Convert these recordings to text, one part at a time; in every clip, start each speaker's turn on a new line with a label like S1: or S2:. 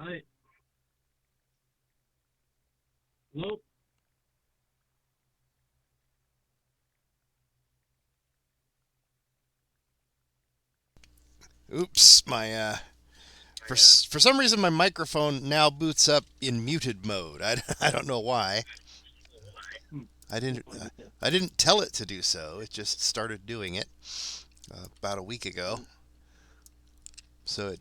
S1: I Nope.
S2: Oops, my for some reason my microphone now boots up in muted mode. I don't know why.
S1: Hmm.
S2: I
S1: We'll
S2: didn't
S1: find
S2: uh,
S1: out.
S2: I didn't tell it to do so. It just started doing it about a week ago.
S1: Um,
S2: So it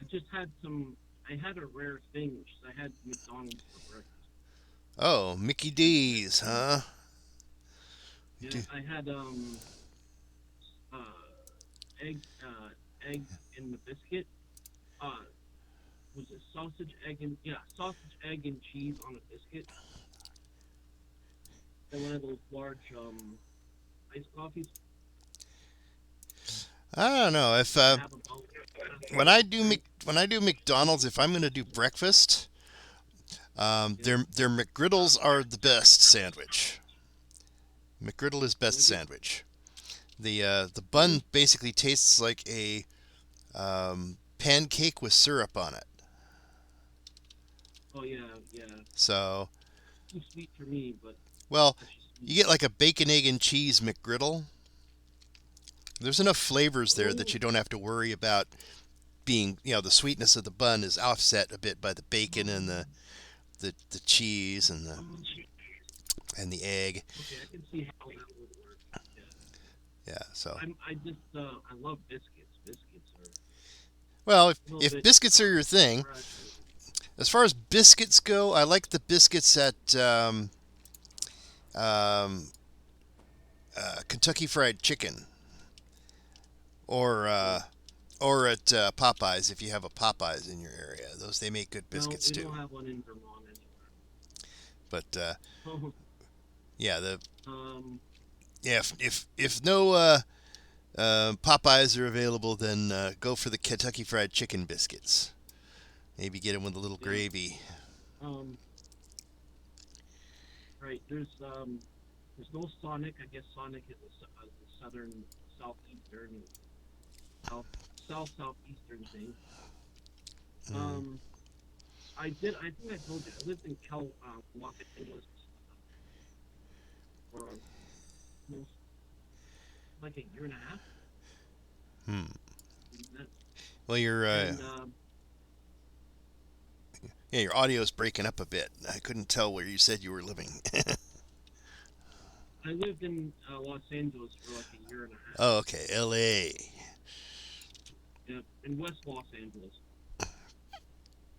S1: I just had some. I had a rare thing, which is I had McDonald's for breakfast.
S2: oh, Mickey D's, huh?
S1: Yeah,
S2: Do-
S1: I had uh egg egg in the biscuit. Uh, was it sausage egg and sausage egg and cheese on a biscuit? And one of those large iced coffees.
S2: I don't know if
S1: They have about right.
S2: When I do McDonald's, if I'm going to do breakfast,
S1: Yeah,
S2: their McGriddles are the best sandwich. McGriddle is best
S1: like it.
S2: sandwich. The
S1: Really?
S2: bun basically tastes like a pancake with syrup on it.
S1: Oh yeah, yeah.
S2: So,
S1: Too sweet for me, but
S2: well,
S1: that's just
S2: you
S1: me.
S2: get like a bacon, egg, and cheese McGriddle. There's enough flavors there that
S1: Oh,
S2: you don't have to worry about being, the sweetness of the bun is offset a bit by the bacon and the cheese
S1: um,
S2: and the egg.
S1: okay, I can see how that would work. Yeah,
S2: Yeah. So,
S1: I just I love biscuits. Biscuits are
S2: well,
S1: a little
S2: if
S1: bit
S2: biscuits are your thing,
S1: fresh.
S2: as far as biscuits go, I like the biscuits at um, Kentucky Fried Chicken or
S1: Oh,
S2: at Popeyes if you have a Popeyes in your area. Those they make good
S1: no,
S2: biscuits
S1: we
S2: too.
S1: don't have one in Vermont anywhere.
S2: But
S1: Oh,
S2: yeah, the
S1: um,
S2: yeah if no Popeyes are available, then go for the Kentucky Fried Chicken biscuits. Maybe get them with a little
S1: yeah,
S2: gravy.
S1: um, right. There's no Sonic. I guess Sonic is the southern, southeastern, south, southeastern thing.
S2: Mm.
S1: Um, I did. I think I told you I lived in Los Angeles for almost like a year and a half.
S2: Hmm.
S1: And
S2: Well, your
S1: and,
S2: yeah, your audio's breaking up a bit. I couldn't tell where you said you were living.
S1: I lived in Los Angeles for like a year and a half.
S2: Oh, okay, L.A.
S1: Yeah, in West Los Angeles,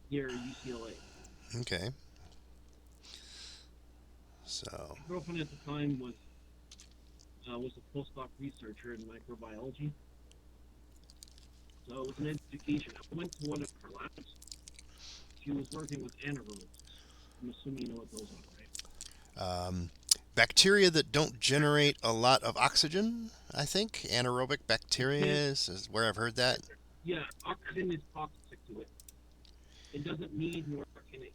S1: near UCLA.
S2: Okay, so
S1: My girlfriend at the time was a postdoc researcher in microbiology, so it was an education. I went to one of her labs. She was working with anaerobes. I'm assuming you know what those are, right?
S2: um, bacteria that don't generate a lot of oxygen. I think anaerobic
S1: It
S2: bacteria
S1: can't.
S2: is where I've heard that.
S1: Yeah, oxygen is toxic to it. It doesn't need nor can it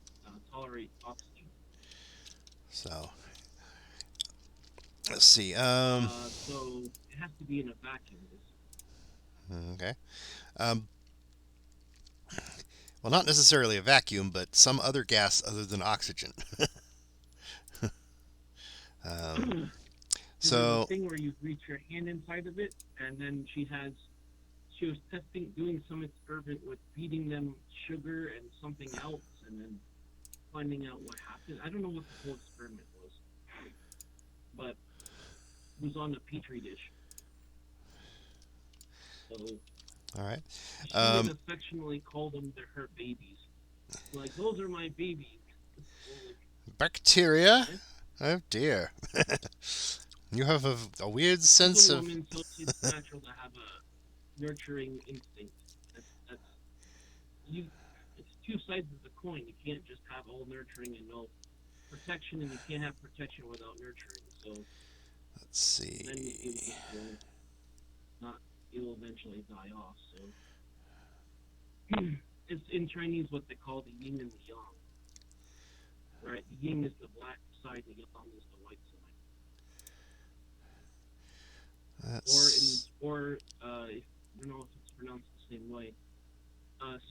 S1: tolerate oxygen.
S2: So let's see.
S1: So it has to be in a vacuum, basically.
S2: Okay. Um, well, not necessarily a vacuum, but some other gas other than oxygen. Um,
S1: And there's a
S2: so
S1: thing where you reach your hand inside of it, and then she was doing some experiment with feeding them sugar and something else, and then finding out what happened. I don't know what the whole experiment was, but it was on a petri dish. So
S2: all right.
S1: she would
S2: Um,
S1: affectionately call them her babies. Like, those are my babies. Like,
S2: bacteria.
S1: okay.
S2: Oh dear. You have a weird
S1: She's a
S2: sense of.
S1: woman, so it's natural to have a nurturing instinct. That's you. It's two sides of the coin. You can't just have all nurturing and no protection, and you can't have protection without nurturing. So
S2: Let's
S1: then
S2: see.
S1: not it'll eventually die off. So it's in Chinese what they call the yin and the yang. Right, the yin is the black side, the yang is the white side.
S2: That's
S1: Or I don't know if it's pronounced the same way.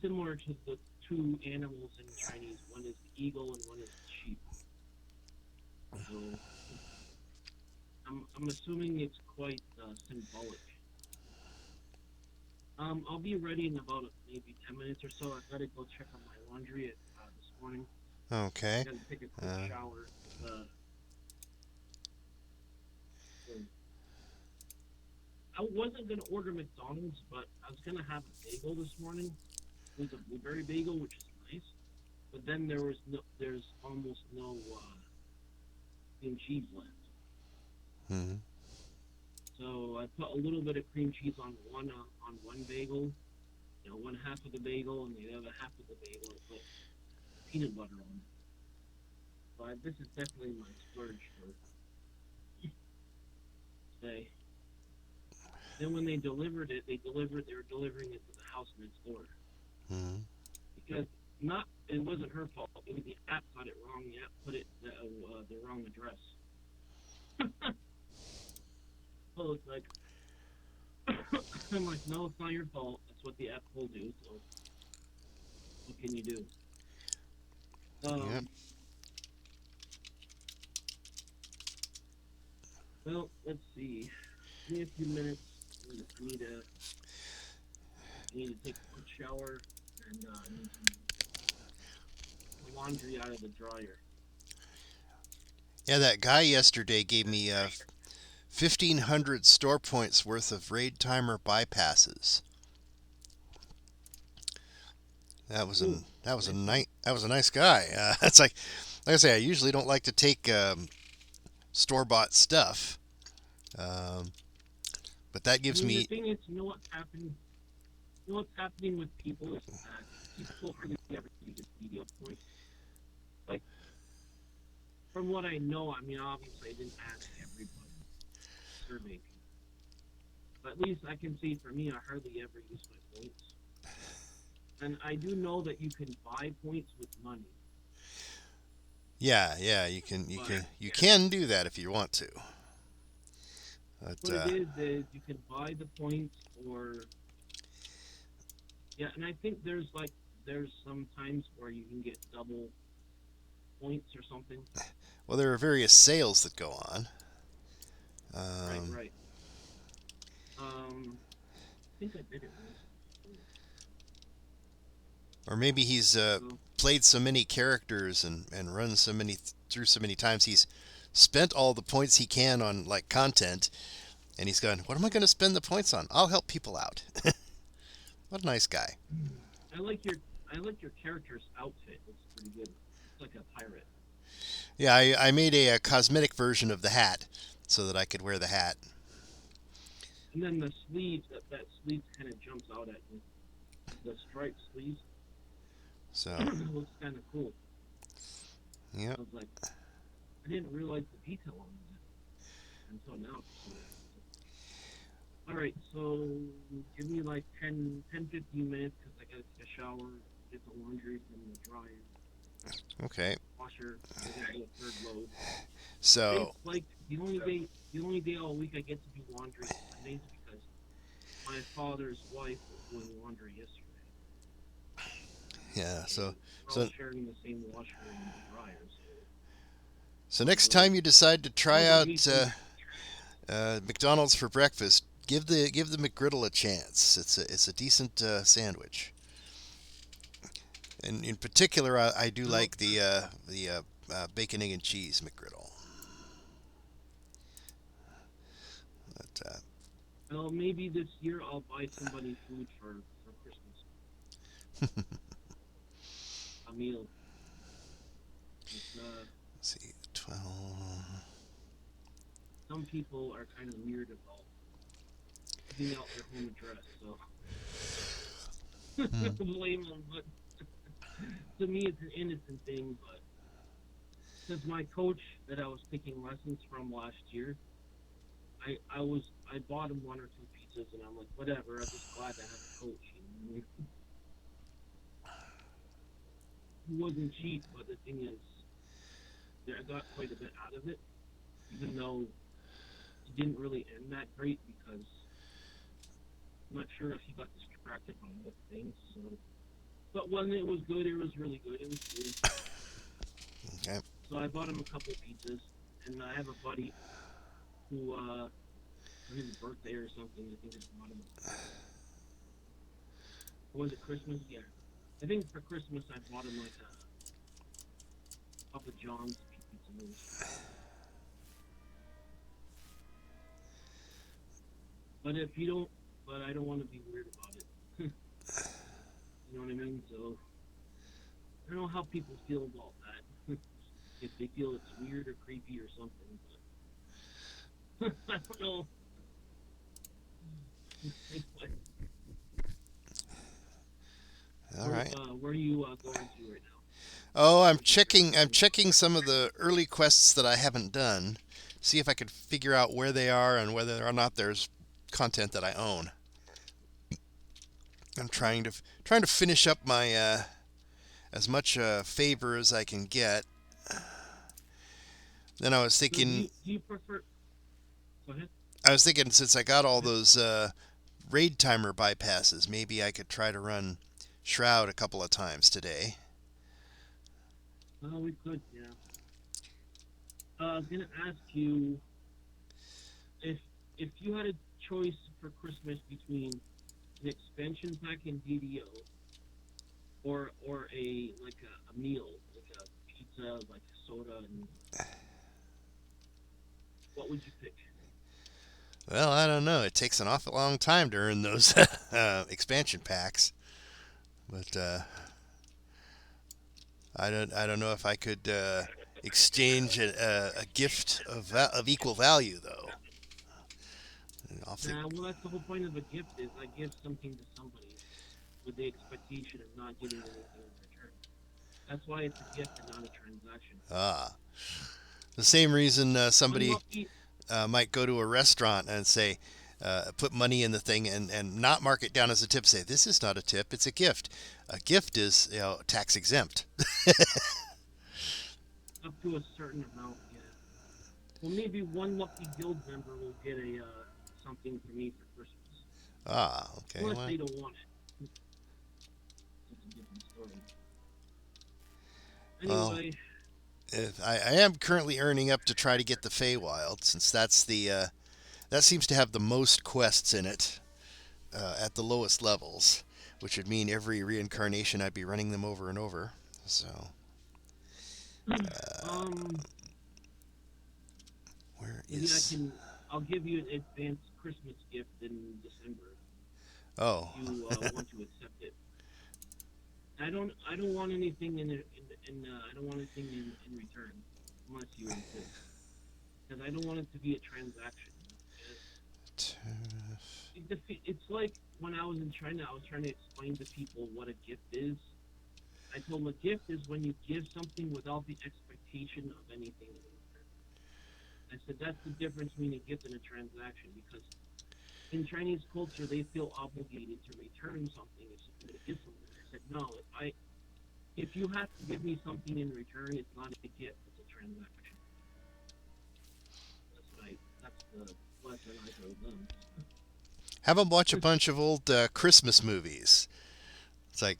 S1: Similar to the two animals in Chinese. One is the eagle and one is the sheep. So I'm assuming it's quite symbolic. I'll be ready in about maybe 10 minutes or so. I've got to go check on my laundry this morning.
S2: Okay.
S1: I got to take a quick shower. I wasn't gonna order McDonald's, but I was gonna have a bagel this morning. It was a blueberry bagel, which is nice. But then there's almost no cream cheese left.
S2: Mm-hmm.
S1: So I put a little bit of cream cheese on one bagel, one half of the bagel, and the other half of the bagel I put peanut butter on it. But this is definitely my splurge for today. Then when they delivered it, they were delivering it to the house next door.
S2: Mm-hmm.
S1: Because it wasn't her fault. It was the app got it wrong. The app put it the wrong address. So it's like, I'm like, no, it's not your fault. That's what the app will do. So what can you do?
S2: Yep.
S1: Well, let's see. Give me a few minutes. I need to take a quick shower and I need some laundry out of the dryer.
S2: Yeah, that guy yesterday gave me 1,500 store points worth of raid timer bypasses. That was a nice guy. It's like I say, I usually don't like to take store bought stuff, but that gives me.
S1: The thing is, you know what's happening? You know what's happening with people is that people hardly ever use DDO points. Like, from what I know, I mean, obviously I didn't ask everybody, survey people. But at least I can say for me, I hardly ever use my points. And I do know that you can buy points with money.
S2: Yeah, you can do that if you want to. But,
S1: what it is you can buy the points and I think there's some times where you can get double points or something.
S2: Well, there are various sales that go on.
S1: Right. I think I did it once.
S2: Or maybe he's played so many characters and run through so many times he's spent all the points he can on like content, and he's gone, what am I going to spend the points on? I'll help people out. What a nice guy.
S1: I like your character's outfit. It's pretty good. It's like a pirate.
S2: Yeah, I made a cosmetic version of the hat so that I could wear the hat.
S1: And then the sleeves, that sleeve kind of jumps out at you. The striped sleeves.
S2: So
S1: it looks kind of cool.
S2: Yeah.
S1: I was like, I didn't realize the detail on that until now. All right, so give me like 10, 15 minutes because I got to take a shower, get the laundry from the dryer.
S2: Okay.
S1: Washer, I got to do a third load.
S2: So
S1: it's like the only day all week I get to do laundry is Sundays because my father's wife was doing laundry yesterday.
S2: Yeah, so
S1: sharing the same washer and dryer.
S2: So next time you decide to try out McDonald's for breakfast, give the McGriddle a chance. It's a decent sandwich. And in particular, I do like the bacon, egg, and cheese McGriddle. But,
S1: well, maybe this year I'll buy somebody food for Christmas. A meal.
S2: Let's see, 12.
S1: Some people are kind of weird about giving out their home address, so blame them. But to me, it's an innocent thing. But since my coach that I was taking lessons from last year, I bought him 1 or 2 pizzas, and I'm like, whatever. I'm just glad to have a coach. You know? It wasn't cheap, but the thing is, I got quite a bit out of it, even though it didn't really end that great because I'm not sure if he got distracted by other things. So But when it was good, it was really good. It was cool.
S2: Okay.
S1: So I bought him a couple pizzas, and I have a buddy who, for his birthday or something, I think I bought him. Or was it Christmas? Yeah. I think for Christmas I bought him like a Papa John's pizza. But if you don't, but I don't want to be weird about it. You know what I mean? So I don't know how people feel about that. If they feel it's weird or creepy or something. But I don't know.
S2: All right.
S1: Where are you going to right now?
S2: Oh, I'm checking some of the early quests that I haven't done. See if I could figure out where they are and whether or not there's content that I own. I'm trying to finish up my as much favor as I can get. Then I was
S1: So
S2: thinking
S1: do you prefer? Go ahead.
S2: since I got all those raid timer bypasses, maybe I could try to run Shroud a couple of times today.
S1: Oh, we could, yeah. I was gonna ask you if you had a choice for Christmas between an expansion pack in DDO or a a meal, like a pizza, like a soda, and what would you pick?
S2: Well, I don't know. It takes an awful long time to earn those expansion packs, but I don't know if I could exchange a gift of equal value though. Off the,
S1: Well, that's the whole point of a gift is I give something to somebody with the expectation of not getting anything in return. That's why it's a gift and not a transaction.
S2: ah, the same reason
S1: One
S2: somebody
S1: lucky,
S2: might go to a restaurant and say, put money in the thing and not mark it down as a tip. Say, this is not a tip, it's a gift. A gift is tax exempt.
S1: up to a certain amount, yeah. Well, maybe one lucky guild member will get a something for me for Christmas,
S2: Ah, okay.
S1: unless
S2: Well,
S1: they don't want it. That's a different story.
S2: well
S1: Anyway,
S2: if I am currently earning up to try to get the Feywild, since that's that seems to have the most quests in it at the lowest levels, which would mean every reincarnation I'd be running them over and over. So,
S1: um,
S2: where
S1: maybe I
S2: is?
S1: can. I'll give you an advanced Christmas gift in December
S2: Oh,
S1: if you want to accept it. I don't. I don't want anything I don't want anything in return, unless you insist. Because I don't want it to be a transaction. It's like when I was in China, I was trying to explain to people what a gift is. I told them a gift is when you give something without the expectation of anything in return. I said that's the difference between a gift and a transaction because in Chinese culture they feel obligated to return something if somebody gives something. I said no, if you have to give me something in return, it's not a gift, it's a transaction. That's the lesson I told them.
S2: have them watch a bunch of old Christmas movies. It's like,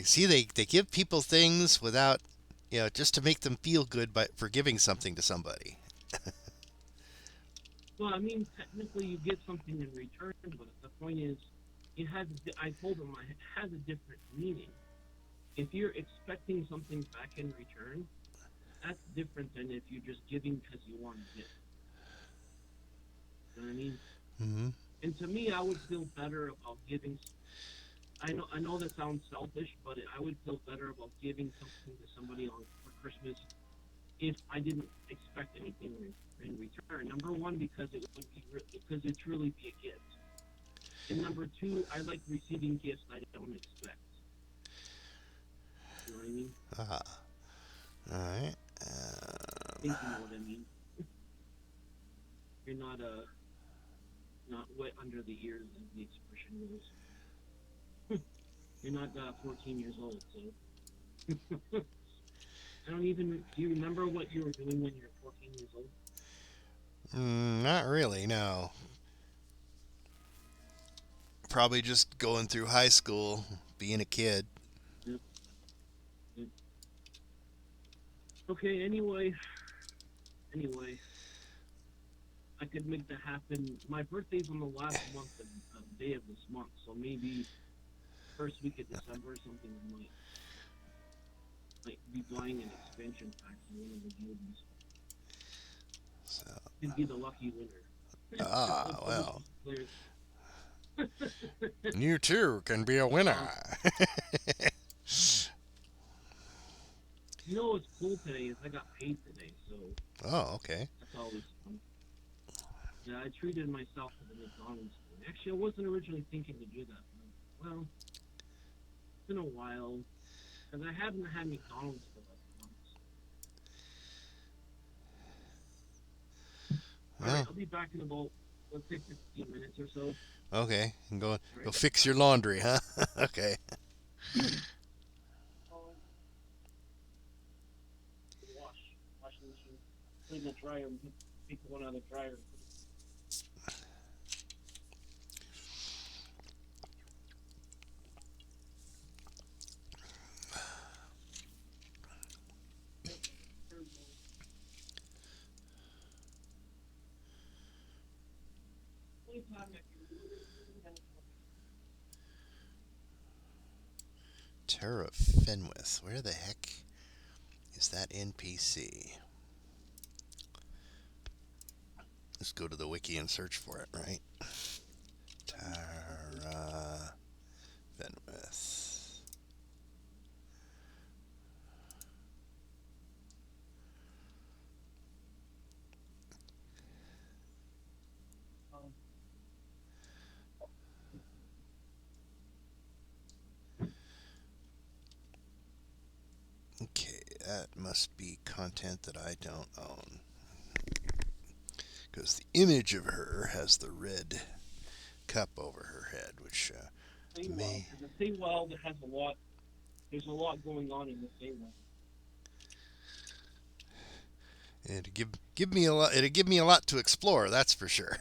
S2: see, they give people things without, just to make them feel good by for giving something to somebody.
S1: Well, I mean, technically you get something in return, but the point is, I told them it has a different meaning. If you're expecting something back in return, that's different than if you're just giving because you want to give. You know what I mean?
S2: Hmm.
S1: And to me, I would feel better about giving. I know that sounds selfish, but I would feel better about giving something to somebody for Christmas if I didn't expect anything in return. Number one, because because it truly be a gift, and number two, I like receiving gifts I don't expect. You know what I mean?
S2: Ah, all right.
S1: I think you know what I mean. You're not wet under the ears, as the expression goes. You're not 14 years old, so I don't even. Do you remember what you were doing when you were 14 years old?
S2: Not really. No. Probably just going through high school, being a kid.
S1: Okay. Anyway, I could make that happen. My birthday's on the last month of day of this month, so maybe first week of December, something might be buying an expansion pack for one of the guilds.
S2: So,
S1: Could be the lucky winner.
S2: well,
S1: Players.
S2: you too can be a winner.
S1: You know what's cool today is I got paid today, so
S2: Oh, okay.
S1: that's always fun. Yeah, I treated myself to the McDonald's thing. Actually, I wasn't originally thinking to do that. But, well, it's been a while, because I haven't had McDonald's for like months.
S2: Well,
S1: Alright, I'll be back in about, let's say, 15 minutes or so.
S2: okay. Go
S1: Right.
S2: fix your laundry, huh? Okay.
S1: Wash the machine. Put it in the dryer and take the one out of the dryer.
S2: Terra Fenwith. Where the heck is that NPC? Let's go to the wiki and search for it, right? Terra Fenwith. Okay, that must be content that I don't own. Because the image of her has the red cup over her head, which may...
S1: The Feywild has a lot. There's a lot going on in the Feywild.
S2: It'd give me a lot. It'd give me a lot to explore. That's for sure.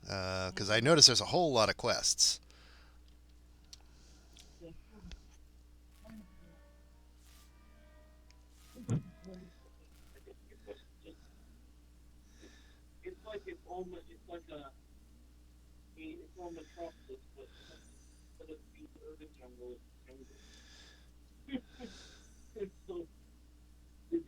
S2: Because I notice there's a whole lot of quests.
S1: It's on Metropolis, but instead of being urban jungle, it's jungle. It's so busy.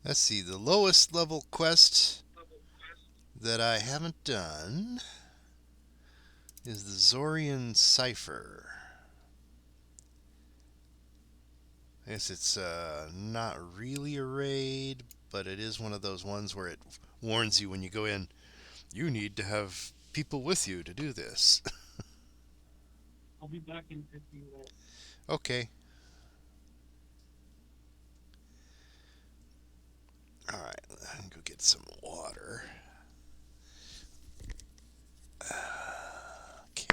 S2: Let's see. The lowest level quest that I haven't done is the Zorian Cipher. I guess it's not really a raid, but it is one of those ones where it warns you when you go in, you need to have people with you to do this.
S1: I'll be back in 15 minutes.
S2: Okay. Alright, I can go get some water. Okay.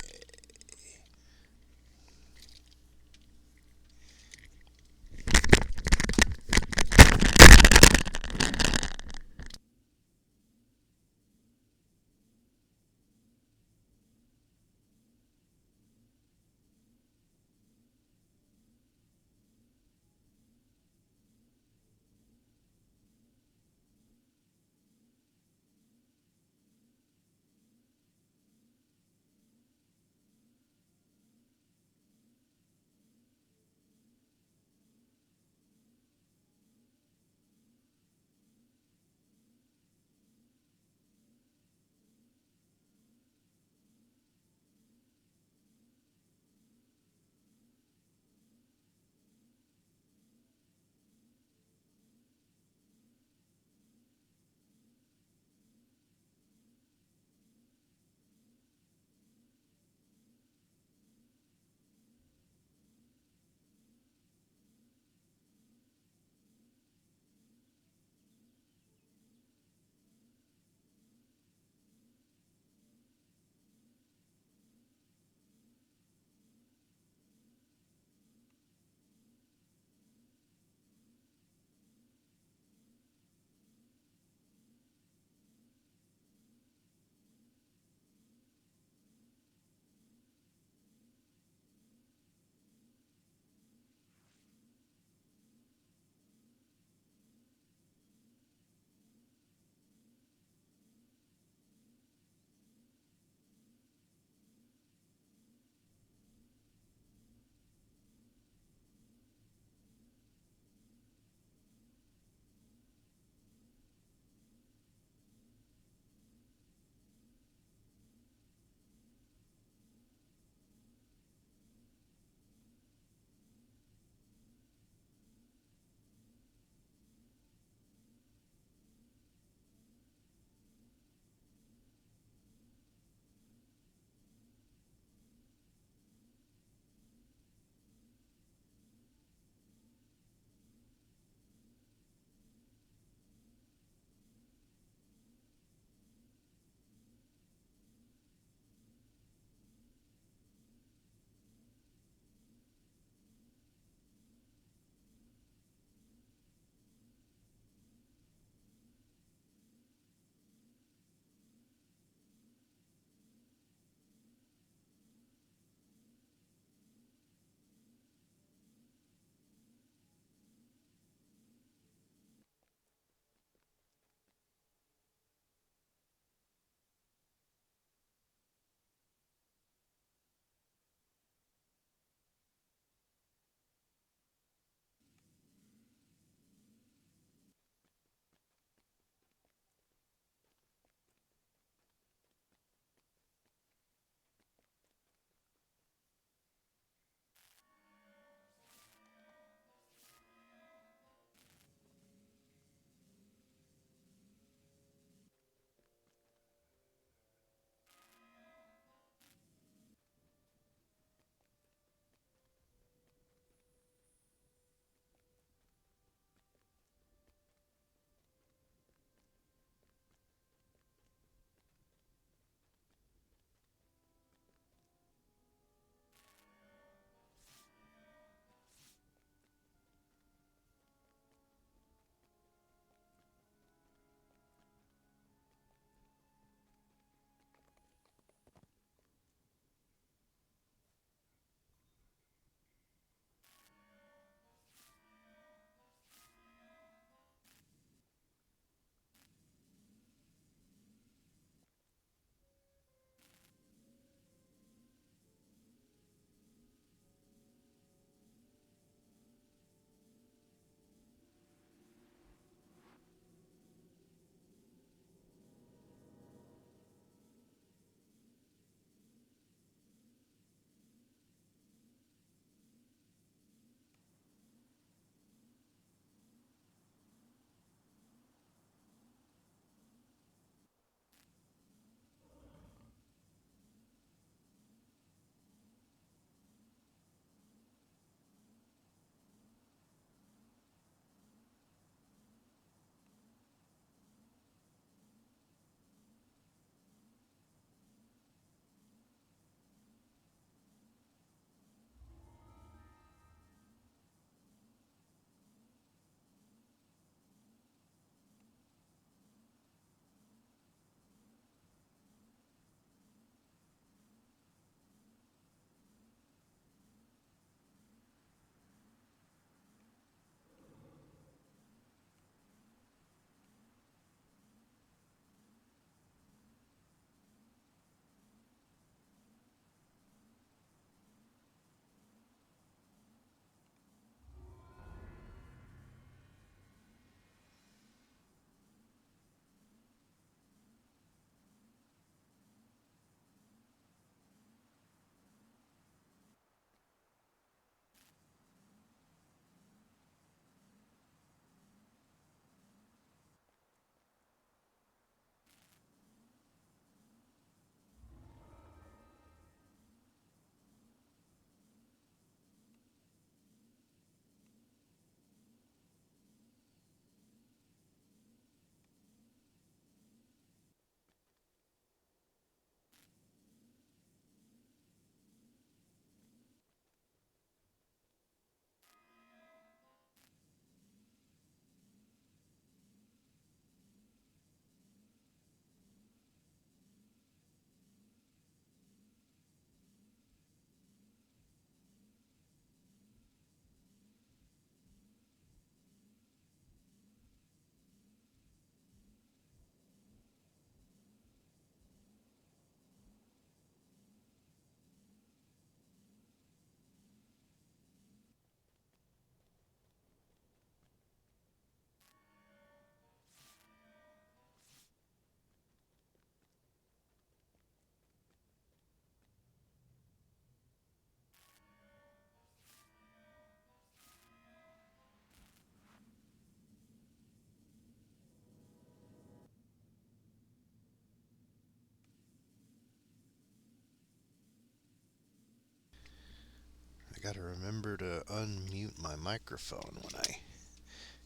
S2: got to remember to unmute my microphone when I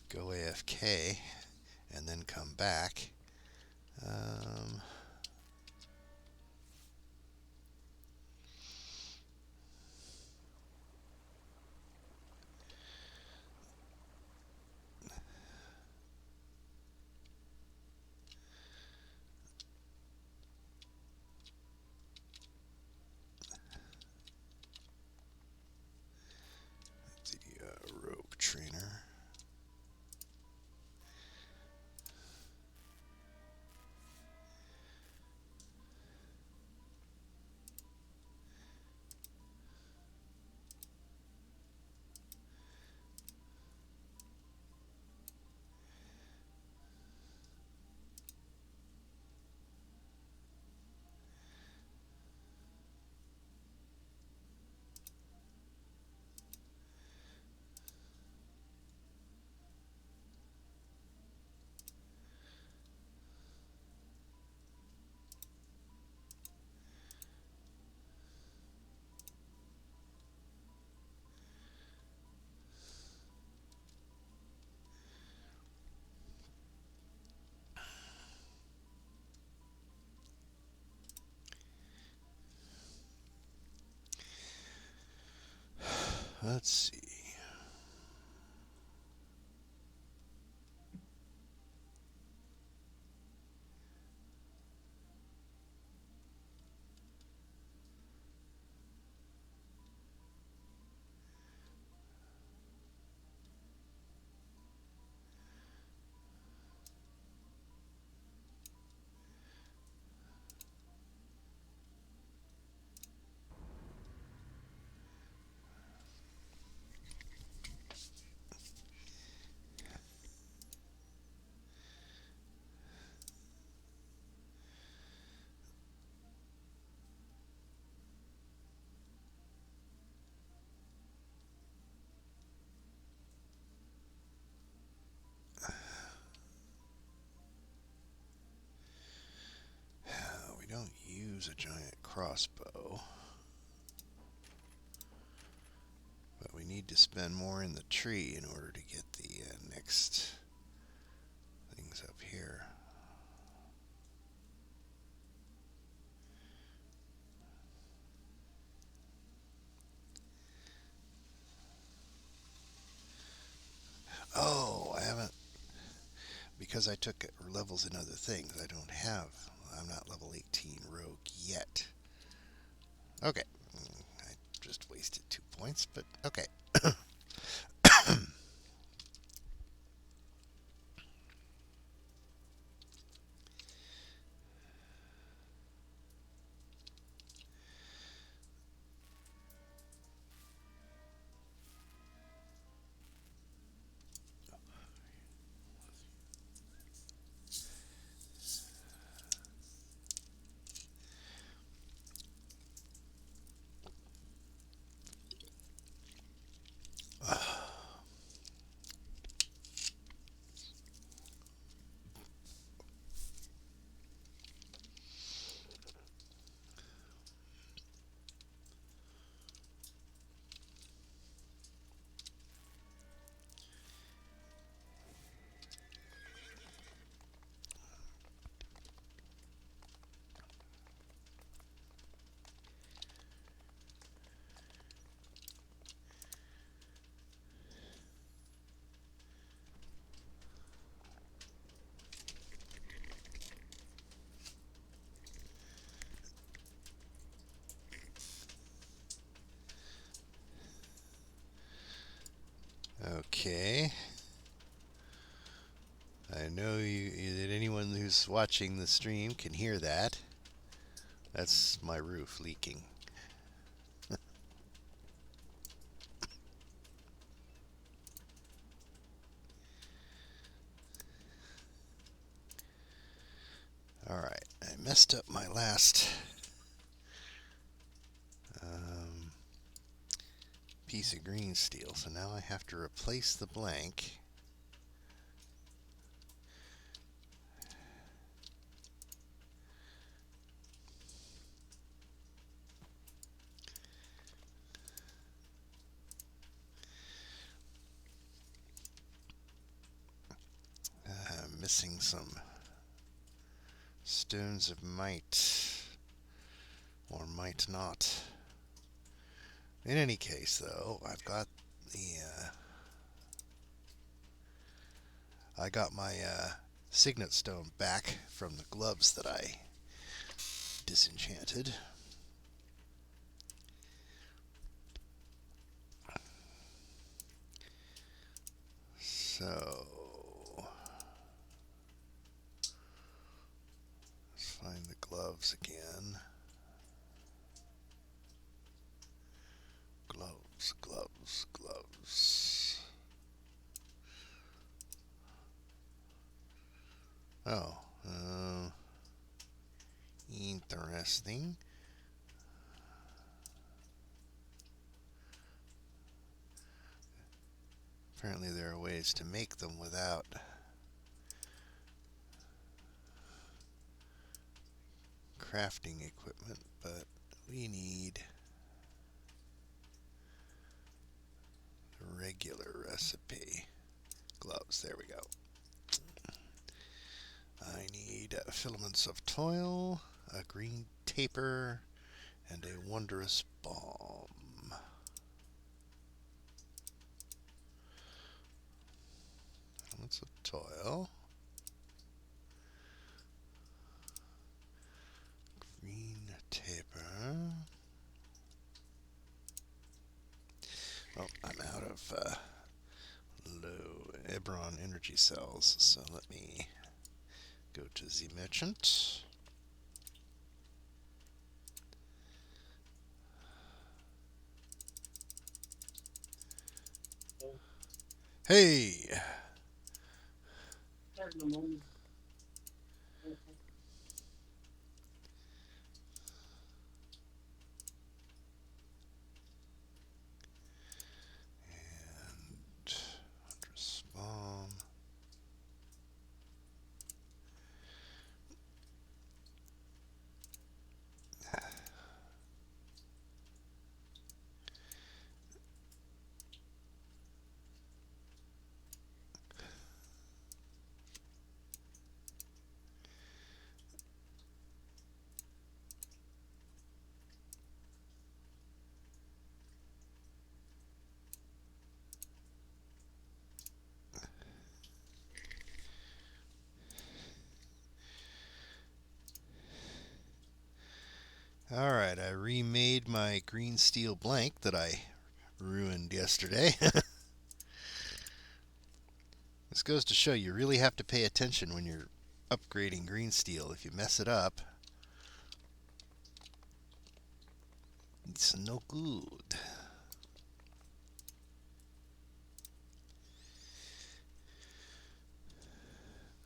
S2: go AFK and then come back. The rogue trainer. Let's see. We don't use a giant crossbow, but we need to spend more in the tree in order to get the next things up here. Oh, I haven't, because I took levels in other things. I'm not level 18 rogue yet. Okay, I just wasted 2 points, but okay. Okay. I know that anyone who's watching the stream can hear that. That's my roof leaking. Alright, I messed up my last piece of green steel, so now I have to replace the blank. missing some stones of might, or might not. In any case, though, I've got the I got my signet stone back from the gloves that I disenchanted. So let's find the gloves again. Gloves, gloves, gloves. Oh, interesting. Apparently there are ways to make them without crafting equipment, but we need the regular recipe. Gloves, there we go. I need filaments of toil, a green taper, and a wondrous balm. Filaments of toil. Green taper. Oh, I'm out of low Ebron energy cells, so let me go to the merchant. Hey!
S1: Starting the moment.
S2: And wondrous balm. Alright, I remade my green steel blank that I ruined yesterday. This goes to show you really have to pay attention when you're upgrading green steel. If you mess it up, it's no good.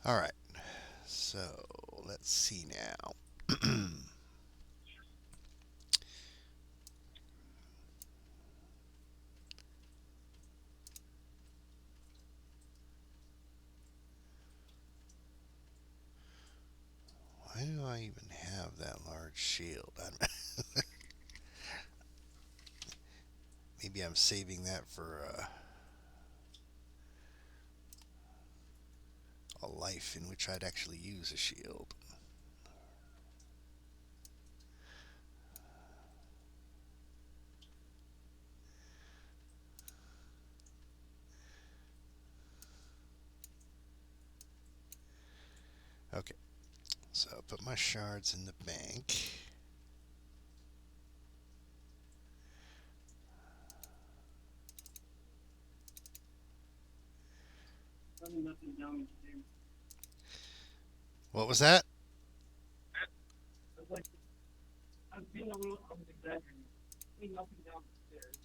S2: Alright, so let's see now. Why do I even have that large shield? Maybe I'm saving that for a life in which I'd actually use a shield. Okay, so I'll put my shards in the bank.
S1: Nothing down there.
S2: What was that?
S1: I was like, I was being a little, I was exaggerating. Being up and down the stairs.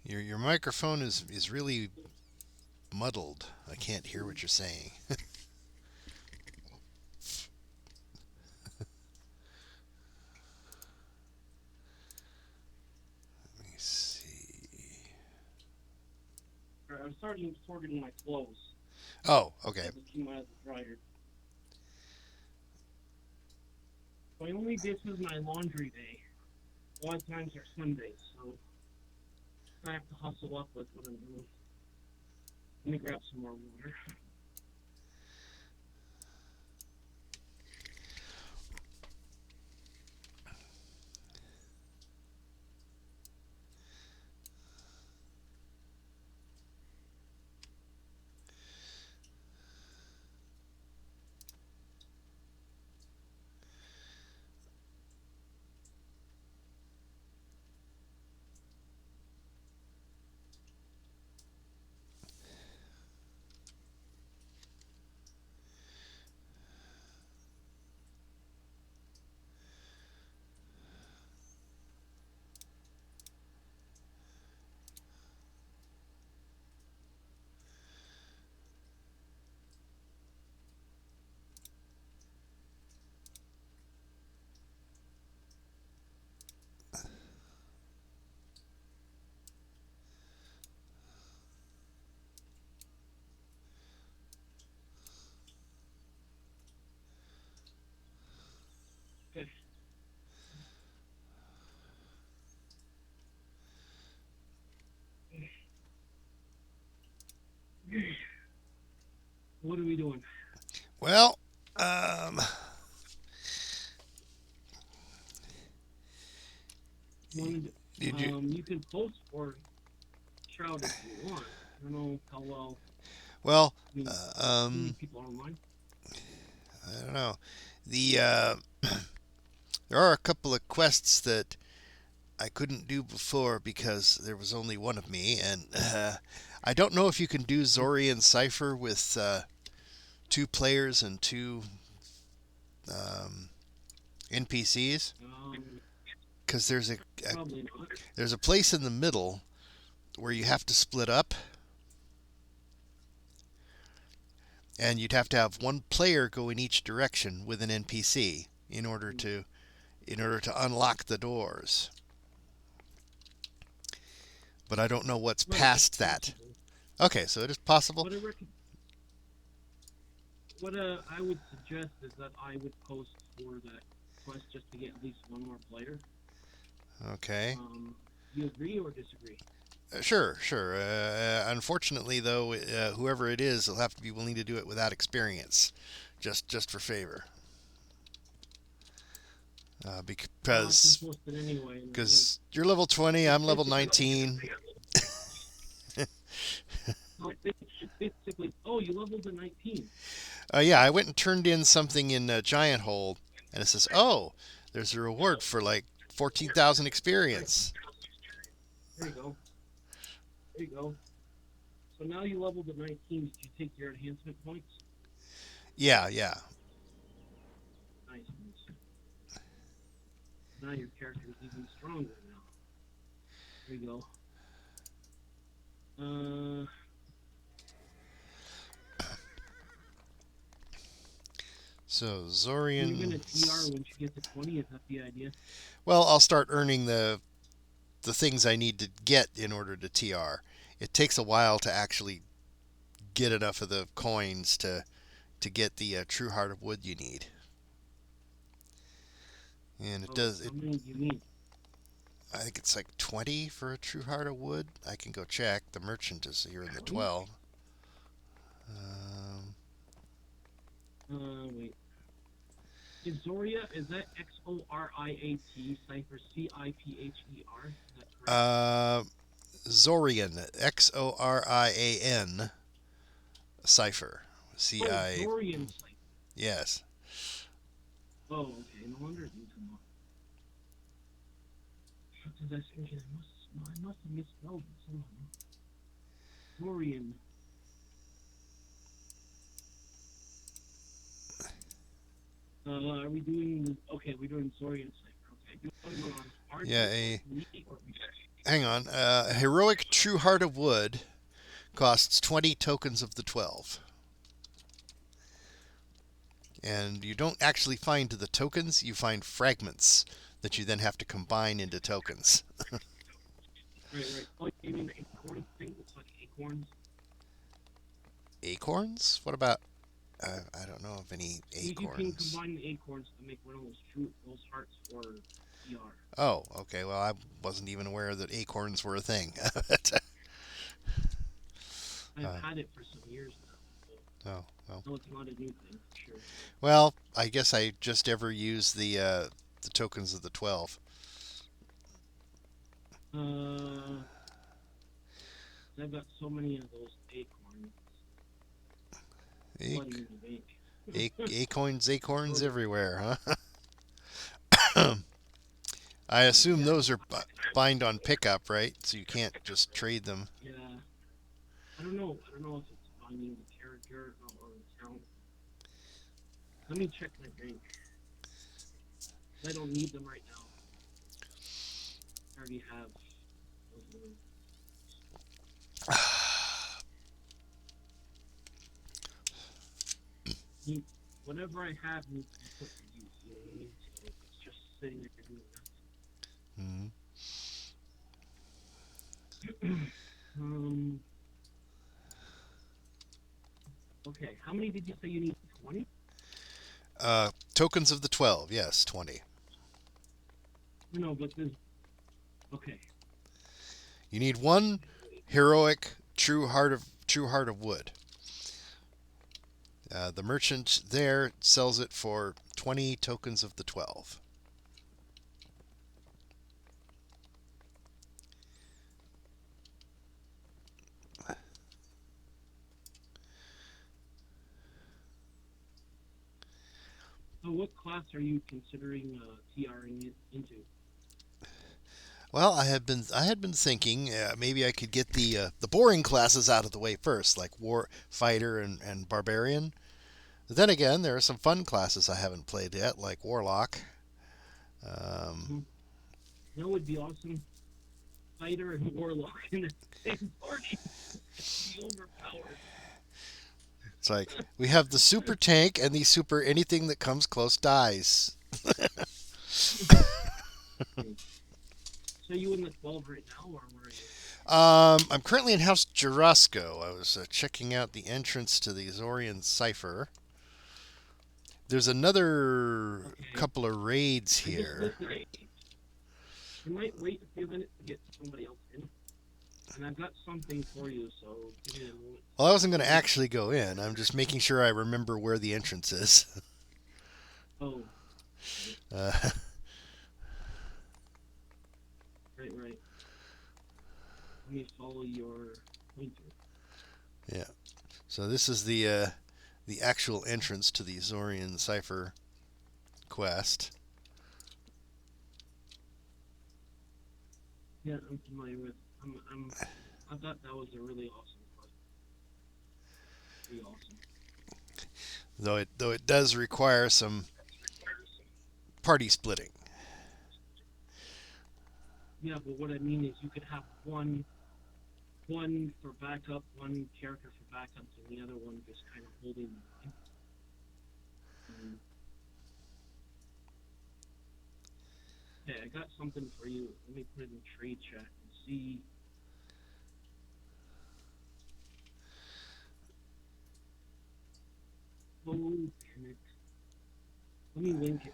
S2: Your microphone is really muddled. I can't hear what you're saying.
S1: starting sorting my clothes.
S2: Oh, okay.
S1: I just came out of the dryer. So this is my laundry day. A lot of times are Sundays, so I have to hustle up with what I'm doing. Let me grab some more water. Okay. What are we doing?
S2: Well, did you?
S1: You can post for Shroud if you want. I don't know how well.
S2: Well,
S1: Many people online.
S2: I don't know. The there are a couple of quests that I couldn't do before because there was only one of me, and I don't know if you can do Zorian Cipher with 2 players and 2 NPCs. Because there's a place in the middle where you have to split up, and you'd have to have 1 player go in each direction with an NPC in order to unlock the doors. But I don't know what's past that. Okay, so it is possible.
S1: What I would suggest is that I would post for that quest just to get at least 1 more player.
S2: Okay.
S1: Do you agree or disagree?
S2: Sure. Unfortunately, though, whoever it is will have to be willing to do it without experience, just for favor. Because you're level 20, I'm level 19.
S1: Basically, you leveled to 19.
S2: Yeah, I went and turned in something in Giant Hole, and it says, "Oh, there's a reward for like 14,000 experience."
S1: There you go. So now you leveled to 19. Did you take your enhancement points?
S2: Yeah.
S1: Nice. Now your character is even stronger now. There you go.
S2: So Zorian.
S1: You're gonna TR when you get to 20. Is that the idea?
S2: Well, I'll start earning the things I need to get in order to TR. It takes a while to actually get enough of the coins to get the true heart of wood you need. And it does.
S1: How many do you need?
S2: I think it's like 20 for a true heart of wood. I can go check. The merchant is here in the 12.
S1: Wait. Is Zoria, is that Xoriat, cipher Cipher? Is that correct?
S2: Zorian, Xorian, cipher.
S1: Zorian cipher.
S2: Yes.
S1: Oh, okay. No wonder it didn't come up. Because I must have misspelled it somehow. Zorian. Are we doing? Okay, we're doing Zorian cipher. Okay.
S2: Yeah. Hang on. A heroic true heart of wood costs 20 tokens of the 12. And you don't actually find the tokens, you find fragments that you then have to combine into tokens.
S1: Right. Oh, you mean the acorn thing? It's like acorns?
S2: Acorns? What about? I don't know of any
S1: You can
S2: acorns.
S1: combine the acorns to make one of those hearts for TR.
S2: Oh, okay. Well, I wasn't even aware that acorns were a thing.
S1: I've had it for some years now, so
S2: Oh, well.
S1: no, it's not a new thing for sure.
S2: Well, I guess I just ever used the tokens of the 12.
S1: I've got so many of those acorns. What do you make?
S2: Acorns everywhere, huh? I assume those are bind on pickup, right? So you can't just trade them.
S1: Yeah. I don't know. I don't know if it's finding the character or the count. Let me check my bank. I don't need them right now. I already have those. Whatever I have needs to be put to use. You know what I mean? So it's just sitting there doing nothing. Okay. How many did you say you need? 20?
S2: Tokens of the 12, yes, 20.
S1: No, but there's. Okay.
S2: You need one heroic true heart of wood. The merchant there sells it for 20 tokens of the 12.
S1: So what class are you considering TRing it into?
S2: Well, I had been thinking maybe I could get the boring classes out of the way first, like war fighter and barbarian. But then again, there are some fun classes I haven't played yet, like warlock.
S1: That would be awesome. Fighter and warlock in the same party. It'd be overpowered.
S2: It's like we have the super tank and the super anything that comes close dies.
S1: So you in the 12 right now, or where are you?
S2: I'm currently in House Jurasco. I was checking out the entrance to the Azorian Cipher. There's another couple of raids here.
S1: You might wait a few minutes to get somebody else in. And I've got something for you, so give me a moment.
S2: Well, I wasn't going to actually go in. I'm just making sure I remember where the entrance is.
S1: Oh.
S2: Uh,
S1: Right. Let me follow your pointer.
S2: Yeah. So this is the actual entrance to the Azorian Cipher quest.
S1: Yeah, I'm familiar with. I thought that was a really awesome quest. Pretty awesome.
S2: Though it does require some party splitting.
S1: Yeah, but what I mean is you could have one for backup, one character for backup, and the other one just kind of holding the line. Okay, I got something for you. Let me put it in trade chat and see. Oh, damn it. Let me link it.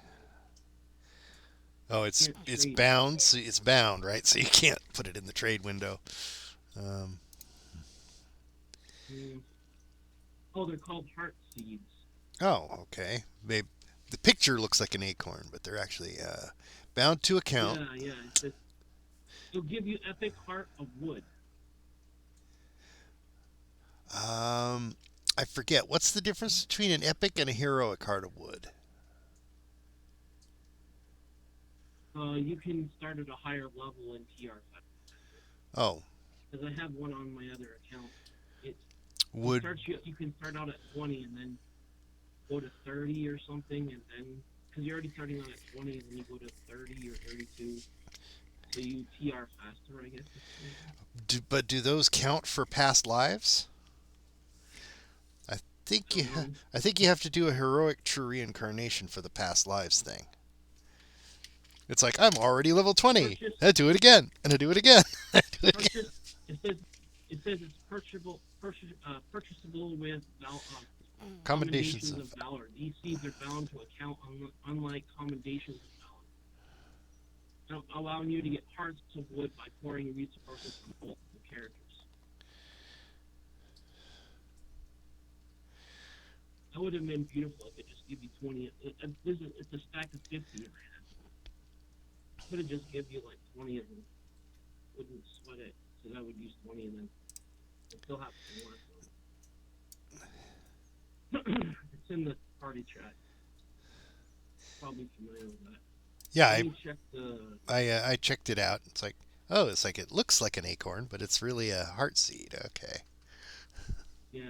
S2: Oh, it's bound. So it's bound, right? So you can't put it in the trade window.
S1: Oh, they're called heart seeds.
S2: Oh, okay. The picture looks like an acorn, but they're actually bound to account.
S1: Yeah. It says, it'll give you epic heart of wood.
S2: I forget. What's the difference between an epic and a heroic heart of wood?
S1: You can start at a higher level in TR.
S2: Oh.
S1: Because I have one on my other account.
S2: Wood.
S1: You can start out at 20 and then go to 30 or something, and then because you're already starting out at 20, and then you go to 30 or 32. So you TR faster, I guess.
S2: But do those count for past lives? I think you have to do a heroic true reincarnation for the past lives thing. It's like I'm already level 20. I do it again, and I do it again.
S1: It says it's purchasable with
S2: Commendations
S1: commendations of
S2: of
S1: valor. These seeds are bound to account unlike commendations of valor, allowing you to get hearts of wood by pouring resources from multiple characters. That would have been beautiful if it just give you 20. It's a stack of 50 in hand. Could have just give you like 20 of them. Wouldn't sweat it, because I would use 20 and then I still have some left. It's in the party chat. Probably familiar with that.
S2: yeah,
S1: Let me check the.
S2: I checked it out. It's like, oh, it's like it looks like an acorn, but it's really a heart seed. Okay.
S1: Yeah,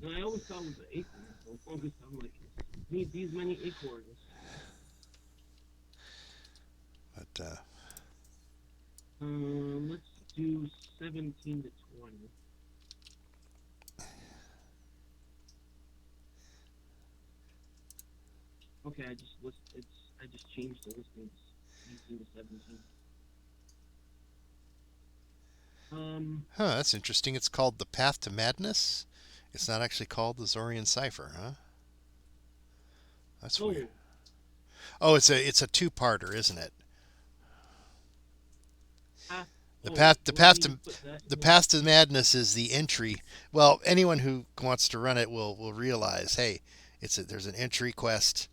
S1: I always thought it was an acorn. So as long as I'm like, need these many acorns.
S2: But
S1: Let's do 17 to 20. Okay, I just changed the listings 18 to 17.
S2: that's interesting. It's called The Path to Madness. It's not actually called the Zorian Cipher, huh? That's weird. Oh, it's a two-parter, isn't it? The path to madness is the entry. Well, anyone who wants to run it will realize, hey, there's an entry quest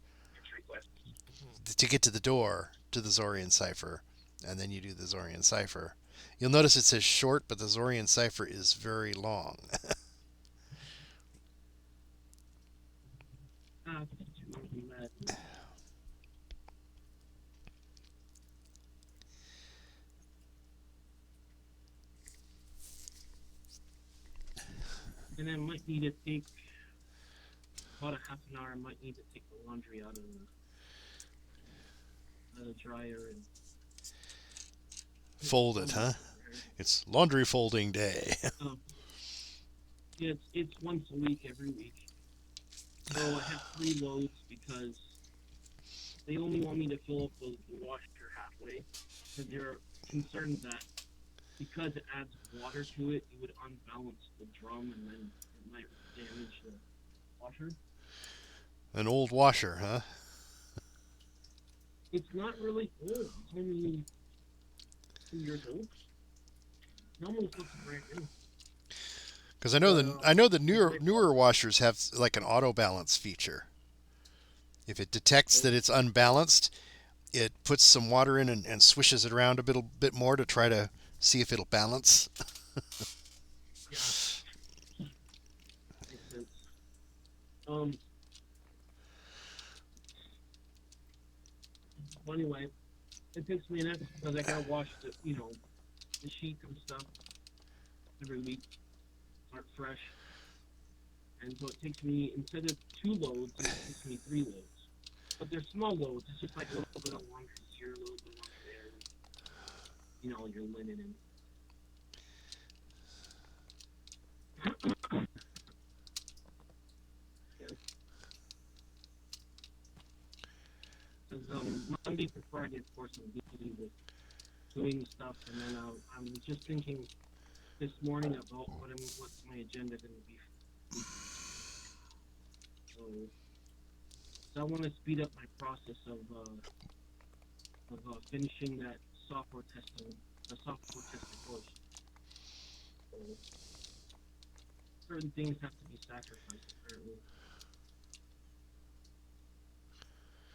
S2: to get to the door to the Zorian Cipher, and then you do the Zorian Cipher. You'll notice it says short, but the Zorian Cipher is very long.
S1: And then might need to take about a half an hour. I might need to take the laundry out of the dryer and
S2: fold it, huh? It's laundry folding day.
S1: It's once a week, every week. So I have 3 loads because they only want me to fill up the washer halfway, because they're concerned that because it adds water to it, it would unbalance the drum and then it might damage the washer.
S2: An old washer, huh?
S1: It's not really old. It's only 2 years old. It almost looks brand new.
S2: Because I know the newer washers have like an auto balance feature. If it detects that it's unbalanced, it puts some water in and swishes it around a bit more to try to see if it'll balance.
S1: Yeah. Makes sense. Well, anyway, it takes me an extra because I gotta wash the sheets and stuff every week. Aren't fresh, and so it takes me, instead of 2 loads, it takes me 3 loads. But they're small loads. It's just like a little bit of laundry here, a little bit of laundry there, your linen and. Monday to Friday, of course, I'm busy with doing stuff, and then I'm just thinking this morning about what's my agenda going to be. So I want to speed up my process of finishing that software testing course. So certain things have to be sacrificed, apparently.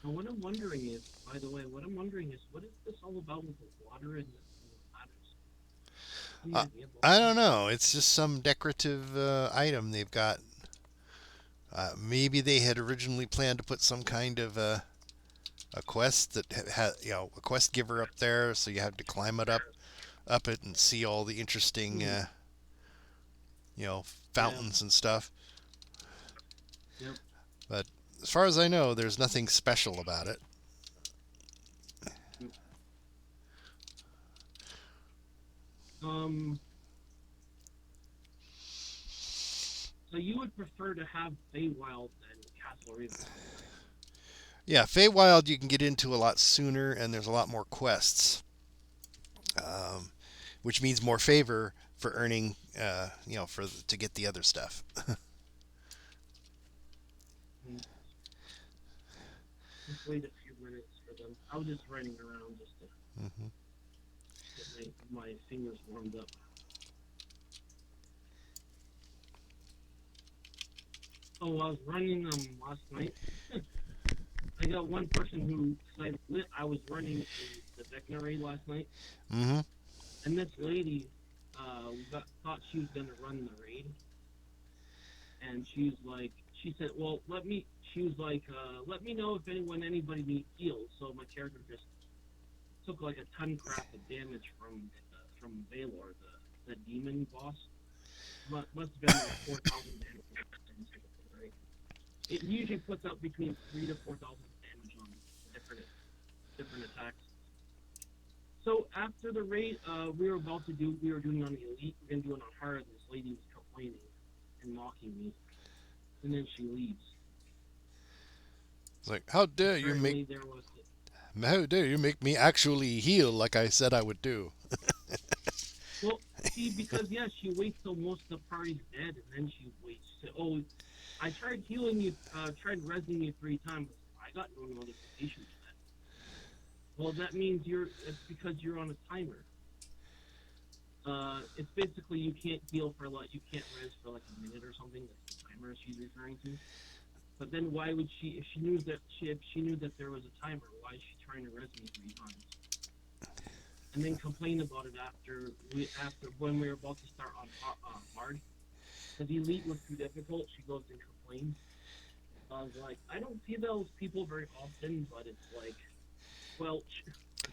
S1: Now, what I'm wondering is, by the way, what is this all about with the water and the ladders?
S2: I don't know. It's just some decorative item they've got. Maybe they had originally planned to put some kind of a quest that had a quest giver up there, so you have to climb it up it and see all the interesting fountains and stuff.
S1: Yep.
S2: But as far as I know, there's nothing special about it.
S1: So you would prefer to have Feywild than Castle Raven?
S2: Yeah, Feywild you can get into a lot sooner, and there's a lot more quests, which means more favor for earning, for to get the other stuff.
S1: Mm, just wait a few minutes for them. I was just running around just to
S2: Hmm.
S1: get my fingers warmed up. Oh, I was running last night. I got one person who I was running the veterinary last night,
S2: Hmm.
S1: and this lady thought she was gonna run the raid, and she said, well, she was like, let me know if anybody needs heals. So my character just took like a ton crap of damage from Valor, the demon boss. Must have been like 4,000 damage. Right? It usually puts out between 3 to 4,000 damage on different attacks. So after the raid, we were doing on the elite. We're gonna do it on hard. And this lady was complaining and mocking me, and then she leaves.
S2: It's like, how dare you
S1: Apparently,
S2: make
S1: there was
S2: how dare you make me actually heal like I said I would do?
S1: well, see, because she waits till most of the party's dead, and then she waits. Oh, I tried healing you, tried resing you 3 times. I got no notification for that. Well, that means it's because you're on a timer. It's basically you can't heal for you can't res for like a minute or something. That's the timer she's referring to. But then why would she, if she knew that there was a timer, why is she trying to res me 3 times? And then complain about it after when we were about to start on hard. Because elite was too difficult, she goes and complains. I was like, I don't see those people very often, but it's like, well,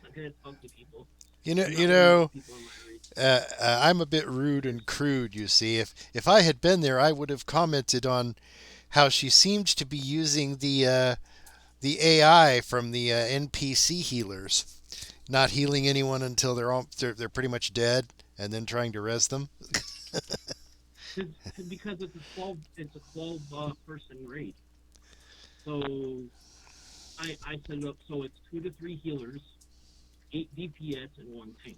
S1: I'm gonna talk to people.
S2: You know,
S1: I'm not
S2: you
S1: one of those
S2: know,
S1: people in my race.
S2: I'm a bit rude and crude. You see, if I had been there, I would have commented on how she seemed to be using the AI from the NPC healers, not healing anyone until they're pretty much dead, and then trying to res them.
S1: Because it's a 12 person raid. So I set it up so it's 2 to 3 healers, 8 DPS, and 1 tank.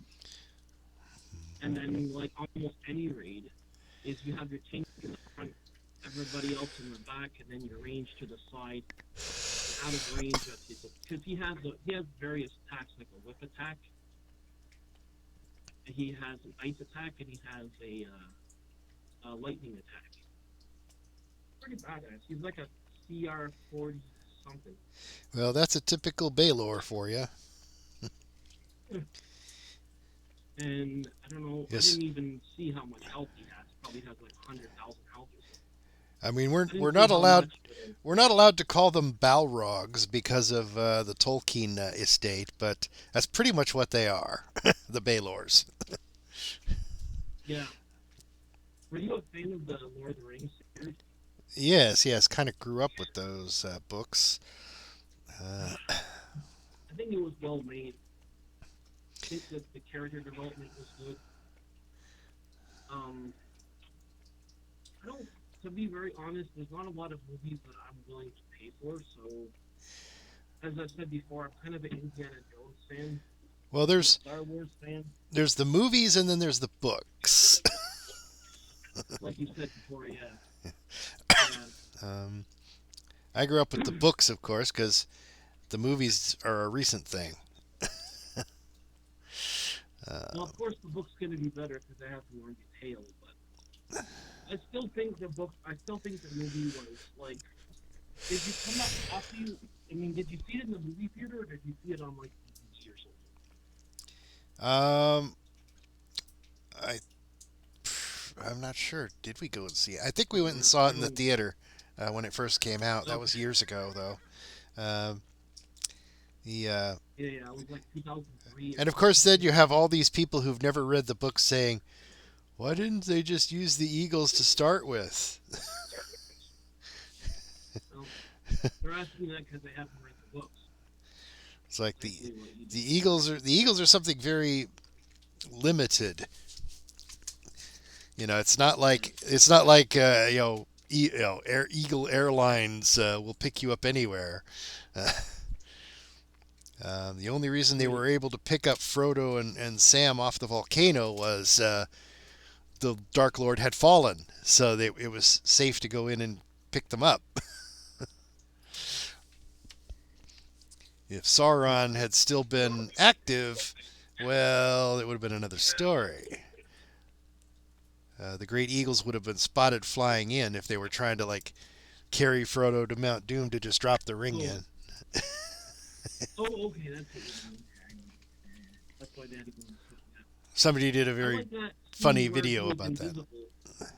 S1: And then like almost any raid is you have your tank in the front, everybody else in the back, and then your range to the side. Out of range, because he has various attacks like a whip attack. He has an ice attack, and he has a lightning attack. Pretty badass. He's like a CR 40 something.
S2: Well, that's a typical Baylor for you.
S1: And I don't know.
S2: Yes.
S1: I didn't even see how much health he has. Probably has like 100,000 health or something.
S2: I mean, we're not allowed to call them Balrogs because of the Tolkien estate, but that's pretty much what they are, the Baylors.
S1: Yeah. Were you a fan of the Lord of the Rings series?
S2: Yes, kind of grew up with those books.
S1: I think it was well made. I think that the character development was good. I don't, to be very honest, there's not a lot of movies that I'm willing to pay for. So, as I said before, I'm kind of an Indiana Jones fan.
S2: Well, there's
S1: Star Wars fan.
S2: there's the movies and then there's the books.
S1: Like you said before, yeah.
S2: um, I grew up with the books, of course, because the movies are a recent thing.
S1: Well, of course, the book's going to be better because they have more detail. But I still think the movie was like. Did you come up after you? I mean, did you see it in the movie theater or did you see it on like DVD or something?
S2: I'm not sure. Did we go and see it? I think we went and saw it in the theater when it first came out. That was years ago, though.
S1: Yeah, it was like 2003.
S2: And of course, then you have all these people who've never read the book saying, "Why didn't they just use the Eagles to start with?"
S1: Well, they're asking that because they haven't read the books.
S2: It's like the Eagles are something very limited. You know, it's not like Eagle Airlines will pick you up anywhere. The only reason they were able to pick up Frodo and Sam off the volcano was the Dark Lord had fallen, so it was safe to go in and pick them up. If Sauron had still been active, well, it would have been another story. The Great Eagles would have been spotted flying in if they were trying to like carry Frodo to Mount Doom to just drop the ring in.
S1: Okay, that's what you mean. That's why they had to go and pick that.
S2: Somebody did a very
S1: like that
S2: funny
S1: where
S2: video
S1: he was
S2: about
S1: invisible.
S2: that.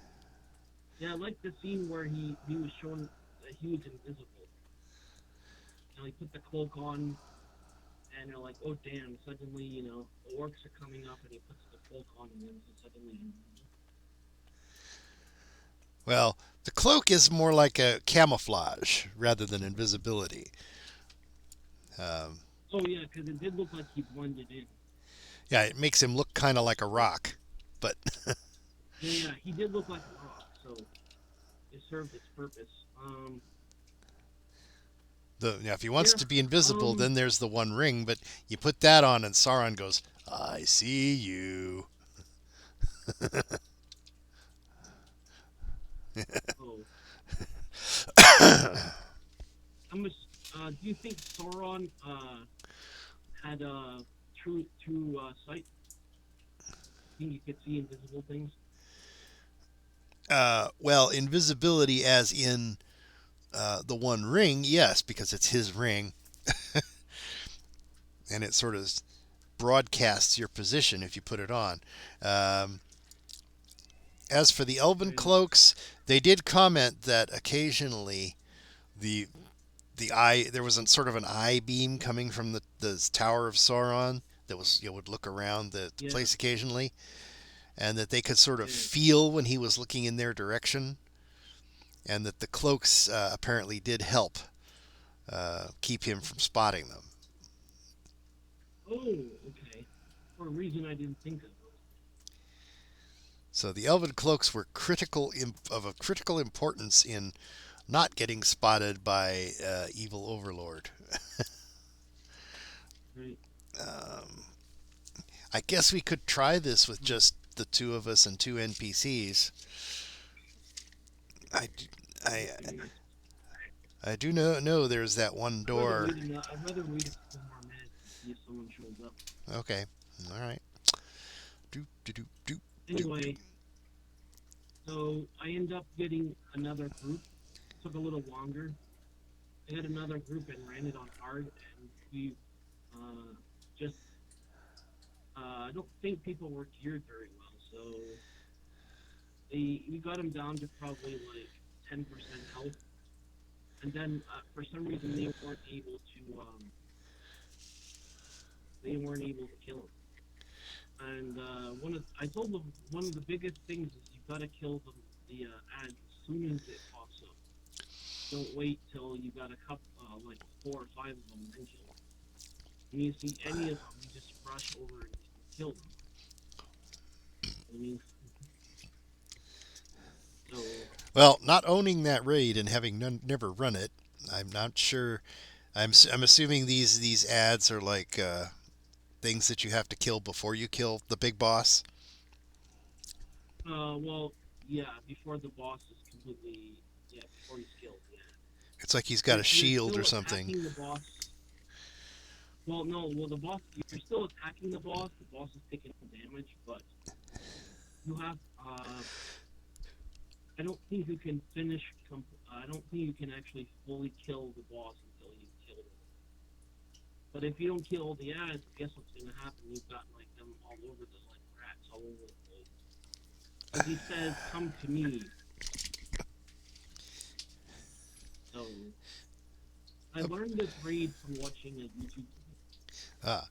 S1: Yeah, I like the scene where he was shown that he was invisible. You know, he put the cloak on, and they're like, oh damn, suddenly, you know, the orcs are coming up, and he puts the cloak on, and then he's suddenly invisible.
S2: Well, the cloak is more like a camouflage rather than invisibility.
S1: Oh yeah, because it did look like he blended in.
S2: Yeah, it makes him look kind of like a rock, but
S1: Yeah, he did look like a rock, so it served its purpose.
S2: if he wants to be invisible, then there's the One Ring. But you put that on, and Sauron goes, "I see you."
S1: Oh. Do you think Sauron had true sight? Think you could see invisible things?
S2: Well, invisibility, as in the One Ring, yes, because it's his ring, and it sort of broadcasts your position if you put it on. As for the Elven cloaks, they did comment that occasionally the eye there was sort of an eye beam coming from the Tower of Sauron that was would look around the place occasionally, and that they could sort of feel when he was looking in their direction, and that the cloaks apparently did help keep him from spotting them.
S1: Oh, okay. For a reason I didn't think of.
S2: So the Elven cloaks were of a critical importance in not getting spotted by evil overlord.
S1: Right.
S2: I guess we could try this with just the two of us and two NPCs. I do know there's that one door.
S1: I'd rather wait a couple more minutes to see if someone shows up.
S2: Okay, all right.
S1: Anyway, so I end up getting another group. Took a little longer. I got another group and ran it on hard, and we just I don't think people were geared very well, so we got them down to probably like 10% health, and then for some reason they weren't able to kill him. And I told them one of the biggest things is you've got to kill the ads as soon as it pops up. Don't wait till you got a couple, like 4 or 5 of them, and then kill them. When you see any of them, you just rush over and kill them. I mean, so.
S2: Well, not owning that raid and having never run it, I'm not sure. I'm assuming these ads are like things that you have to kill before you kill the big boss.
S1: Well, yeah, before the boss is completely, before he's killed, yeah.
S2: It's like he's got a shield or something.
S1: The boss. Well, no, the boss, you're still attacking the boss is taking damage, but you have, I don't think you can I don't think you can actually fully kill the boss until you kill him. But if you don't kill the ads, guess what's going to happen? You've got like them all over like rats all over the place. As he says, "Come to me." So I learned this raid from watching a YouTube video.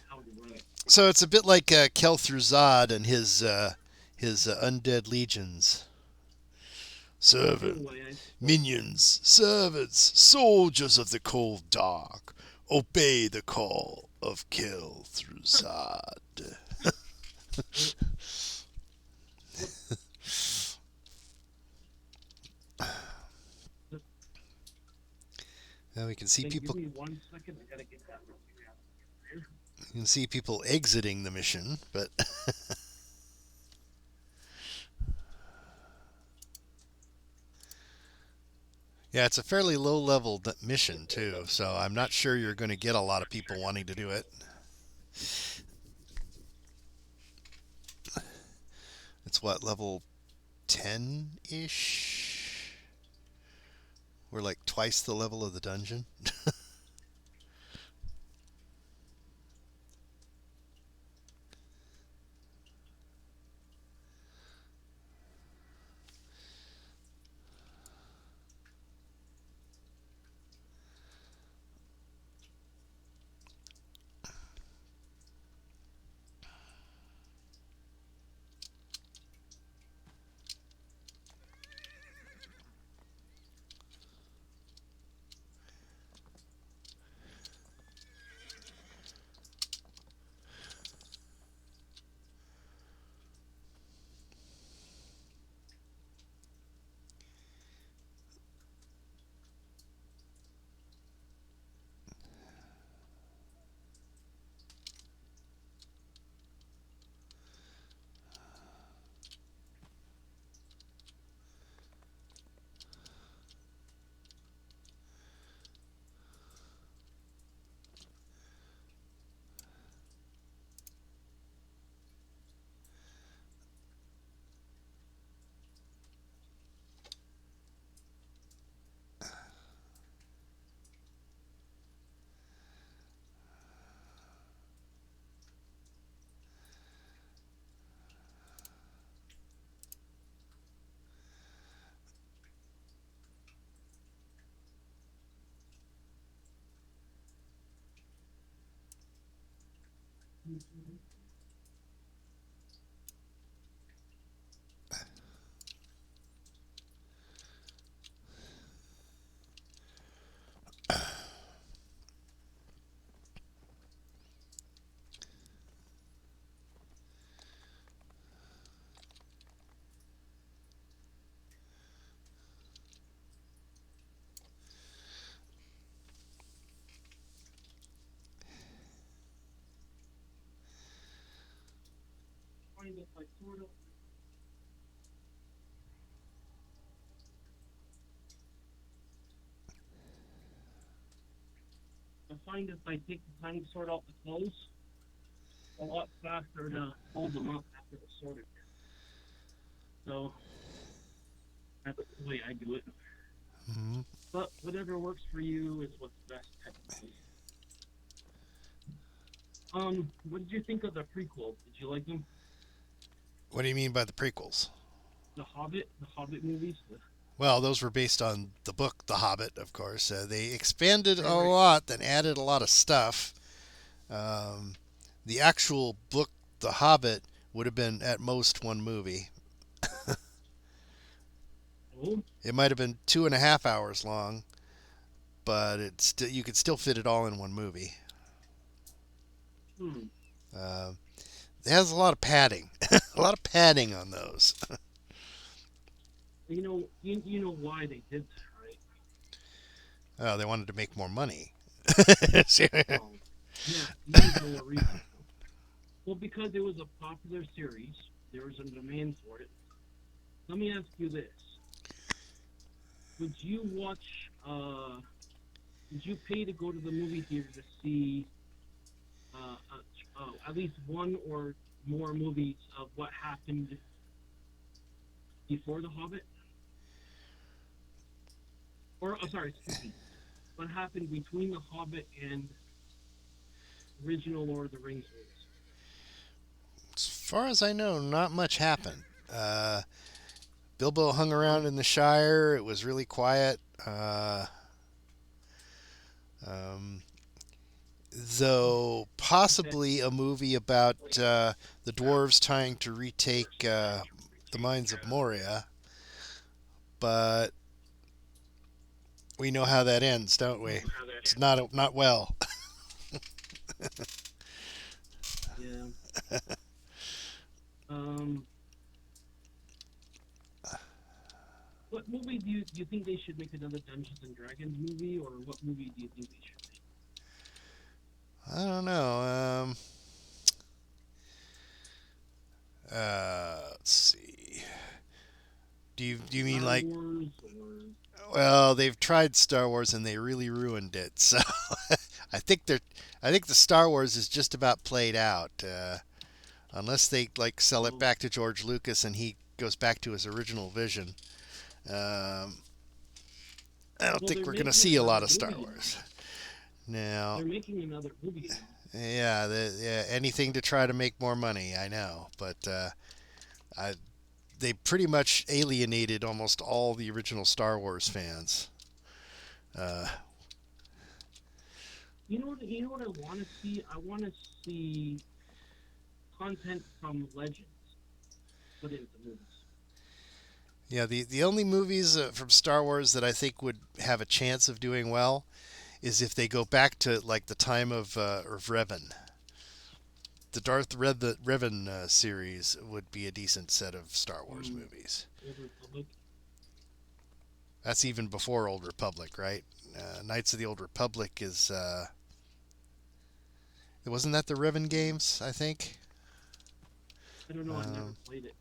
S1: How to run it.
S2: So it's a bit like Kel'Thuzad and his undead legions. Minions, servants, soldiers of the cold dark, obey the call of Kel'Thuzad. Now we can see people.
S1: Give me 1 second. I gotta get that.
S2: You can see people exiting the mission, but Yeah, it's a fairly low level mission too, so I'm not sure you're going to get a lot of people wanting to do it. It's what, level 10 ish? We're like twice the level of the dungeon.
S1: Find if I sort of I find if I take the time to sort out the clothes, a lot faster to hold them up after the sorted. So that's the way I do it.
S2: Hmm.
S1: But whatever works for you is what's best, technically. What did you think of the prequel? Did you like them?
S2: What do you mean by the prequels?
S1: The Hobbit movies.
S2: Well, those were based on the book The Hobbit, of course. They expanded a
S1: Right.
S2: lot, then added a lot of stuff. Um, the actual book The Hobbit would have been at most one movie.
S1: Oh,
S2: It might have been 2.5 hours long, but you could still fit it all in one movie.
S1: hmm.
S2: Uh, it has a lot of padding, a lot of padding on those.
S1: You know why they did that, right?
S2: Oh, they wanted to make more money.
S1: Oh, yeah. You need more reason. Well, because it was a popular series, there was a demand for it. Let me ask you this: Would you watch? Would you pay to go to the movie theater to see at least one or more movies of what happened before The Hobbit? Or, oh, sorry, excuse me. What happened between The Hobbit and original Lord of the Rings movies?
S2: As far as I know, not much happened. Uh, Bilbo hung
S1: Oh,
S2: around in the Shire. It was really quiet. Um, though
S1: okay.
S2: possibly a movie about the dwarves trying to retake the mines of Moria, but we know how that ends, don't we? It's not well.
S1: Yeah. Um, what movie do you think they should make another Dungeons and Dragons movie, or what movie do you think they should make?
S2: I don't know. Let's see. Do you mean
S1: Star
S2: like?
S1: Wars or
S2: Well, they've tried Star Wars and they really ruined it. So I think I think the Star Wars is just about played out. Unless they like sell it
S1: oh,
S2: back to George Lucas and he goes back to his original vision. Um, I don't
S1: well,
S2: think
S1: they're
S2: we're going to
S1: making
S2: see a lot
S1: another
S2: of Star
S1: movie now.
S2: Wars. Now,
S1: They're making another movie now.
S2: yeah, anything to try to make more money, I know. But I, they pretty much alienated almost all the original Star Wars fans. Uh,
S1: You know what I want to see? I want to see content from Legends put into movies.
S2: yeah, the only movies from Star Wars that I think would have a chance of doing well is if they go back to like the time of Revan. The Revan series would be a decent set of Star Wars
S1: Mm,
S2: movies.
S1: Old Republic.
S2: That's even before Old Republic, right? Knights of the Old Republic is wasn't that the Revan games? I think.
S1: I don't know. I never
S2: Um,
S1: played it.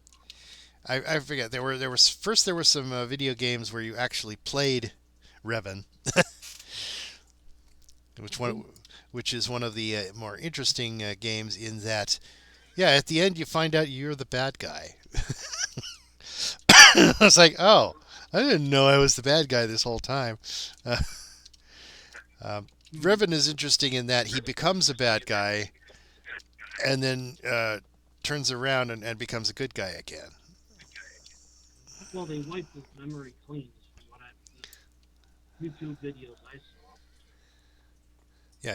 S2: I forget. There were some video games where you actually played Revan, which
S1: Oh,
S2: one which is one of the more interesting games in that yeah, at the end you find out you're the bad guy. I was like, oh, I didn't know I was the bad guy this whole time. Uh,
S1: hmm.
S2: Revan is interesting in that he becomes a bad guy and then turns around and becomes a good guy again.
S1: Well, they wiped his memory clean, from what I the YouTube videos I saw.
S2: Yeah,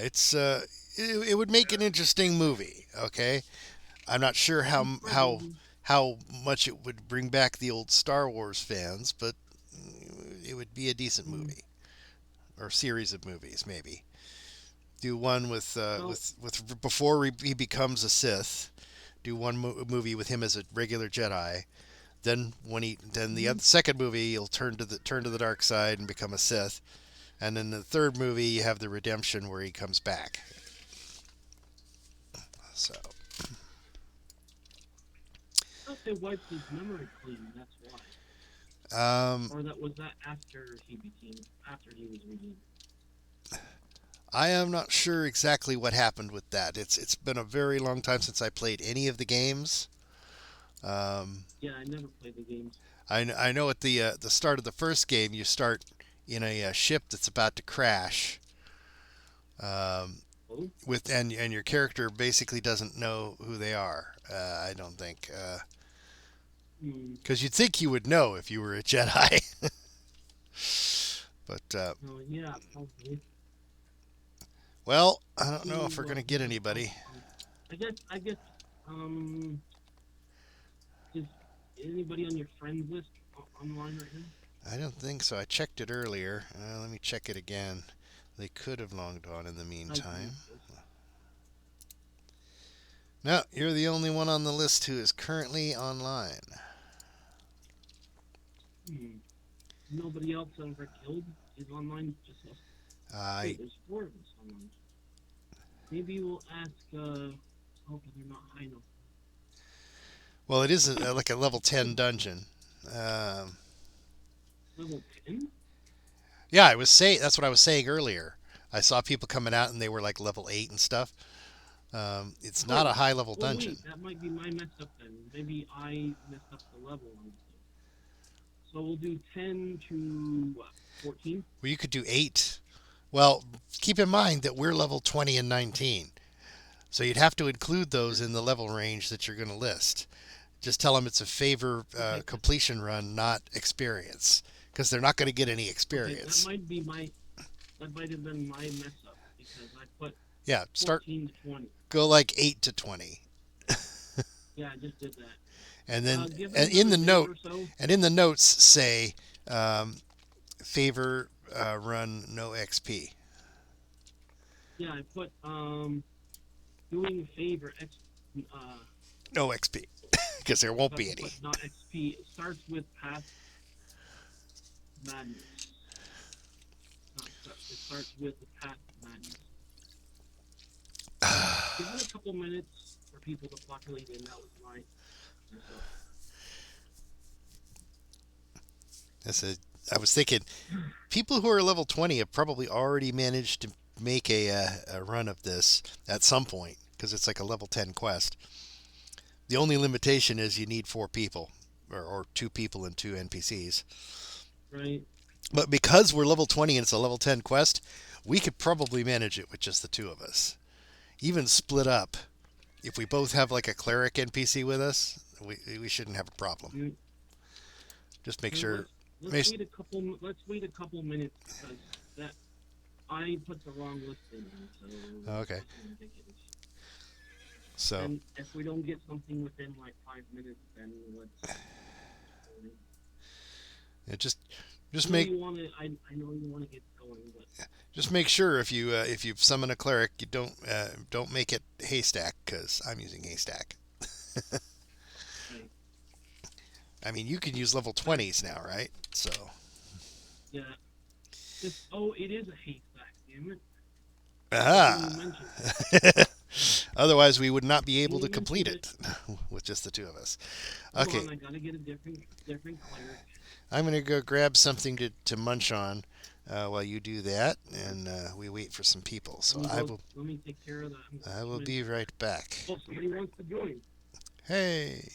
S2: it would make an interesting movie. Okay, I'm not sure
S1: Well, probably.
S2: how much it would bring back the old Star Wars fans, but it would be a decent
S1: Hmm.
S2: movie or series of movies maybe. Do one
S1: Well,
S2: with before he becomes a Sith. Do one movie with him as a regular Jedi. Then the
S1: hmm.
S2: other, second movie he'll turn to the dark side and become a Sith. And then the third movie you have the redemption where he comes back. So
S1: I thought they wiped his memory clean. That's why.
S2: um,
S1: Or was that after he was redeemed?
S2: I am not sure exactly what happened with that. It's been a very long time since I played any of the games. Um,
S1: Yeah, I never played the games.
S2: I know at the start of the first game you start in a ship that's about to crash. Um,
S1: Oh,
S2: and your character basically doesn't know who they are. I don't think
S1: hmm.
S2: because you'd think you would know if you were a Jedi. But
S1: Oh, yeah, probably.
S2: well, I
S1: Let's
S2: don't know
S1: see
S2: if we're
S1: what
S2: gonna get
S1: else.
S2: anybody.
S1: I guess, um, is anybody on your friends list online right now?
S2: I don't think so. I checked it earlier. Let me check it again. They could have logged on in the
S1: I do.
S2: meantime. No, you're the only one on the list who is currently online.
S1: Hmm. Nobody else ever killed is online. Just us.
S2: I
S1: Wait, there's four of us online. Maybe we'll ask. Oh, but they're not high enough.
S2: well, it is like a level 10 dungeon. Um,
S1: Level 10?
S2: yeah, I was saying that's what I was saying earlier. I saw people coming out and they were like level 8 and stuff. It's not a
S1: Oh,
S2: high level
S1: well,
S2: dungeon.
S1: wait. That might be my mess up then. Maybe I messed up the level. So we'll do 10 to what? 14?
S2: Well, you could do 8. Well, keep in mind that we're level 20 and 19. So you'd have to include those in the level range that you're going to list. Just tell them it's a favor
S1: Okay.
S2: completion run, not experience, because they're not going to get any
S1: Okay, that
S2: experience.
S1: might be my. That might have been my mess up because I put
S2: Yeah, start
S1: 14 to 20.
S2: go like 8 to 20,
S1: Yeah, I just did that.
S2: and then
S1: Give it
S2: and in
S1: another
S2: the
S1: minute
S2: note
S1: or so.
S2: and in the notes say favor run no XP.
S1: Yeah, I put doing a favor
S2: No XP, because there won't
S1: I
S2: be any.
S1: put not XP. It starts with past madness. It starts with the past madness. Give it a couple minutes for people to populate in. That was my mess up.
S2: I said, I was thinking people who are level 20 have probably already managed to make a run of this at some point because it's like a level 10 quest. The only limitation is you need four people or two people and two NPCs.
S1: right?
S2: But because we're level 20 and it's a level 10 quest, we could probably manage it with just the two of us. Even split up. If we both have like a cleric NPC with us, we shouldn't have a problem.
S1: You,
S2: Just make
S1: here,
S2: sure.
S1: let's wait a couple. Let's wait a couple minutes because that I put the wrong list in, so it's
S2: Okay.
S1: looking ridiculous.
S2: So
S1: And if we don't get something within like 5 minutes, then let's.
S2: it
S1: I
S2: just
S1: know
S2: make
S1: you want to. I know you want to get going, but
S2: just make sure if you summon a cleric, you don't make it haystack because I'm using haystack.
S1: right.
S2: I mean, you can use level
S1: But
S2: 20s now, right? So
S1: yeah, it is a haystack. Damn it! How come you
S2: ah.
S1: mentioned it?
S2: Otherwise, we would not be
S1: When
S2: able
S1: you
S2: to complete
S1: mentioned it,
S2: it with just the two of us.
S1: hold
S2: Okay,
S1: on. I gotta get a different cleric.
S2: I'm gonna go grab something to munch on while you do that, and we wait for some people.
S1: Let
S2: So
S1: me go. Let me take care of that. I'm
S2: I will
S1: switch.
S2: be right back.
S1: Oh, somebody wants to join.
S2: Hey,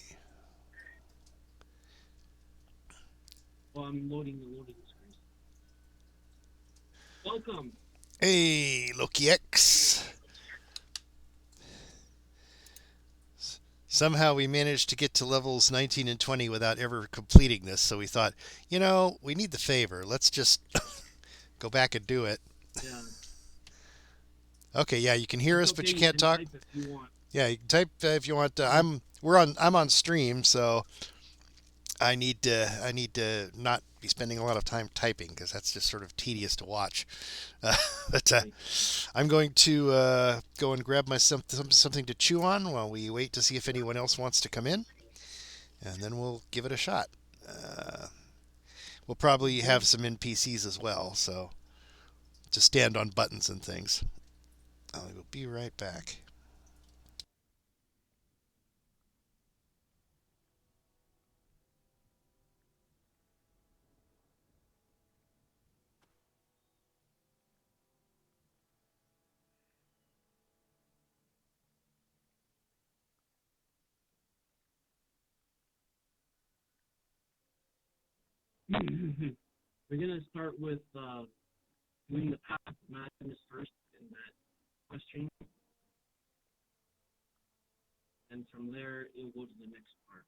S1: Oh, I'm loading the loading screen. Welcome.
S2: hey, Loki X. Somehow we managed to get to levels 19 and 20 without ever completing this. So we thought, we need the favor. Let's just go back and do it.
S1: Yeah,
S2: Okay, yeah, you can hear
S1: it's
S2: us,
S1: okay.
S2: but you
S1: You
S2: can't
S1: can
S2: talk.
S1: type if you want.
S2: Yeah, you can type if you want.
S1: Um,
S2: I'm on stream, so I need to not be spending a lot of time typing because that's just sort of tedious to watch. But
S1: right.
S2: I'm going to go and grab something to chew on while we wait to see if anyone else wants to come in, and then we'll give it a shot. Uh, we'll probably
S1: Okay.
S2: have some NPCs as well, so to stand on buttons and things. I will be right back.
S1: We're gonna start with doing the path of madness first in that question, and from there it'll go to the next part.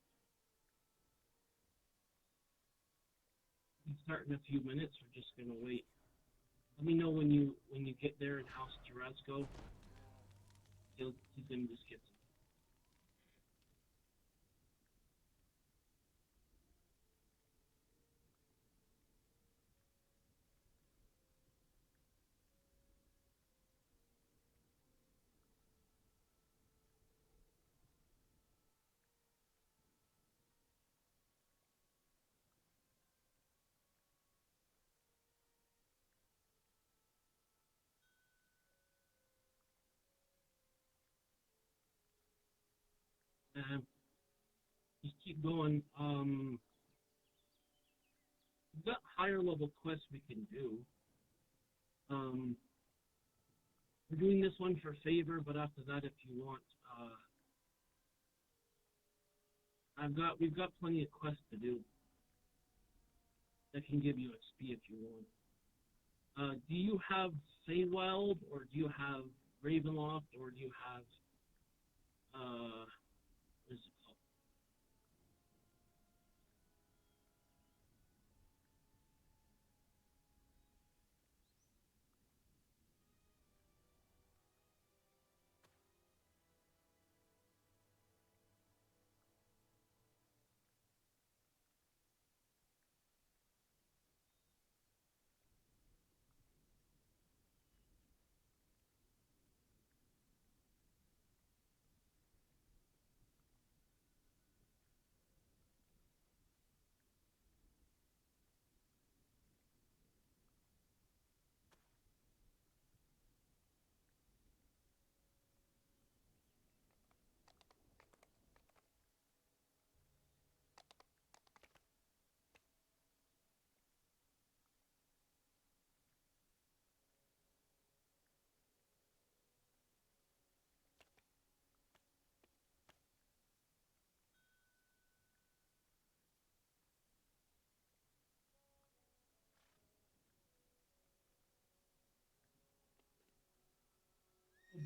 S1: We start in a few minutes. We're just gonna wait. Let me know when you get there in House Tarasco. He's gonna just get. Just keep going. We've got higher level quests we can do. Um, we're doing this one for favor, but after that, if you want, we've got plenty of quests to do that can give you XP if you want. Do you have Feywild, or do you have Ravenloft, or do you have what is it called?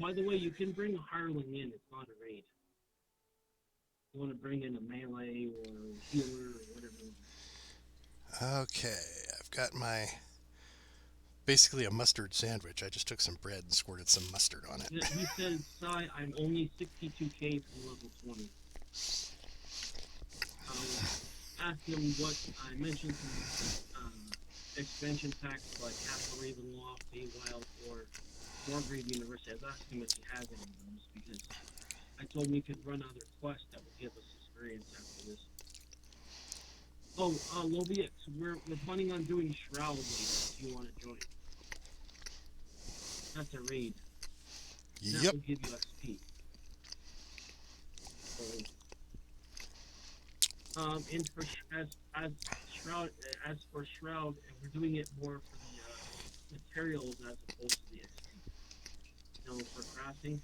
S1: by the way, you can bring a hireling in. It's not a raid. You want to bring in a melee or healer or whatever.
S2: Okay, I've got my basically a mustard sandwich. I just took some bread and squirted some mustard on it.
S1: He says, "Sai, I'm only 62k from level 20." Ask him what I mentioned some expansion packs like Castle Ravenloft, Feywild, or Wargrave University. I was asking him if he has any of those because I told him we could run other quests that would give us experience after this. Oh, Lobix, we're planning on doing Shroud later if you want to join. That's a raid.
S2: Yep.
S1: That will give you XP. So, and for as for Shroud, and we're doing it more for the materials as opposed to the XP. You know, for crafting.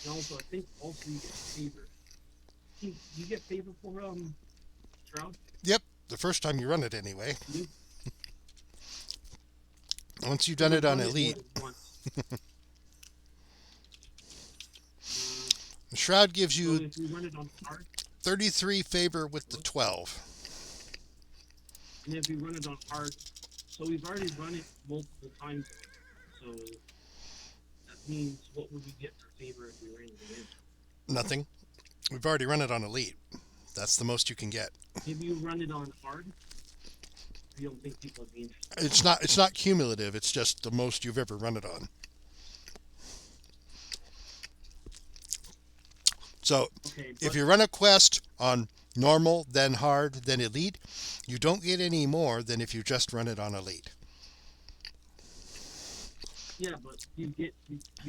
S1: And also, I think also you get favor. You get favor for Shroud?
S2: Yep, the first time you run it anyway.
S1: You?
S2: Once you've done it on Elite. Shroud gives
S1: So
S2: you
S1: if we run it on hard,
S2: 33 favor with the 12.
S1: and if we run it on hard, so we've already run it multiple times. So that means what would we get for favor if we ran it again?
S2: Nothing. We've already run it on Elite. That's the most you can get.
S1: If you run it on hard, you don't think people would be interested?
S2: It's not cumulative. It's just the most you've ever run it on. So,
S1: Okay,
S2: if you run a quest on normal, then hard, then elite, you don't get any more than if you just run it on elite.
S1: Yeah, but you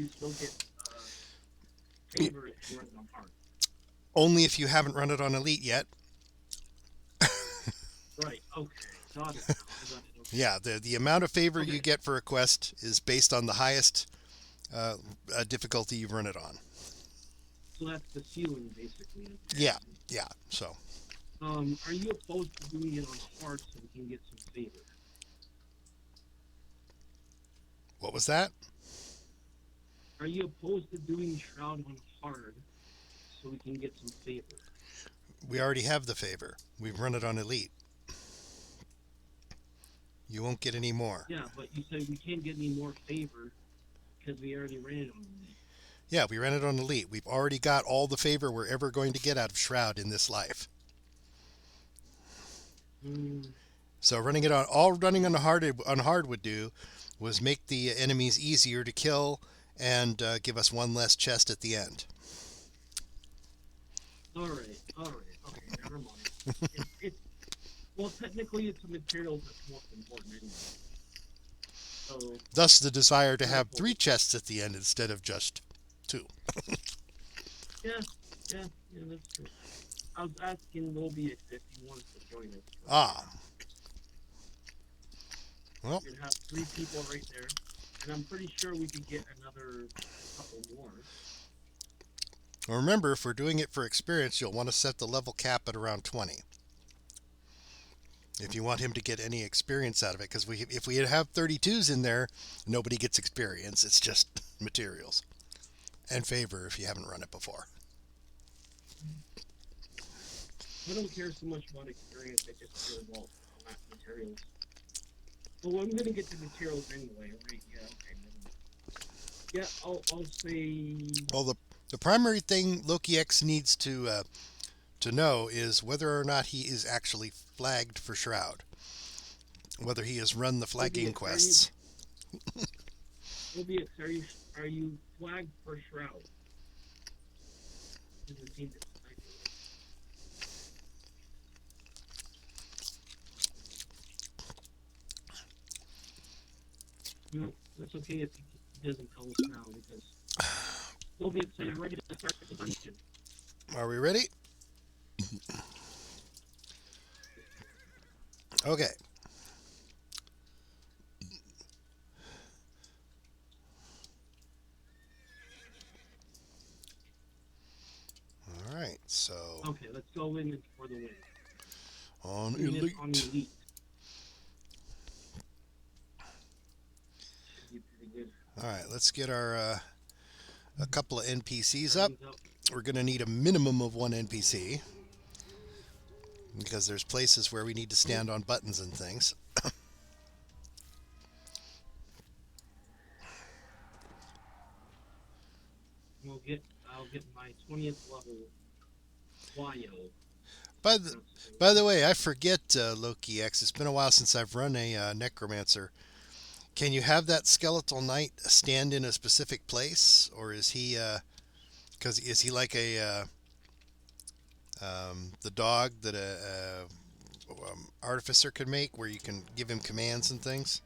S1: still get favor if you run it on hard.
S2: Only if you haven't run it on elite yet.
S1: Right. Okay. Got it. Okay.
S2: Yeah, the amount of favor you get for a quest is based on the highest difficulty you've run it on.
S1: So that's the ceiling, basically.
S2: Yeah. So.
S1: Are you opposed to doing it on hard so we can get some favor?
S2: What was that?
S1: Are you opposed to doing Shroud on hard so we can get some favor?
S2: We already have the favor. We've run it on elite. You won't get any more.
S1: Yeah, but you said we can't get any more favor because we already ran it on elite.
S2: Yeah, we ran it on elite. We've already got all the favor we're ever going to get out of Shroud in this life. So running it on hard would do was make the enemies easier to kill and give us one less chest at the end.
S1: All right, okay, never mind. Well, technically, it's the materials that's most important anyway. So,
S2: thus, the desire to have 3 chests at the end instead of just 2.
S1: Yeah, that's true. I was asking Moby if he wants to join us.
S2: Well,
S1: We'd have 3 people right there, and I'm pretty sure we could get another couple more.
S2: Remember, if we're doing it for experience, you'll want to set the level cap at around 20. If you want him to get any experience out of it, because if we have 32s in there, nobody gets experience. It's just materials. And favor if you haven't run it before.
S1: I don't care so much about experience, I just care about materials. Well, I'm gonna get the materials anyway, right? Yeah, okay. Yeah, I'll say...
S2: Well, the primary thing Loki X needs to know is whether or not he is actually flagged for Shroud. Whether he has run the flagging quests.
S1: Lobix, are you flagged for Shroud? Doesn't seem to. No, that's okay if he doesn't tell us now because Lobix, are you ready to start the dungeon?
S2: Are we ready? Okay. All right, so...
S1: Okay, let's go in for the win.
S2: On elite.
S1: On elite. Should be pretty good.
S2: All right, let's get our a couple of NPCs up. We're going to need a minimum of one NPC because there's places where we need to stand on buttons and things.
S1: I'll get my 20th level Wayo.
S2: By the way, I forget, Loki X. It's been a while since I've run a necromancer. Can you have that skeletal knight stand in a specific place, or is he? Because is he like a the dog that a artificer could make, where you can give him commands and things?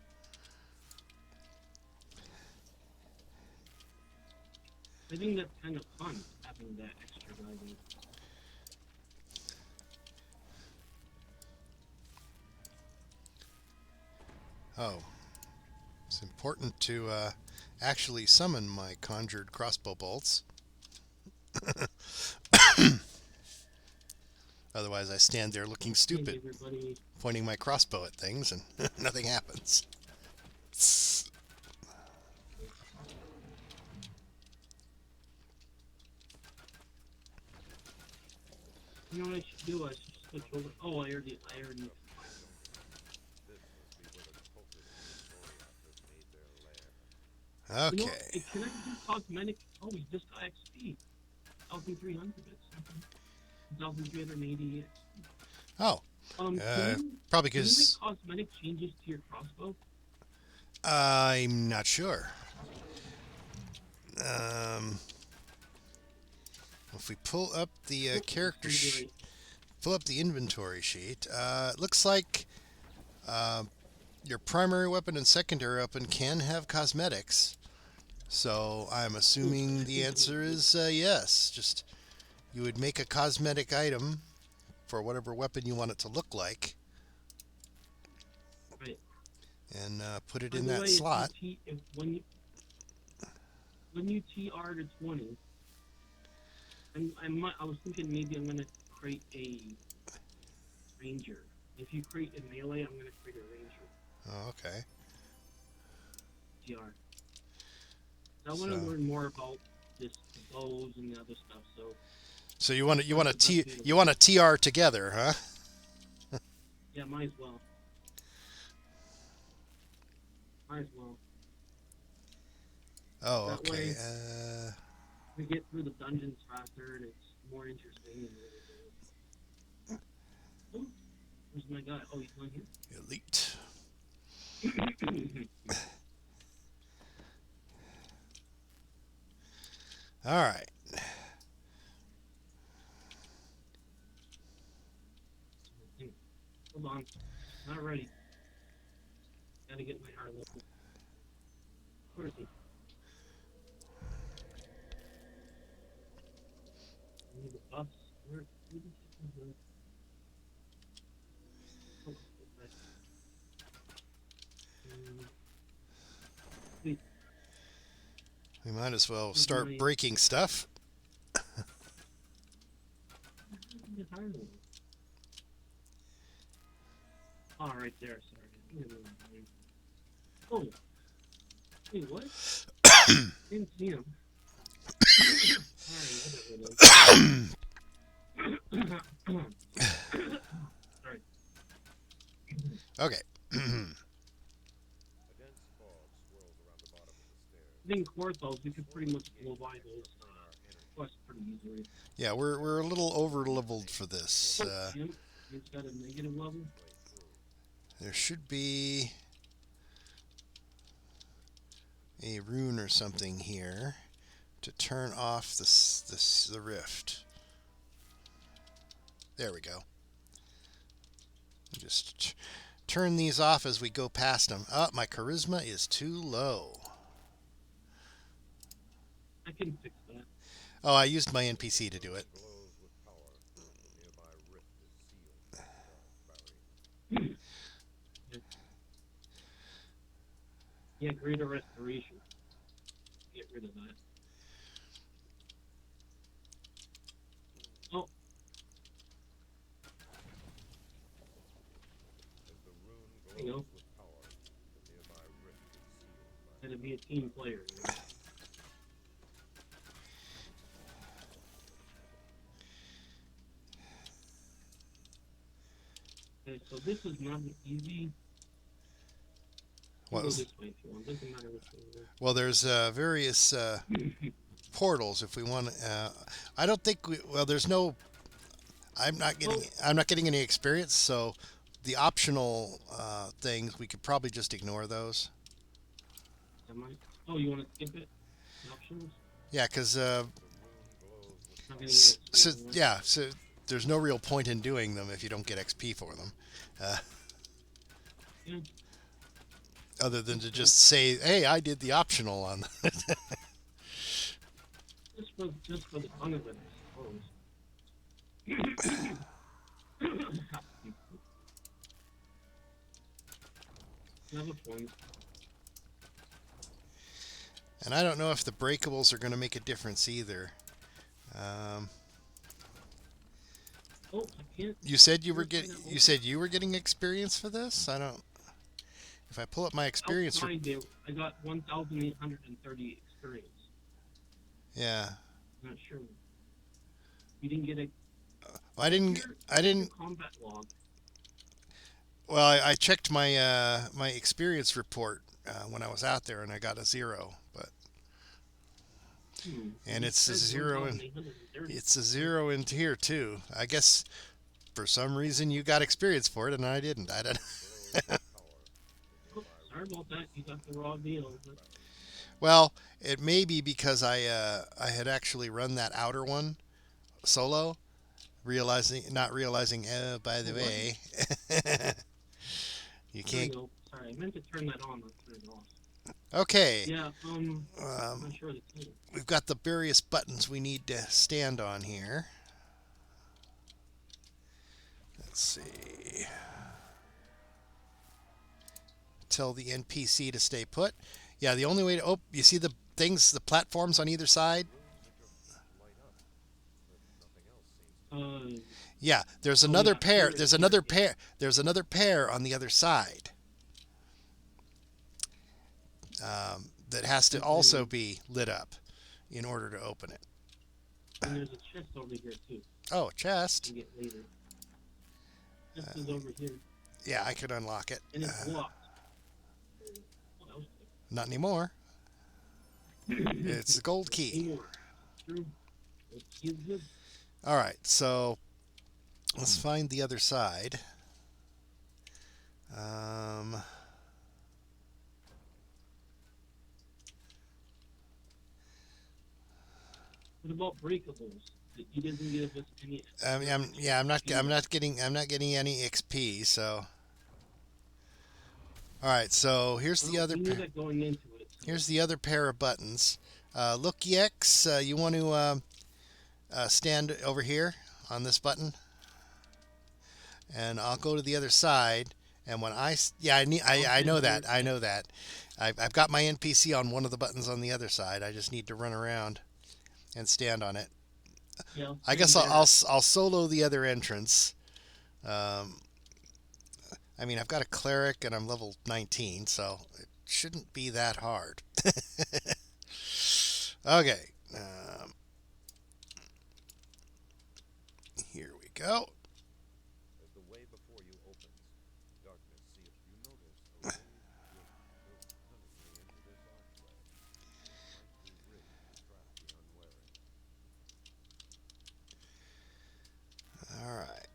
S1: I think that's kind of fun, having that extra guidance.
S2: Oh, it's important to actually summon my conjured crossbow bolts. Otherwise, I stand there looking stupid, pointing my crossbow at things, and nothing happens.
S1: You know what I should do? I should switch over. Oh, I already.
S2: Okay.
S1: You know, can I do cosmetic? Oh, we just got XP. 1,300 bits. 1,380 XP.
S2: Oh. Probably because.
S1: Can you make cosmetic changes to your crossbow?
S2: I'm not sure. If we pull up the character sheet, pull up the inventory sheet, it looks like your primary weapon and secondary weapon can have cosmetics. So I'm assuming the answer is yes. Just you would make a cosmetic item for whatever weapon you want it to look like,
S1: right,
S2: and put it in that slot.
S1: When you TR to 20, I was thinking maybe I'm gonna create a ranger. If you create a melee, I'm gonna create a ranger.
S2: Oh, okay.
S1: TR. I want to learn more about this bows and the other stuff. So
S2: you want to TR together, huh?
S1: Yeah, might as well.
S2: Oh,
S1: that
S2: okay.
S1: Way, we get through the dungeons faster, and it's more interesting. Oh, where's my guy? Oh, he's not here.
S2: Elite. All right.
S1: Hold on. Not ready. Gotta get my heart level. Where is he? I need the buffs. Where is he? Oh, Sweet.
S2: We might as well start breaking stuff.
S1: Oh, right there, sorry. Oh. Wait, what? Didn't see him. Sorry.
S2: Okay.
S1: I think Quartos, we could pretty much blow by those quests pretty easily.
S2: Yeah, we're a little over leveled for this.
S1: It's got a negative level.
S2: There should be a rune or something here to turn off the rift. There we go. Just turn these off as we go past them. Oh, my charisma is too low.
S1: I can fix that.
S2: Oh, I used my NPC to do it.
S1: Yeah, greater restoration. Get rid of that. Oh. There you go. Gotta be a team player. You know? So this is not an easy.
S2: Well,
S1: Go this way if you want. Doesn't matter which way you
S2: well, there's various
S1: go.
S2: portals if we want. I don't think well, there's no.
S1: Well,
S2: I'm not getting any experience, so the optional things we could probably just ignore those.
S1: oh, you want to skip it? The options?
S2: Yeah, because
S1: Not getting any
S2: so
S1: experience, right?
S2: yeah, so there's no real point in doing them if you don't get XP for them,
S1: Yeah.
S2: other than to
S1: Okay.
S2: just say, "Hey, I did the optional on."
S1: Just for the fun of it, I suppose. You have a point.
S2: And I don't know if the breakables are going to make a difference either. Um,
S1: Oh, I can't.
S2: you said you were getting experience for this. I don't. If I pull up my experience,
S1: Outside there, I got 1,830 experience.
S2: yeah,
S1: Not sure. You didn't get a.
S2: I didn't. I didn't.
S1: Combat log.
S2: Well, I checked my my experience report when I was out there, and I got a 0. But and
S1: It
S2: it's a
S1: says
S2: 0 in
S1: 1,830.
S2: it's a 0 in here too. I guess for some reason you got experience for it, and I didn't. I don't.
S1: Oh, sorry about that. You got the raw deal. But
S2: Well, it may be because I had actually run that outer one solo, not realizing. Oh, by the
S1: Oh, what?
S2: way, you
S1: there you
S2: can't.
S1: go. Sorry, I meant to turn that on. Let's turn it off.
S2: Okay,
S1: Yeah. I'm not sure the key.
S2: we've got the various buttons we need to stand on here. Let's see. Tell the NPC to stay put. Yeah, the only way to you see the things, the platforms on either side. Yeah, there's another
S1: yeah,
S2: pair.
S1: here,
S2: There's
S1: here,
S2: another
S1: yeah.
S2: pair. There's another pair on the other side. That has to also be lit up in order to open it.
S1: And there's a chest over here too.
S2: Oh,
S1: You
S2: chest.
S1: can get later. Chest is over here,
S2: Yeah, I could unlock it.
S1: and it's locked. Oh, that was
S2: Not anymore.
S1: quick.
S2: It's the gold key.
S1: Anymore. True. Gold key is good.
S2: All right, so let's find the other side.
S1: What about breakables? You didn't give us any.
S2: I'm not getting any XP. So, all right. So here's the
S1: Well,
S2: other.
S1: we knew that going into it. So.
S2: Here's the other pair of buttons. Look, EX, you want to stand over here on this button, and I'll go to the other side. And when I know that. I know that. I've got my NPC on one of the buttons on the other side. I just need to run around and stand on it.
S1: Yeah,
S2: I guess I'll solo the other entrance. I mean, I've got a cleric and I'm level 19, so it shouldn't be that hard. Okay. Here we go.
S3: As the way before you opens, darkness, see if you notice a wave cunningly into this archway. Lightly rigged to trap the unwary.
S2: All right.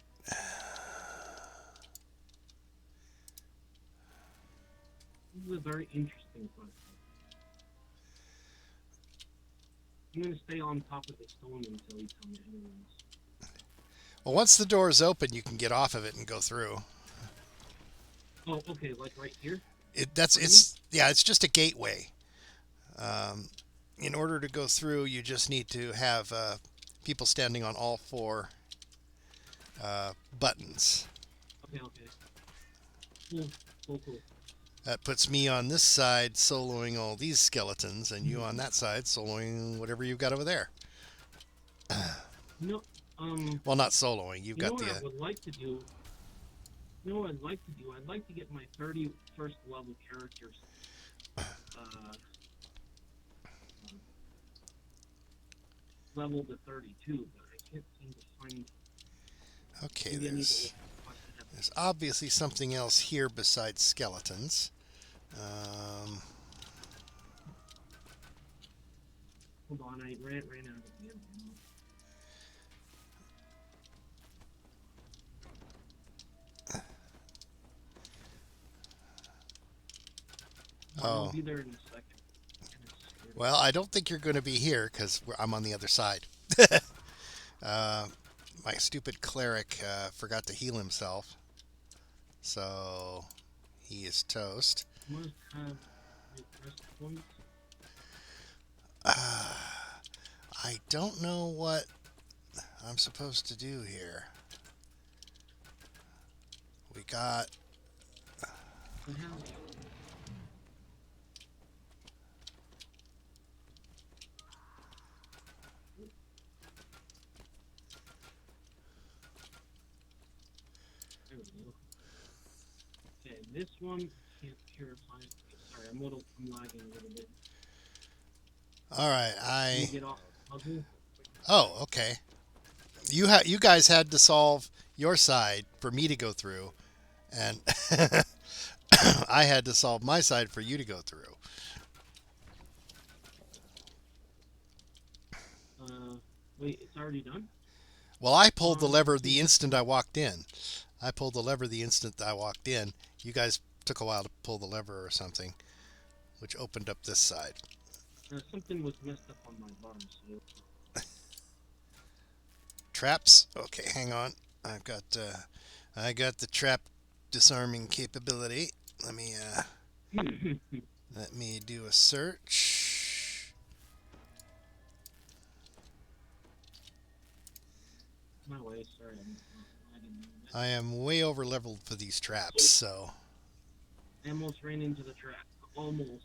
S1: This is a very interesting question. I'm gonna stay on top of the stone until you tell me anyone's.
S2: Well, once the door is open, you can get off of it and go through.
S1: Oh, okay, like right here.
S2: It's just a gateway. In order to go through, you just need to have people standing on all 4 buttons.
S1: Okay. Cool.
S2: That puts me on this side soloing all these skeletons, and you on that side soloing whatever you've got over there.
S1: No,
S2: Well, not soloing. You've
S1: you know
S2: got
S1: what I
S2: the.
S1: would like to do? You know what I'd like to do? I'd like to get my 31st level characters. Level to 32, but I can't seem to find.
S2: Okay,
S1: Maybe I need to
S2: there's.
S1: look up what I have
S2: There's obviously something else here besides skeletons.
S1: Hold on, I ran out of the ammo. I'll be there in a second.
S2: Well, I don't think you're going to be here because I'm on the other side. My stupid cleric forgot to heal himself. So he is toast.
S1: Must have rest points.
S2: I don't know what I'm supposed to do here. We got...
S1: The hell? There we go. Okay, this one can't purify. Sorry, I'm lagging a little bit.
S2: All right,
S1: Can you get off puzzle?
S2: Oh, okay. You guys had to solve your side for me to go through, and I had to solve my side for you to go through.
S1: Wait, it's already done?
S2: Well, I pulled the lever the instant I walked in. You guys took a while to pull the lever or something, which opened up this side.
S1: Something was messed up on my bottom, so...
S2: Traps? Okay, hang on. I got the trap disarming capability. Let me do a search.
S1: My way, sorry.
S2: I am way over leveled for these traps, so
S1: I almost ran into the trap. Almost.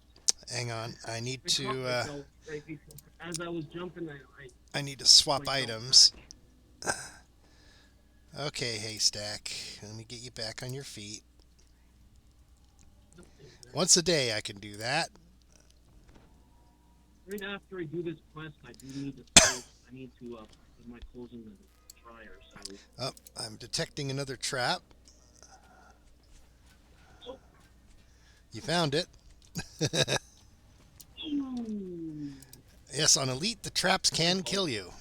S2: hang on. I need
S1: I caught
S2: to
S1: myself right before, as I was jumping,
S2: I need to swap
S1: myself
S2: items.
S1: back.
S2: Okay, Haystack. Let me get you back on your feet. Once a day I can do that.
S1: Right after I do this quest, I do need to put my clothes in the dryer, so...
S2: Oh, I'm detecting another trap.
S1: Oh.
S2: You found it.
S1: Ooh.
S2: Yes, on Elite, the traps can kill you.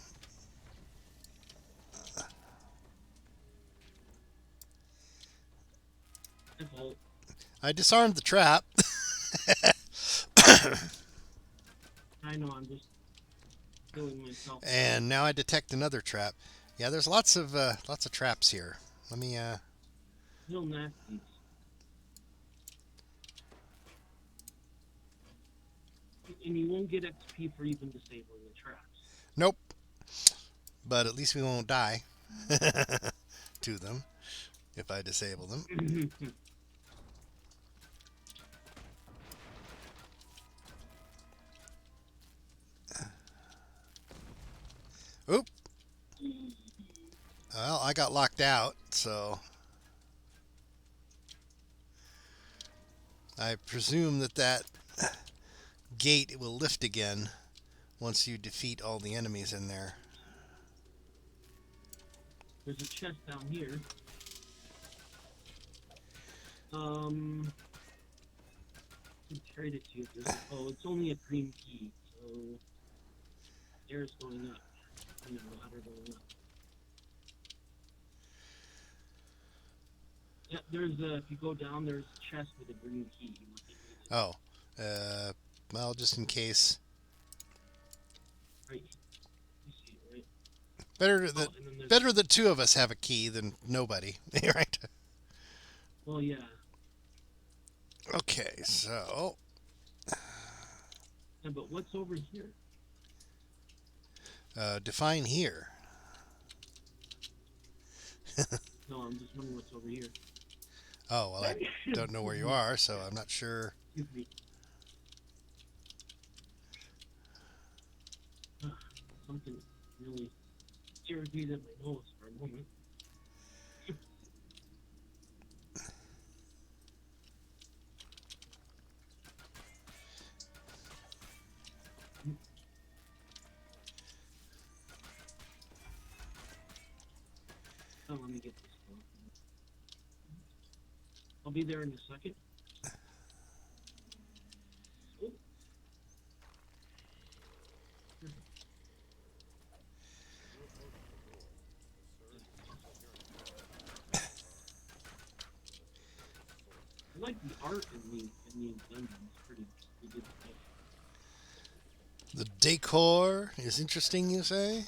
S2: I disarmed the trap.
S1: I know, I'm just killing myself.
S2: And now I detect another trap. Yeah, there's lots of traps here. Let me
S1: Real nasty. And you won't get XP for even disabling the traps.
S2: Nope. But at least we won't die to them if I disable them. Oop. Well, I got locked out, so I presume that gate will lift again once you defeat all the enemies in there.
S1: There's a chest down here. I trade it to you. Oh, it's only a green key, so air's going up. You know, ladder going up. Yeah, if you go down, there's a chest with a green key.
S2: Oh, well, just in case.
S1: Right. You see it, right?
S2: Better that two of us have a key than nobody, right?
S1: Well, yeah.
S2: Okay, so.
S1: Yeah, but what's over here?
S2: Define here.
S1: No, I'm just wondering what's over here.
S2: Oh, well, I don't know where you are, so I'm not sure.
S1: Excuse me. Something really irritated my nose for a moment. Oh, let me get this one. I'll be there in a second. Oh. I like the art in these dungeons. Pretty good stuff.
S2: The decor is interesting, you say?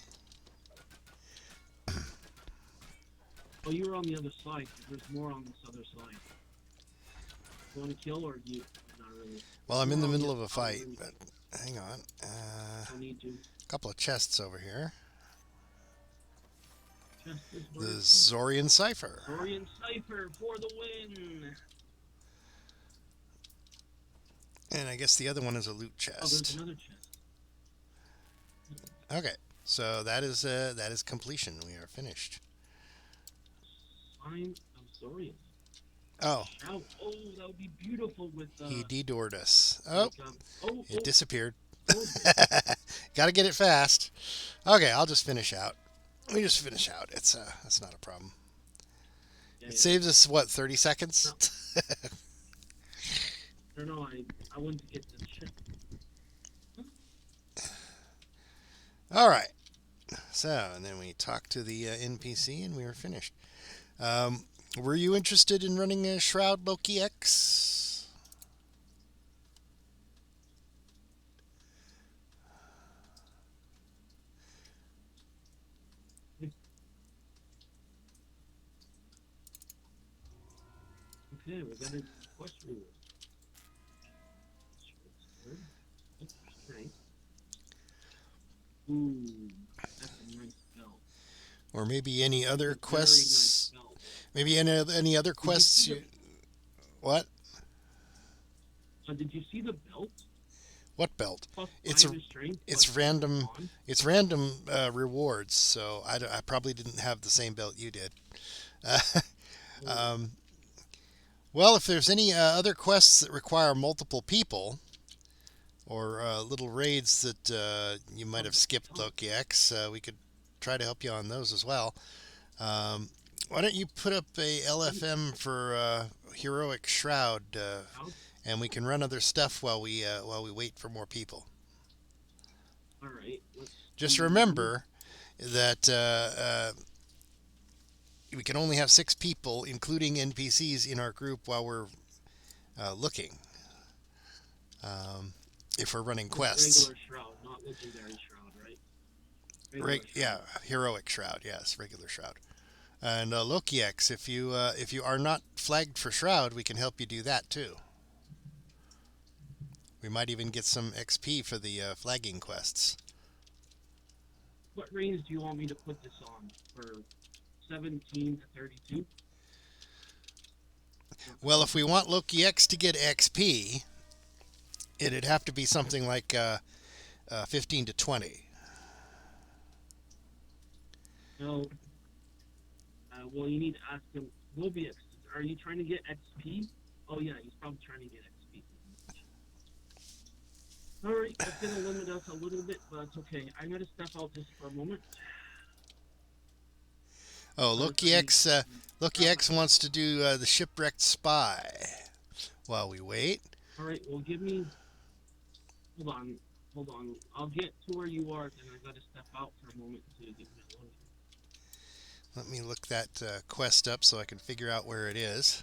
S1: Oh, you were on the other side. There's more on this other side. You want to kill or you? Not really.
S2: Well, I'm in the
S1: More on
S2: middle of
S1: this
S2: a fight,
S1: really-
S2: but hang on.
S1: Don't need to.
S2: Couple of chests over here.
S1: Just this
S2: The
S1: word.
S2: Zorian Cipher.
S1: Zorian Cipher for the win.
S2: And I guess the other one is a loot
S1: Oh, there's
S2: chest.
S1: another chest.
S2: Okay, so that is completion. We are finished.
S1: Sign of Zorian.
S2: Oh,
S1: Shout. Oh, that would be beautiful with.
S2: he de-doored us. Oh,
S1: Oh,
S2: it disappeared.
S1: oh.
S2: Got to get it fast. Okay, I'll just finish out. We just finish out. That's not a problem.
S1: Yeah,
S2: It saves us what, 30 seconds?
S1: I don't know. I wanted to get the ship.
S2: All right. So, and then we talked to the NPC, and we were finished. Were you interested in running a Shroud Loki X?
S1: Okay, we got a quest reward. Strength. Ooh, that's a nice belt.
S2: Or maybe any other
S1: Very
S2: quests?
S1: nice belt.
S2: Maybe any other quests?
S1: see
S2: You, what?
S1: Did you see the belt?
S2: What belt?
S1: Plus
S2: It's
S1: 5 is strength,
S2: it's
S1: plus
S2: random.
S1: on.
S2: It's random rewards. So I probably didn't have the same belt you did. Um, well, if there's any other quests that require multiple people, or little raids that you might have skipped Loki X, we could try to help you on those as well. Why don't you put up a LFM for Heroic Shroud, and we can run other stuff while we wait for more people.
S1: All right.
S2: Just remember that we can only have 6 people, including NPCs, in our group while we're looking. If we're running quests.
S1: Regular shroud, not legendary shroud, right? Regular
S2: Yeah,
S1: shroud.
S2: Heroic Shroud, yes, regular Shroud. And Loki X, if you are not flagged for Shroud, we can help you do that too. We might even get some XP for the flagging quests.
S1: What range do you want me to put this on? For 17 to 32?
S2: Well, if we want Loki X to get XP, it'd have to be something like 15 to 20.
S1: No. Well, you need to ask him. Are you trying to get XP? Oh yeah, he's probably trying to get XP. All right, that's gonna limit us a little bit, but it's okay. I'm gonna step out just for a moment.
S2: Oh, Loki X wants to do the Shipwrecked Spy. While we wait.
S1: All right, well, give me. Hold on. I'll get to where you are, then I gotta step out for a moment to get my load.
S2: Let me look that quest up so I can figure out where it is.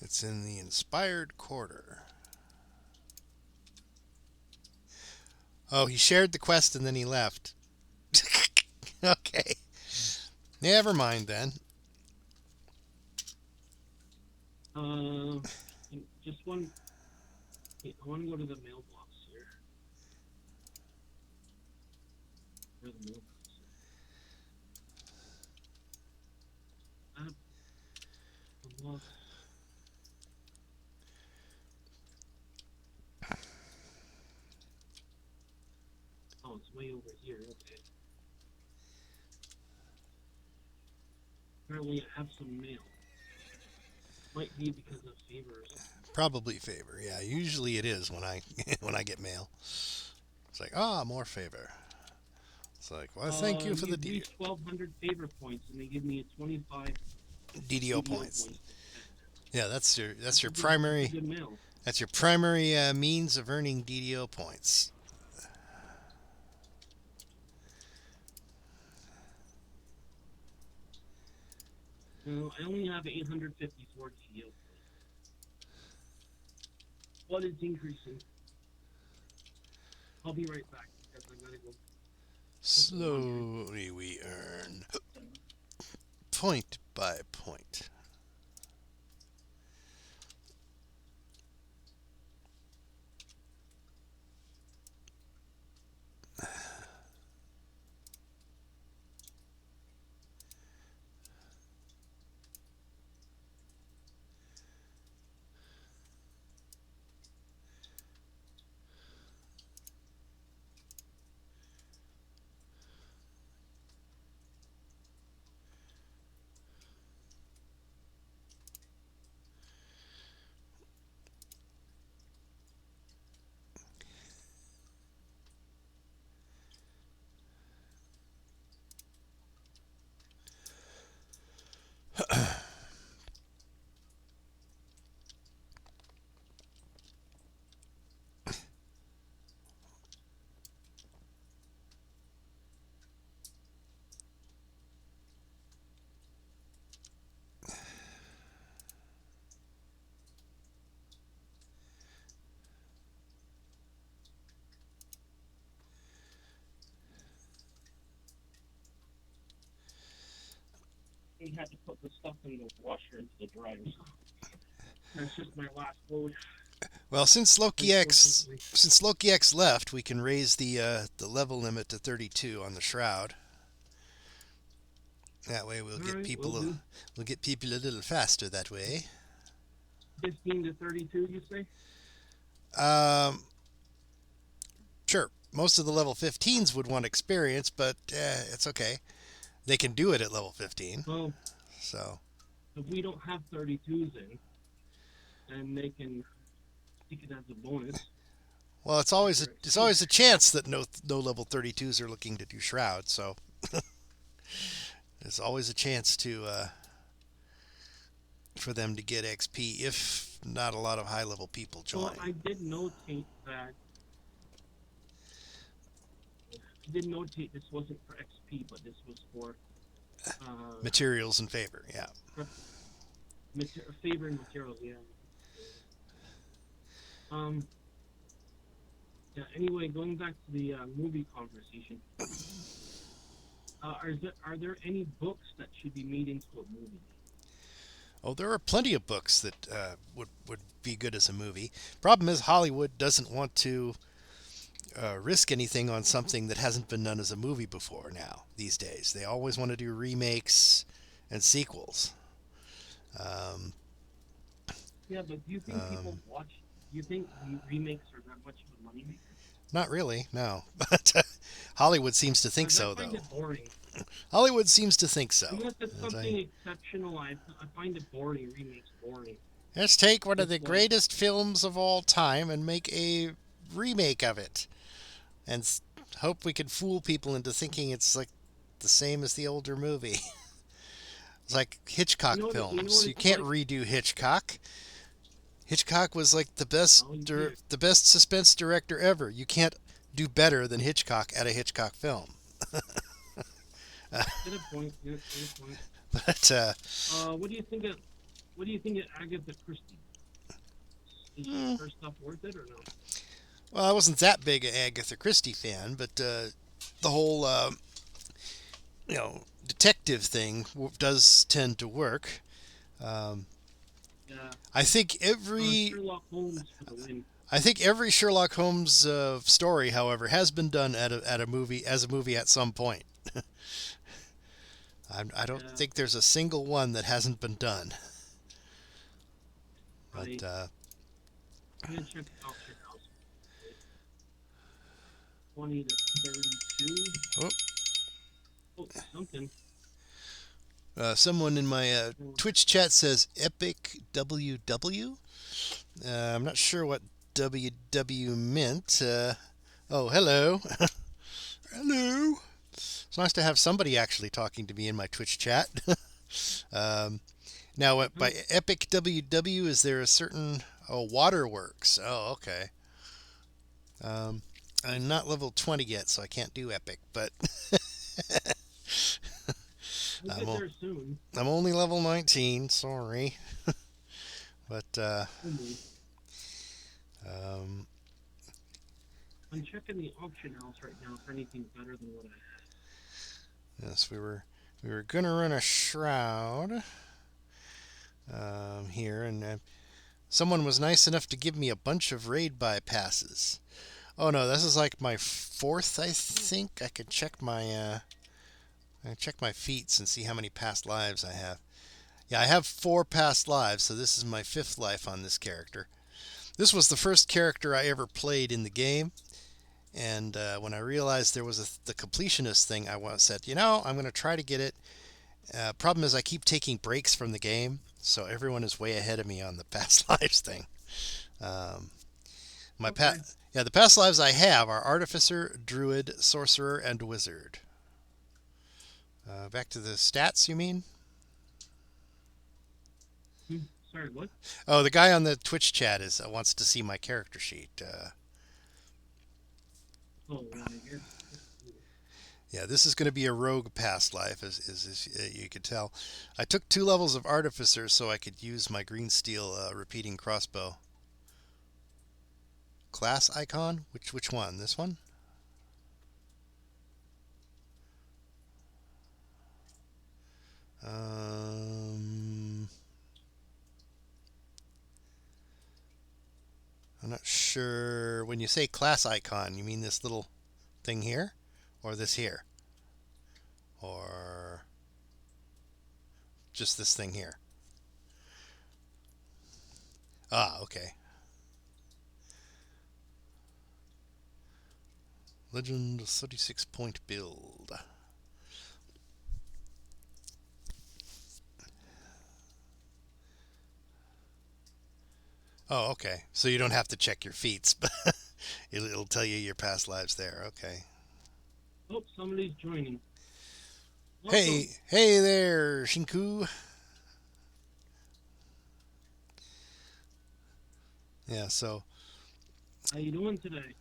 S2: It's in the Inspired Quarter. Oh, he shared the quest and then he left. Okay. Never mind then.
S1: Just one. Wait, I want to go to the mailbox here. Where the mailbox is. Unlock. Oh, it's way over here. Okay. Apparently, I have some mail. Might be because of favors.
S2: Probably favor. Yeah, usually it is when I when I get mail. It's like, more favor. It's like, well, thank you for the
S1: You've reached 1,200 favor points, and they give me a 25
S2: DDO
S1: DDO
S2: points.
S1: points.
S2: Yeah, that's your
S1: Good
S2: primary
S1: mail.
S2: that's your primary means of earning DDO points.
S1: No, I only have 854 DDO points. But it's increasing. I'll be right back because I gotta go.
S2: Slowly we earn point by point.
S1: I had to put the stuff in the washer into the dryer. So that's just my last load.
S2: Well, since Loki X left, we can raise the level limit to 32 on the shroud. That way we'll get people a little faster that way.
S1: 15 to 32, you say?
S2: Sure. Most of the level 15s would want experience, but it's okay. They can do it at level 15.
S1: Well,
S2: so
S1: if we don't have 32s in, then they can take it as a bonus.
S2: Well, it's always a chance that no level 32s are looking to do shroud. So there's always a chance to for them to get XP if not a lot of high level people join.
S1: Well, I did notate that. I did notate this wasn't for XP, but this was for
S2: materials and favor. Yeah.
S1: Favor and materials. Yeah. Yeah. Anyway, going back to the movie conversation, are there any books that should be made into a movie?
S2: Oh, there are plenty of books that would be good as a movie. Problem is, Hollywood doesn't want to risk anything on something that hasn't been done as a movie before. Now these days, they always want to do remakes and sequels.
S1: Yeah, but do you think people watch? Do you think remakes are that much of a moneymaker?
S2: Not really, no. But Hollywood seems to think so,
S1: I find
S2: though.
S1: it boring.
S2: Hollywood seems to think so.
S1: Unless it's something exceptional, I find it boring. Remakes boring.
S2: Let's take one of the greatest films of all time and make a remake of it, and hope we can fool people into thinking it's like the same as the older movie. It's like Hitchcock films. You can't redo Hitchcock. Hitchcock was like the best suspense director ever. You can't do better than Hitchcock at a Hitchcock film.
S1: Good point.
S2: But
S1: what do you think of Agatha Christie? Is her stuff worth it or no?
S2: Well, I wasn't that big an Agatha Christie fan, but the whole detective thing does tend to work.
S1: Yeah.
S2: I think
S1: Sherlock Holmes for the win.
S2: I think every Sherlock Holmes story, however, has been done at a movie at some point. I don't think there's a single one that hasn't been done. But
S1: I'm gonna check out 20 to 32. Oh, something.
S2: Someone in my Twitch chat says Epic WW. I'm not sure what WW meant. Oh, hello. Hello. It's nice to have somebody actually talking to me in my Twitch chat. Now, by Epic WW, is there a certain... Oh, Waterworks. Oh, okay. I'm not level 20 yet, so I can't do Epic, but...
S1: We'll get there soon.
S2: I'm only level 19, sorry. But,
S1: I'm checking the auction house right now for anything better than what I had.
S2: yes, we were gonna run a shroud here, and someone was nice enough to give me a bunch of raid bypasses. Oh no, this is like my fourth, I think. I could check my feats and see how many past lives I have. Yeah, I have 4 past lives, so this is my 5th life on this character. This was the first character I ever played in the game, and when I realized there was the completionist thing, I said, you know, I'm going to try to get it. Problem is I keep taking breaks from the game, so everyone is way ahead of me on the past lives thing. The past lives I have are Artificer, Druid, Sorcerer, and Wizard. Back to the stats, you mean?
S1: Sorry, what?
S2: Oh, the guy on the Twitch chat wants to see my character sheet.
S1: Oh, well, I guess.
S2: Yeah, this is going to be a rogue past life, as you could tell. I took 2 levels of Artificer so I could use my green steel repeating crossbow. Class icon? Which one? This one? I'm not sure. When you say class icon, you mean this little thing here? Or this here? Or just this thing here? Ah, okay. Legend 36-point build. Oh, okay. So you don't have to check your feats, but it'll tell you your past lives there. Okay.
S1: Oh, somebody's joining.
S2: Hey there, Shinku. Yeah, so...
S1: How you doing today?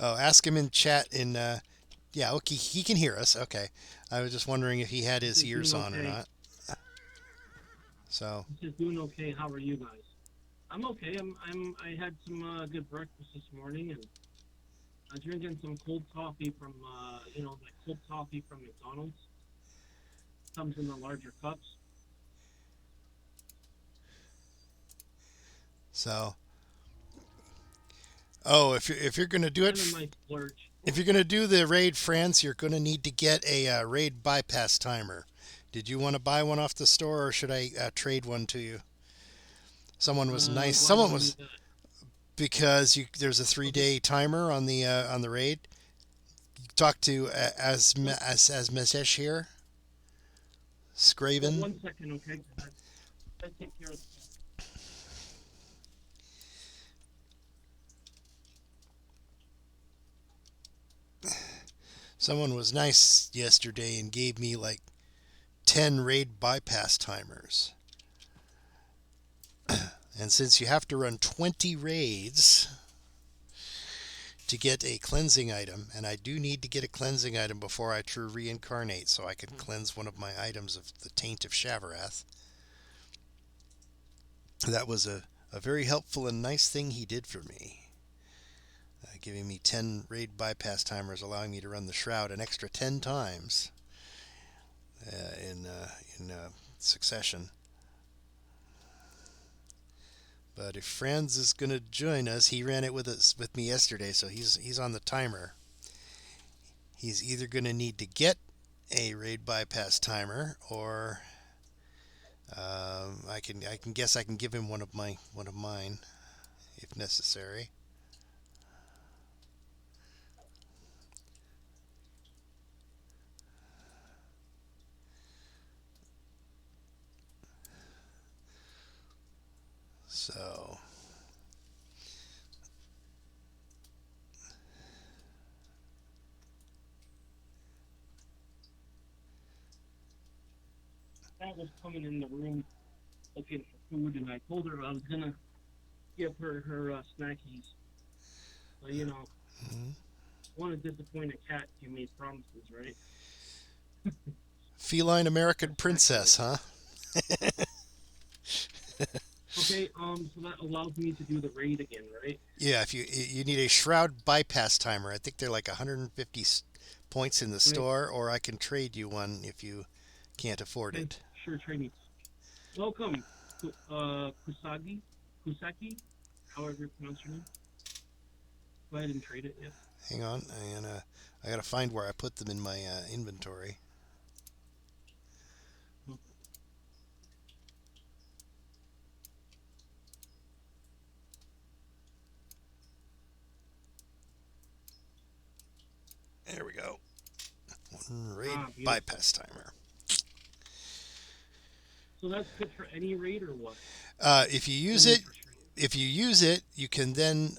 S2: Oh, ask him in chat yeah, okay, he can hear us. Okay. I was just wondering if he had his ears on or not. So.
S1: Just doing okay. How are you guys? I'm okay. I had some good breakfast this morning, and I'm drinking some cold coffee from like cold coffee from McDonald's. Comes in the larger cups.
S2: So. Oh, if you're gonna do it, if you're gonna do the raid France, you're gonna need to get a raid bypass timer. Did you want to buy one off the store, or should I trade one to you? Someone was nice. Someone was because there's a 3-day timer on the raid. Talk to as Mesesh here. Scraven.
S1: 1 second, okay? I take care of it.
S2: Someone was nice yesterday and gave me like 10 raid bypass timers. And since you have to run 20 raids to get a cleansing item, and I do need to get a cleansing item before I true reincarnate so I can cleanse one of my items of the Taint of Shavarath. That was a very helpful and nice thing he did for me. Giving me 10 raid bypass timers, allowing me to run the Shroud an extra 10 times in succession. But if Franz is going to join us, he ran it with me yesterday, so he's on the timer. He's either going to need to get a raid bypass timer, or I can guess I can give him one of mine if necessary.
S1: cat was coming in the room looking for food, and I told her I was gonna give her snackies. So
S2: Mhm.
S1: want to disappoint a cat. You made promises, right?
S2: Feline American
S1: That's actually
S2: princess, huh?
S1: okay. So that allows me to do the raid again, right?
S2: Yeah, if you need a shroud bypass timer. I think they're like 150 points in the
S1: Right.
S2: store, or I can trade you one if you can't afford
S1: Okay.
S2: it.
S1: Sure, training. Welcome, Kusaki, however you pronounce your name. Go ahead and trade it. Yep.
S2: Hang on, I gotta find where I put them in my inventory. There we go. One raid
S1: Beautiful.
S2: bypass timer.
S1: So that's good for any raid or what?
S2: If you use
S1: Only
S2: it,
S1: for training.
S2: you can then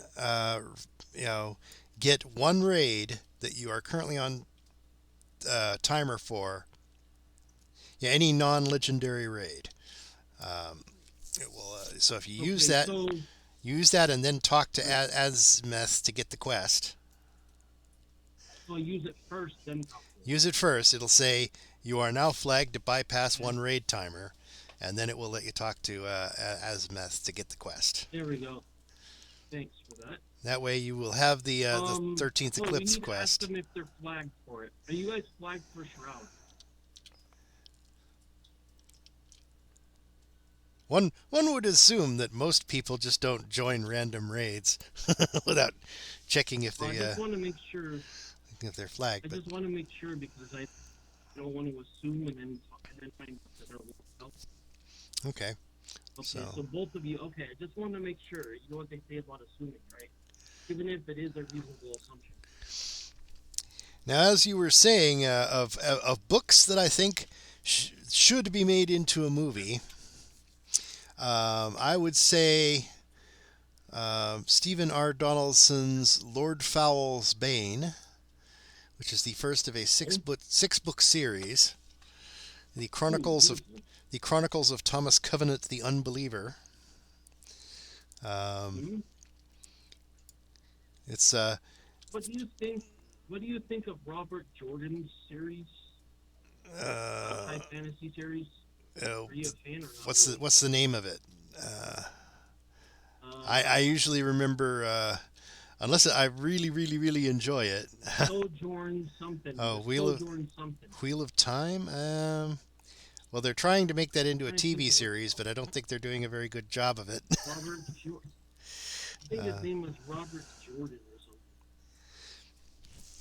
S2: you know get one raid that you are currently on timer for. Yeah, any non-legendary raid. Um, it will. So if you
S1: Okay,
S2: use that, and then talk to Azmeth to get the quest.
S1: so I use it first, then talk to
S2: Use it first. It'll say you are now flagged to bypass
S1: it. Okay,
S2: one raid timer, and then it will let you talk to Azmeth to get the quest.
S1: there we go. Thanks for that.
S2: That way you will have the 13th
S1: So we
S2: Eclipse
S1: need to ask
S2: quest.
S1: them if they're flagged for it. Are you guys flagged for Shroud?
S2: One would assume that most people just don't join random raids without checking if
S1: I
S2: they
S1: just want to make sure.
S2: if they're flagged.
S1: I
S2: But
S1: just want to make sure because I don't want to assume and then find out that they're locked out.
S2: okay,
S1: Okay, so both of you. Okay, I just want to make sure. You know what they say about assuming, right? Even if it is a reasonable assumption.
S2: now as you were saying of books that I think should be made into a movie, I would say Stephen R. Donaldson's Lord Foul's Bane, which is the first of a six book series. The Chronicles of
S1: Beautiful.
S2: the Chronicles of Thomas Covenant the Unbeliever.
S1: Hmm.
S2: It's
S1: What do you think? What do you think of Robert Jordan's series, high fantasy series?
S2: uh,
S1: Are you a fan or not?
S2: what's the name of it? Uh, I
S1: Really?
S2: usually remember unless I really enjoy it.
S1: Sojourn something.
S2: Oh,
S1: Sojourn something.
S2: Wheel of Time. Well, they're trying to make that into a
S1: I think
S2: TV
S1: of what
S2: series, but I don't think they're doing a very good job of it.
S1: Robert Jordan. I think his name was Robert Jordan or something.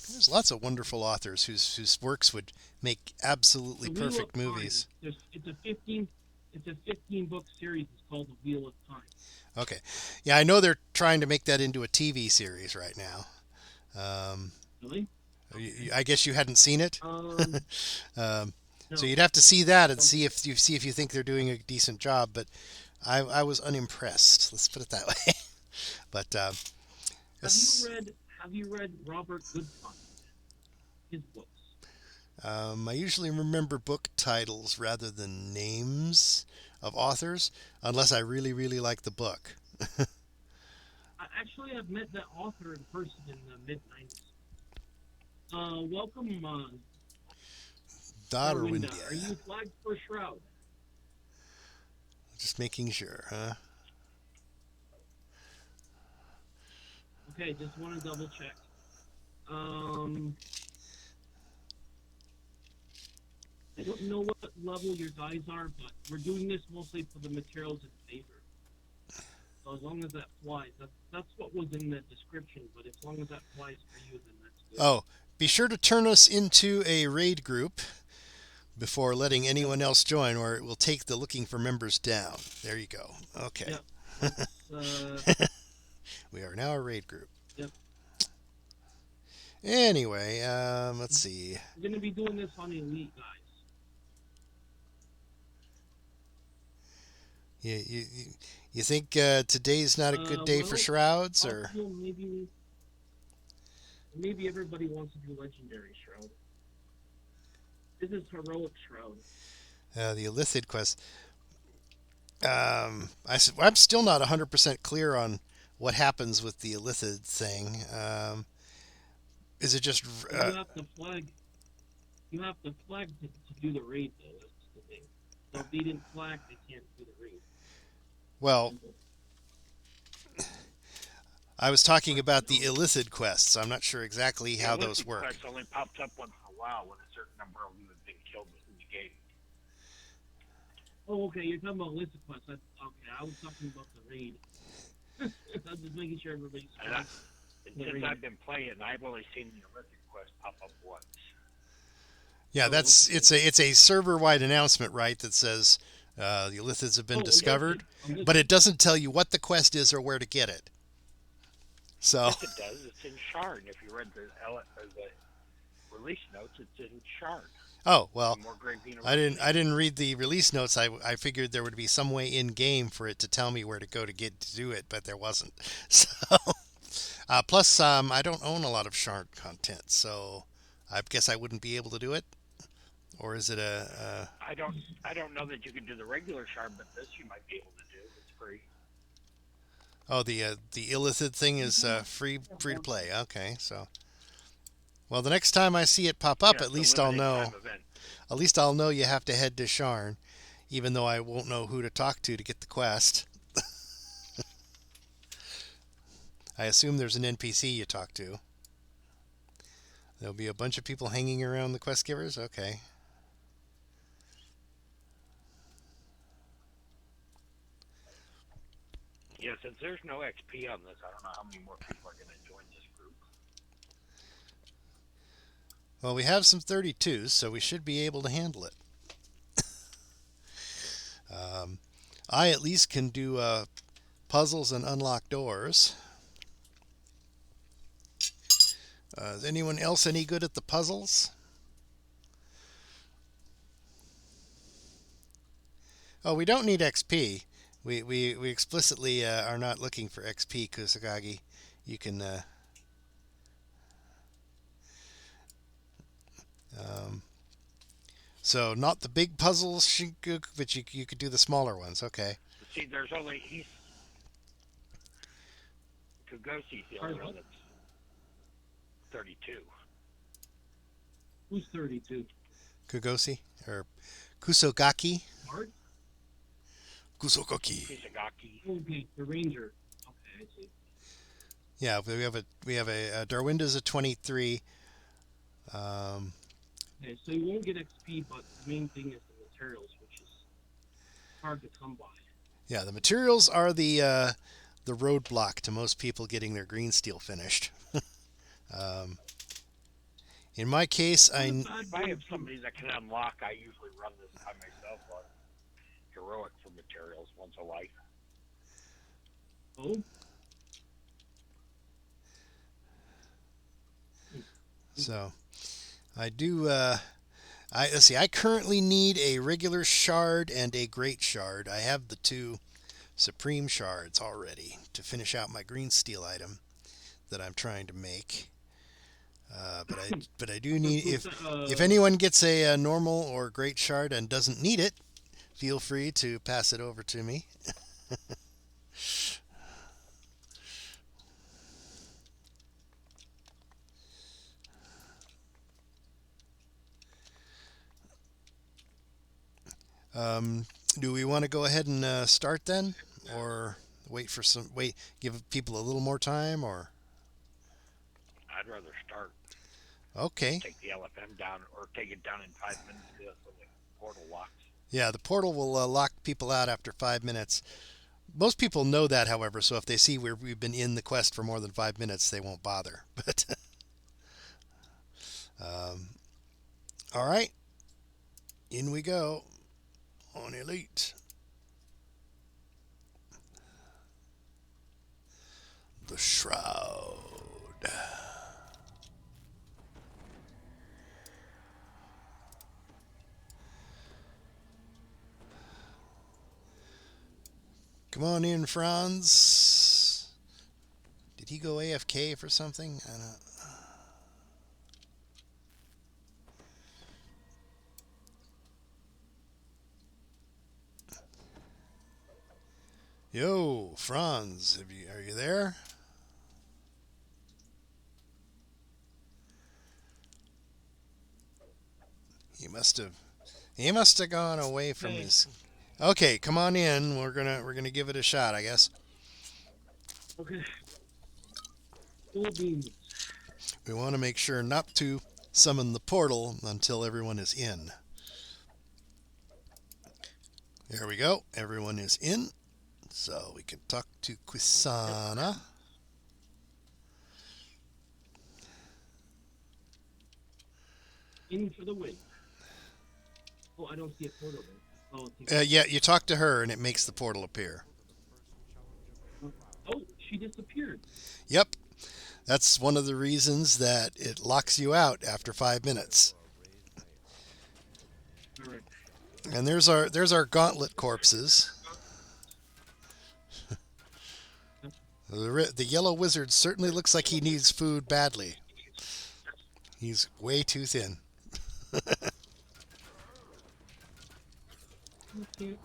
S2: There's lots of wonderful authors whose works would make absolutely
S1: The Wheel
S2: perfect
S1: of Time.
S2: movies.
S1: It's a 15 book series. It's called The Wheel of Time.
S2: Okay, yeah, I know they're trying to make that into a TV series right now.
S1: Really?
S2: I guess you hadn't seen it,
S1: Um,
S2: um,
S1: no.
S2: so you'd have to see that and
S1: Don't
S2: see if you think they're doing a decent job. But I was unimpressed. Let's put it that way. But
S1: Have you read Robert Goodson? His books.
S2: I usually remember book titles rather than names of authors, unless I really like the book.
S1: Actually, I've met that author in person in the mid '90s. Welcome, Darwinda.
S2: Darwindia.
S1: Are you flagged for Shroud?
S2: Just making sure, huh?
S1: Okay, just want to double check. I don't know what level your guys are, but we're doing this mostly for the materials in favor. So as long as that flies, that's what was in the description. But as long as that flies for you, then that's good.
S2: Oh, be sure to turn us into a raid group before letting anyone else join, or it will take the looking for members down. There you go. Okay.
S1: Yep.
S2: We are now a raid group.
S1: Yep.
S2: Anyway, let's see.
S1: We're gonna be doing this on Elite, guys.
S2: You think today's not a good day for shrouds, or
S1: Also, maybe everybody wants to do Legendary Shroud. This is Heroic Shroud.
S2: The Illithid quest. I'm still not 100% clear on what happens with the Illithid thing. Is it just?
S1: Well, you have to flag to do the raid, though. That's the thing. So if they didn't flag, they can't do the raid.
S2: Well, I was talking about the Illithid quests. I'm not sure exactly how those work.
S4: Quest only pops up once in a while when a certain number of them have been killed within the game.
S1: Oh, okay. You're talking about Lissa Quest. Okay, I was talking about the raid. I'm just making sure everybody's flagged.
S4: And since I've been playing, I've only seen the Olympic quest pop up once.
S2: Yeah, it's a server-wide announcement, right? That says the Illithids have been discovered, but it doesn't tell you what the quest is or where to get it. So
S4: Yes, it does. It's in Shard. If you read the release notes, it's in Shard.
S2: oh well,
S4: More Great Bean
S2: I didn't read the release notes. I figured there would be some way in game for it to tell me where to go to get to do it, but there wasn't. So plus, I don't own a lot of Shard content, so I guess I wouldn't be able to do it. Or is it
S4: I don't know that you can do the regular Shard, but this you might be able to do. It's free.
S2: Oh, the Illithid thing is free to play. Okay, so well, the next time I see it pop up,
S4: Yeah,
S2: at least I'll know.
S4: time event.
S2: At least I'll know you have to head to Sharn, even though I won't know who to talk to get the quest. I assume there's an NPC you talk to. There'll be a bunch of people hanging around the quest givers. Okay.
S4: Yeah, since there's no XP on this, I don't know how many more people are going to join this group.
S2: Well, we have some 32s, so we should be able to handle it. I at least can do puzzles and unlock doors. Is anyone else any good at the puzzles? Oh, we don't need XP. We explicitly are not looking for XP, Kusagagi. You can so not the big puzzles, Shinkuk, but you could do the smaller ones. Okay.
S4: See, there's only Kugosi's the only one that's 32.
S1: Who's 32?
S2: Kugosi or Kusogaki?
S1: Bard?
S2: Kusogaki.
S4: Kisagaki.
S1: Okay, the ranger. Okay, I see.
S2: Yeah, we have a Darwinda's a 23.
S1: Okay, so you won't get XP, but the main thing is the materials, which is hard to come by.
S2: Yeah, the materials are the roadblock to most people getting their green steel finished. In my case,
S4: If I have somebody that can unlock, I usually run this by myself on heroic for materials once a life.
S1: Oh?
S2: So I do. Let's see. I currently need a regular shard and a great shard. I have the two supreme shards already to finish out my green steel item that I'm trying to make. But I do need if anyone gets a normal or great shard and doesn't need it, feel free to pass it over to me. Do we want to go ahead and start then, or give people a little more time, or?
S4: I'd rather start.
S2: Okay.
S4: Take the LFM down, or take it down in 5 minutes so the portal locks.
S2: Yeah, the portal will lock people out after 5 minutes. Most people know that, however, so if they see we've been in the quest for more than 5 minutes, they won't bother. But all right, in we go on Elite. The Shroud. Come on in, Franz. Did he go AFK for something? I don't. Yo, Franz, are you there? He must have gone away from
S1: Hey.
S2: his. Okay, come on in. We're gonna give it a shot, I guess.
S1: Okay. Full beans.
S2: We want to make sure not to summon the portal until everyone is in. There we go. Everyone is in. So we can talk to Quisana.
S1: In for the win. Oh, I don't see a portal there. Oh,
S2: Yeah, you talk to her and it makes the portal appear.
S1: oh, she disappeared.
S2: Yep. That's one of the reasons that it locks you out after 5 minutes.
S1: All right.
S2: And there's our gauntlet corpses. The yellow wizard certainly looks like he needs food badly. He's way too thin.
S1: Okay.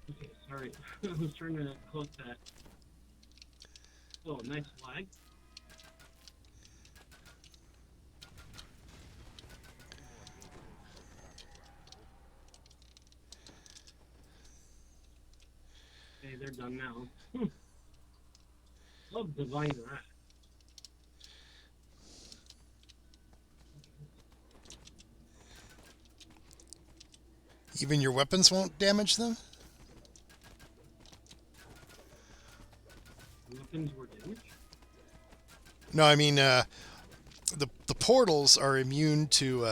S1: Okay, sorry. I was trying to close that. Oh, nice flag. Okay, they're done now. Love divine wrath.
S2: Even your weapons won't damage them?
S1: Weapons were damaged.
S2: No, I mean the portals are immune to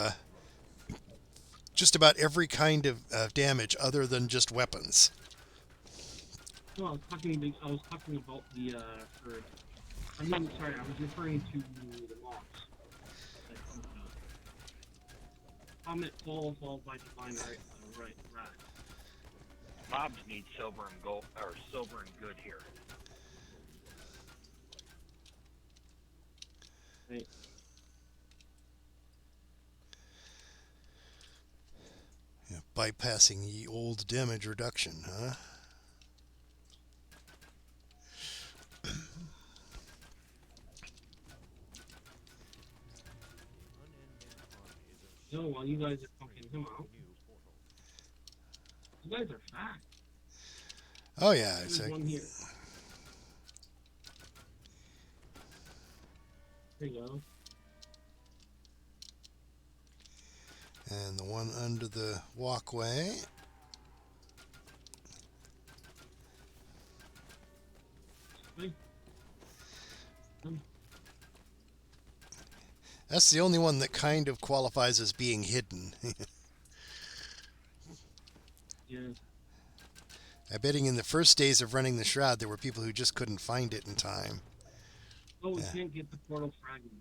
S2: just about every kind of damage other than just weapons.
S1: No, I was talking about the I mean, sorry, I was referring to the mobs. Comet fall followed by divine right.
S4: Mobs need silver and gold, or silver and good here.
S1: Right.
S2: Yeah, bypassing the old damage reduction, huh?
S1: No, while you guys are fucking him out. You guys are fast.
S2: Oh yeah,
S1: There's one here. There you go.
S2: and the one under the walkway. That's the only one that kind of qualifies as being hidden.
S1: Yeah.
S2: I'm betting in the first days of running the Shroud, there were people who just couldn't find it in time.
S1: Oh, we
S2: Yeah.
S1: can't get the portal fragments.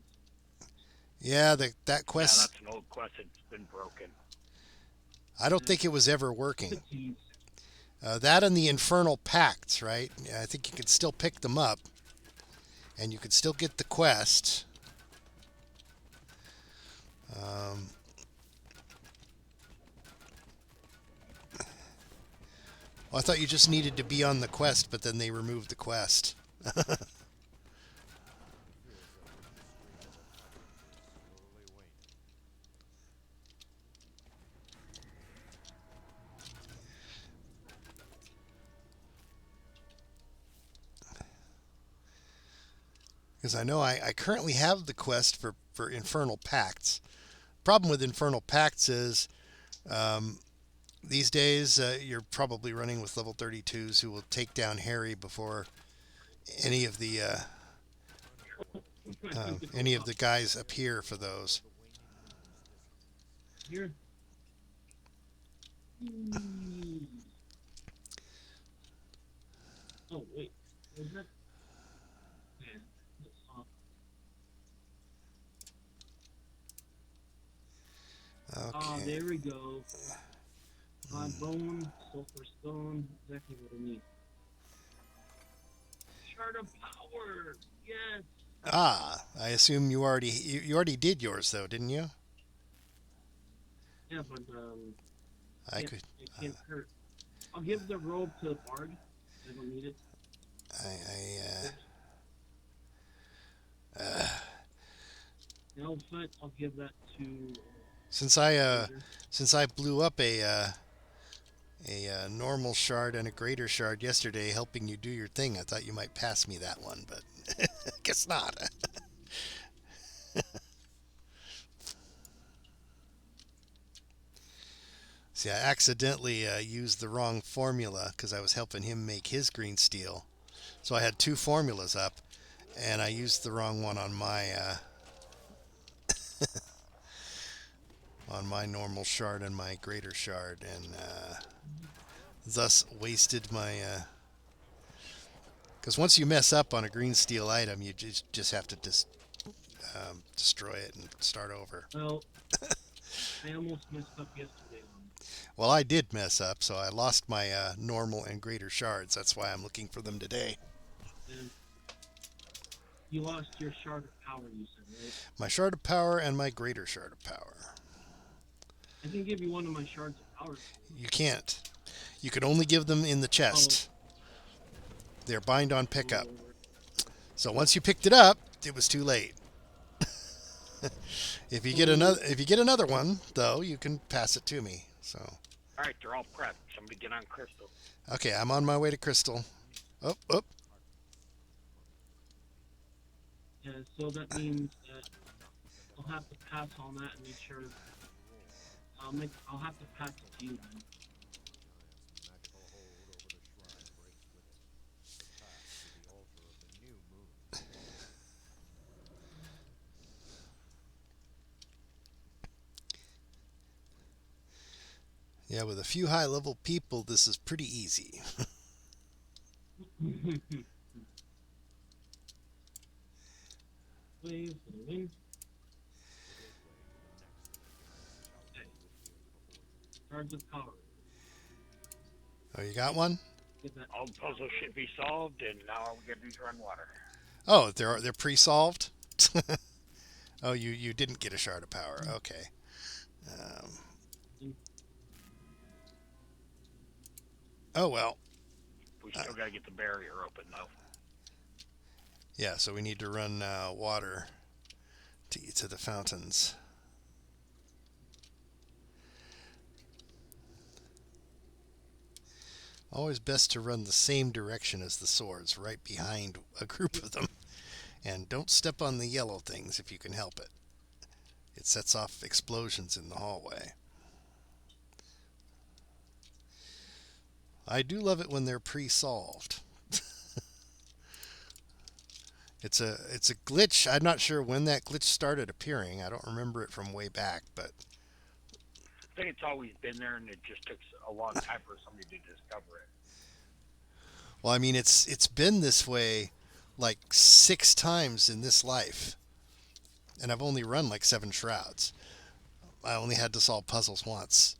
S2: Yeah, that
S4: Yeah,
S2: quest,
S4: that's an old quest that's been broken.
S2: I don't think it was ever working.
S1: It's a tease.
S2: That and the Infernal Pacts, right? Yeah, I think you could still pick them up, and you could still get the quest. Well, I thought you just needed to be on the quest, but then they removed the quest. Because I know I currently have the quest for Infernal Pacts. Problem with Infernal Pacts is these days you're probably running with level 32s who will take down Harry before any of the guys appear for those.
S1: Here. Oh, wait. Was that? Yeah. That's off. Ah,
S2: Okay.
S1: there we go. Bone, sulfur stone, exactly what I need. Shard of power! Yes!
S2: Ah, I assume you already did yours though, didn't you?
S1: Yeah, but
S2: I could.
S1: It can't hurt. I'll give the robe to the bard. I don't need it. The elephant, I'll give that to.
S2: Since I
S1: Ranger.
S2: since I blew up a normal shard and a greater shard yesterday, helping you do your thing, I thought you might pass me that one, but guess not. See, I accidentally used the wrong formula because I was helping him make his green steel. So I had two formulas up, and I used the wrong one on my on my normal shard and my greater shard, and thus wasted my. Because once you mess up on a green steel item, you just have to destroy it and start over.
S1: Well, I almost messed up yesterday.
S2: Well, I did mess up, so I lost my normal and greater shards. That's why I'm looking for them today.
S1: And you lost your shard of power, you said, right?
S2: My shard of power and my greater shard of power.
S1: I can give you one of my shards of power.
S2: You can't. You can only give them in the chest. They're bind on pickup. So once you picked it up, it was too late. If you get another one, though, you can pass it to me. So.
S4: All right, they're all prepped. Somebody get on Crystal.
S2: Okay, I'm on my way to Crystal. Oh.
S1: Yeah, so that means that I'll have to pass on that and make sure. I'll have to pass it to you then.
S2: Yeah, with a few high-level people, this is pretty easy.
S1: Wave for the win. Okay. Shards of power.
S2: Oh, you got one?
S1: Get that.
S4: All the puzzles should be solved, and now all we got to do is run water.
S2: Oh, they're pre-solved? Oh, you didn't get a shard of power. Okay. Oh, well.
S4: We still got to get the barrier open, though.
S2: Yeah, so we need to run water to the fountains. Always best to run the same direction as the swords, right behind a group of them. And don't step on the yellow things if you can help it. It sets off explosions in the hallway. I do love it when they're pre-solved. It's a glitch. I'm not sure when that glitch started appearing. I don't remember it from way back, but
S4: I think it's always been there, and it just took a long time for somebody to discover it.
S2: well, I mean it's been this way like 6 times in this life. And I've only run like 7 shrouds. I only had to solve puzzles once.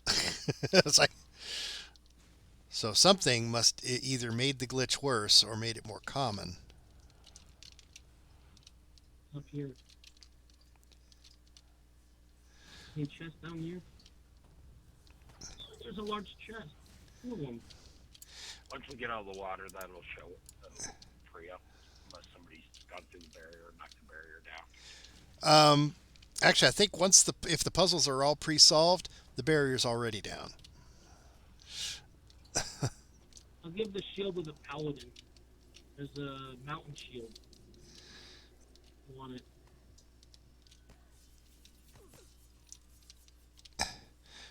S2: It's like so something must either made the glitch worse or made it more common.
S1: Up here. Any chest down here? There's a large chest. 2 of them.
S4: Once we get all the water, that'll show it. That'll free up, unless somebody's gone through the barrier or knocked the barrier down.
S2: Actually, I think if the puzzles are all pre-solved, the barrier's already down.
S1: I'll give the shield to the paladin. There's a mountain shield. I want it.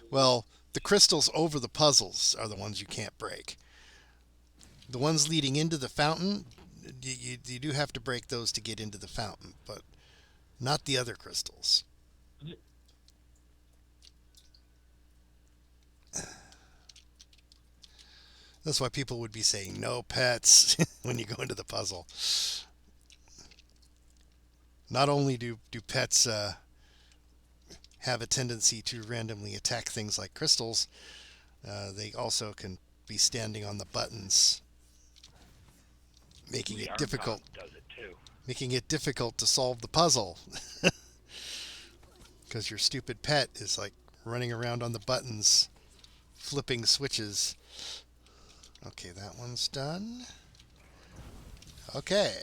S2: Well, the crystals over the puzzles are the ones you can't break. The ones leading into the fountain, you do have to break those to get into the fountain, but not the other crystals.
S1: Okay.
S2: That's why people would be saying no pets when you go into the puzzle. Not only do pets have a tendency to randomly attack things like crystals, they also can be standing on the buttons, making it difficult.
S4: Does it too.
S2: Making it difficult to solve the puzzle. Because your stupid pet is like running around on the buttons, flipping switches. Okay, that one's done. Okay.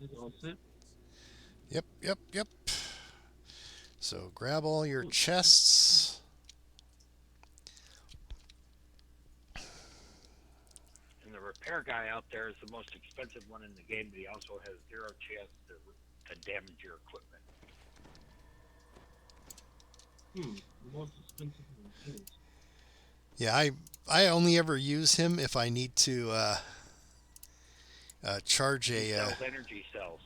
S1: Is all set?
S2: Yep, yep, yep. So grab all your chests.
S4: And the repair guy out there is the most expensive one in the game, but he also has 0 chance to damage your equipment.
S1: The most expensive one.
S2: Yeah, I only ever use him if I need to charge
S4: He
S2: a.
S4: sells energy cells.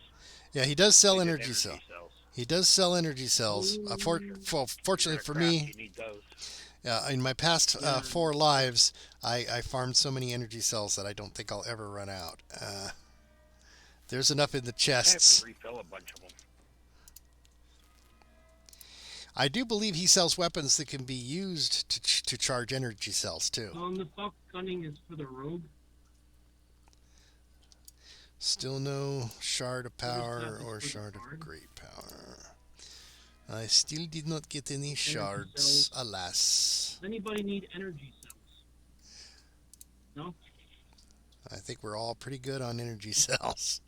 S2: Yeah, he does sell
S4: He did
S2: energy cells.
S4: cells.
S2: He does sell energy cells. Fortunately for me,
S4: You need those.
S2: in my past 4 lives, I farmed so many energy cells that I don't think I'll ever run out. There's enough in the
S4: I have
S2: chests.
S4: to refill a bunch of them.
S2: I do believe he sells weapons that can be used to charge energy cells too.
S1: The Falk Gunning is for the rogue.
S2: Still no shard of power or
S1: for the
S2: shard of
S1: guard.
S2: great power. I still did not get any shards,
S1: cells.
S2: alas.
S1: Does anybody need energy cells? No?
S2: I think we're all pretty good on energy cells.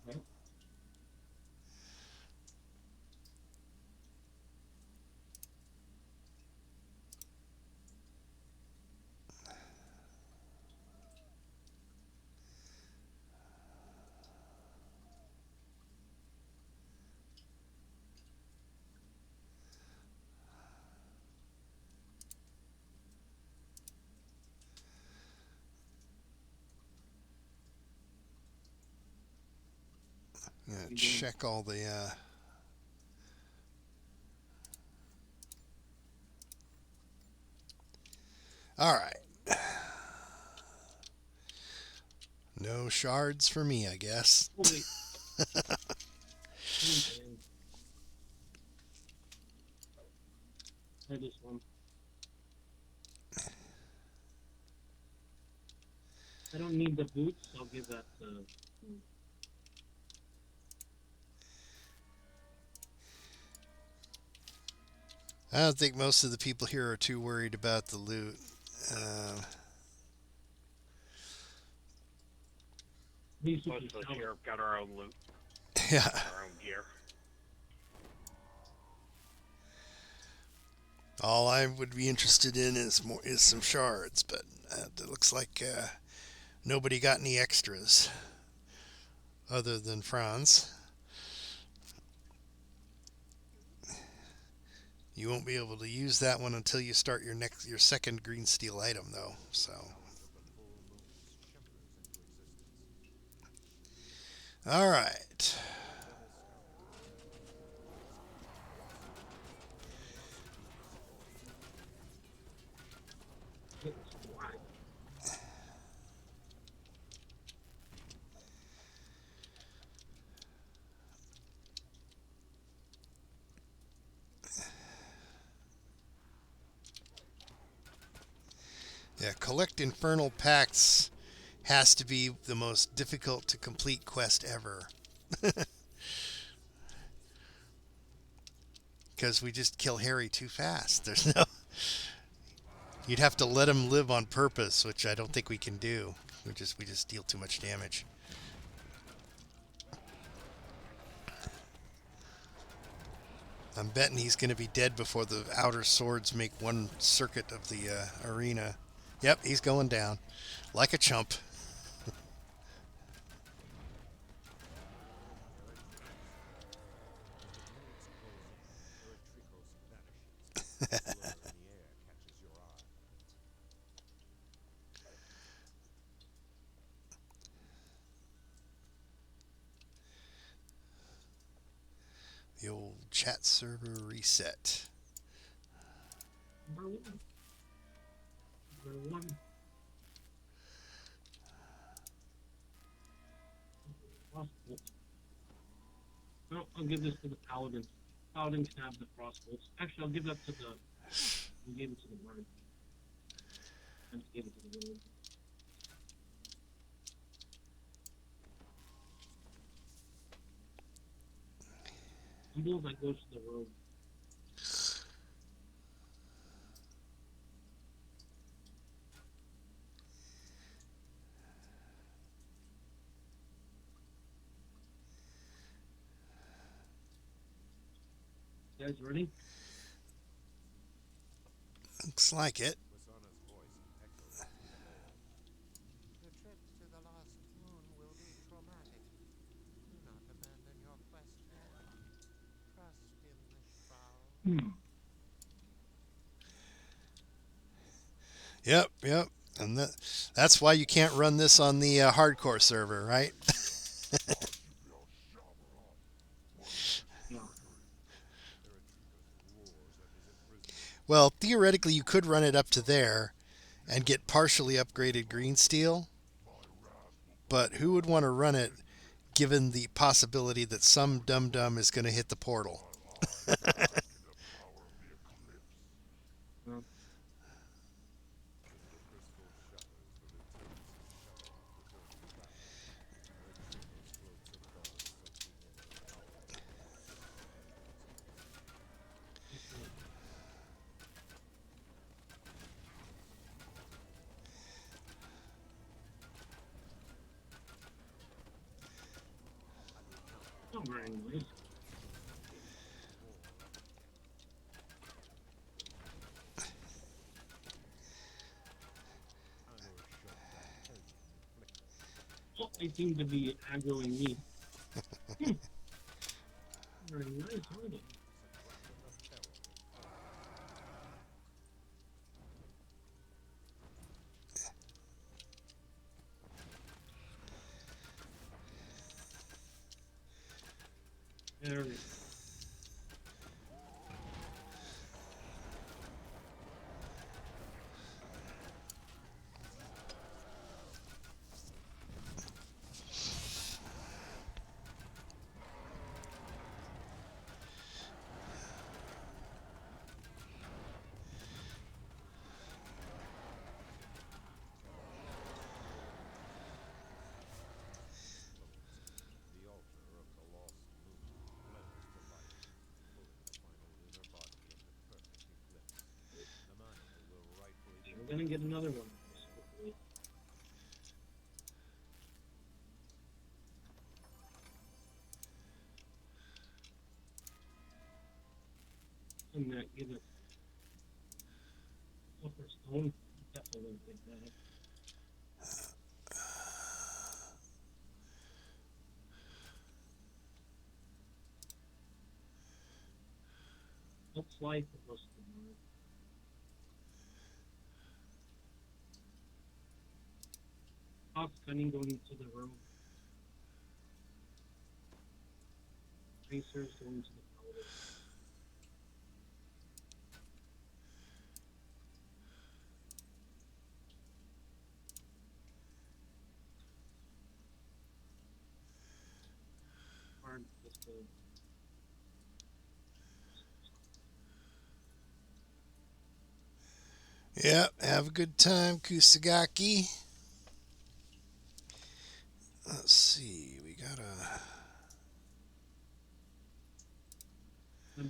S1: No?
S2: Yeah, check all the all right. No shards for me, I guess.
S1: Oh, wait. Try this one. I don't need the boots. I'll give that to.
S2: I don't think most of the people here are too worried about the loot.
S1: These
S4: Most of us here have got our own loot,
S2: Yeah.
S4: our own gear.
S2: All I would be interested in is some shards, but it looks like nobody got any extras other than Franz. You won't be able to use that one until you start your second green steel item, though. So, all right. Yeah, collect infernal pacts has to be the most difficult to complete quest ever. Because we just kill Harry too fast. There's no... You'd have to let him live on purpose, which I don't think we can do. We just deal too much damage. I'm betting he's going to be dead before the outer swords make one circuit of the arena. Yep, he's going down. Like a chump. The old chat server reset.
S1: Number one. Number one. No, I'll give this to the paladin. Paladin can have the crossbows. Actually, I'll give that to the. I'll give it to the word. I'll give it to the word. tumbles, I go to the road. You guys ready?
S2: Looks like it.
S3: Masana's voice echoed through the lair.
S5: The trip to the lost moon will be traumatic. Do not abandon your quest yet. Trust in the shroud.
S2: Yep. And that's why you can't run this on the hardcore server, right?
S1: Yeah.
S3: Zarathustra roars at his imprisonment.
S2: Well, theoretically, you could run it up to there and get partially upgraded green steel, but who would want to run it given the possibility that some dum-dum is going to hit the portal?
S1: Well,
S3: The crystal shatters, the lieutenants in shadow returning back. Red Chronos floats above sunken air.
S1: not very nice.
S3: Arrow shot back home in flicker.
S1: Oh, they seem to be aggroing me. Very nice, aren't they?
S3: It's a weapon of terror.
S1: There we go.
S3: The altar of the lost moon flares to life, holding the final lunar body in the perfect eclipse. Namani will rightfully be
S1: We're gonna get another one. Hopefully. And that give it upper stone. Definitely take that. Looks like it was the word. Ox cutting going to the road. Tracers going to the powder. Hard just to
S2: Yep, have a good time, Kusagaki. Let's see, we got a...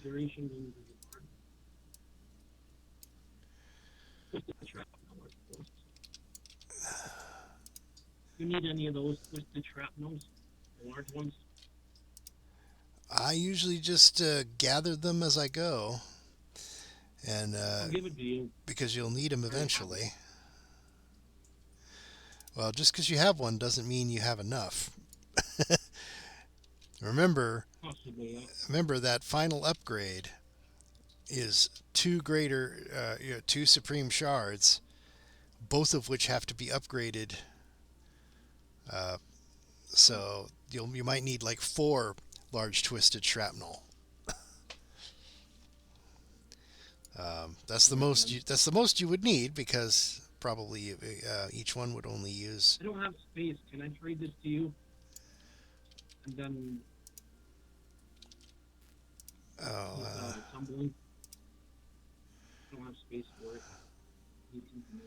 S1: duration going to the hard. You need any of those twisted shrapnels? The large ones?
S2: I usually just gather them as I go, and
S1: I'll give it to you.
S2: because you'll need them eventually. Well, just because you have one doesn't mean you have enough. remember
S1: Possibly, yeah.
S2: remember that final upgrade is two supreme shards, both of which have to be upgraded. So you might need like 4 large twisted shrapnel. That's the most you would need, because probably each one would only use...
S1: I don't have space. Can I trade this to you? And then tumbling. I don't have space for it. Need something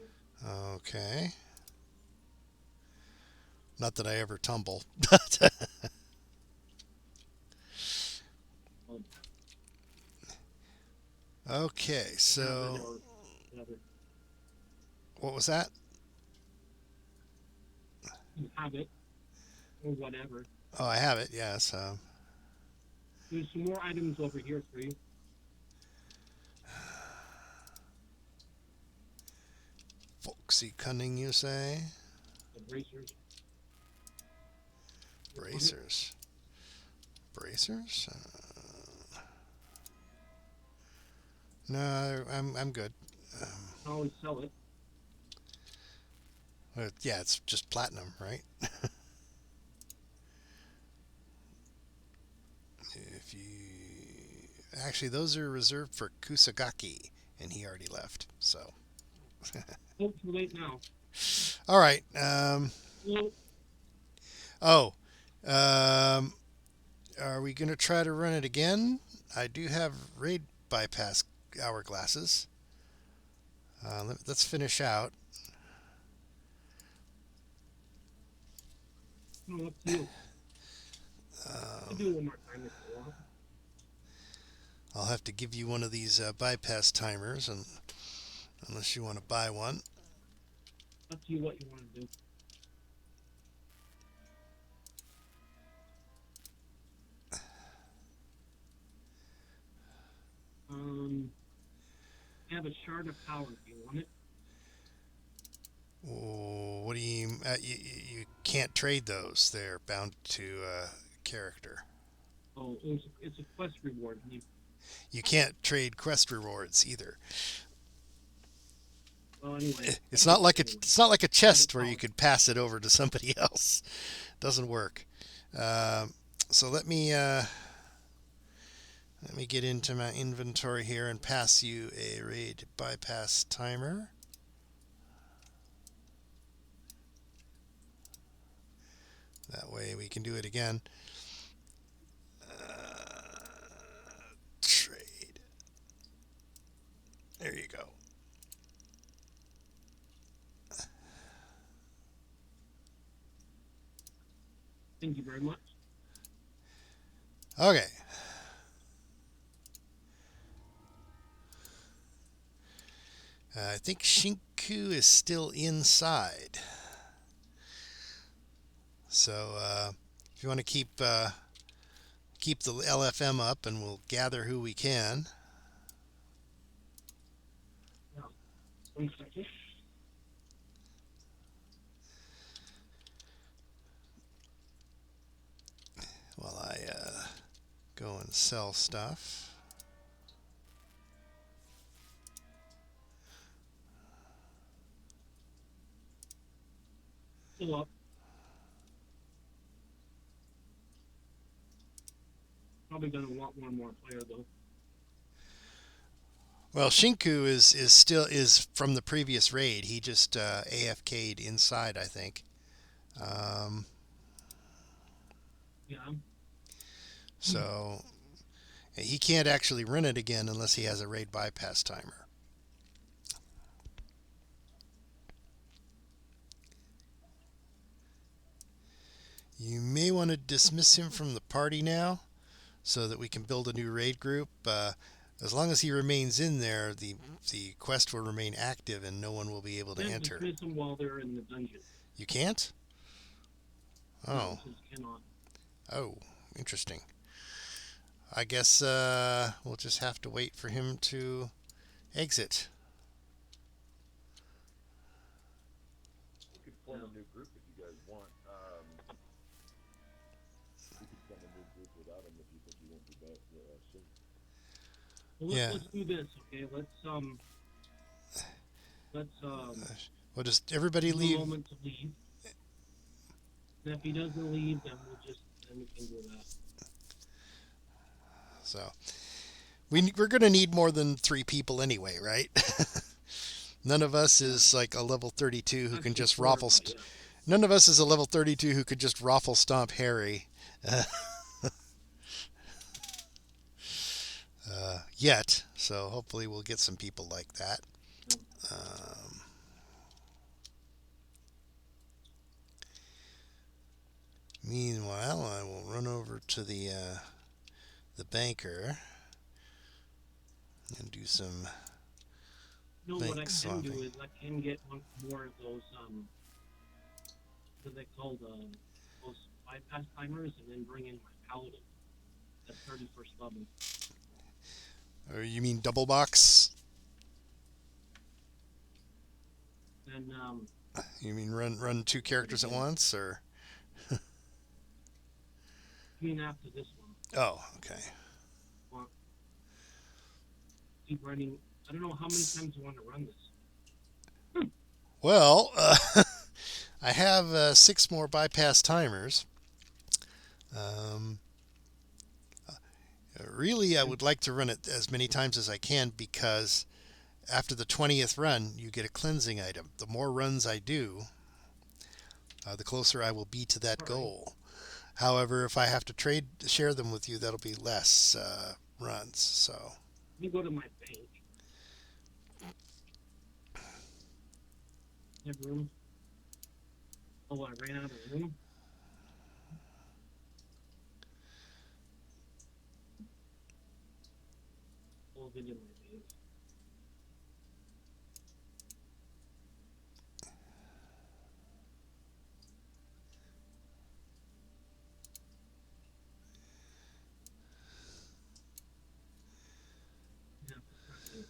S1: else.
S2: Okay. Not that I ever tumble. But
S1: Well,
S2: Okay, so
S1: or whatever.
S2: what was that?
S1: You have it or whatever.
S2: Oh, I have it. Yes.
S1: There's some more items over here for you.
S2: Folksy cunning, you say?
S1: The bracers.
S2: Bracers. Bracers? No, I'm good.
S1: You can always sell it.
S2: Yeah, it's just platinum, right? If you actually, those are reserved for Kusagaki, and he already left. So,
S1: Oh, too late now.
S2: all right.
S1: Well,
S2: Oh, um, are we gonna try to run it again? I do have raid bypass hourglasses. Let's finish out.
S1: no, up to you. I'll do it one more time if you want.
S2: I'll have to give you one of these bypass timers, and unless you want to buy one.
S1: Up to you what you want to do. I have a shard of power if you want it.
S2: Oh, what do you can't trade those? They're bound to character.
S1: Oh, it's a quest reward.
S2: You can't trade quest rewards either.
S1: Well, anyway.
S2: It's not like a chest where you could pass it over to somebody else. Doesn't work. So let me get into my inventory here and pass you a raid bypass timer. That way we can do it again. Trade. There you go.
S1: Thank you very much.
S2: Okay. I think Shinku is still inside. So if you want to keep the LFM up, and we'll gather who we can.
S1: Yeah. 1 second.
S2: While I go and sell stuff.
S1: Still up. Probably gonna want one more player though.
S2: Well, Shinku is still from the previous raid. He just AFK'd inside, I think.
S1: Yeah.
S2: So he can't actually run it again unless he has a raid bypass timer. You may want to dismiss him from the party now so that we can build a new raid group. As long as he remains in there, the quest will remain active and no one will be able to enter.
S1: Dismiss them while they're in the dungeon.
S2: You can't? Oh.
S1: No, it says cannot.
S2: Oh, interesting. I guess we'll just have to wait for him to exit.
S3: We could form a new group if you guys want. We could form a new group without him if you think he won't be back soon.
S1: Well,
S2: Yeah.
S1: let's do this, okay? Let's
S2: Well, just everybody
S1: give him
S2: leave.
S1: a moment to leave. And if he doesn't leave, then we can do that.
S2: So we're going to need more than 3 people anyway, right? None of us is like a level 32 who can just raffle. None of us is a level 32 who could just raffle stomp Harry. Yet, so hopefully we'll get some people like that. Meanwhile, I will run over to the banker and do some.
S1: You know what I
S2: Thanks,
S1: can do
S2: Swampy.
S1: is I can get one more of those what are they called, those bypass timers, and then bring in my paladin at 31st level.
S2: Or you mean double box?
S1: And
S2: You mean run two characters at once, or?
S1: I mean after this one,
S2: Oh, okay.
S1: well, keep running. I don't know how many times you want to run this.
S2: Well, I have 6 more bypass timers. Um, Really, I would like to run it as many times as I can because after the 20th run, you get a cleansing item. The more runs I do, the closer I will be to that
S1: All right.
S2: goal. However, if I have to share them with you, that'll be less runs. So,
S1: Let me go to my bank. Have room. Oh, I ran out of room. Full video my bank. Yeah, it's not good.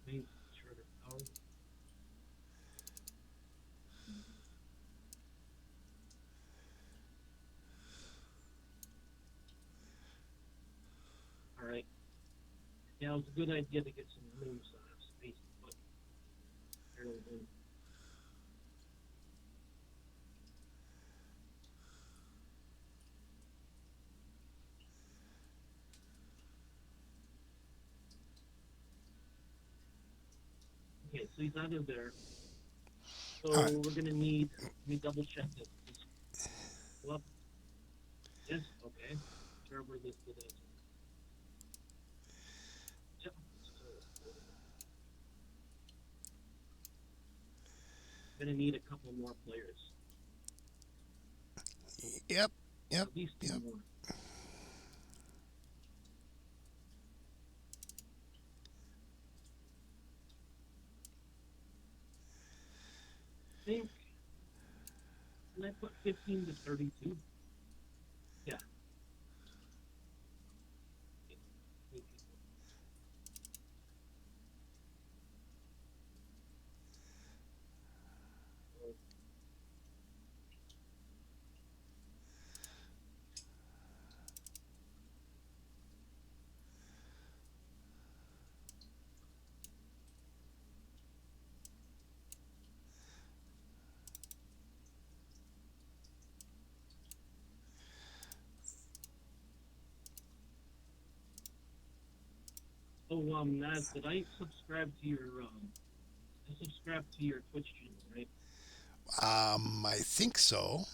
S1: Bank charter power. All right. Yeah, it was a good idea to get some room so I have space to put barrels in. Okay, so he's out of there. So
S2: All right.
S1: we're gonna need. Let me double check this. Well, yes, okay. Server listed as. Yep. Gonna need a couple more players.
S2: Yep. Yep.
S1: At least 2
S2: Yep.
S1: more. I think. Can I put 15 to 32? Yeah. Oh, Naz, did I subscribe to your I subscribed to your Twitch channel, right?
S2: I think so.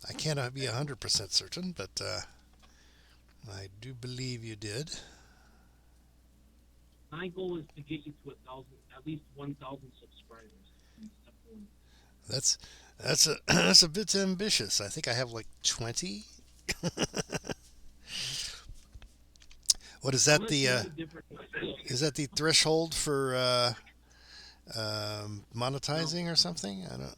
S2: I can't be 100% certain, but I do believe you did.
S1: My goal is to get you to 1,000, at least 1,000 subscribers. In step 1.
S2: That's a that's a bit ambitious. I think I have like 20. What is that?
S1: Let's
S2: The
S1: make a difference.
S2: is that the threshold for monetizing or something? I don't.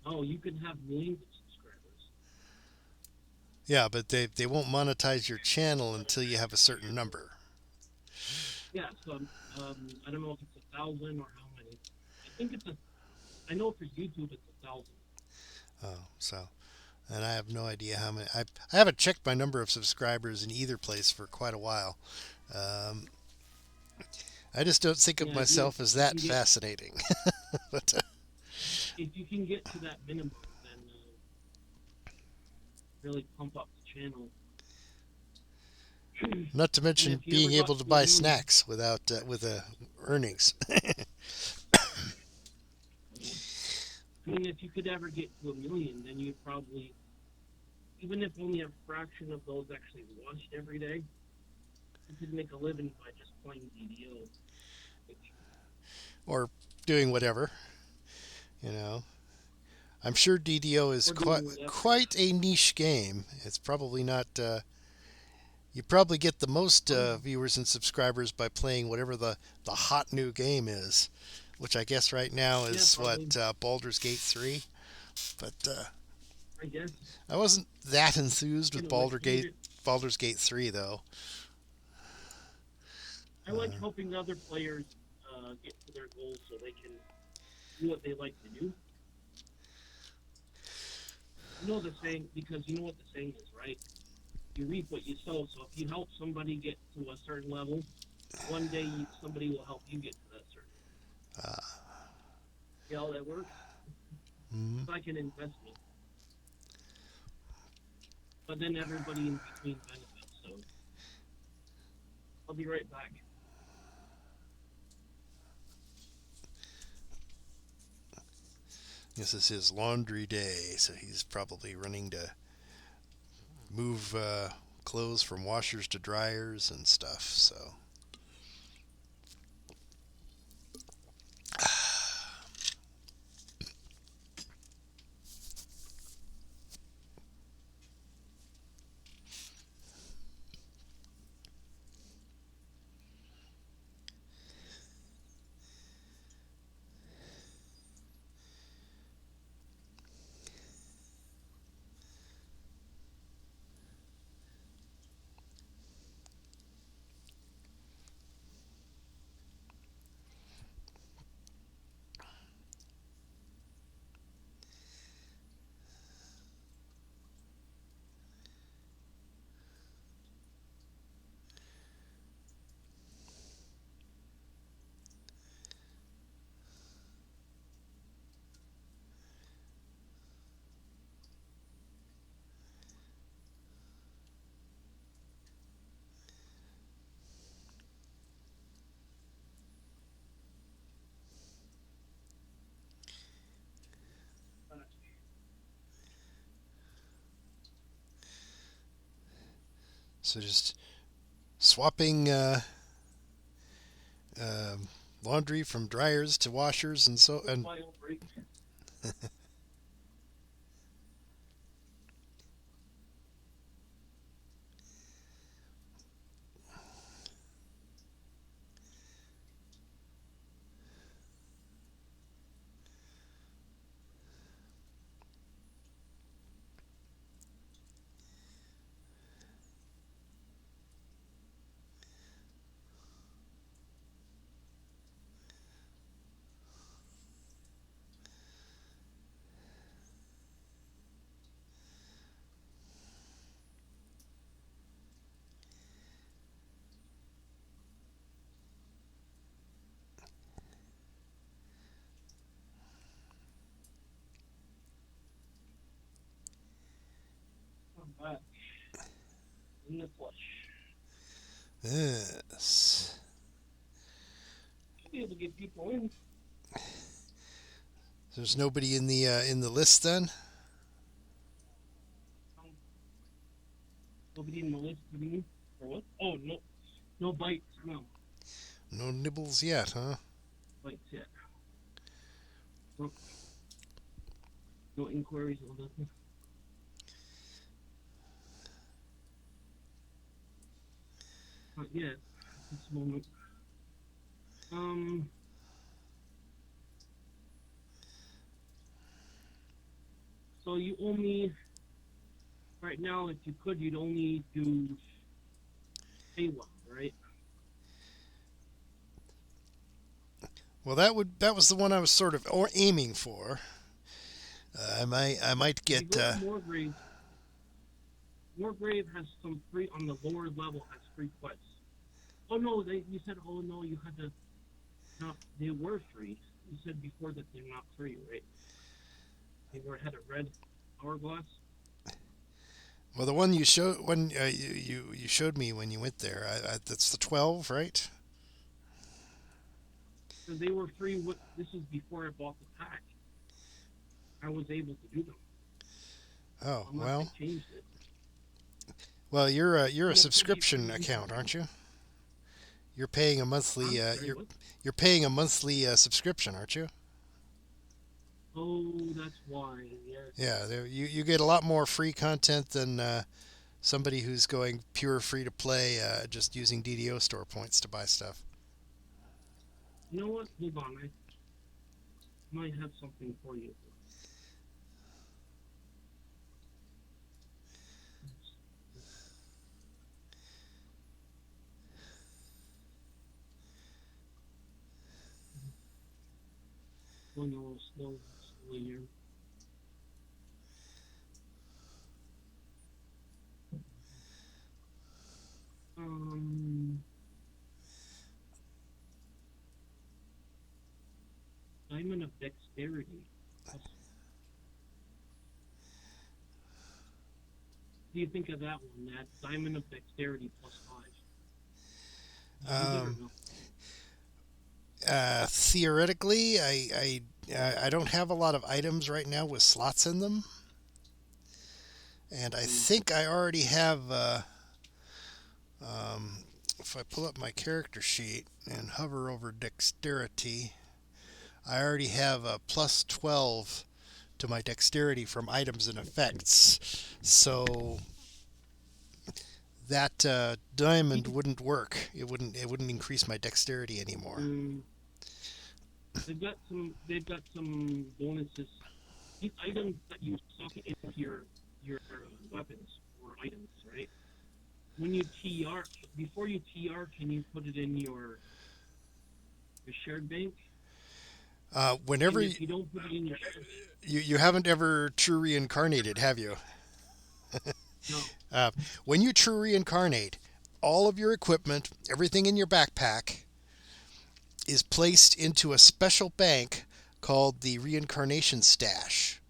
S1: Oh, you can have millions of subscribers.
S2: Yeah, but they won't monetize your channel until you have a certain number.
S1: Yeah, so I don't know if it's 1,000 or how many. I think it's a. I know for YouTube it's 1,000.
S2: Oh, so, and I have no idea how many. I haven't checked my number of subscribers in either place for quite a while. Um, I just don't think of
S1: Yeah,
S2: myself as
S1: you
S2: that
S1: can get,
S2: fascinating. but
S1: if you can get to that minimum, then really pump up the channel.
S2: not to
S1: And
S2: mention
S1: if you ever
S2: being
S1: got
S2: able to
S1: to a
S2: buy
S1: million,
S2: snacks without with earnings.
S1: I mean, if you could ever get to a million, then you'd probably, even if only a fraction of those actually watched every day, you could make a living by just playing DDO.
S2: Or doing whatever, you know. I'm sure DDO is
S1: Or
S2: quite
S1: doing whatever.
S2: quite a niche game. It's probably not. You probably get the most viewers and subscribers by playing whatever the hot new game is, which I guess right now
S1: Yeah,
S2: is
S1: probably.
S2: what Baldur's Gate 3. But
S1: I guess.
S2: I wasn't that enthused with
S1: You know, like,
S2: Baldur's Gate 3 though.
S1: I like helping other players get to their goals so they can do what they like to do. You know the saying, because you know what the saying is, right? You reap what you sow. So if you help somebody get to a certain level, one day somebody will help you get to that certain level. See how that works?
S2: Mhm.
S1: It's like an investment. But then everybody in between benefits. So I'll be right back.
S2: This is his laundry day, so he's probably running to move clothes from washers to dryers and stuff. So. So just swapping laundry from dryers to washers and so and
S1: Final break. I'm back in the flesh.
S2: yes.
S1: Should be able to get people in.
S2: There's nobody in the list then.
S1: Nobody in the list for me. Or what? Oh, no. No bites. No
S2: No nibbles yet, huh?
S1: bites yet. No, no inquiries, no nothing. Not yet. At this moment. So you only, right now, if you could, you'd only do Paywa, right?
S2: Well, that was the one I was sort of aiming for. I might
S1: If you
S2: get.
S1: go to Moorgrave, Moorgrave has some free, on the lower level, has free quests. Oh no, you said, oh no, you had to. No, they were free. You said before that they're not free, right? Had a red hourglass.
S2: Well, the one you showed when you showed me when you went there, that's the 12, right?
S1: So they were free. This is before I bought the pack. I was able to do them.
S2: Oh,
S1: Unless
S2: well.
S1: they changed it.
S2: Well, you're a
S1: Yeah,
S2: subscription
S1: pretty-
S2: account, aren't you? You're paying a monthly.
S1: I'm sorry, what?
S2: You're paying a monthly subscription, aren't you?
S1: Oh, that's why. Yes.
S2: Yeah, you get a lot more free content than somebody who's going pure free to play, just using DDO store points to buy stuff.
S1: You know what? Hold on. I might have something for you. Going a little slowly here. Diamond of Dexterity. What do you think of that one, Matt? Diamond of Dexterity +5.
S2: Theoretically, I don't have a lot of items right now with slots in them, and I think I already have. If I pull up my character sheet and hover over dexterity, I already have a +12 to my dexterity from items and effects. So that diamond wouldn't work. It wouldn't increase my dexterity anymore.
S1: They've got some bonuses. These items that you stock into your weapons or items, right? When you TR, before you TR, can you put it in your shared bank?
S2: Whenever
S1: And if you don't put it in your shared bank,
S2: you haven't ever true reincarnated, have you?
S1: no.
S2: When you true reincarnate, all of your equipment, everything in your backpack, is placed into a special bank called the Reincarnation Stash.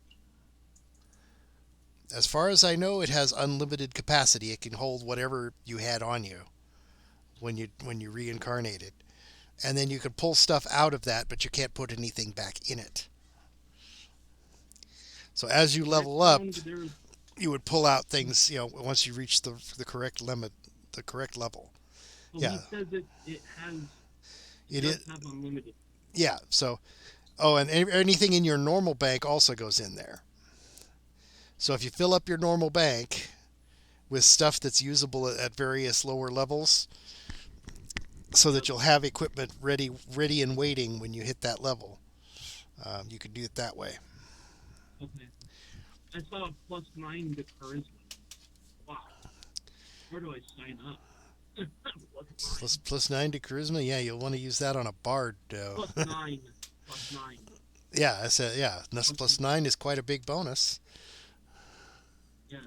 S2: As far as I know, it has unlimited capacity. It can hold whatever you had on you when you reincarnated. And then you can pull stuff out of that, but you can't put anything back in it. So as you level up, you would pull out things, once you reach the correct limit, the correct level.
S1: Well,
S2: Yeah.
S1: he says it does have unlimited.
S2: Yeah. So, and anything in your normal bank also goes in there. So if you fill up your normal bank with stuff that's usable at various lower levels, so that you'll have equipment ready and waiting when you hit that level, you can do it that way.
S1: Okay. I saw a +9 to charisma. Wow. Where do I sign up?
S2: +9 to charisma. Yeah, you'll want to use that on a bard.
S1: +9. +9.
S2: Yeah, I said +9 is quite a big bonus.
S1: Yeah.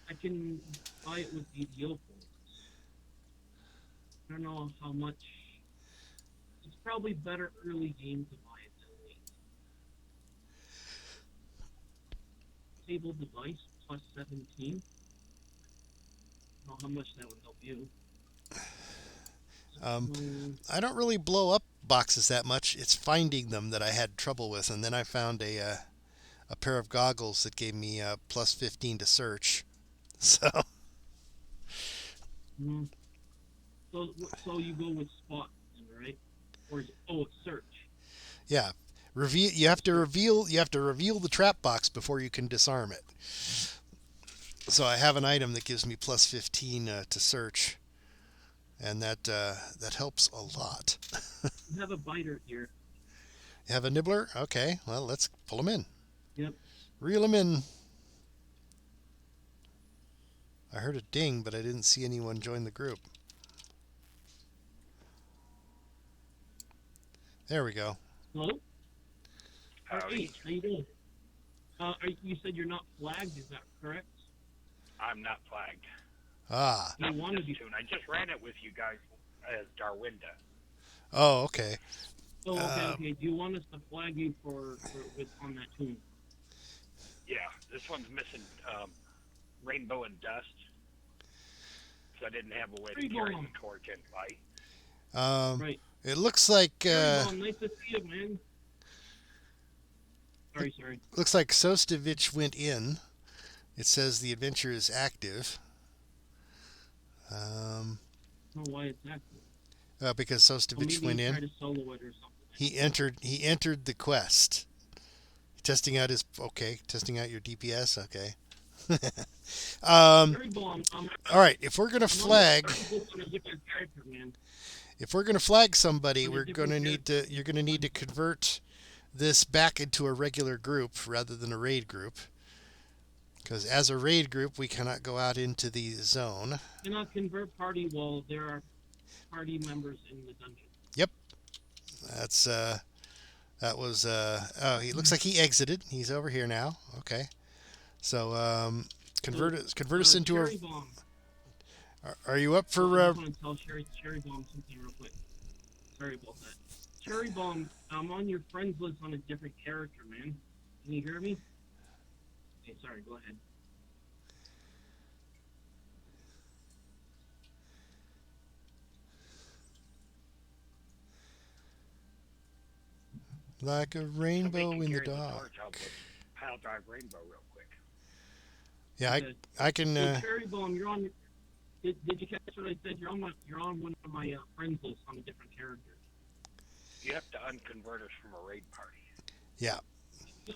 S1: I can buy it with DDO points. I don't know how much. It's probably better early game to buy it than late. Table device +17. I don't know how much that would help you.
S2: I don't really blow up boxes that much. It's finding them that I had trouble with, and then I found a pair of goggles that gave me +15 to search. So.
S1: So you go with spot, right? Or it's search.
S2: Yeah, you have to reveal the trap box before you can disarm it. So I have an item that gives me +15 to search, and that helps a lot.
S1: You have a biter here.
S2: You have a nibbler? Okay, well, let's pull him in.
S1: Yep.
S2: Reel him in. I heard a ding, but I didn't see anyone join the group. There we go.
S1: Hello?
S4: Howdy.
S1: How you doing? You said you're not flagged, is that correct?
S4: I'm not flagged.
S2: Ah.
S1: You want to be.
S4: Soon. I just ran it with you guys as Darwinda.
S2: Oh, okay.
S1: Oh, okay,
S2: Um,
S1: okay. Do you want us to flag you for with on that tune?
S4: Yeah, this one's missing Rainbow and Dust, so I didn't have a way to carry the torch and light.
S1: Right.
S2: It looks like
S1: Cherry Bomb, nice to see you, man. Sorry.
S2: looks like Sostovich went in. It says the adventure is active.
S1: I don't know why it's active.
S2: Because
S1: Or
S2: Sostovich
S1: maybe
S2: went
S1: he
S2: in.
S1: tried to solo it or something.
S2: He entered the quest. Testing out your DPS. Okay.
S1: Cherry Bomb,
S2: All right. If we're gonna
S1: I'm
S2: flag,
S1: on a different character, man.
S2: if we're gonna flag somebody,
S1: On a
S2: we're
S1: different
S2: gonna need to. You're gonna need to convert this back into a regular group rather than a raid group. Because as a raid group, we cannot go out into the zone.
S1: Cannot convert party while there are party members in the dungeon.
S2: That's that was oh, he looks like he exited. He's over here now. Okay. So convert us into a.
S1: Cherry Bomb.
S2: Are you up for?
S1: I just want to tell Cherry Bomb something real quick. Sorry about that. Cherry Bomb, I'm on your friends list on a different character, man. Can you hear me? Okay, sorry. Go ahead.
S2: Like a
S4: Somebody
S2: rainbow
S4: can
S2: in the
S4: carry
S2: dark.
S4: torch. I'll just pile drive Rainbow real quick.
S2: Yeah,
S1: Okay.
S2: I can.
S1: So Cherry Bomb, you're on. Did you catch what I said? You're on one of my friends list on a different character.
S4: You have to unconvert us from a raid party.
S2: Yeah.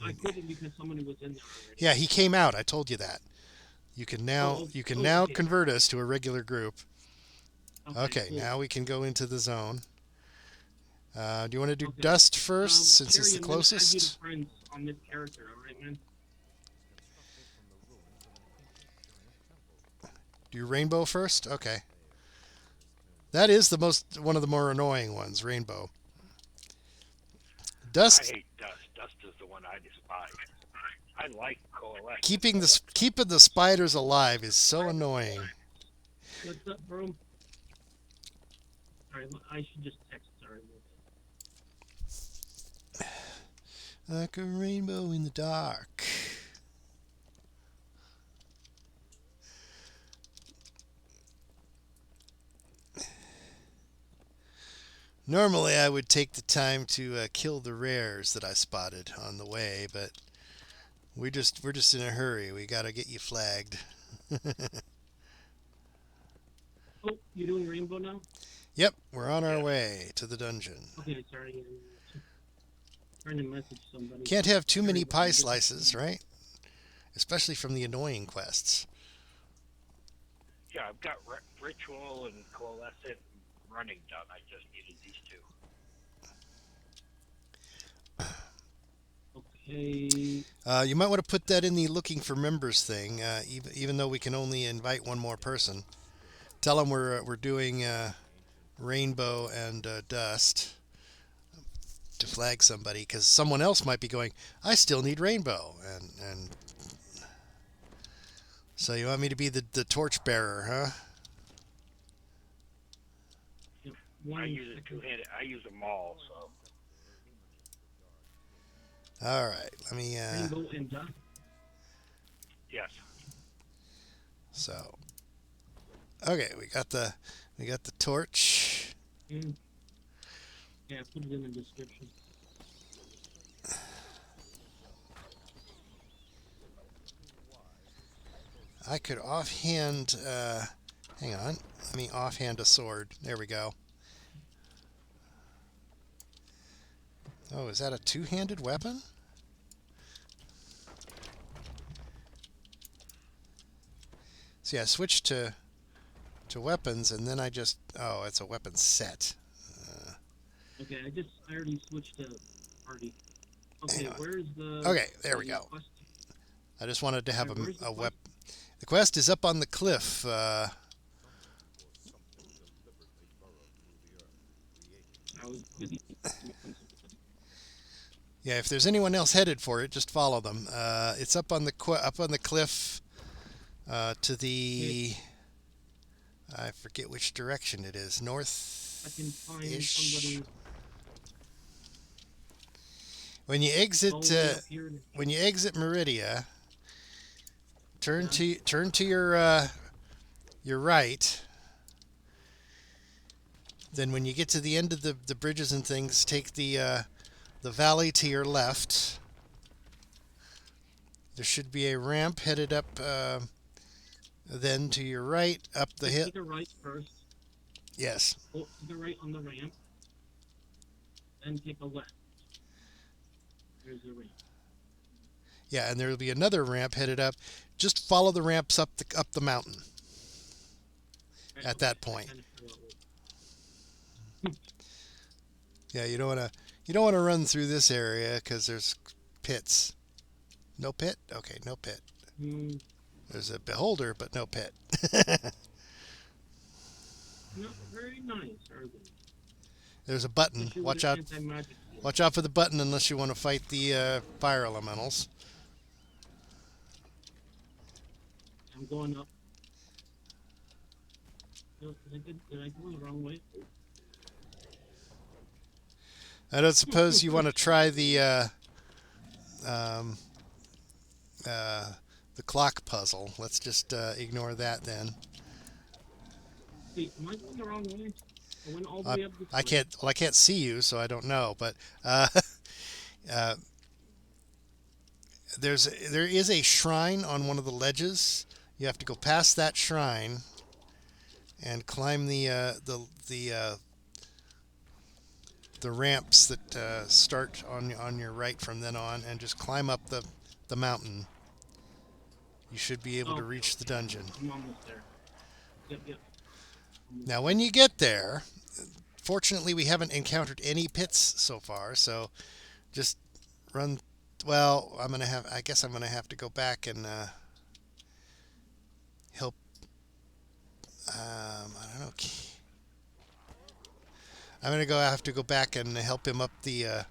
S1: I couldn't because somebody was in there already.
S2: Yeah, he came out. I told you that. You can now
S1: okay.
S2: convert us to a regular group. Okay,
S1: cool.
S2: now we can go into the zone. Do you want to do
S1: Okay.
S2: Dust first, since
S1: Cherry,
S2: it's the
S1: I'm gonna add you
S2: closest?
S1: to friends on this character, alright, man?
S2: Do your Rainbow first? Okay. That is one of the more annoying ones, Rainbow.
S4: I
S2: Dust,
S4: hate Dust. Dust is the one I despise. I like Coalescence.
S2: keeping the spiders alive is so annoying.
S1: What's up, bro? Sorry, I should just text. Sorry.
S2: Like a rainbow in the dark. Normally, I would take the time to kill the rares that I spotted on the way, but we're just in a hurry. We gotta get you flagged.
S1: Oh, you doing Rainbow now?
S2: Yep, we're on our way to the dungeon.
S1: Okay, sorry. Trying to message somebody.
S2: Can't have too many
S1: Sorry,
S2: pie
S1: but-
S2: slices, right? Especially from the annoying quests.
S4: Yeah, I've got Ritual and Coalescent and Running done. I just needed these two.
S1: Okay.
S2: You might want to put that in the looking for members thing, even though we can only invite one more person. Tell them we're doing Rainbow and Dust to flag somebody, because someone else might be going, I still need Rainbow, and so you want me to be the torch bearer, huh?
S1: One
S4: I use a
S1: second.
S4: two-handed. I use them all, so.
S2: All right, let me.
S1: Rainbow and Dust.
S4: Yes.
S2: So, okay, we got the torch.
S1: Yeah, put it in the description.
S2: I could offhand. Hang on, let me offhand a sword. There we go. Oh, is that a two-handed weapon? See, I switched to weapons, and then I just... Oh, it's a weapon set.
S1: Okay, I already switched to party. Okay,
S2: Hang on.
S1: where's the...
S2: Okay, there we go.
S1: quest?
S2: I just wanted to have
S1: Where's the
S2: a
S1: quest?
S2: weapon. The quest is up on the cliff.
S1: I was busy.
S2: Yeah, if there's anyone else headed for it, just follow them. It's up on the cliff to the I forget which direction it is. North.
S1: I can find
S2: Ish.
S1: somebody
S2: When you exit,
S1: all the way up here.
S2: when you exit Meridia, turn
S1: Yeah.
S2: to your right. Then when you get to the end of the bridges and things, take the valley to your left. There should be a ramp headed up. Then to your right, up the hill.
S1: Take a right first.
S2: Yes.
S1: Go to the right on the ramp. Then take a left. There's a ramp.
S2: Yeah, and there will be another ramp headed up. Just follow the ramps up the mountain.
S1: Right,
S2: At
S1: okay,
S2: that point.
S1: I kinda forgot what-
S2: Yeah, you don't want to run through this area because there's pits. No pit? Okay, no pit.
S1: Hmm,
S2: There's a beholder, but no pit.
S1: not very nice, are they?
S2: There's a button.
S1: Especially with
S2: Watch
S1: an
S2: out!
S1: anti-magic field.
S2: Watch out for the button unless you want to fight the fire elementals.
S1: I'm going up. No, did I go the wrong way?
S2: I don't suppose you want to try the clock puzzle. Let's just ignore that then.
S1: Wait, am I going the wrong way? I went all the way up this
S2: I
S1: way.
S2: can't. Well, I can't see you, so I don't know. But there is a shrine on one of the ledges. You have to go past that shrine and climb the ramps that start on your right from then on, and just climb up the mountain. You should be able to reach the dungeon.
S1: I'm almost there. Yep.
S2: Now, when you get there, fortunately, we haven't encountered any pits so far, so just run. Well, I guess I'm gonna have to go back and help. I don't know. I'm gonna have to go back and help him up the
S1: I'm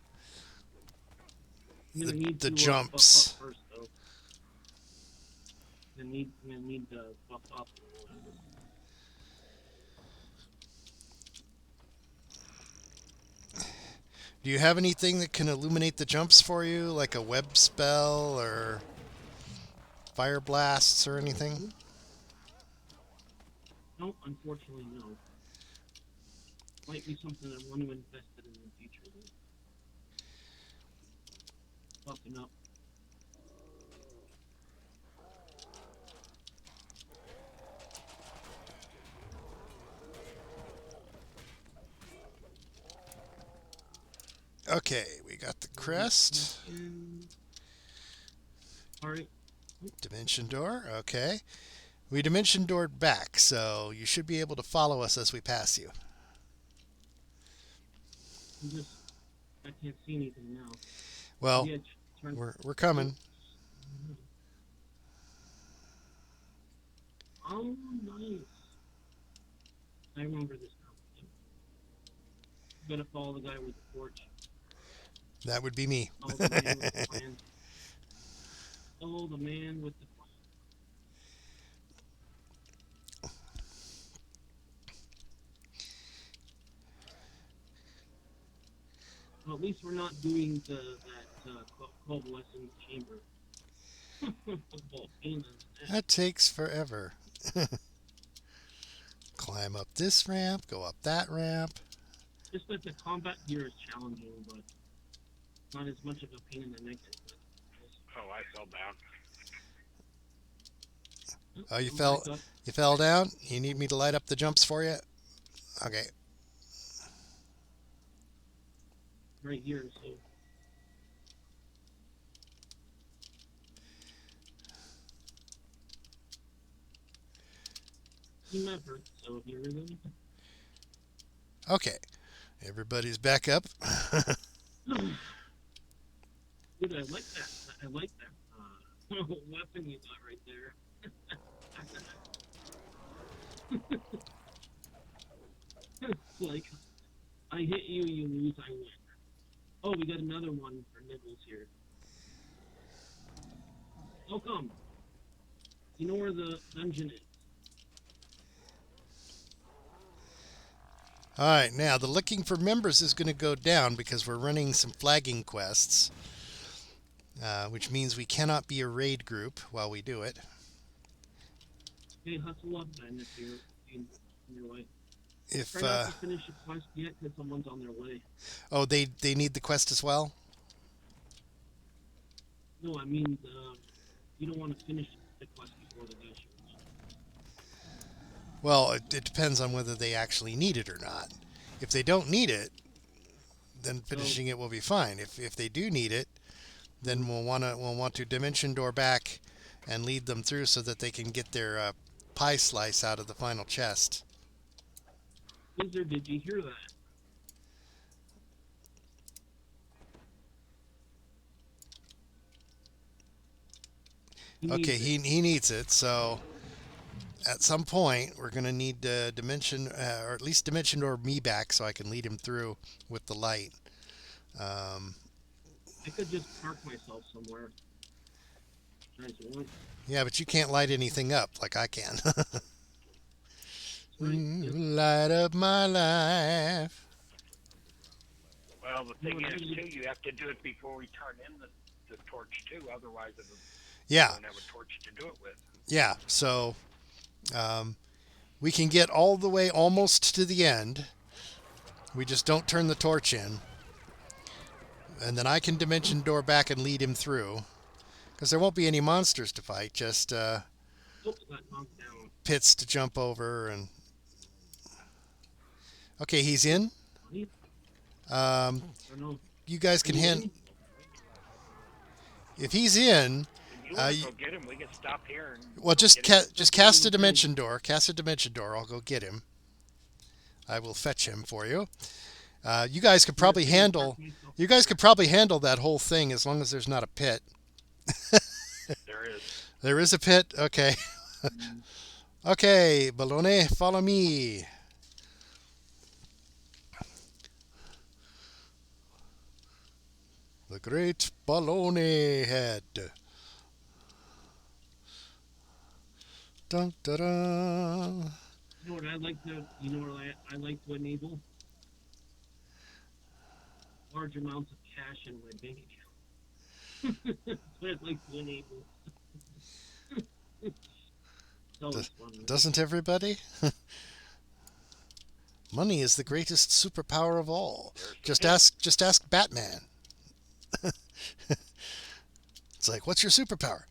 S1: gonna need
S2: the
S1: to,
S2: jumps.
S1: buff up first, though. I'm gonna need to buff up.
S2: Do you have anything that can illuminate the jumps for you, like a web spell or fire blasts or anything?
S1: No, unfortunately, no. Might be something I want to invest in the future. Though. Buffing up.
S2: Okay, we got the crest.
S1: Alright.
S2: Dimension door, okay. We dimension doored back, so you should be able to follow us as we pass you.
S1: I can't see anything now.
S2: Well,
S1: Yeah, turn.
S2: we're coming.
S1: Oh, nice. I remember this now. Gotta follow the guy with the torch.
S2: That would be me.
S1: Oh, the man with the plan. Oh, the man with the plan. Well, at least we're not doing that coalescent chamber. Volcanoes.
S2: That takes forever. Climb up this ramp, go up that ramp.
S1: Just that the combat here is challenging, but not as much of a pain in the neck as that.
S4: Oh, I fell down.
S2: Oh, you
S1: I'm
S2: fell
S1: back up.
S2: you fell down? You need me to light up the jumps for you? Okay.
S1: Right here, so. Team effort, so if you really.
S2: Okay. Everybody's back up.
S1: Dude, I like that. I like that weapon you got right there. It's like, I hit you, you lose, I win. Oh, we got another one for Nibbles here. Welcome. You know where the dungeon is?
S2: All right, now the looking for members is going to go down because we're running some flagging quests, which means we cannot be a raid group while we do it.
S1: Hey, hustle up then if you're on your way.
S2: If
S1: Try not to finish a quest yet because someone's on their way.
S2: oh, they need the quest as well.
S1: No, I mean, you don't want to finish the quest before the day shows.
S2: Well, it depends on whether they actually need it or not. If they don't need it, then finishing it will be fine. If they do need it, then we'll want to dimension door back and lead them through so that they can get their pie slice out of the final chest.
S1: Wizard, did you hear that?
S2: Okay, he needs it, so at some point we're going to need dimension, or at least dimension door me back so I can lead him through with the light.
S1: I could just park myself somewhere. Nice one.
S2: Yeah, but you can't light anything up like I can.
S1: Right? Yep.
S2: Light up my life.
S4: Well, the thing is, too, you have to do it before we turn in the torch, too. Otherwise,
S2: Yeah,
S4: don't have a torch to do it with.
S2: yeah. So we can get all the way almost to the end. We just don't turn the torch in. And then I can dimension door back and lead him through. Because there won't be any monsters to fight, just
S1: Oops, got knocked down.
S2: pits to jump over. And okay, he's in.
S1: I don't know.
S2: You guys can
S1: Are you
S2: hand.
S1: in?
S2: If he's in,
S4: If you want to go get him, we can stop here. And
S2: well, just
S4: get him.
S2: just cast a dimension door. Cast a dimension door. I'll go get him. I will fetch him for you. You guys could probably handle. You guys could probably handle that whole thing as long as there's not a pit.
S4: There is.
S2: There is a pit. Okay. Okay, Baloney, follow me. The great Baloney head. Dun, da, da.
S1: You know what I'd like to? You know what I like to enable? Large amounts of cash in my bank account. That's what I'd like to enable. It's always fun.
S2: Doesn't everybody? Money is the greatest superpower of all. Just ask Batman. It's like, what's your superpower?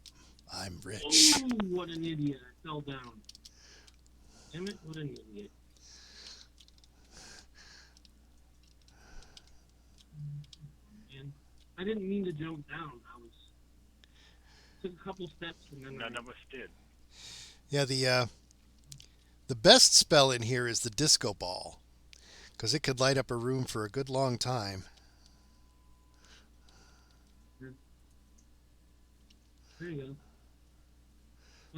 S2: I'm rich.
S1: Oh, what an idiot! I fell down. Damn it! What an idiot! Man, I didn't mean to jump down. I took a couple steps and then
S4: None of us did.
S2: Yeah, the best spell in here is the disco ball, because it could light up a room for a good long time.
S1: There you go.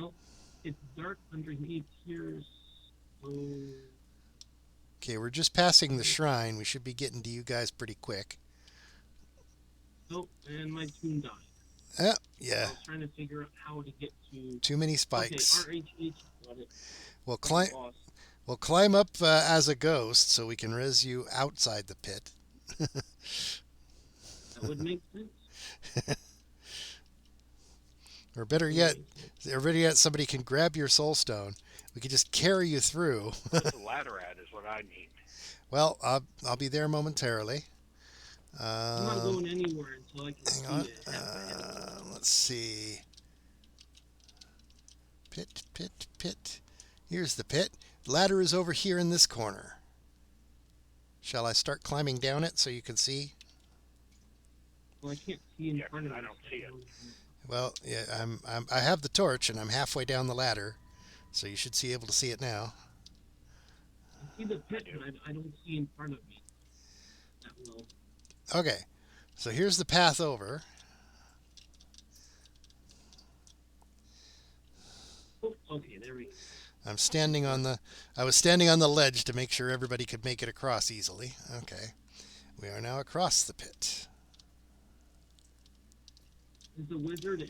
S1: Well, it's dark underneath here, so
S2: Okay, we're just passing the shrine. We should be getting to you guys pretty quick.
S1: oh, and my tune died.
S2: Yeah,
S1: I
S2: yeah.
S1: was trying to figure out how to get to.
S2: Too many spikes.
S1: Okay, RHH got it.
S2: We'll
S1: That's
S2: climb.
S1: boss.
S2: We'll climb up as a ghost, so we can res you outside the pit.
S1: That would make sense.
S2: Or better yet, somebody can grab your soul stone. We can just carry you through.
S4: Where's the ladder at is what I need.
S2: Well, I'll be there momentarily.
S1: I'm not going anywhere until I can
S2: Hang
S1: see
S2: on.
S1: it.
S2: Let's see. Pit, pit, pit. Here's the pit. The ladder is over here in this corner. Shall I start climbing down it so you can see?
S1: Well, I can't see in
S4: Yeah,
S1: front of me.
S4: I don't see it.
S2: Well, yeah, I have the torch and I'm halfway down the ladder, so you should be able to see it now.
S1: I see the pit, but I don't see in front of me. That will.
S2: Okay, so here's the path over.
S1: Oh, okay, there we go.
S2: I was standing on the ledge to make sure everybody could make it across easily. Okay, we are now across the pit.
S1: Is the wizard in?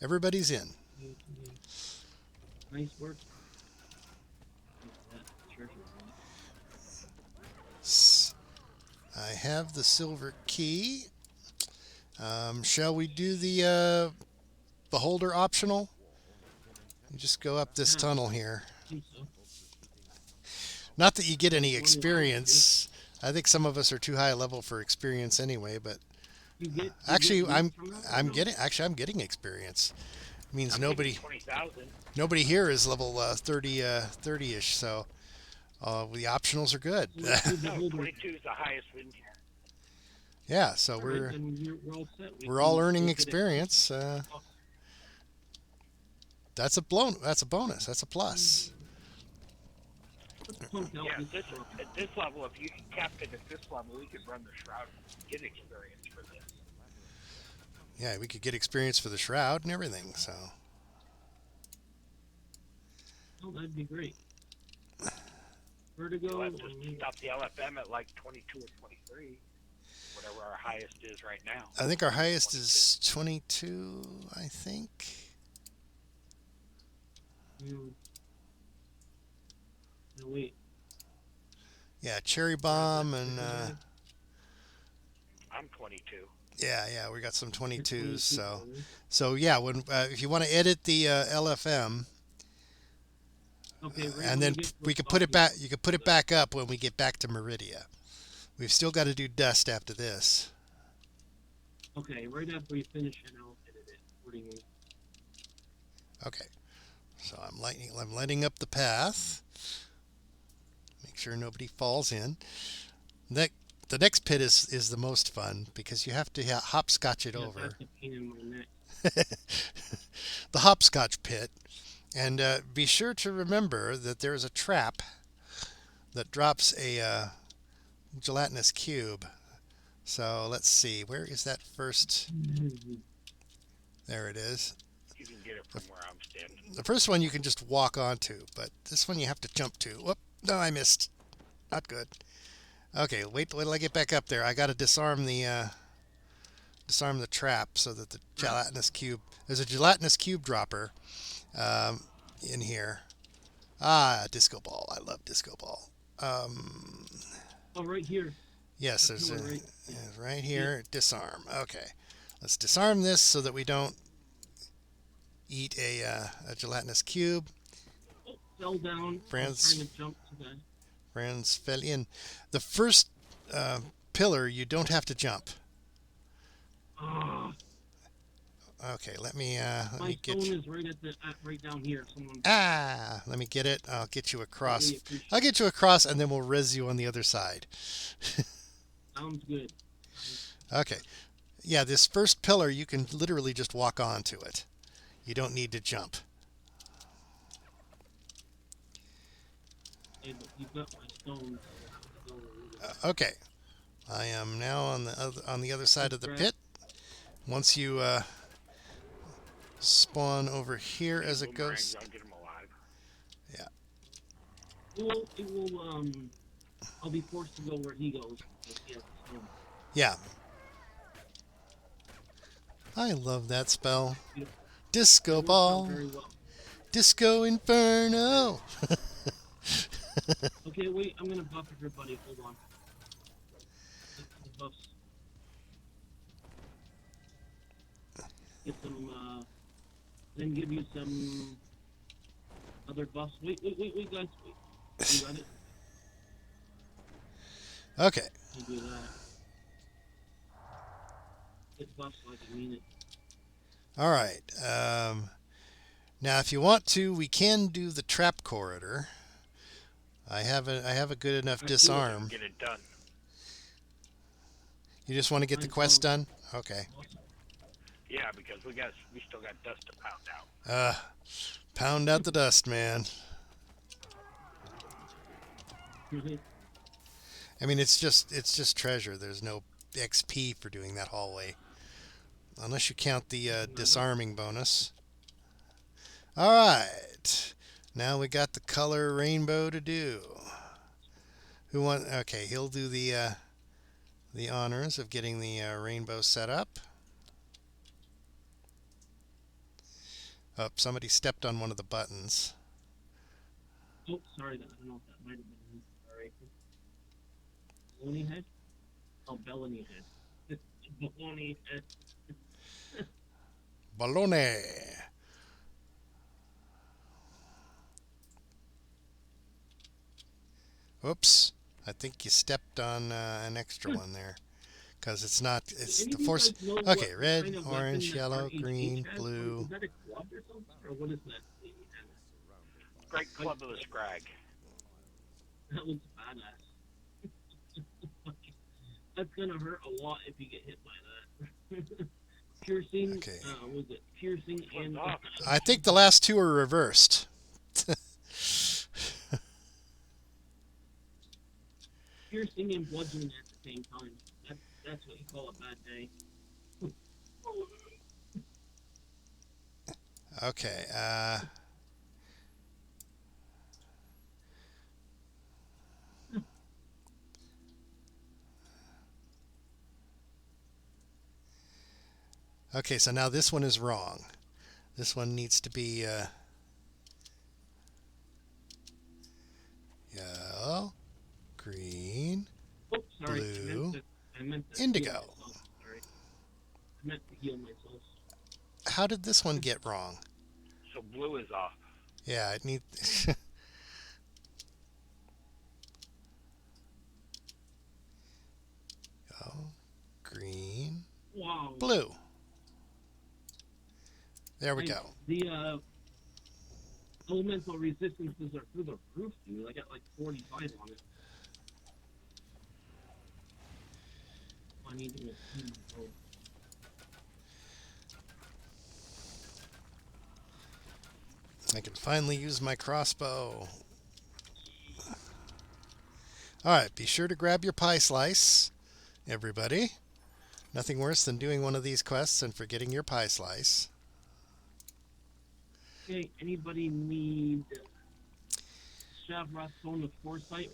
S2: Everybody's in.
S1: Nice work. Treasure.
S2: I have the silver key. Shall we do the beholder optional? You just go up this
S1: Yeah.
S2: tunnel here.
S1: I think so.
S2: Not that you get any
S1: Only one
S2: experience. I think some of us are too high level for experience anyway, but
S1: You
S2: actually
S1: get loot from that or no?
S2: I'm getting experience. It means
S4: I'm
S2: nobody
S4: thinking 20,000.
S2: nobody here is level 30-ish, so the optionals are good.
S1: So let's do
S4: No,
S1: beholder.
S4: 22 is the highest in here.
S2: Yeah, so
S1: All
S2: we're
S1: right, then we're all set.
S2: we're all
S1: can
S2: earning
S1: look at it.
S2: experience. That's a bonus. That's a plus.
S1: Let's pump out
S4: Yeah,
S1: this
S4: at this level, if you capped it at this level, we could run the shroud and get experience for this.
S2: Yeah, we could get experience for the shroud and everything. So
S1: Oh, that'd be great. Vertigo.
S4: We'll have to stop the LFM at like 22 or 23, whatever our highest is right now.
S2: I think our highest is 22. I think.
S1: No, wait.
S2: Yeah, cherry bomb and
S4: I'm 22.
S2: yeah, we got some 22s.
S1: 22,
S2: So yeah, when if you want to edit the LFM,
S1: okay, right
S2: and
S1: when
S2: then
S1: we get
S2: we
S1: to
S2: could
S1: the
S2: put it
S1: top,
S2: back. You could put it back up when we get back to Meridia. We've still got to do dust after this.
S1: Okay, right after we finish it, I'll edit it accordingly.
S2: Okay, so I'm lighting up the path. Make sure nobody falls in. The next pit is the most fun because you have to hopscotch it
S1: Yeah,
S2: over.
S1: that's a pain in my neck.
S2: The hopscotch pit. And be sure to remember that there is a trap that drops a gelatinous cube. So let's see, where is that first? There it is.
S4: You can get it from where I'm standing.
S2: The first one you can just walk onto, but this one you have to jump to. Whoop! No, I missed. Not good. Okay, wait till I get back up there. I got to disarm the trap so that the gelatinous cube. There's a gelatinous cube dropper in here. Ah, disco ball. I love disco ball.
S1: Oh, right here.
S2: Yes, there's
S1: Come on,
S2: a
S1: right.
S2: right here. Disarm. Okay, let's disarm this so that we don't eat a gelatinous cube.
S1: Oh, fell down.
S2: Friends.
S1: I'm trying to jump to that.
S2: Friends fell in. The first pillar you don't have to jump.
S1: Ah,
S2: Okay, let me
S1: my
S2: get
S1: stone
S2: you.
S1: is right down here. Someone.
S2: Let me get it. I'll get you across.
S1: Really appreciate
S2: I'll get you across, and then we'll res you on the other side.
S1: Sounds good.
S2: Okay. Yeah, this first pillar you can literally just walk onto it. You don't need to jump.
S1: Hey, but you got my stone. So I have to go.
S2: Okay. I am now on the other side of the pit. Once you spawn over here as it goes.
S4: Boomerangs, I'll get them alive.
S1: It will, I'll be forced to go where he goes. But yeah, so,
S2: Yeah. I love that spell.
S1: it
S2: Disco
S1: works out
S2: ball.
S1: very well.
S2: Disco Inferno.
S1: Okay, wait, I'm gonna buff everybody. Hold on. Get some buffs. Get some, then give you some other buffs. Wait, guys. Wait. You got it?
S2: Okay.
S1: You do that. Get buffs like I mean it.
S2: All right. Now, if you want to, we can do the trap corridor. I have a good enough
S1: Let's do it.
S2: disarm.
S4: Get it done.
S2: You just want to get the quest done? Okay.
S4: Yeah, because we still got dust to pound out.
S2: Pound out the dust, man. I mean, it's just treasure. There's no XP for doing that hallway, unless you count the disarming bonus. All right, now we got the color rainbow to do. Who want? Okay, he'll do the honors of getting the rainbow set up. Oh, somebody stepped on one of the buttons.
S1: Oh, sorry, I don't know if that might have been me. Sorry. Looney head? Oh, Bellany head. Baloney head.
S2: Baloney. Oops. I think you stepped on an extra one there. Because it's not, it's
S1: Any
S2: the
S1: of you
S2: force.
S1: guys know
S2: Okay,
S1: what
S2: red,
S1: kind of
S2: orange,
S1: weapon that
S2: yellow,
S1: RHH
S2: green,
S1: has?
S2: blue.
S1: Is that a club or something? Or what is that thing?
S4: Great Club of the Scrag.
S1: That looks badass. That's gonna hurt a lot if you get hit by that. Piercing,
S2: Okay.
S1: Was it piercing and...
S2: I think the last two are reversed.
S1: piercing and bludgeoning at the same time. That's what you call a bad day.
S2: Okay, okay, so now this one is wrong. This one needs to be yellow, green,
S1: Oops, sorry.
S2: blue,
S1: I meant to
S2: indigo.
S1: Heal myself. Sorry. I meant to heal myself.
S2: How did this one get wrong?
S4: So blue is off.
S2: Yeah, it needs. Yellow, green,
S1: Wow.
S2: blue. There we
S1: Nice.
S2: go.
S1: The elemental resistances are through the roof, dude. I got like 45 on it. I need to oh.
S2: I can finally use my crossbow. Alright, be sure to grab your pie slice, everybody. Nothing worse than doing one of these quests and forgetting your pie slice.
S1: Okay, anybody need Shavra Stone of Foresight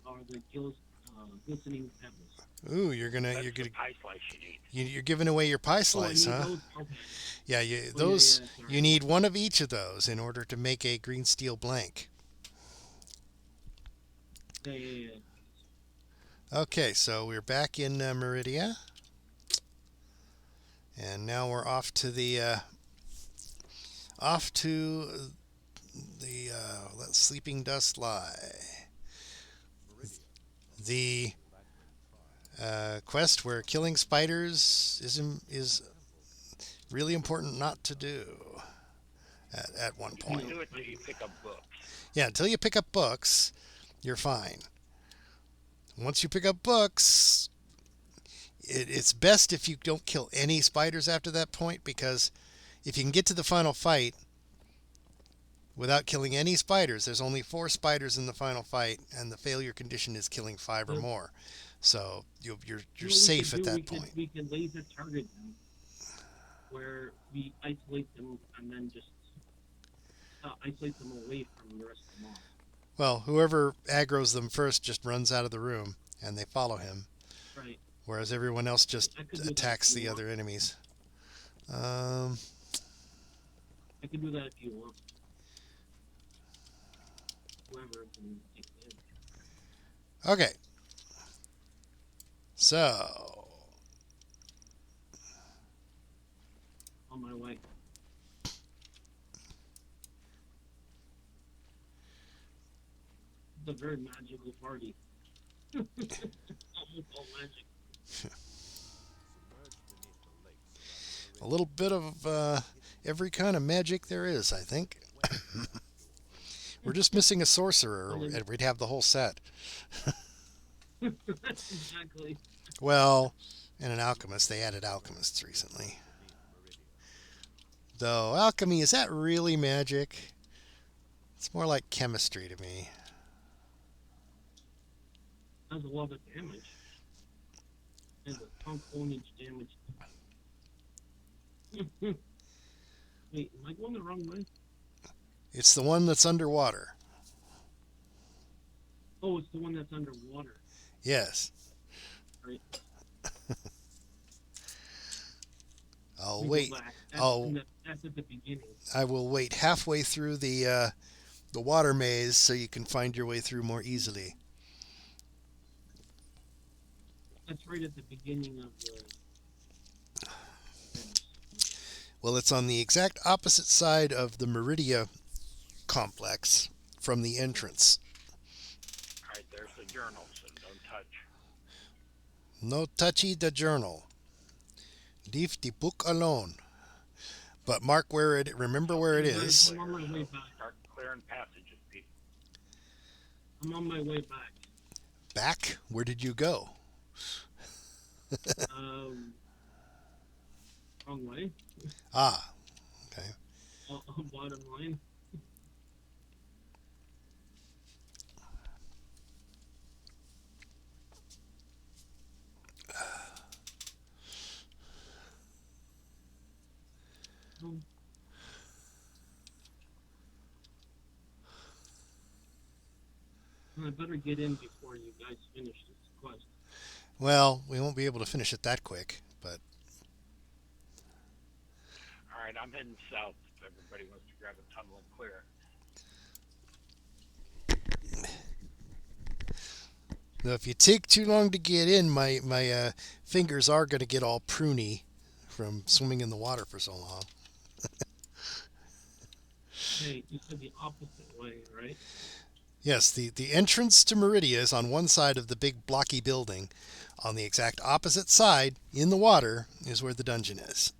S1: or the glistening pebbles?
S2: Ooh, you're gonna
S4: That's the pie slice you need.
S2: you're giving away your pie
S1: Oh, I
S2: slice,
S1: need
S2: huh?
S1: those? Okay.
S2: Yeah,
S1: Sorry.
S2: you need one of each of those in order to make a green steel blank.
S1: Yeah.
S2: Okay, so we're back in Meridia, and now we're off to the let sleeping dust lie. The quest where killing spiders is really important not to do at one
S4: You
S2: point.
S4: do it till you pick up books.
S2: Yeah, until you pick up books, you're fine. Once you pick up books, it's best if you don't kill any spiders after that point, because if you can get to the final fight without killing any spiders, there's only 4 spiders in the final fight, and the failure condition is killing 5 or more. So you're
S1: You know what we
S2: safe
S1: could
S2: at
S1: do?
S2: that point.
S1: We can laser target them, where we isolate them and then just isolate them away from the rest of the mob.
S2: Well, whoever aggroes them first just runs out of the room, and they follow him,
S1: Right.
S2: whereas everyone else just
S1: I could do that
S2: attacks
S1: if you
S2: the
S1: want.
S2: other enemies.
S1: I can do that if you want. Whoever can take it.
S2: Okay. So,
S1: On my way. It's a very magical party. Almost all magic.
S2: a little bit of every kind of magic there is, I think. We're just missing a sorcerer, and we'd have the whole set.
S1: Exactly.
S2: Well, and an alchemist. They added alchemists recently. Though, alchemy, is that really magic? It's more like chemistry to me.
S1: Does a lot of damage. And a punk ownage damage. Wait, am I going the wrong way?
S2: It's the one that's underwater.
S1: Oh, it's the one that's underwater.
S2: Yes.
S1: Right.
S2: I'll
S1: We go
S2: wait.
S1: back. That's at the beginning.
S2: I will wait halfway through the water maze so you can find your way through more easily.
S1: That's right at the beginning of the.
S2: Well, it's on the exact opposite side of the Meridia complex from the entrance.
S4: All right, there's the journal, so don't touch.
S2: No touchy the journal. Leave the book alone. But mark where it. Remember where it is.
S1: I'm on my way back.
S4: Start clearing passages, people.
S1: I'm on my way back.
S2: Back? Where did you go?
S1: Wrong way.
S2: Ah, okay.
S1: Bottom line. I better get in before you guys finish this quest.
S2: Well, we won't be able to finish it that quick, but
S4: All right, I'm heading south. If everybody wants to grab a tunnel and clear it.
S2: now, if you take too long to get in, my fingers are going to get all pruny from swimming in the water for so long.
S1: Hey, you said the opposite way, right?
S2: Yes, the entrance to Meridia is on one side of the big blocky building. On the exact opposite side, in the water, is where the dungeon is.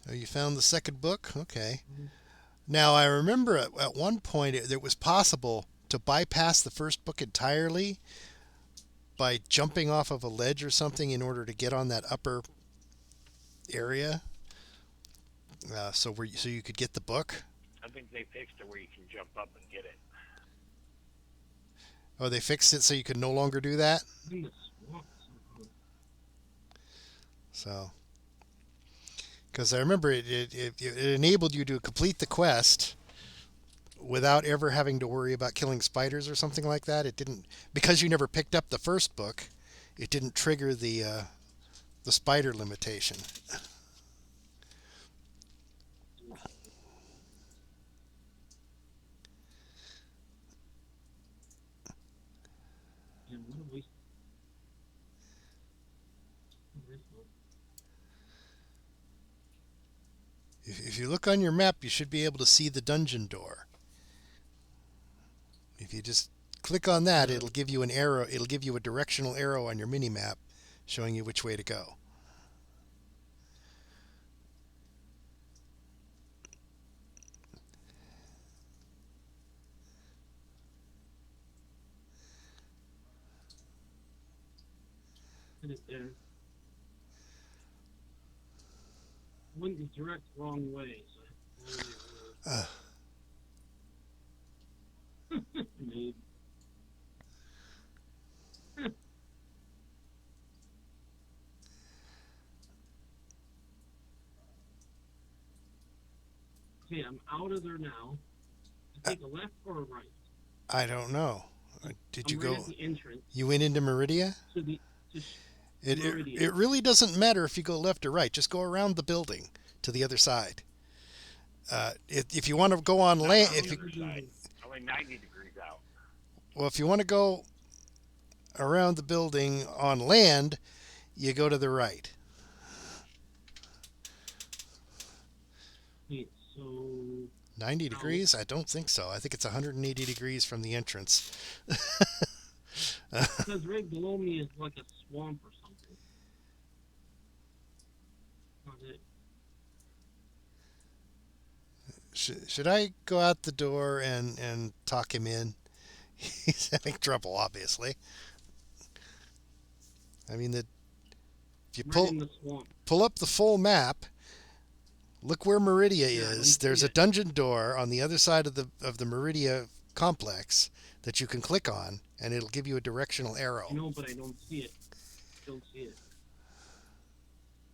S2: Oh, you found the second book? Okay. Now, I remember at one point it was possible to bypass the first book entirely by jumping off of a ledge or something in order to get on that upper area. So you could get the book.
S4: I think they fixed it where you can jump up and get it.
S2: Oh, they fixed it so you could no longer do that?
S1: In the swamp somehow.
S2: So, because I remember it enabled you to complete the quest without ever having to worry about killing spiders or something like that. It didn't, because you never picked up the first book, it didn't trigger the spider limitation.
S1: Yeah, what a waste.
S2: If you look on your map, you should be able to see the dungeon door. If you just click on that, it'll give you an arrow. It'll give you a directional arrow on your mini map showing you which way to go.
S1: Put it there. Went the direct wrong way. So Noob. Okay, I'm out of there now. To take a left or a right?
S2: I don't know. Did you
S1: I'm right
S2: go?
S1: at the entrance
S2: You went into Meridia?
S1: to the to Meridia.
S2: It really doesn't matter if you go left or right. Just go around the building to the other side. If you want to go on land,
S4: Only 90 degrees out.
S2: well, if you want to go around the building on land, you go to the right.
S1: Wait, so
S2: 90 degrees? I don't think so. I think it's 180 degrees from the entrance.
S1: because right below me is like a swamp or something. Not it.
S2: Should I go out the door and talk him in? He's having trouble, obviously. I mean, if you
S1: Right in the swamp.
S2: pull up the full map, look where Meridia
S1: Yeah, let me
S2: is. There's
S1: see
S2: a
S1: it.
S2: dungeon door on the other side of the Meridia complex that you can click on, and it'll give you a directional arrow.
S1: I know, but I don't see it. Don't see it.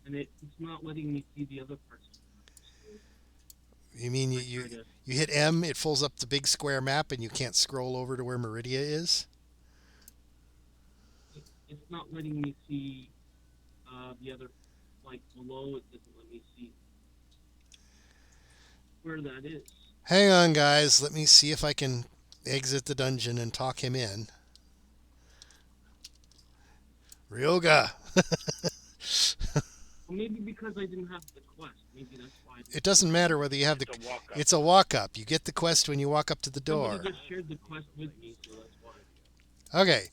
S1: And it's not letting me see the other parts.
S2: You mean
S1: I
S2: you
S1: try to-
S2: hit M, it pulls up the big square map, and you can't scroll over to where Meridia is?
S1: It's not letting me see the other, like below, it doesn't let me see where that is.
S2: Hang on, guys. Let me see if I can exit the dungeon and talk him in. Ryoga!
S1: Well, maybe because I didn't have the quest. Maybe that's why.
S2: It doesn't matter whether you have the...
S4: It's a walk up.
S2: It's a walk-up. You get the quest when you walk up to the door.
S1: Somebody just shared the quest with me, so that's why.
S2: Okay.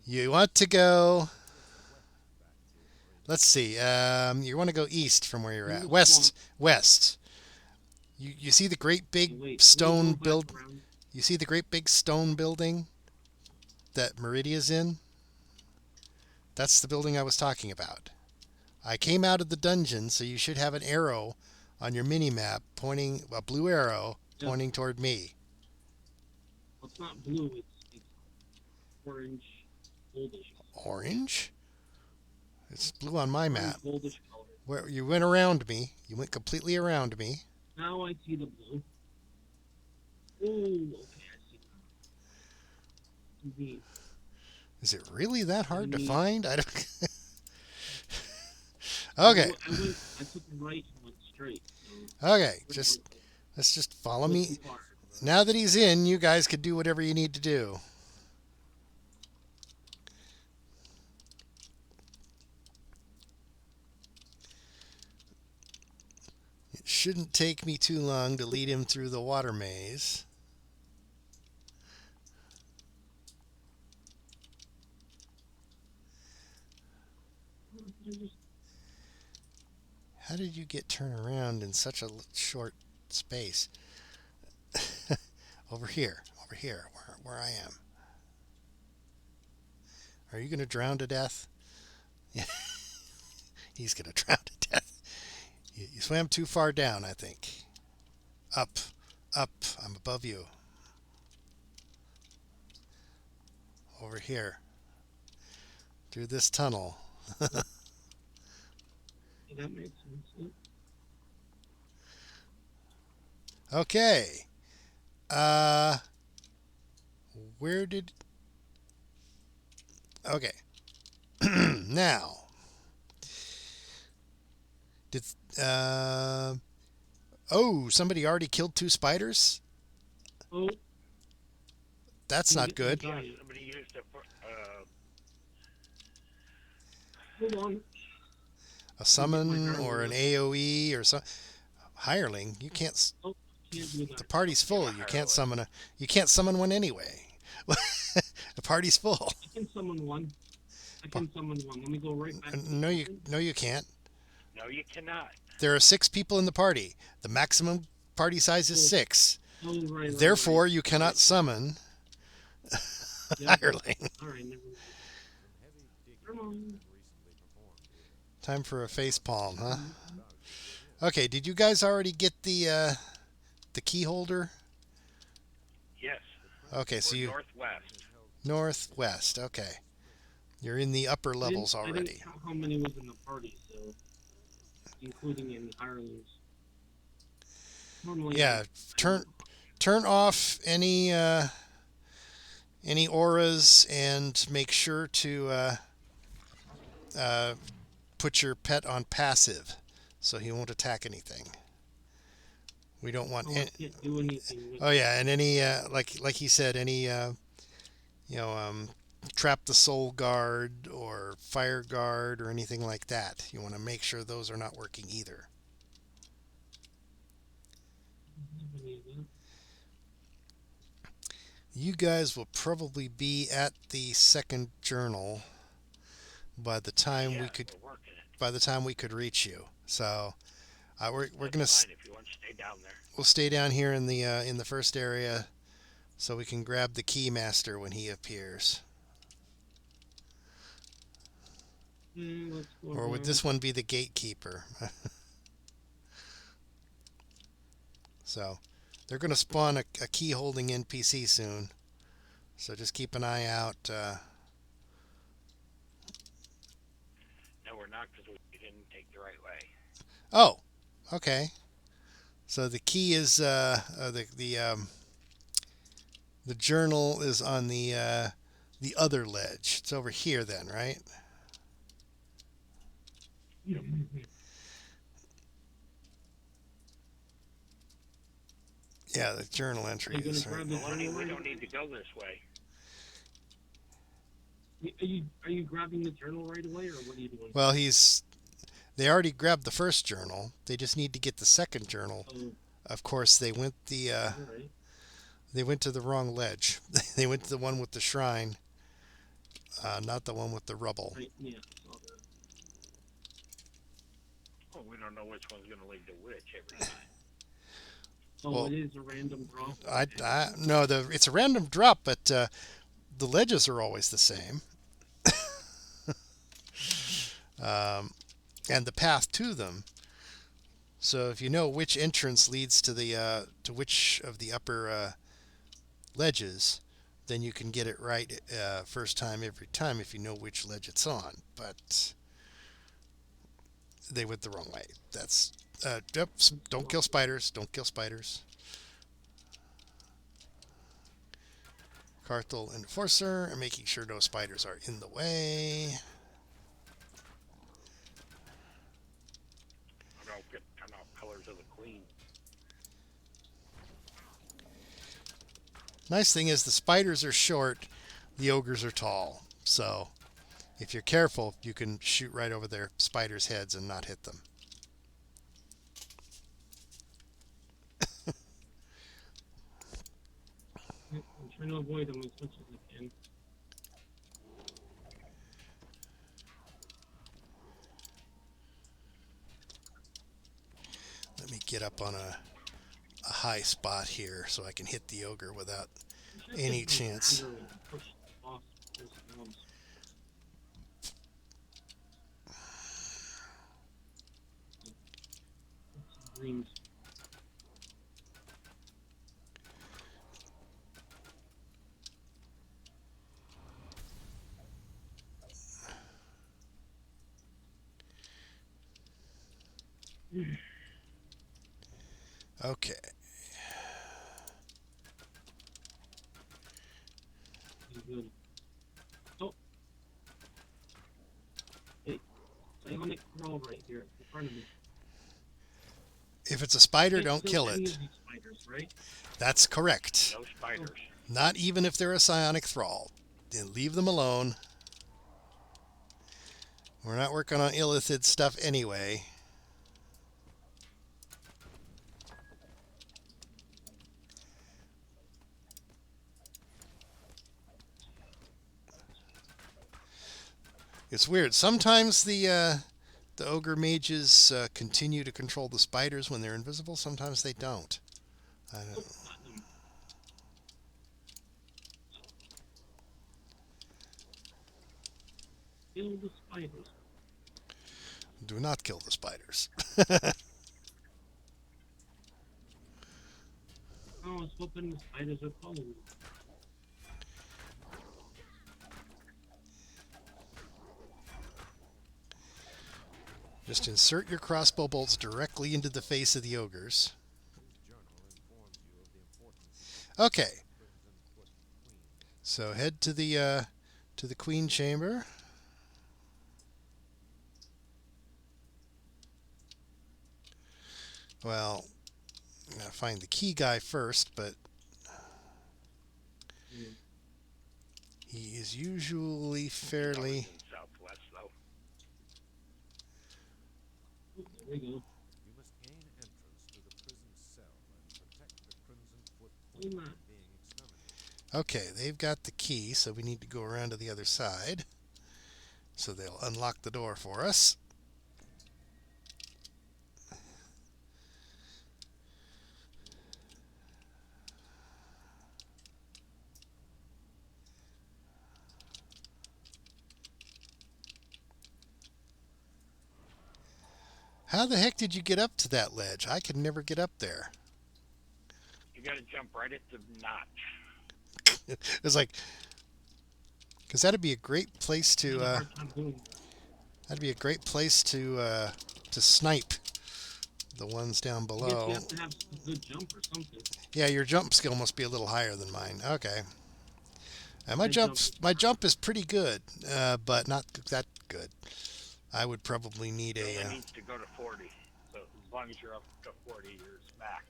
S2: You want to go... Let's see. You want to go east from where you're at. West. West. You see the great big
S1: Wait,
S2: stone
S1: build.
S2: You see the great big stone building that Meridia's in? That's the building I was talking about. I came out of the dungeon, so you should have an arrow on your mini-map pointing, a blue arrow pointing toward me.
S1: Well, it's not blue, it's orange, goldish.
S2: Orange? It's blue on my map.
S1: Orange, goldish color.
S2: Where you went around me. You went completely around me.
S1: Now I see the blue. Oh, okay, I see now. Indeed.
S2: Is it really that hard to
S1: Indeed.
S2: find? I don't. Okay.
S1: I took a right and went straight. So
S2: Okay. Let's just follow me. Now that he's in, you guys could do whatever you need to do. It shouldn't take me too long to lead him through the water maze. How did you get turned around in such a short space? Over here, where I am. Are you going to drown to death? He's going to drown to death. You swam too far down, I think. Up, I'm above you. Over here. Through this tunnel.
S1: That makes sense.
S2: Okay. Where did... Okay. Now. Did... Oh, somebody already killed 2 spiders?
S1: Oh,
S2: That's not good.
S4: Yeah, somebody used it for,
S1: hold on.
S2: A summon or an AoE or some hireling. You can't.
S1: Oh, can't do that.
S2: The party's full. You can't summon a. You can't summon one anyway. The party's full.
S1: I can summon one. Let me go right back.
S2: No, you can't.
S4: no, you cannot.
S2: There are 6 people in the party. The maximum party size is 6.
S1: Oh, right,
S2: Therefore,
S1: right.
S2: you cannot summon
S1: Yeah.
S2: hireling.
S1: All right, never mind. Come on.
S2: Time for a face palm, huh? Okay. Did you guys already get the key holder?
S4: Yes.
S2: Okay, so
S4: We're
S2: you
S4: northwest.
S2: northwest. Okay, you're in the upper levels
S1: I didn't
S2: already.
S1: count how many was in the party, so including any hirelings. Normally,
S2: Yeah, turn off any auras and make sure to put your pet on passive so he won't attack anything. We don't want
S1: I can't do anything with
S2: oh yeah, and any like he said, any trap the soul guard or fire guard or anything like that. You want to make sure those are not working either.
S1: any of that.
S2: You guys will probably be at the second journal by the time
S4: Yeah,
S2: we could
S4: we're working it.
S2: by the time we could reach you. So we're
S4: That's
S2: gonna
S4: fine if you want to stay down there.
S2: we'll stay down here in the first area so we can grab the key master when he appears.
S1: Let's go
S2: Or would
S1: down.
S2: this one be the gatekeeper? So they're going to spawn a key holding NPC soon. So just keep an eye out.
S4: No, we're not because we didn't take the right way.
S2: Oh, okay. So the key is the journal is on the other ledge. It's over here then, right? Yeah, the journal
S1: Are
S2: entry
S1: you gonna
S2: is
S1: grab
S2: right.
S1: the
S4: Maloney,
S1: journal
S4: we
S1: right
S4: don't need to go this way.
S1: Are you grabbing the journal right away, or what are you doing?
S2: Well, they already grabbed the first journal. They just need to get the second journal.
S1: Oh,
S2: Of course,
S1: all right.
S2: they went to the wrong ledge. They went to the one with the shrine, not the one with the rubble.
S1: Right, yeah, I saw that.
S4: Oh, we don't know which one's going to lead to which every time.
S1: Oh,
S2: Well,
S1: it is a random drop.
S2: No, it's a random drop, but the ledges are always the same, and the path to them. So if you know which entrance leads to the to which of the upper ledges, then you can get it right first time every time if you know which ledge it's on. But they went the wrong way. That's yep. Don't kill spiders. Don't kill spiders. Cartel Enforcer, and making sure no spiders are in the way.
S4: I don't get turn off Colors of the Queen.
S2: Nice thing is the spiders are short, the ogres are tall. So if you're careful, you can shoot right over their spiders' heads and not hit them.
S1: I'm trying to avoid them as much as I can.
S2: Let me get up on a high spot here so I can hit the ogre without
S1: You should
S2: any
S1: get some
S2: chance.
S1: aggro and push the boss with those mobs. Some greens.
S2: Okay.
S1: Good. Oh. Hey, Ionic crawl right here in front of me.
S2: If it's a spider,
S1: Can't
S2: don't kill
S1: any
S2: it.
S1: of these spiders, right?
S2: That's correct.
S4: No spiders.
S2: Not even if they're a psionic thrall. Then leave them alone. We're not working on illithid stuff anyway. It's weird. Sometimes the ogre mages continue to control the spiders when they're invisible. Sometimes they don't. I don't.
S1: Platinum. Kill the spiders.
S2: Do not kill the spiders.
S1: Oh, I was hoping the spiders would follow me.
S2: Just insert your crossbow bolts directly into the face of the ogres. Okay. So head to the queen chamber. Well, I'm gonna find the key guy first, but he is usually fairly.
S4: Southwest, though.
S1: Oh, there we go.
S3: You must gain entrance to the prison cell and protect the Crimson Foot
S1: Hold on.
S3: from being exterminated.
S2: Okay, they've got the key, so we need to go around to the other side. So they'll unlock the door for us. How the heck did you get up to that ledge? I could never get up there.
S4: You got to jump right at the notch.
S2: It's like, because that'd be a great place
S1: I had
S2: to.
S1: a hard time doing that.
S2: That'd be a great place to snipe the ones down
S1: I guess
S2: below.
S1: you have to have a good jump or something.
S2: Yeah, your jump skill must be a little higher than mine. Okay. And my
S1: My
S2: jump
S1: jump-
S2: my jump is pretty good, but not that good. I would probably need
S4: It
S2: a.
S4: only needs to go to 40. So as long as you're up to 40, you're max.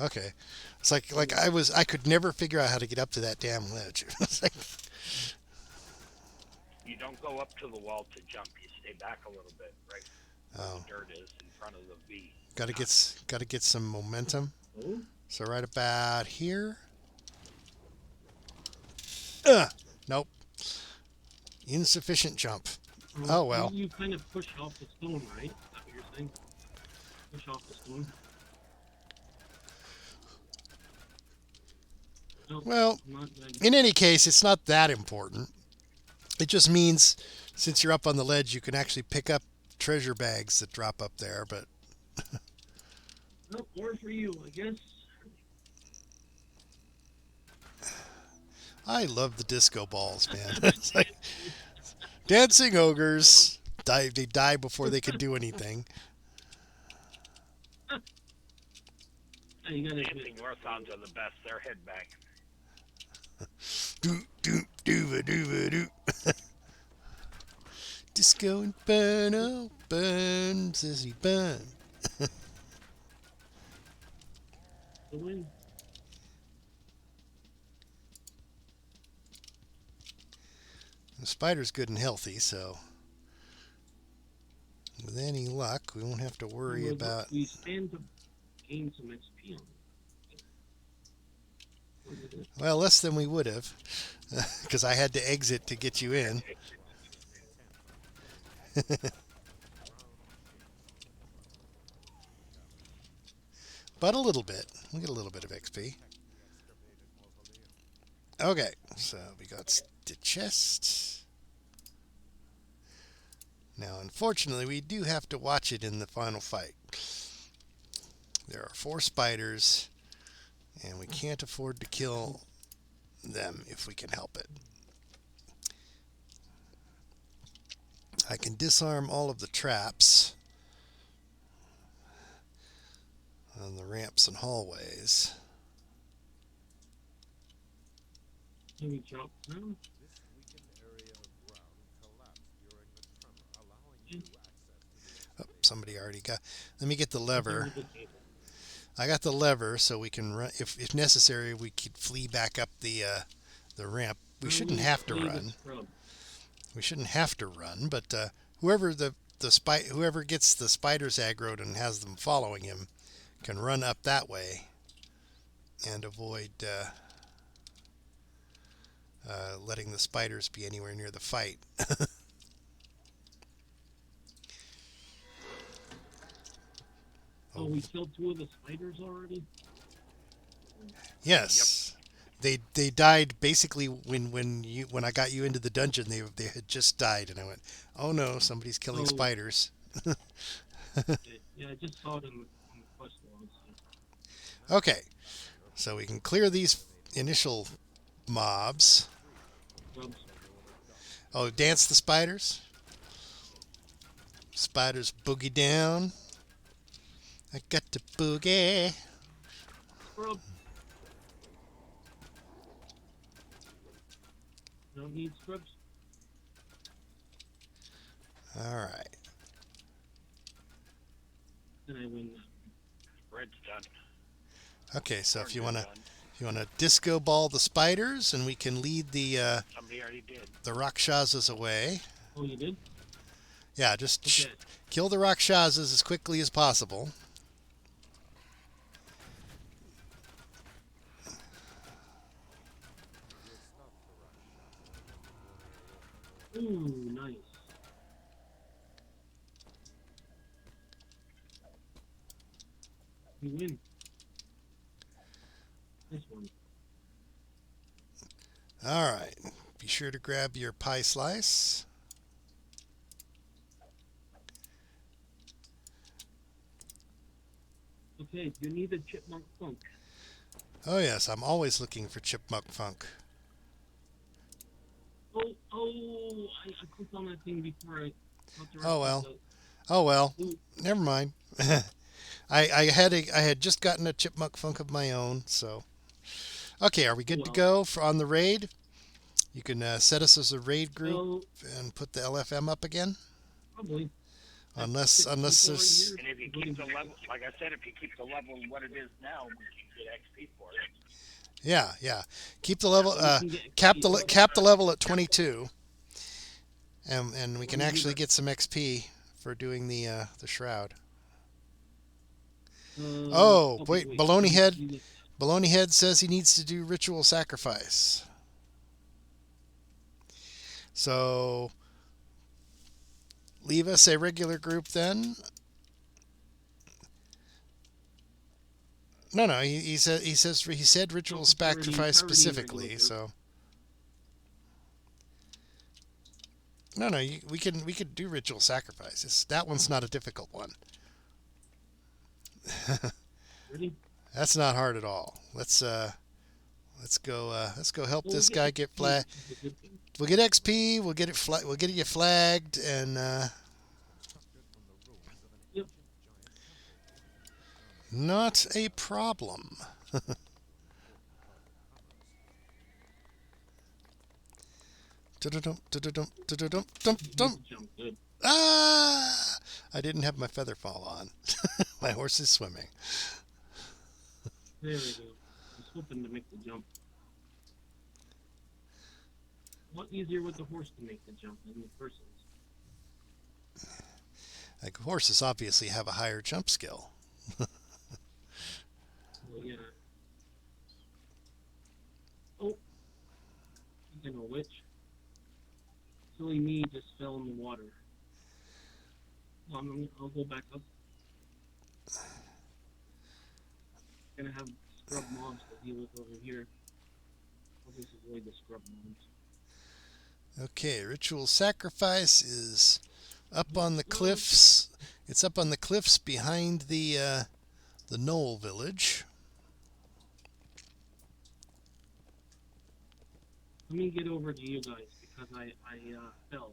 S2: Okay, it's like I could never figure out how to get up to that damn ledge. It's like,
S4: You don't go up to the wall to jump. You stay back a little bit, right where
S2: oh,
S4: the dirt is in front of the V.
S2: gotta get some momentum.
S1: Oh,
S2: So right about here. Nope. Insufficient jump. Oh, well.
S1: You kind of push off the stone, right? Is that what you're saying? Push off the stone. No,
S2: Well,
S1: not that.
S2: in any case, it's not that important. It just means since you're up on the ledge, you can actually pick up treasure bags that drop up there. But
S1: No, more for you, I guess.
S2: I love the disco balls, man. It's like dancing ogres. They die before they can do anything.
S1: Oh, you gotta
S4: Dancing Orthons are the best. They're headbanging.
S2: Do do do do do. Disco Inferno, burn, sissy, burn.
S1: the win.
S2: The spider's good and healthy, so with any luck, we won't have to worry about.
S1: We stand to gain some XP on it.
S2: Well, less than we would have, because I had to exit to get you in. But a little bit. We get a little bit of XP. Okay, so we got the chest. Now, unfortunately, we do have to watch it in the final fight. There are 4 spiders, and we can't afford to kill them if we can help it. I can disarm all of the traps on the ramps and hallways.
S1: Can we drop down?
S3: This weakened area of ground collapsed during the tremor, allowing you access to the
S2: Oh, somebody already got. Let me get the lever.
S1: Under the table.
S2: I got the lever, so we can run. If necessary, we could flee back up the ramp. We shouldn't have to
S1: Play the
S2: run.
S1: scrub.
S2: We shouldn't have to run, but whoever gets the spiders aggroed and has them following him can run up that way and avoid letting the spiders be anywhere near the fight.
S1: Oh, we killed 2 of the spiders already?
S2: Yes. They died basically when I got you into the dungeon. They had just died, and I went, oh no, somebody's killing
S1: Oh.
S2: spiders.
S1: Yeah, I just saw it on the quest log. So.
S2: Okay, so we can clear these initial mobs.
S1: Scrubs.
S2: Oh, dance the spiders. Spiders boogie down. I got to boogie.
S1: Scrub. Don't need scrubs.
S2: All right.
S1: Then I win.
S4: Red's done.
S2: Okay, so if you
S4: Orange
S2: wanna
S4: is done.
S2: disco ball the spiders, and we can lead the
S4: Somebody already did.
S2: rakshasas away.
S1: Oh, you did?
S2: Yeah, just
S1: Okay.
S2: kill the rakshasas as quickly as possible.
S1: Ooh, nice. We win. This one.
S2: All right. Be sure to grab your pie slice.
S1: Okay, you need a chipmunk funk.
S2: Oh yes, I'm always looking for chipmunk funk.
S1: I clicked on that thing before I got the rest
S2: Oh,
S1: of
S2: well.
S1: the-
S2: Oh well,
S1: Ooh.
S2: never mind. I had just gotten a chipmunk funk of my own, so okay. Are we good to go on the raid? You can set us as a raid group
S1: Well,
S2: and put the LFM up again.
S1: Probably.
S2: Unless there's
S4: And if you keep the level, like I said, if you keep the level what it is now, we can get XP for it.
S2: yeah. Keep the level
S1: We can get
S2: cap
S1: XP.
S2: the level at 22. And we can actually get some XP for doing the shroud. Oh,
S1: Okay,
S2: wait, Baloney
S1: You
S2: Head.
S1: get-
S2: Baloney Head says he needs to do ritual sacrifice. So leave us a regular group then. No, he said ritual
S1: it's already-
S2: sacrifice
S1: it's already a
S2: specifically.
S1: regular
S2: So no, we could do ritual sacrifices. That one's not a difficult one.
S1: Ready?
S2: That's not hard at all. Let's go help this guy get flag. We'll get XP. We'll get it. We'll get you flagged, and
S1: Yep.
S2: not a problem.
S1: Jump good.
S2: Ah! I didn't have my feather fall on. My horse is swimming.
S1: There we go. I was hoping to make the jump. A lot easier with the horse to make the jump than the person's.
S2: Like horses obviously have a higher jump skill.
S1: Well, yeah. Oh. Speaking of which, silly me just fell in the water. I'll go back up. Gonna have scrub mobs to deal with over here. I'll just avoid the scrub mobs.
S2: Okay, ritual sacrifice is up on the cliffs. It's up on the cliffs behind the Knoll village.
S1: Let me get over to you guys because I fell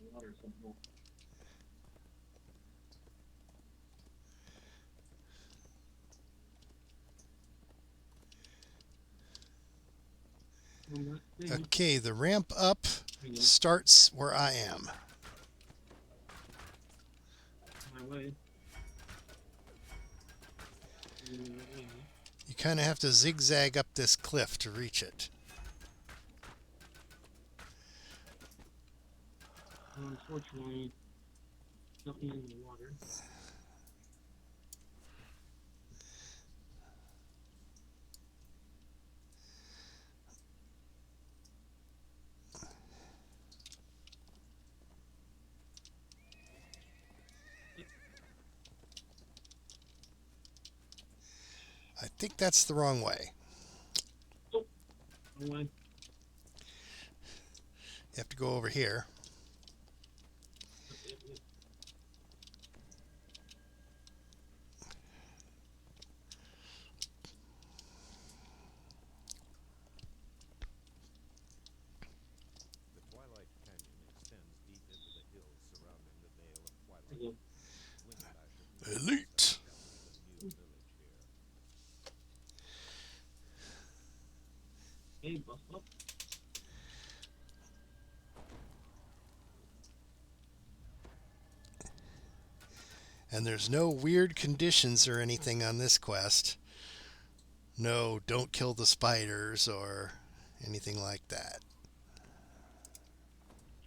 S1: in the water somehow. On that thing.
S2: Okay, the ramp up
S1: There you go.
S2: starts where I am.
S1: My way.
S2: You kind of have to zigzag up this cliff to reach it.
S1: Unfortunately, nothing in the water.
S2: I think that's the wrong way.
S1: No way.
S2: You have to go over here.
S3: The Twilight Canyon extends deep into the hills surrounding the Vale of Twilight.
S1: There you go.
S3: Windlash
S2: Elite.
S3: established a new village here.
S1: Hey, buff up.
S2: And there's no weird conditions or anything on this quest. No, don't kill the spiders or anything like that.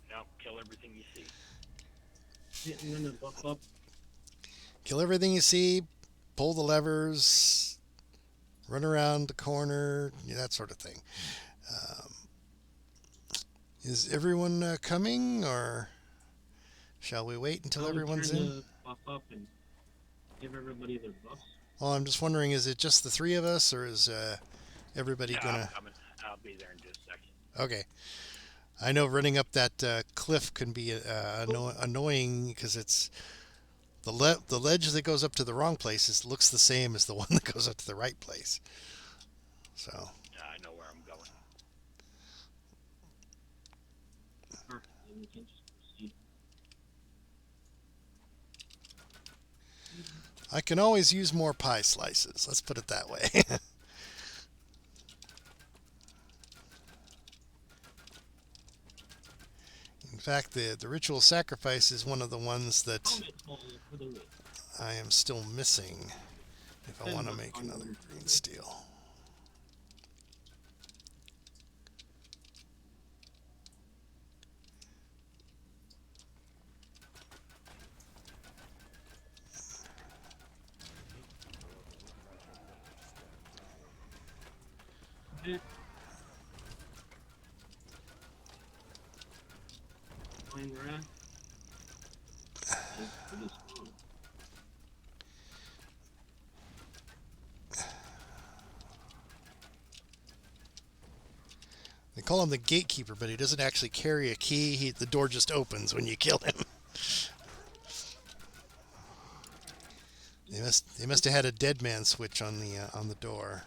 S4: No, kill everything you see.
S1: Yeah, I'm gonna buff up.
S2: Kill everything you see, pull the levers, run around the corner, that sort of thing. Is everyone coming, or shall we wait until
S1: I was
S2: everyone's
S1: trying
S2: in?
S1: to buff up and give everybody their buffs.
S2: Well, I'm just wondering, is it just the three of us, or is everybody
S4: Yeah,
S2: gonna...
S4: I'm coming. I'll be there in just a second.
S2: Okay. I know running up that cliff can be annoying because it's the ledge that goes up to the wrong place looks the same as the one that goes up to the right place. So
S4: Yeah, I know where I'm going.
S1: Perfect. Then we can just proceed.
S2: I can always use more pie slices. Let's put it that way. fact, the ritual sacrifice is one of the ones that
S1: Helmet hole for the win.
S2: I am still missing if I
S1: Then
S2: want to
S1: what's
S2: make
S1: on the
S2: another
S1: list?
S2: green steel.
S1: Eh. Divine Wrath. It's pretty strong.
S2: They call him the gatekeeper, but he doesn't actually carry a key. The door just opens when you kill him. They must have had a dead man switch on the door.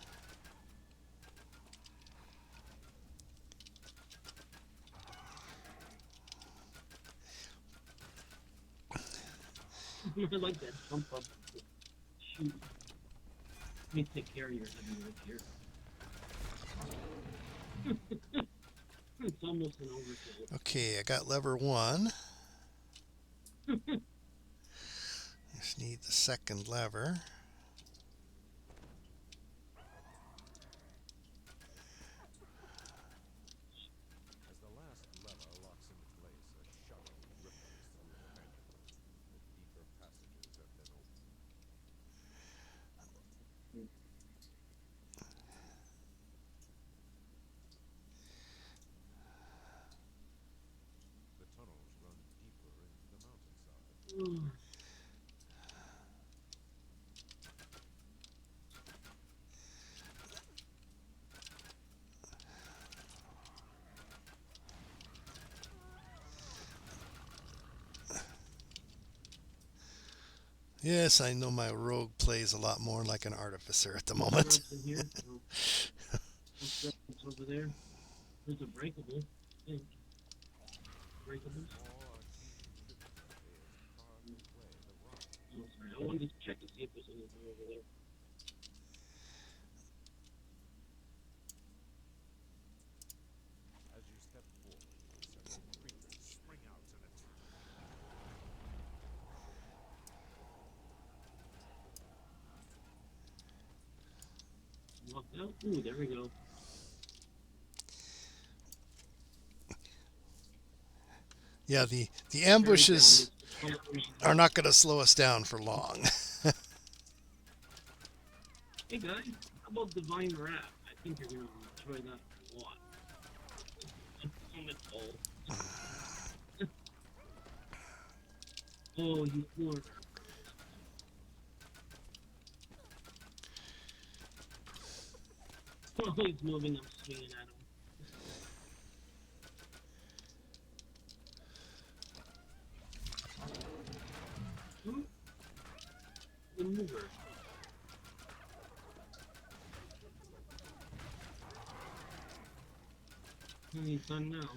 S1: I like that jump up. Shoot. Let me take care of your heavyweight here. It's almost an overkill.
S2: Okay, I got lever 1. Just need the second lever.
S3: As the last lever locks into place, a shudder ripples through the canyon. The deeper passages have been opened. The tunnels run deeper into the mountainside.
S2: Yes, I know my rogue plays a lot more like an artificer at the moment.
S1: What's in here? What's over there? There's a breakable. I think. Breakables? Oh, sorry. I wanted to check to see if there's anything over there.
S3: As you step forward, several creatures spring out and attack.
S1: Locked out? Ooh, there we go.
S2: Yeah, the ambushes are not going to slow us down for long.
S1: Hey guys, how about Divine Wrath? I think you're gonna enjoy that a lot. Helmet hole. Oh, you floored her. Oh, he's moving, I'm swinging at him. The mover. He's done now.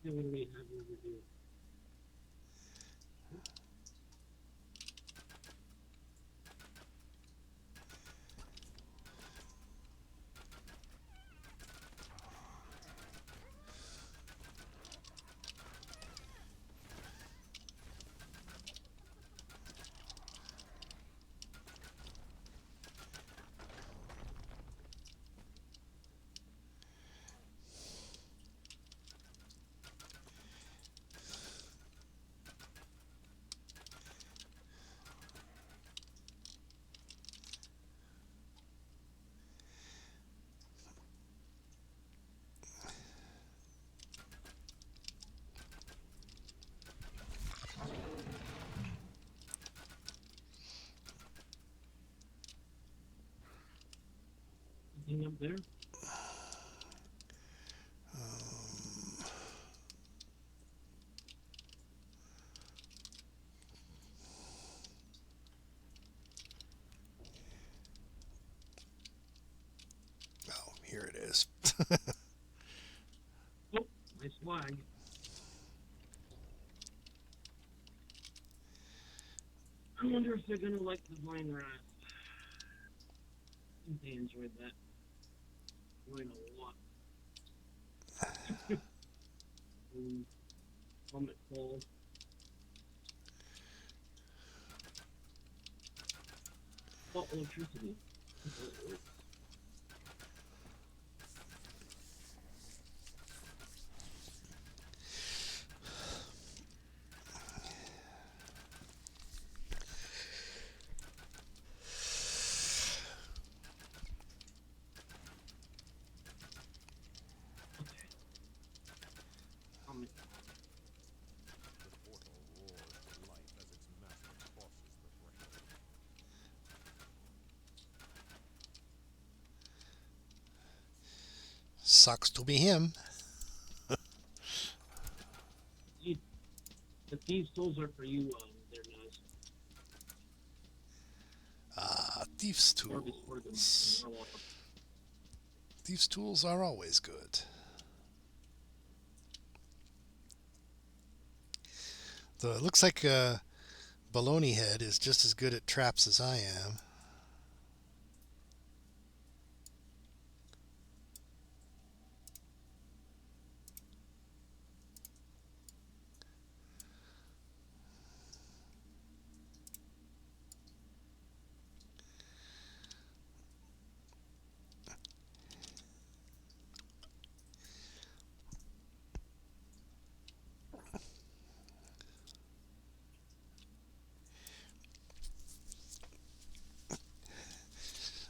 S1: Yeah, what do we have over here? Anything up there?
S2: Oh, here it is.
S1: I wonder if they're gonna like the vine rat. I think they enjoyed that. Enjoyed a lot. Comet Fall. Oh, electricity. Comet.
S3: The portal roars to life as its master crosses the threshold.
S2: Sucks to be him.
S1: The thieves' tools are for you, there, Naz.
S2: Thieves'
S1: Or before them.
S2: tools.
S1: You're welcome.
S2: Thieves' tools are always good. Though it looks like Baloney Head is just as good at traps as I am.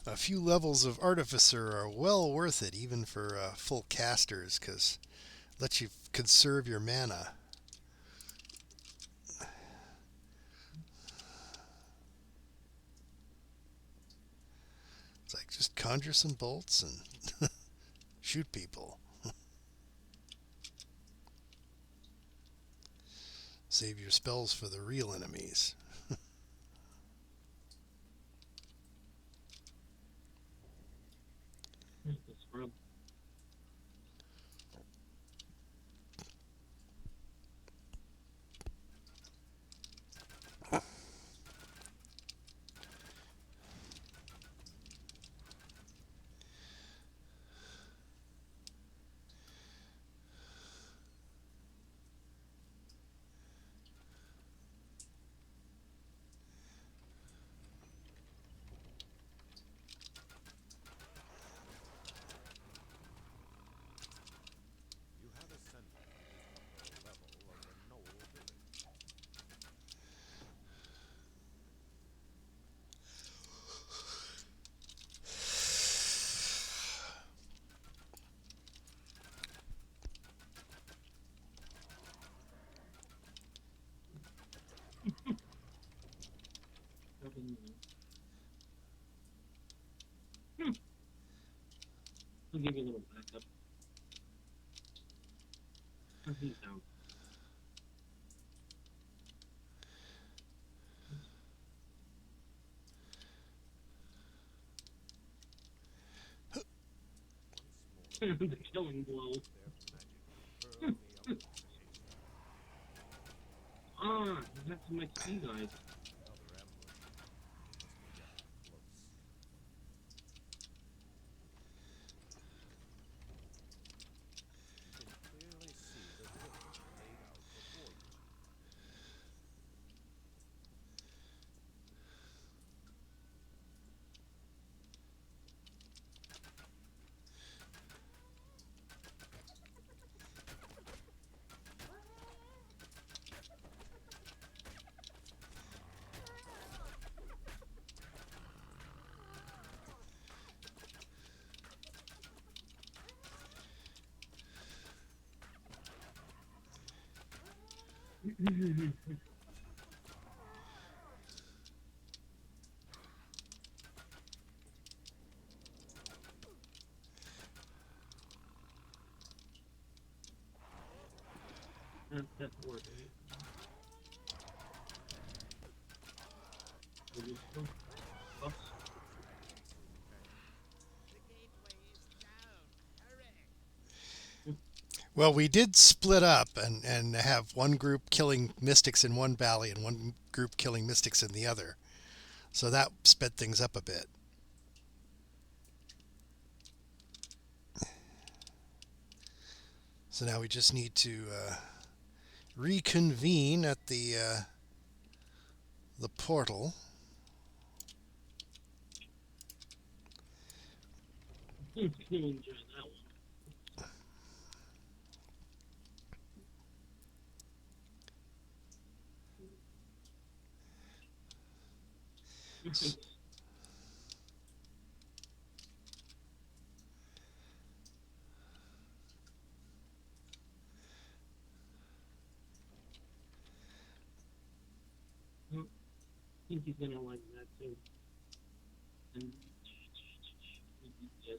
S2: A few levels of Artificer are well worth it, even for full casters, because it lets you conserve your mana. It's like just conjure some bolts and shoot people. Save your spells for the real enemies.
S1: Here's the scrub.
S3: You have ascended to the upper level of the Knoll village.
S1: I'll give you a little backup. He's down.
S3: Once more,
S1: The killing blow.
S3: their magic will hurl me up.
S1: Ah, you have some XP, guys.
S3: Another ambush. Must be getting close. You can clearly see the village laid out before you.
S1: That's working. Will you still bus?
S5: The gateway is down. Hurry!
S2: Well, we did split up and have one group killing mystics in one valley and one group killing mystics in the other. So that sped things up a bit. So now we just need to reconvene at the portal.
S1: Enjoy that one. I think he's gonna like that too. And yes.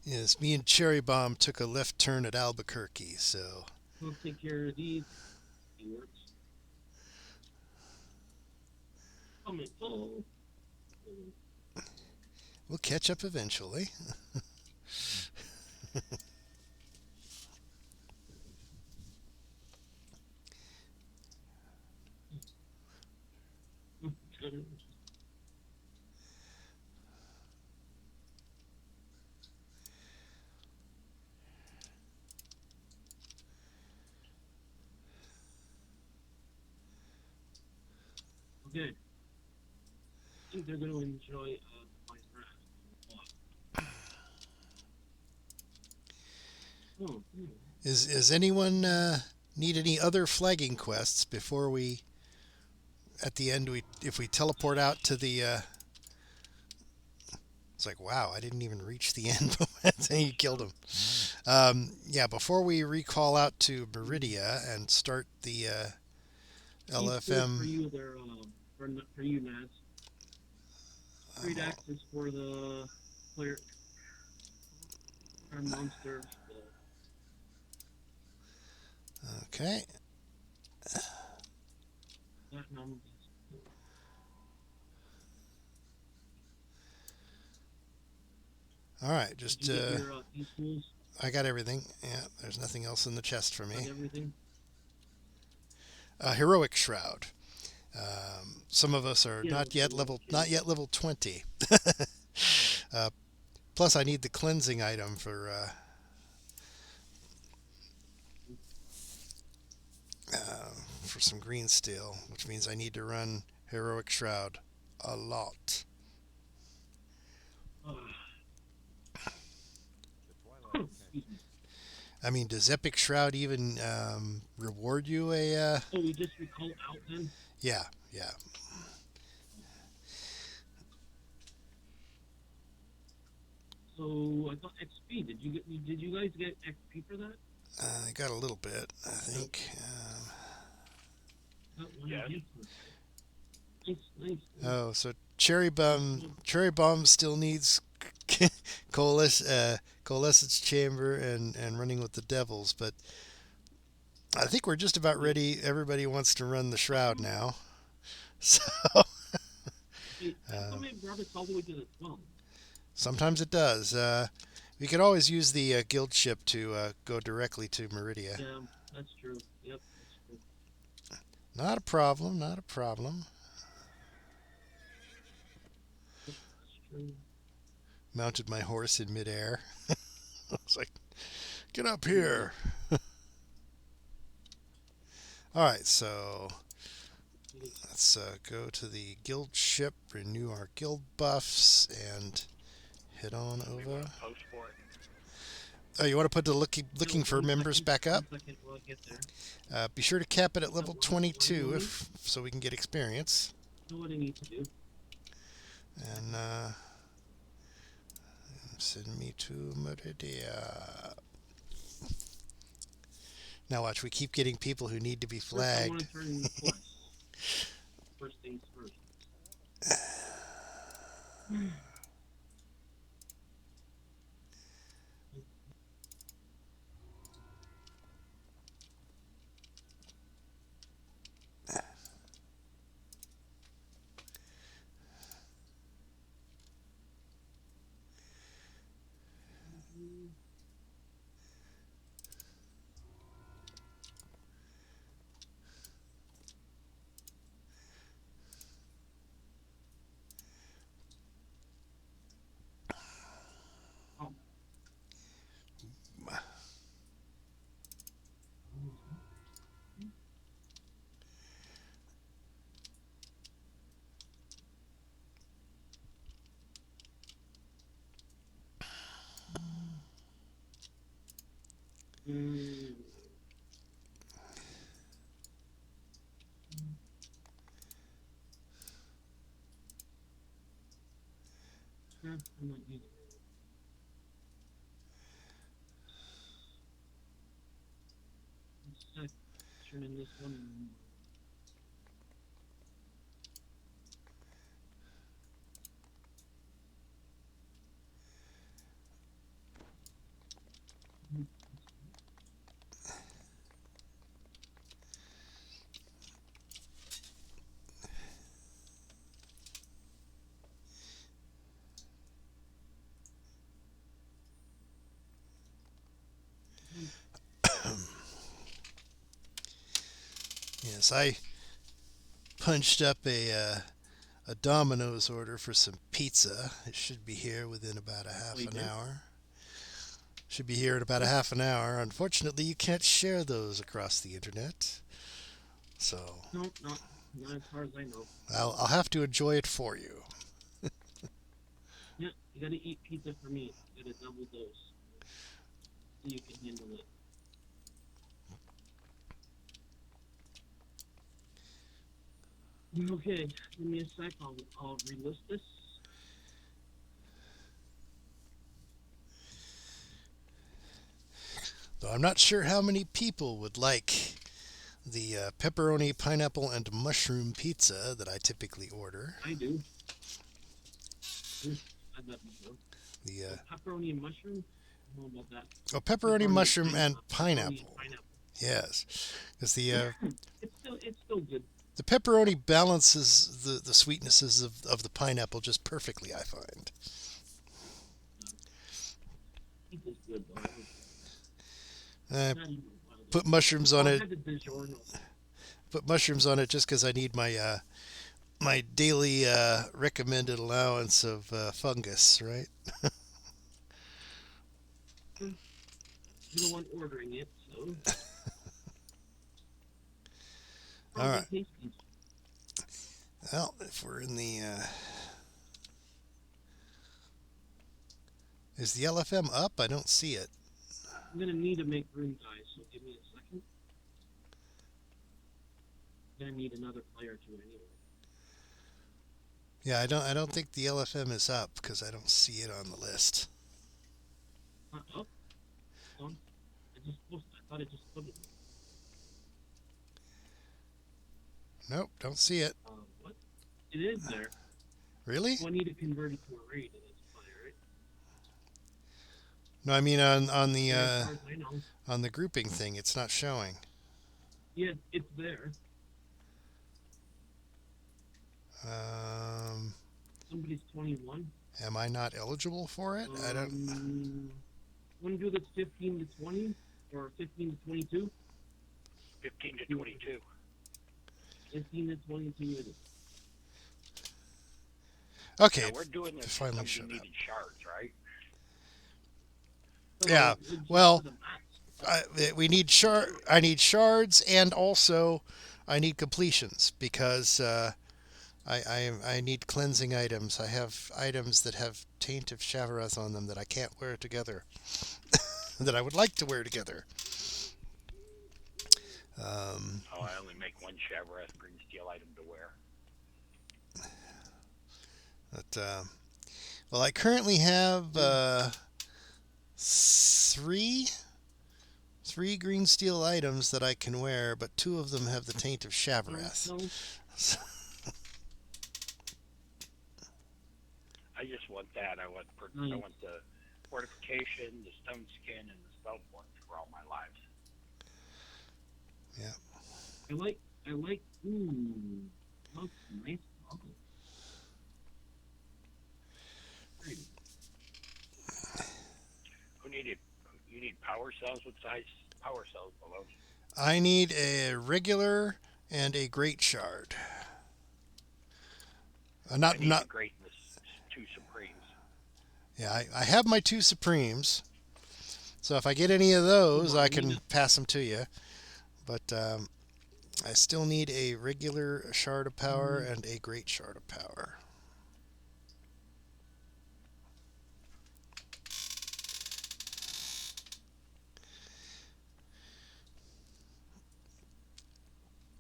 S2: Yes, me and Cherry Bomb took a left turn at Albuquerque, so
S1: We'll take care of these. He works. Oh.
S2: we'll catch up eventually.
S1: Okay. I think they're going to enjoy my wrath. Oh,
S2: Is anyone need any other flagging quests before we at the end if we teleport out to the it's like, wow, I didn't even reach the end and you killed him. Yeah, before we recall out to Meridia and start the LFM.
S1: For you, there, for you, Naz. Great access for the player or monster.
S2: Okay.
S1: Platinum.
S2: All right, just
S1: Did you get your, e-tools?
S2: I got everything. Yeah, there's nothing else in the chest for me.
S1: Got everything?
S2: Heroic Shroud. Some of us are
S1: Yeah,
S2: not yet level 20. Plus, I need the cleansing item for some green steel, which means I need to run Heroic Shroud a lot. I mean, does Epic Shroud even reward you a?
S1: Oh, we just recall out then.
S2: Yeah.
S1: So I thought XP. Did you guys get XP for that?
S2: I got a little bit, I think.
S4: Yes.
S1: Nice.
S2: Oh, so Cherry Bomb still needs Coalescence Chamber and running with the Devils, but I think we're just about ready. Everybody wants to run the Shroud now. So
S1: Somebody brought us all the way to the 12.
S2: sometimes it does. We could always use the guild ship to go directly to Meridia.
S1: Yeah, that's true. Yep, that's true.
S2: Not a problem. Not a problem.
S1: That's true.
S2: Mounted my horse in midair. I was like, get up here. All right, so let's go to the guild ship, renew our guild buffs, and head on
S4: We
S2: over.
S4: want to post for it.
S2: Oh, you want to put the looking for members back up?
S1: 1 second while I get there.
S2: Be sure to cap it at level 22 so we can get experience.
S1: Know what I need to do.
S2: And send me to Meridia. Now watch, we keep getting people who need to be
S1: First, I want
S2: flagged.
S1: to turn in the quest. First things first. Mm. I'm not using it. Let's turn in this one.
S2: Yes, I punched up a Domino's order for some pizza. It should be here within about a half
S1: you
S2: an
S1: did?
S2: hour. Should be here in about a half an hour. Unfortunately, you can't share those across the internet. So
S1: No, not as far as I know.
S2: I'll have to enjoy it for you.
S1: Yeah, you gotta eat pizza for me. You gotta double dose. So you can handle it. Okay, give me a sec. I'll relist this.
S2: Though I'm not sure how many people would like the pepperoni, pineapple, and mushroom pizza that I typically order.
S1: I do. I've that before.
S2: The
S1: Pepperoni and mushroom. I don't know about that.
S2: pepperoni, mushroom, and
S1: pepperoni
S2: pineapple.
S1: and
S2: Yes, because the
S1: It's still good.
S2: the pepperoni balances the sweetnesses of the pineapple just perfectly, I find.
S1: Pizza's good though.
S2: I
S1: Not even wild.
S2: put mushrooms on
S1: I
S2: it.
S1: had the DiGiorno.
S2: Put mushrooms on it just because I need my my daily recommended allowance of fungus, right?
S1: You're the one ordering it, so.
S2: All right.
S1: Probably tasty.
S2: Well, if we're in the is the LFM up? I don't see it.
S1: I'm gonna need to make room, guys. So give me a second. I'm gonna need another player too, anyway.
S2: Yeah, I don't think the LFM is up because I don't see it on the list.
S1: Not up. On. I thought I just put it.
S2: Nope, don't see it.
S1: What? It is there.
S2: Really?
S1: So I need to convert it to a raid in this player, right?
S2: No, I mean on the
S1: As far as I know.
S2: on the grouping thing, it's not showing.
S1: Yeah, it's there. Somebody's 21.
S2: Am I not eligible for it? I don't.
S1: Want to do this 15 to 20 or 15 to 22?
S4: 15 to 22.
S1: 15 to 22 it is.
S2: Okay,
S4: Now we're doing this
S2: finally
S4: because
S2: showed
S4: we
S2: up.
S4: needed shards, right?
S2: Yeah,
S1: It's just
S2: well,
S1: for the max.
S2: we need I need shards, and also I need completions because I need cleansing items. I have items that have taint of Shavarath on them that I can't wear together. That I would like to wear together.
S4: I only make one Shavarath green steel item to wear.
S2: But well, I currently have three green steel items that I can wear, but two of them have the taint of Shavarath.
S1: No,
S4: I just want that. I want the fortification, the stone skin, and the spell points for all my lives.
S2: Yeah.
S1: I like, that's nice. Pretty.
S4: You need power cells? What size power cells below?
S2: I need a regular and a great shard.
S4: I
S2: Not
S4: need the great and the two supremes.
S2: Yeah, I have my two Supremes. So if I get any of those, I can pass them to you. But I still need a regular shard of power and a great shard of power.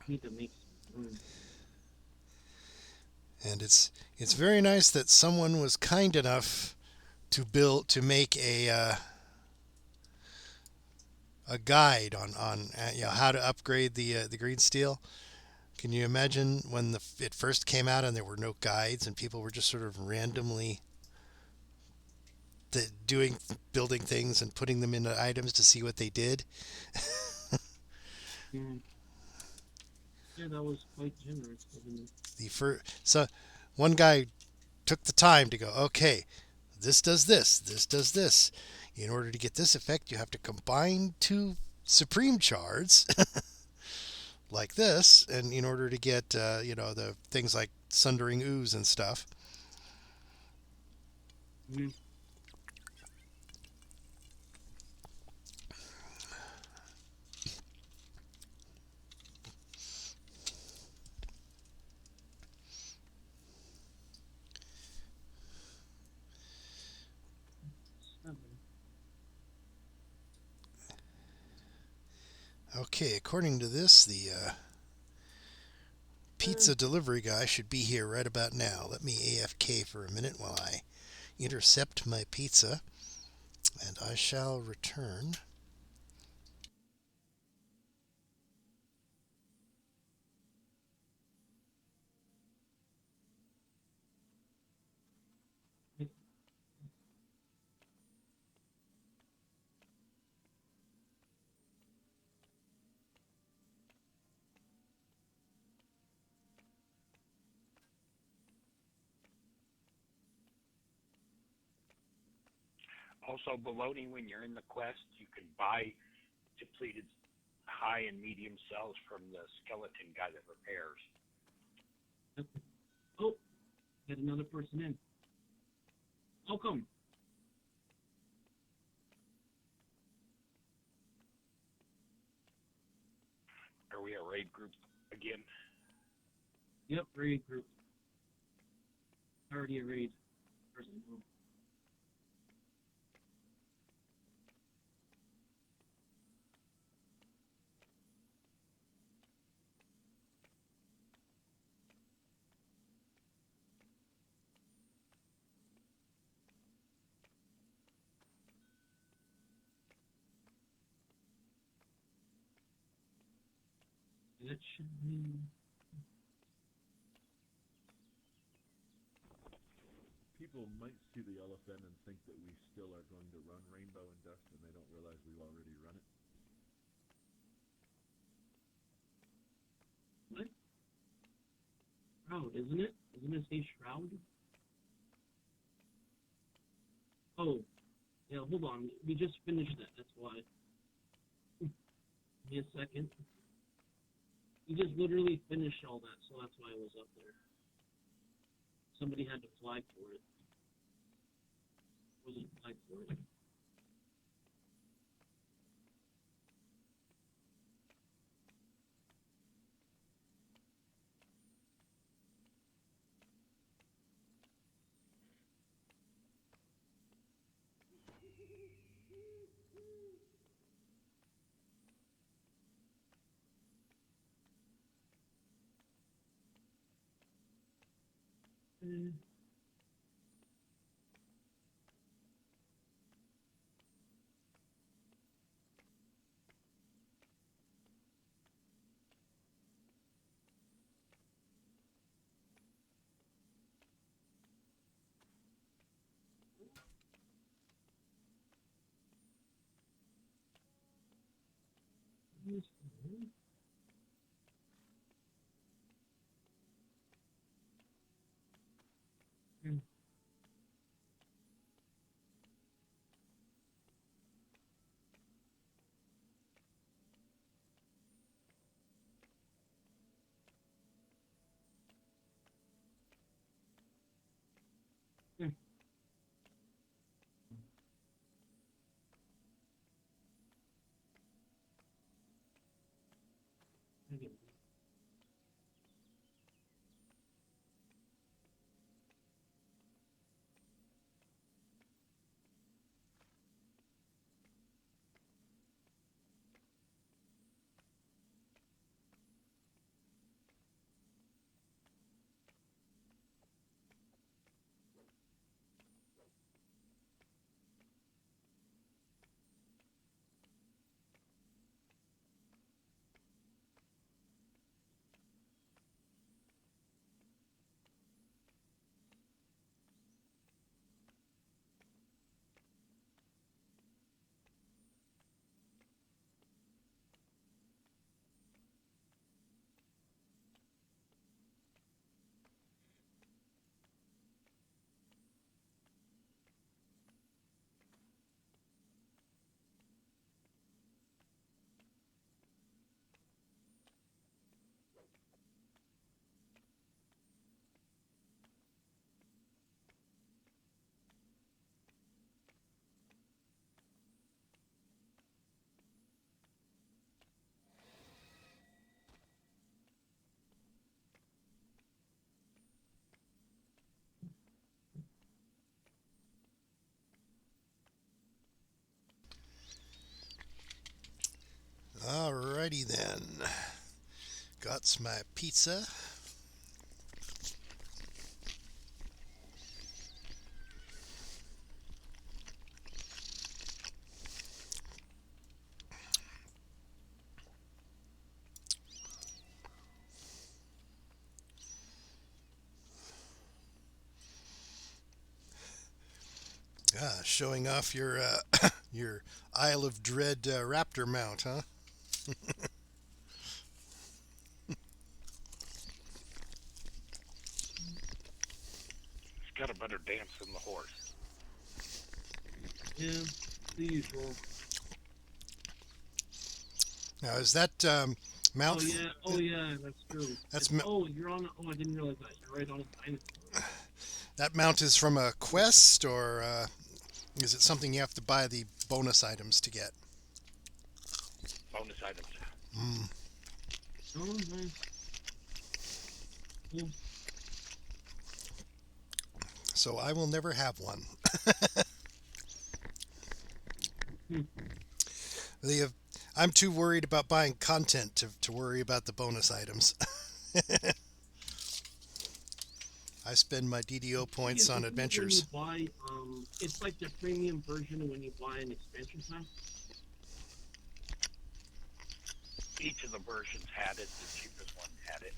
S1: Need to make some room.
S2: And it's very nice that someone was kind enough to make a guide on how to upgrade the green steel. Can you imagine when it first came out and there were no guides and people were just sort of randomly building things and putting them into items to see what they did?
S1: Yeah. Yeah, that was quite generous of him.
S2: So one guy took the time to go, okay, this does this, this does this. In order to get this effect, you have to combine two supreme shards like this, and in order to get the things like sundering ooze and stuff.
S1: Mm. Seven.
S2: Okay, according to this, the pizza delivery guy should be here right about now. Let me AFK for a minute while I intercept my pizza, and I shall return.
S4: Also, baloney, when you're in the quest, you can buy depleted high and medium cells from the skeleton guy that repairs.
S1: Oh, get another person in. Welcome.
S4: Are we a raid group again?
S1: Yep, raid group. Already a raid person group. That should mean
S3: People might see the elephant and think that we still are going to run Rainbow and Dust, and they don't realize we've already run it.
S1: what? Shroud, isn't it? Doesn't it say Shroud? Oh, yeah, hold on. We just finished that, that's why. Give me a second. We just literally finished all that, so that's why it was up there. Somebody had to flag for it. Wasn't flagged for it. Mm. Mm. Mm. Okay.
S2: Alrighty then. Got my pizza. Showing off your your Isle of Dread raptor mount, huh?
S4: It's got a better dance than the horse.
S1: Yeah, the usual.
S2: Now, is that mount?
S1: Oh yeah, that's true.
S2: That's
S1: you're on. Oh, I didn't realize that. You're right on a dinosaur.
S2: that mount is from a quest, or is it something you have to buy the bonus items to get?
S4: Bonus items.
S2: Mm.
S1: Oh, nice. Cool.
S2: So I will never have one. I'm too worried about buying content to worry about the bonus items. I spend my DDO points on adventures.
S1: When you buy, it's like the premium version of when you buy an expansion pass.
S4: Each of the versions had it. The cheapest one had it.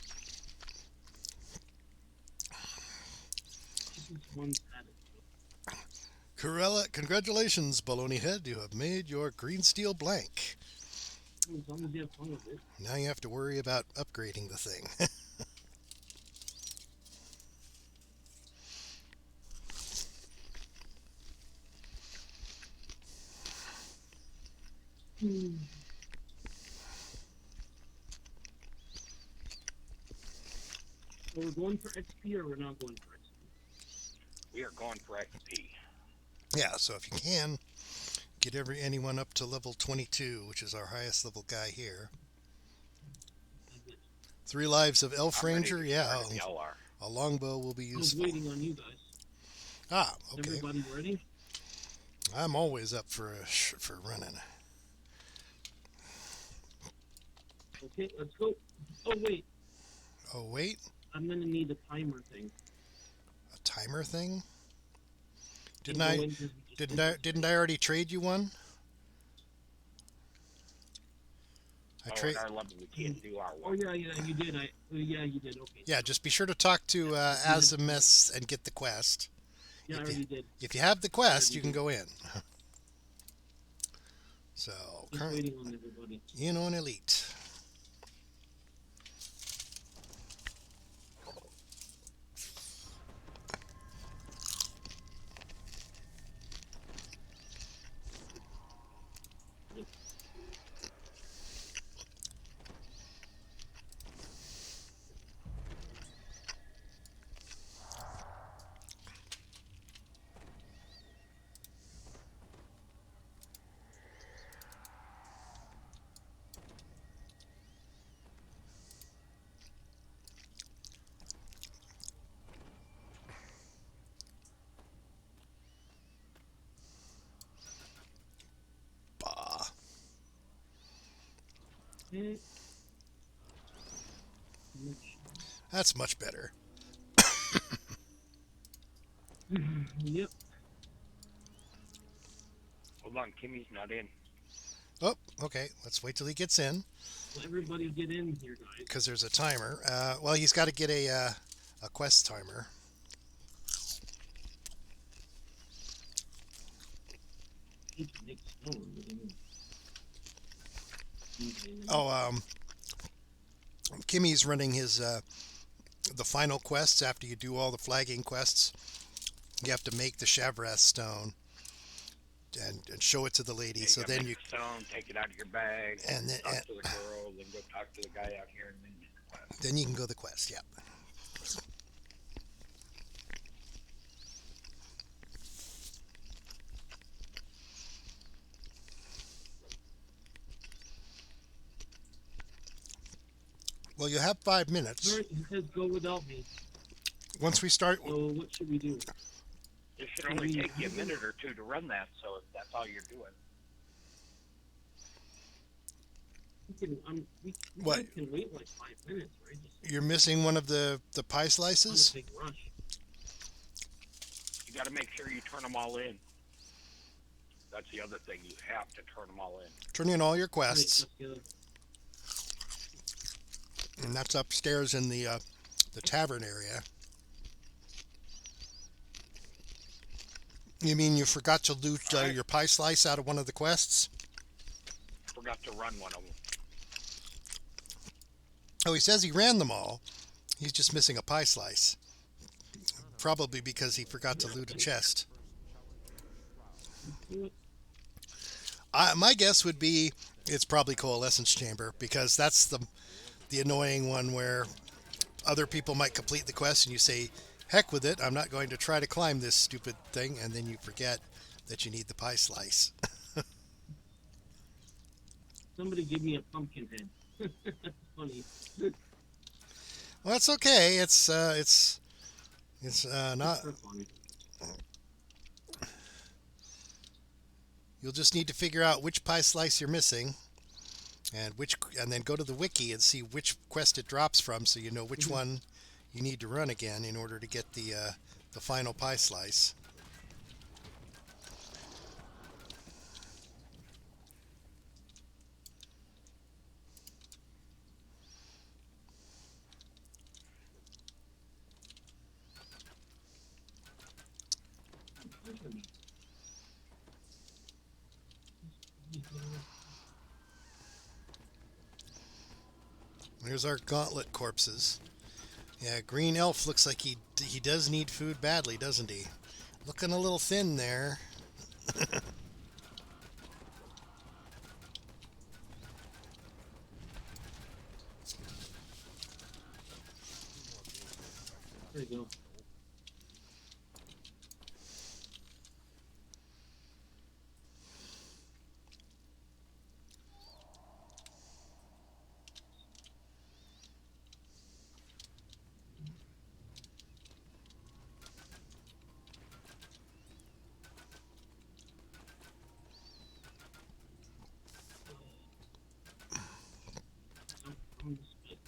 S1: Cheapest ones had it.
S2: Corella, congratulations, Baloney Head. You have made your green steel blank.
S1: As long as you have fun with it.
S2: Now you have to worry about upgrading the thing.
S1: So we're going for XP or we're not going for XP?
S4: We are going for XP.
S2: Yeah, so if you can, get anyone up to level 22, which is our highest level guy here. 3 lives of Elf Ranger, yeah. A longbow will be
S1: I was
S2: useful.
S1: waiting on you guys.
S2: Ah, okay.
S1: Everybody ready?
S2: I'm always up for running.
S1: Okay, let's go. Oh wait,
S2: Oh wait,
S1: I'm gonna need a timer thing.
S2: a timer thing?
S1: Can go in 'cause we just
S2: Didn't I already trade you one? I
S4: Oh,
S2: trade.
S4: at our level, we can't do our
S1: Oh
S4: one.
S1: yeah, you did. Yeah, you did. Okay.
S2: Yeah, just be sure to talk to Azimus and get the quest.
S1: Yeah, I
S2: if
S1: already did.
S2: If you have the quest, you can go in. So,
S1: Just waiting on everybody.
S2: in on Elite. Bah.
S1: Okay.
S2: That's much better.
S1: Yep.
S4: Hold on, Kimmy's not in.
S2: Oh, okay. Let's wait till he gets in,
S1: Well, everybody get in here, guys.
S2: because there's a timer. Well, he's got to get a quest timer.
S1: Need to make stone, but then-
S2: Oh, Kimmy's running his the final quests. After you do all the flagging quests, you have to make the Shavrath stone and show it to the lady.
S4: Yeah,
S2: So
S4: gotta
S2: then
S4: make
S2: you
S4: the stone, take it out of your bag,
S2: and then,
S4: talk to the girl, then go talk to the guy out here, and then get the quest.
S2: then you can go the quest. Yeah. Well, you have 5 minutes.
S1: Alright, he says go without me.
S2: Once we start,
S1: So what should we do?
S4: It should only take you a minute or two to run that, so if that's all you're doing.
S1: We
S2: What?
S1: guys can wait like 5 minutes, right? Just
S2: You're missing one of the pie
S1: not a
S2: slices?
S1: big rush.
S4: You got to make sure you turn them all in. That's the other thing. You have to turn them all in.
S2: Turn in all your
S1: Right,
S2: quests,
S1: that's the other.
S2: and that's upstairs in the tavern area. You mean you forgot to loot
S4: Alright.
S2: your pie slice out of one of the quests?
S4: Forgot to run one of them.
S2: Oh, he says he ran them all. He's just missing a pie slice. Probably because he forgot to loot a chest. My guess would be it's probably Coalescence Chamber, because that's the annoying one where other people might complete the quest and you say, heck with it, I'm not going to try to climb this stupid thing, and then you forget that you need the pie slice.
S1: Somebody give me a pumpkin head. That's funny.
S2: Well, that's okay. It's not.
S1: That's funny.
S2: You'll just need to figure out which pie slice you're missing, and then go to the wiki and see which quest it drops from, so you know which one you need to run again in order to get the final pie slice. Here's our gauntlet corpses. Yeah, Green Elf looks like he does need food badly, doesn't he? Looking a little thin there.
S1: There you go. I'm just-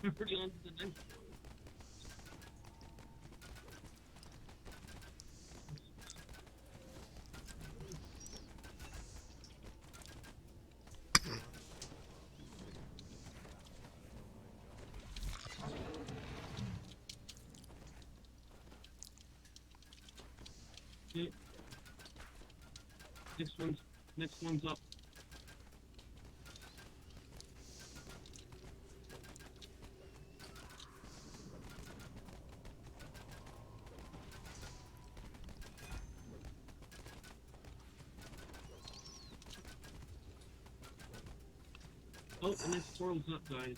S1: Already on to the next one. Okay. Next one's up. Oh, the next portal's up, guys.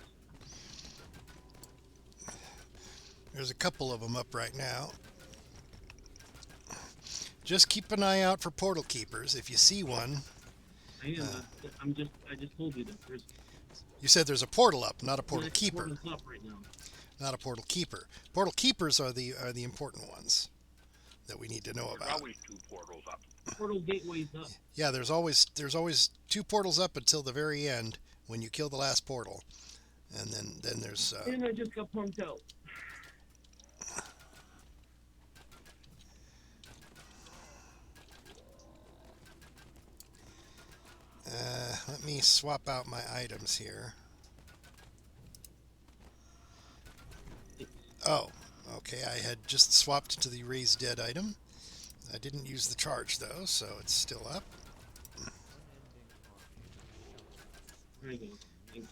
S2: There's a couple of them up right now. Just keep an eye out for portal keepers. If you see one,
S1: I am. I just told you that there's
S2: you said there's a portal up, not a portal
S1: next
S2: keeper.
S1: portal's up right now.
S2: Not a portal keeper. Portal keepers are the important ones that we need to know
S4: There's
S2: about.
S4: always two portals up.
S1: Portal gateway's up.
S2: Yeah, there's always two portals up until the very end when you kill the last portal, and then there's
S1: And I just got punked out.
S2: let me swap out my items here. Oh, okay, I had just swapped to the raised dead item. I didn't use the charge though, so it's still up.
S1: There you go. Thanks.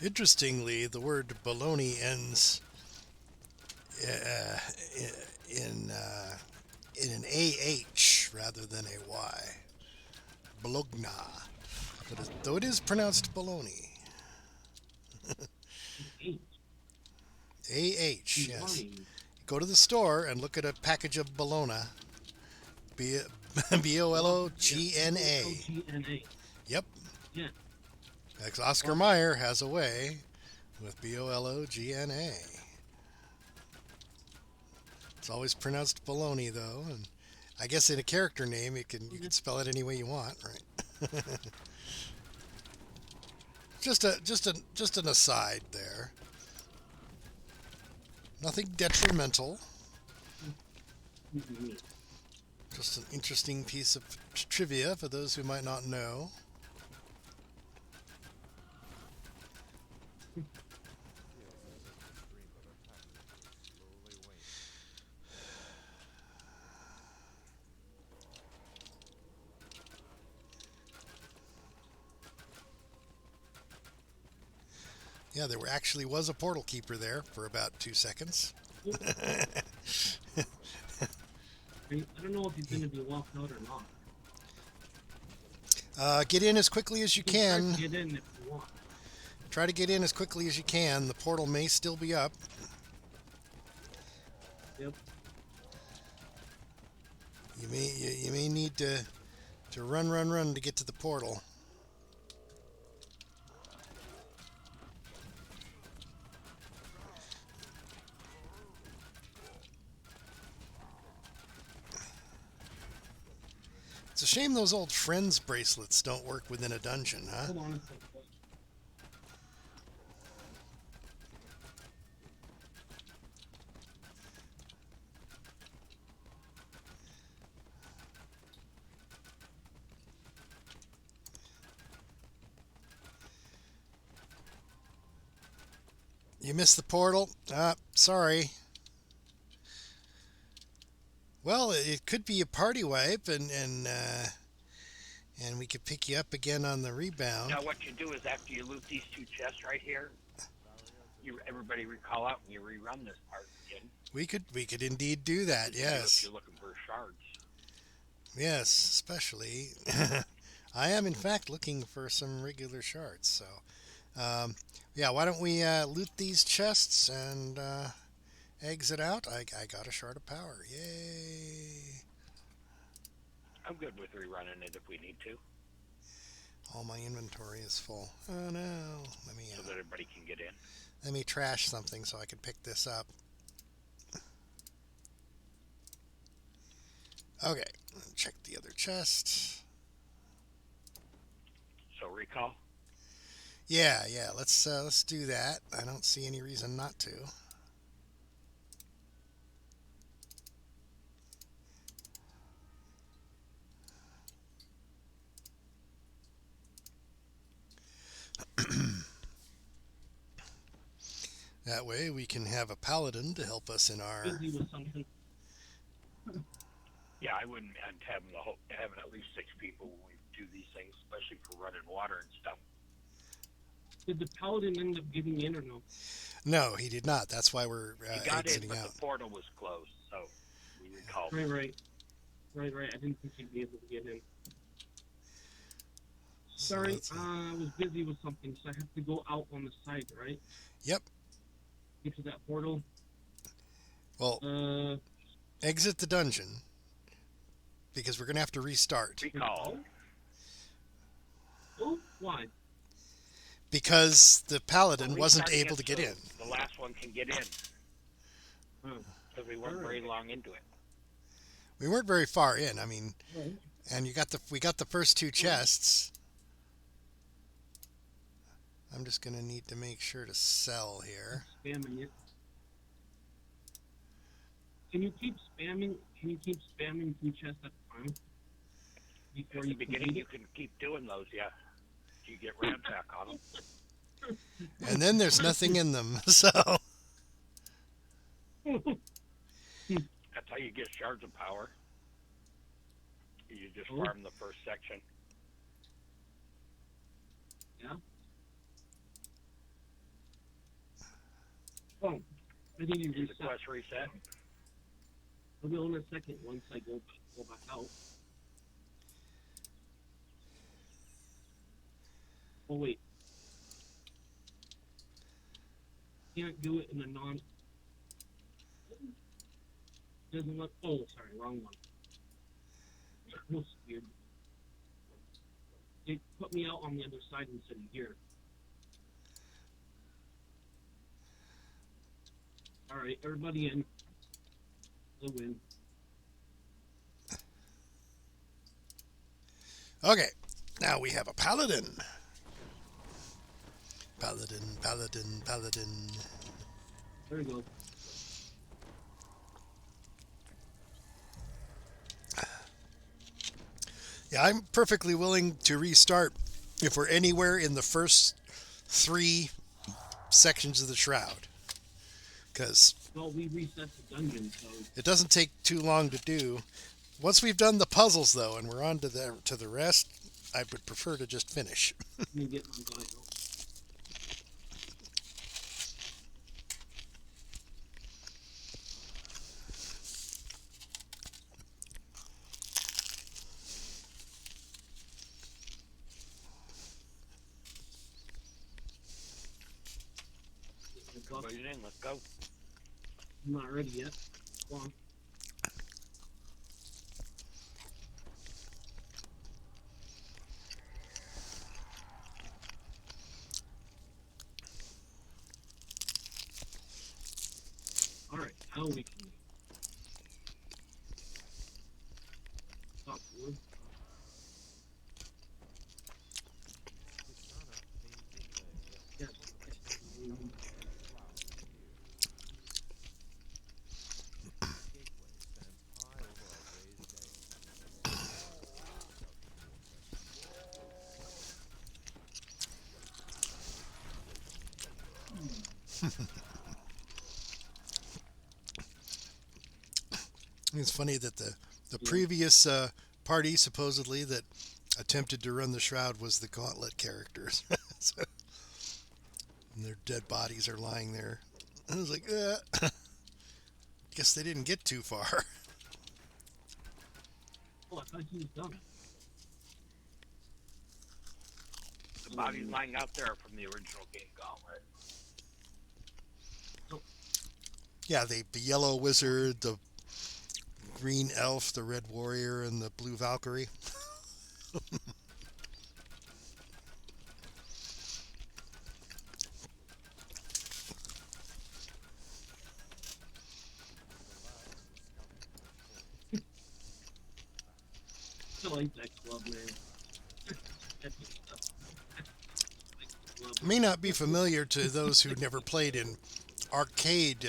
S2: Interestingly, the word baloney ends uh, in an AH rather than a Y. Bologna. Though it is pronounced baloney.
S1: Eight.
S2: AH, yes.
S1: Lying.
S2: Go to the store and look at a package of bologna. Bologna.
S1: Bologna.
S2: Yep.
S1: Yeah.
S2: Ex Oscar Mayer has a way with Bologna. It's always pronounced baloney though, and I guess in a character name you can spell it any way you want, right? just an aside there. Nothing detrimental.
S1: Mm-hmm.
S2: Just an interesting piece of trivia for those who might not know. Yeah, there actually was a portal keeper there for about 2 seconds.
S1: I don't know if he's going to be locked out or not.
S2: Get in as quickly as you can.
S1: Get in if you want.
S2: Try to get in as quickly as you can. The portal may still be up.
S1: Yep.
S2: You may need to run to get to the portal. It's a shame those old Friends bracelets don't work within a dungeon, huh?
S1: Hold on a second.
S2: You missed the portal? Sorry. Well, it could be a party wipe, and we could pick you up again on the rebound.
S4: Now, what you do is after you loot these 2 chests right here, everybody recall out and you rerun this part again.
S2: We could indeed do that. Yes.
S4: If you're looking for shards.
S2: Yes, especially. I am in fact looking for some regular shards. So, yeah. Why don't we loot these chests and exit out? I got a shard of power. Yay!
S4: I'm good with rerunning it if we need to,
S2: All my inventory is full. Oh no!
S4: so that everybody can get in.
S2: Let me trash something so I can pick this up. Okay, check the other chest.
S4: So recall.
S2: Yeah. Let's do that. I don't see any reason not to. That way we can have a paladin to help us in our...
S1: Busy with something.
S4: Yeah, I wouldn't mind having at least 6 people when we do these things, especially for running water and stuff.
S1: Did the paladin end up getting in or no?
S2: No, he did not. That's why we're
S4: He got in,
S2: exiting
S4: but
S2: out.
S4: the portal was closed, so we recalled.
S1: Right. I didn't think he'd be able to get in.
S2: So
S1: Sorry,
S2: let's see.
S1: I was busy with something, so I have to go out on the side, right?
S2: Yep.
S1: Get to that portal.
S2: Well, exit the dungeon because we're going to have to restart.
S4: Recall.
S1: Oh, why?
S2: Because the paladin wasn't
S4: Restarting
S2: able to
S4: it
S2: get
S4: so
S2: in.
S4: The last one can get in,
S1: Oh,
S4: because we weren't very long into it.
S2: We weren't very far in. I mean,
S1: right.
S2: and we got the first 2 chests. I'm just going to need to make sure to sell here.
S1: Spamming it. Can you keep spamming 2 chests at a time? Before
S4: At the
S1: you
S4: beginning,
S1: complete
S4: you can keep doing those, yeah. You get ramsack on them.
S2: And then there's nothing in them. So,
S1: it?
S4: That's how you get shards of power. You just
S1: Oh.
S4: farm the first section.
S1: Yeah. Oh, I think you
S4: Is the
S1: reset.
S4: quest reset?
S1: I will in a second once I go back out. Oh wait. Can't do it in a non. Doesn't look. Oh, sorry, wrong one. That's weird. It put me out on the other side instead of here. All right, everybody in. The win.
S2: Okay, now we have a paladin. Paladin.
S1: There we go.
S2: Yeah, I'm perfectly willing to restart if we're anywhere in the first 3 sections of the shroud. Because
S1: Well, we reset the dungeon, so
S2: it doesn't take too long to do. Once we've done the puzzles, though, and we're on to the rest, I would prefer to just finish.
S1: let me get my guy out.
S4: Everybody's in. Let's go.
S1: I'm not ready yet. Go on. All right, how we can stop wood. Yes.
S2: It's funny that the previous party, supposedly, that attempted to run the shroud was the Gauntlet characters. So, and their dead bodies are lying there. I was like, guess they didn't get too far.
S1: Oh, I thought he was done.
S4: The bodies lying out there are from the original game Gauntlet.
S2: Yeah, the yellow wizard, the green elf, the red warrior, and the blue Valkyrie.
S1: I like that club, man.
S2: May not be familiar to those who never played in arcade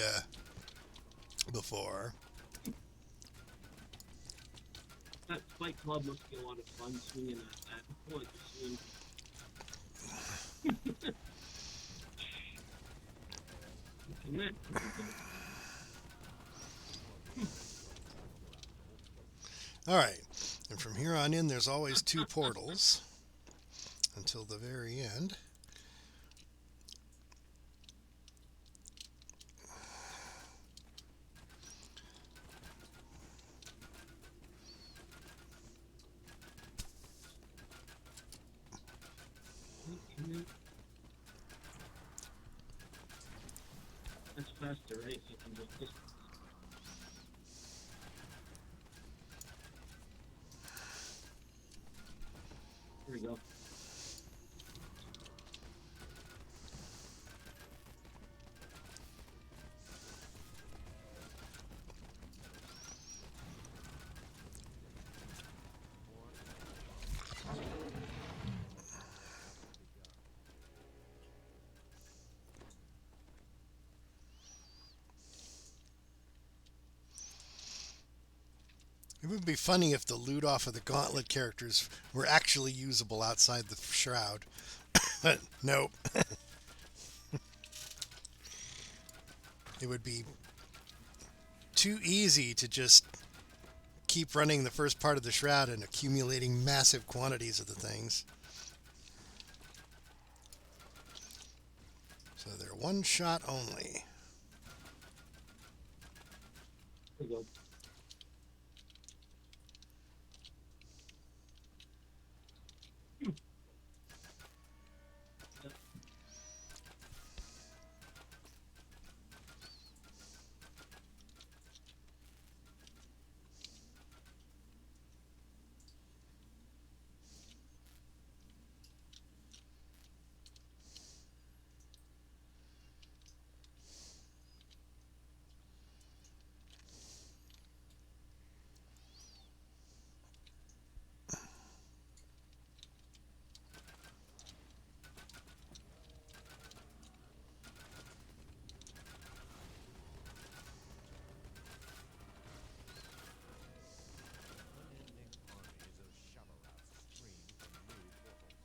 S2: before.
S1: That Fight Club must be a lot of fun swinging at that. I like to swing. Connect.
S2: All right, and from here on in, there's always 2 portals until the very end.
S1: That's faster, right? So you can just distance. Here we go.
S2: It would be funny if the loot off of the Gauntlet characters were actually usable outside the shroud. But nope. It would be too easy to just keep running the first part of the shroud and accumulating massive quantities of the things. So they're one shot only.
S1: There you go.
S3: Unending armies of shallow-rats stream from new portals.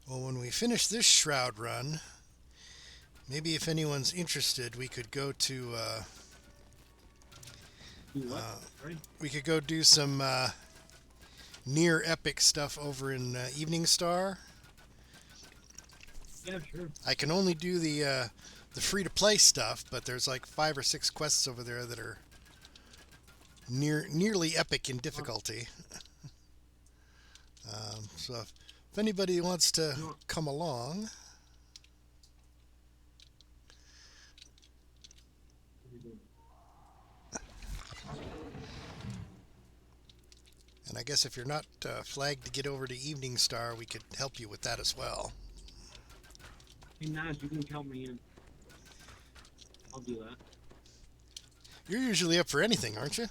S2: Well, when we finish this shroud run, maybe if anyone's interested, we could go to
S1: Do what? Right?
S2: we could go do some near epic stuff over in Evening Star.
S1: Yeah, sure.
S2: I can only do the free to play stuff, but there's like 5 or 6 quests over there that are nearly epic in difficulty. So if anybody wants to come along, and I guess if you're not flagged to get over to Evening Star, we could help you with that as well.
S1: Hey, Naz, you can count me in. I'll do that.
S2: You're usually up for anything, aren't you?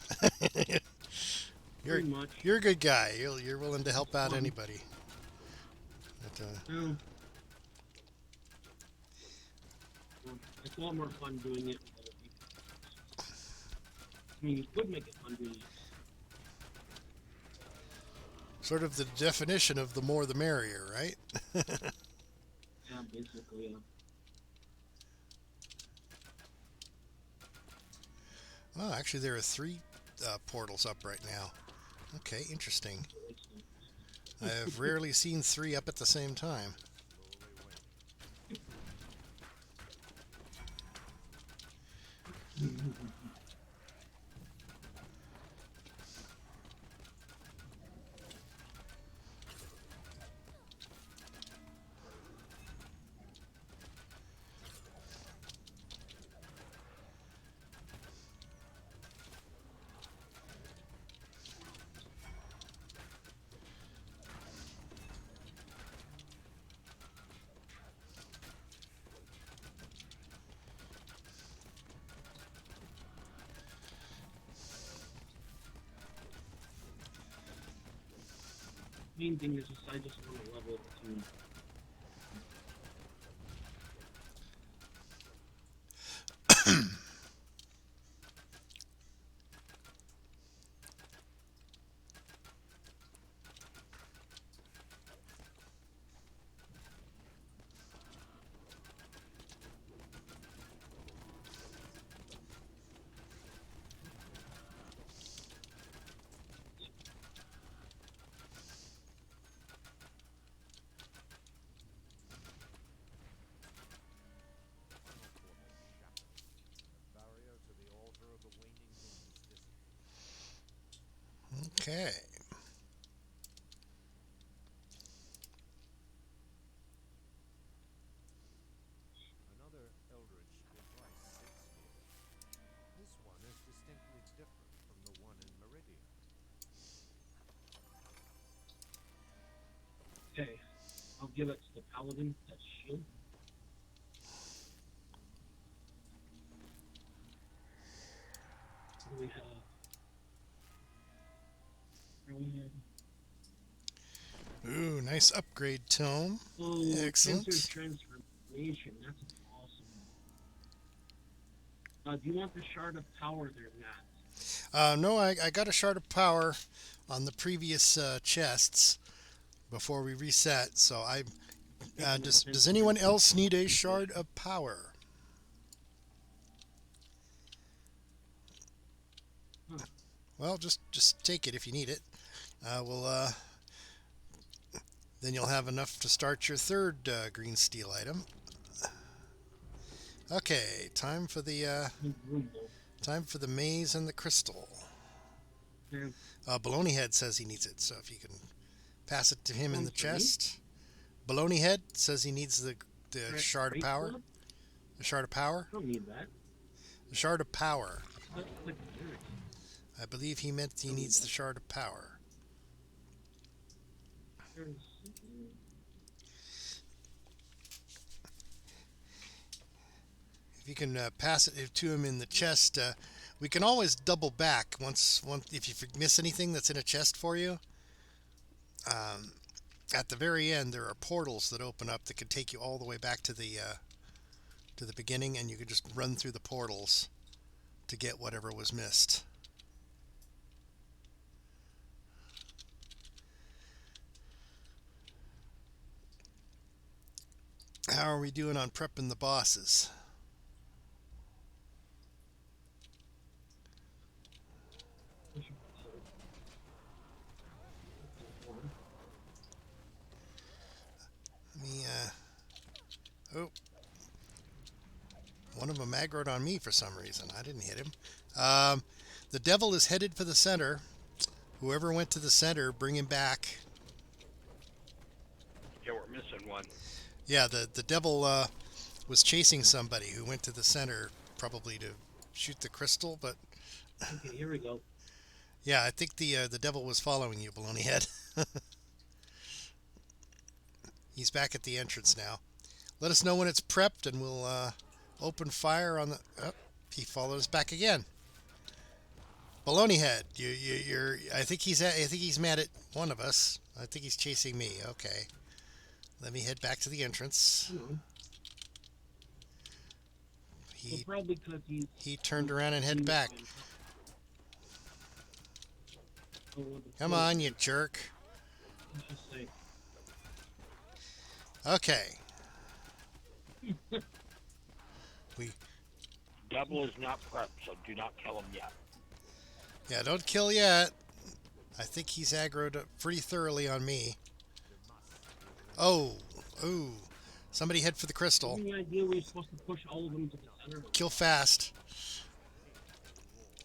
S1: Pretty much.
S2: You're a good guy. You're willing to help out anybody. But,
S1: Well, it's a lot more fun doing it with other people. I mean, you could make it fun doing it.
S2: sort of the definition of the more the merrier, right?
S1: Yeah, basically, yeah.
S2: Oh, actually, there are 3 portals up right now. Okay, interesting. I have rarely seen 3 up at the same time.
S1: Main thing is just I just want to level to
S2: Okay.
S3: Another eldritch device sits here. This one is distinctly different from the one in Meridian.
S1: Okay, I'll give it to the paladin. That shield. What do we have?
S2: Ooh, nice upgrade tome.
S1: Oh,
S2: Excellent.
S1: sensor transformation. That's awesome. Do you want the shard of power there, Matt?
S2: No, I got a shard of power on the previous chests before we reset. So does anyone else need a shard of power?
S1: Huh.
S2: Well, just take it if you need it. Then you'll have enough to start your third green steel item. Okay, time for the maze and the crystal.
S1: Yeah.
S2: Baloney Head says he needs it, so if you can pass it to him in the
S1: For me?
S2: chest. Baloney Head says he needs the shard of
S1: Great
S2: power.
S1: club?
S2: The shard of power.
S1: I don't need that.
S2: The shard of power.
S1: That's like lyrics.
S2: I believe he meant he needs the shard of power. If you can pass it to him in the chest, we can always double back once if you miss anything that's in a chest for you. At the very end, there are portals that open up that can take you all the way back to the beginning, and you can just run through the portals to get whatever was missed. How are we doing on prepping the bosses? Oh, one of them aggroed on me for some reason. I didn't hit him. The devil is headed for the center. Whoever went to the center, bring him back.
S4: Yeah, we're missing one.
S2: Yeah, the devil was chasing somebody who went to the center, probably to shoot the crystal. But
S1: Okay, here we go.
S2: yeah, I think the devil was following you, Baloney Head. He's back at the entrance now. Let us know when it's prepped, and we'll open fire on the. Oh, he followed us back again. Baloney Head, you're. I think he's mad at one of us. I think he's chasing me. Okay, let me head back to the entrance.
S1: Well,
S2: He
S1: probably because
S2: he turned around and headed back. Come on, you jerk.
S1: Let's just say,
S2: Okay. We
S4: Devil is not prepped, so do not kill him yet.
S2: yeah, don't kill yet. I think he's aggroed up pretty thoroughly on me. Oh, ooh. Somebody head for the crystal.
S1: any idea we're supposed to push all of them to the center?
S2: Kill fast.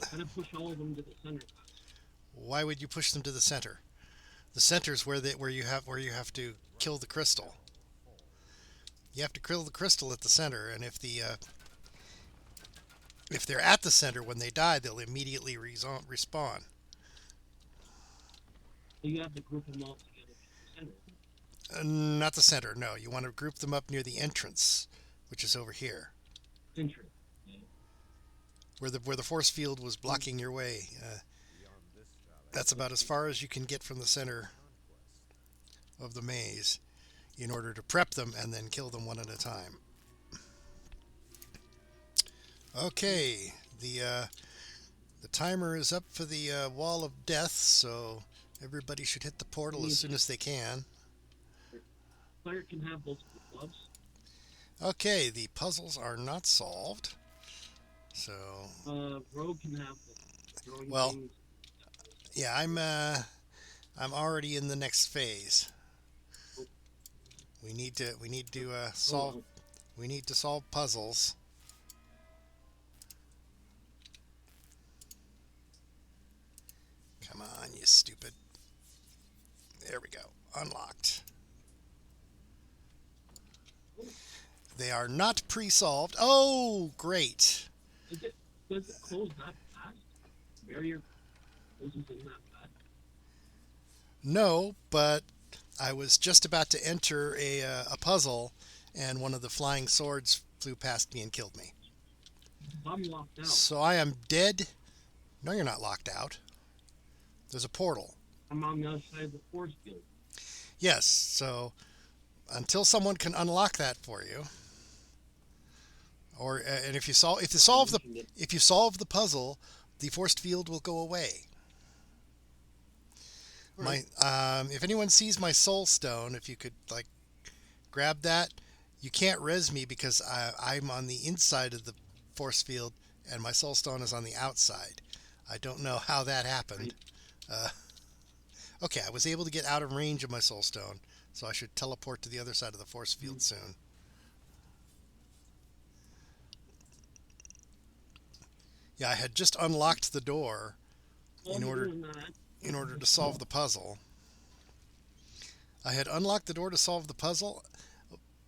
S1: Kind of push all of them to the center.
S2: Why would you push them to the center? The center's where you have to kill the crystal. You have to kill the crystal at the center, and if they're at the center when they die, they'll immediately respawn.
S1: So you have to group them all together to the center.
S2: Not the center. No, you want to group them up near the entrance, which is over here,
S1: Center.
S2: where the force field was blocking your way. That's about as far as you can get from the center of the maze in order to prep them and then kill them one at a time. Okay, the timer is up for the wall of death, so everybody should hit the portal as soon as they can.
S1: Player can have those gloves.
S2: Okay, the puzzles are not solved. So,
S1: Rogue can have the throwing
S2: Well,
S1: things.
S2: yeah, I'm already in the next phase. We need to solve puzzles. Come on, you stupid. There we go. Unlocked. They are not pre-solved. Oh, great.
S1: Does it close that fast? Barrier closes in that fast?
S2: No, but I was just about to enter a puzzle, and one of the flying swords flew past me and killed me.
S1: I'm locked out.
S2: So I am dead. No, you're not locked out. There's a portal.
S1: I'm on the other side of the force field.
S2: Yes, so until someone can unlock that for you, or and if you solve the puzzle, the forced field will go away.
S1: Right.
S2: If anyone sees my soul stone, if you could like grab that, you can't res me because I'm on the inside of the force field and my soul stone is on the outside. I don't know how that happened. Okay, I was able to get out of range of my soul stone, so I should teleport to the other side of the force field soon. Yeah, I had just unlocked the door in order to solve the puzzle. I had unlocked the door to solve the puzzle,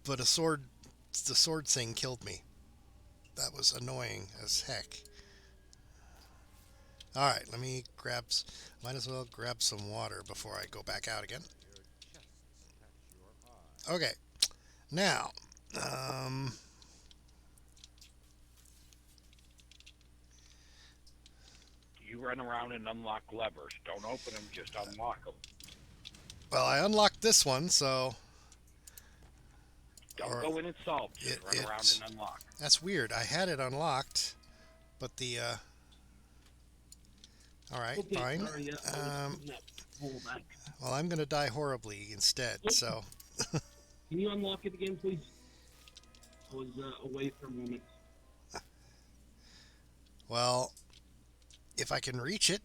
S2: but the sword thing killed me. That was annoying as heck. Alright, let me might as well grab some water before I go back out again. Okay, now,
S4: You run around and unlock levers. Don't open them, just unlock them.
S2: well, I unlocked this one, so
S4: Don't go in and solve. Just run around and unlock.
S2: that's weird. I had it unlocked, but the, alright,
S1: Okay,
S2: fine.
S1: sorry, yeah, I was putting that hole back.
S2: Well, I'm going to die horribly instead, so...
S1: Can you unlock it again, please? I was away for a moment.
S2: Well, if I can reach it...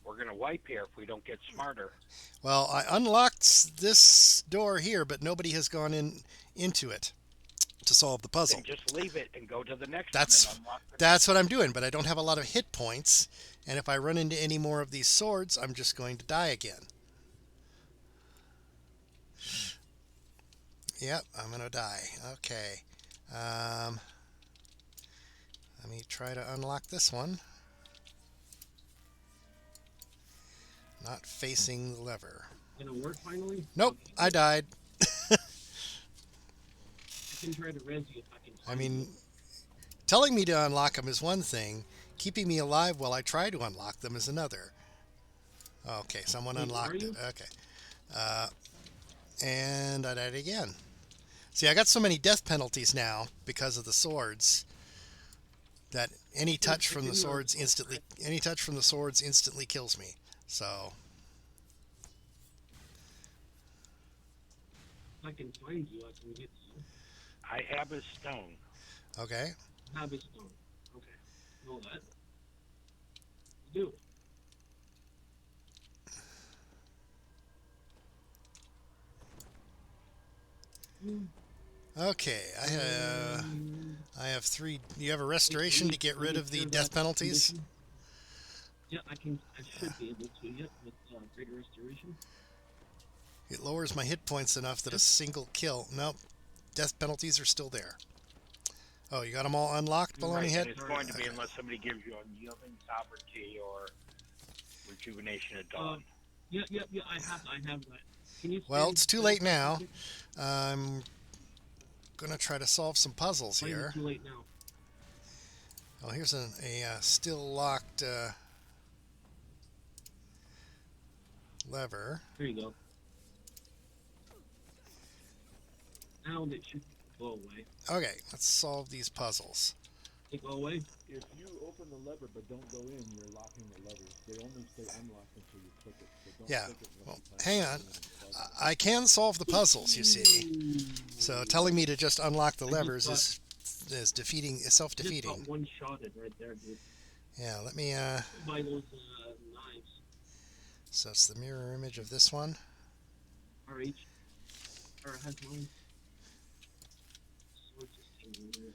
S4: We're going to wipe here if we don't get smarter.
S2: Well, I unlocked this door here, but nobody has gone into it to solve the puzzle.
S4: Then just leave it and go to the next
S2: That's
S4: one and unlock the
S2: that's what I'm doing, but I don't have a lot of hit points, and if I run into any more of these swords, I'm just going to die again. Yep, I'm gonna die. Okay. Let me try to unlock this one. Not facing the lever.
S1: Gonna work finally?
S2: Nope,
S1: Okay.
S2: I died.
S1: I can try to res you if I can.
S2: I mean, telling me to unlock them is one thing. Keeping me alive while I try to unlock them is another. Okay, someone
S1: Wait,
S2: unlocked
S1: are
S2: it.
S1: you?
S2: Okay. And I died again. See, I got so many death penalties now because of the swords that any touch from the swords instantly kills me. So,
S1: If I can find you, I can get you.
S4: I have a stone.
S2: okay.
S1: Have a stone. Okay. Know that. Do.
S2: Okay, I have 3. Do you have a restoration to get rid of the death penalties?
S1: Yeah, I should be able to. Yep, with greater restoration.
S2: It lowers my hit points enough that a single kill... Nope. Death penalties are still there. Oh, you got them all unlocked, Baloney
S4: Right,
S2: Head?
S4: and it's going to be unless somebody gives you unyielding sovereignty or rejuvenation at dawn.
S1: Yeah, I have that. Can you
S2: Well,
S1: stand
S2: it's too
S1: still
S2: late
S1: for a
S2: now.
S1: second?
S2: I'm gonna try to solve some puzzles
S1: Why is it
S2: here.
S1: too late now?
S2: Oh, here's a still locked lever.
S1: There you go. Now it should go away.
S2: Okay, let's solve these puzzles.
S1: It go away?
S6: If you open the lever but don't go in, you're locking the levers. They only stay unlocked until you click it. So don't
S2: Yeah.
S6: click it
S2: Well,
S6: once.
S2: hang on. I can solve the puzzles, you see. So telling me to just unlock the levers is
S1: Just
S2: self-defeating.
S1: got one-shotted right there, dude.
S2: Yeah, let me
S1: By those knives.
S2: so it's the mirror image of this one.
S1: RH. Or has mine. Sword just came in there.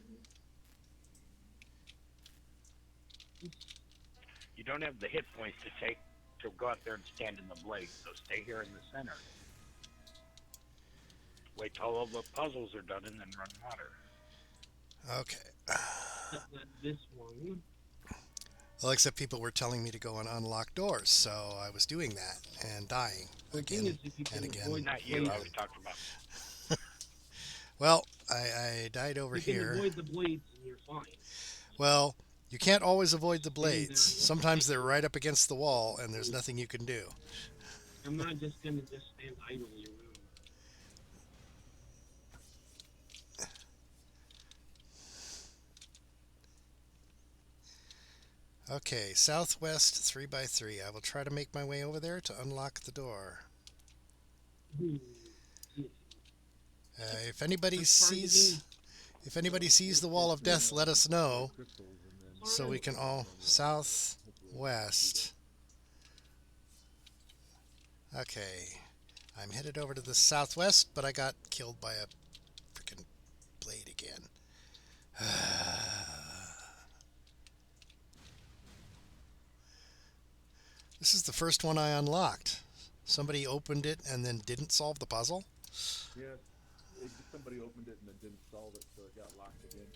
S4: You don't have the hit points to go out there and stand in the blade, so stay here in the center. Wait till all the puzzles are done and then run water.
S2: Okay.
S1: Except that this one.
S2: Well, except people were telling me to go and unlock doors, so I was doing that and dying
S1: The thing
S2: again
S1: is, if you can
S2: and again.
S1: avoid
S4: Not you, I was talking about.
S2: Well, I died over
S1: you can
S2: here.
S1: avoid the blades and you're fine.
S2: Well, you can't always avoid the blades. Sometimes they're right up against the wall, and there's nothing you can do.
S1: I'm not just gonna just stand idly around.
S2: Okay, southwest 3x3. I will try to make my way over there to unlock the door. If anybody sees the wall of death, let us know,
S6: Crystals and then
S2: so we can all southwest. Okay, I'm headed over to the southwest, but I got killed by a freaking blade again. This is the first one I unlocked. Somebody opened it and then didn't solve the puzzle.
S6: yes, somebody opened it and then didn't solve it, so it got locked again.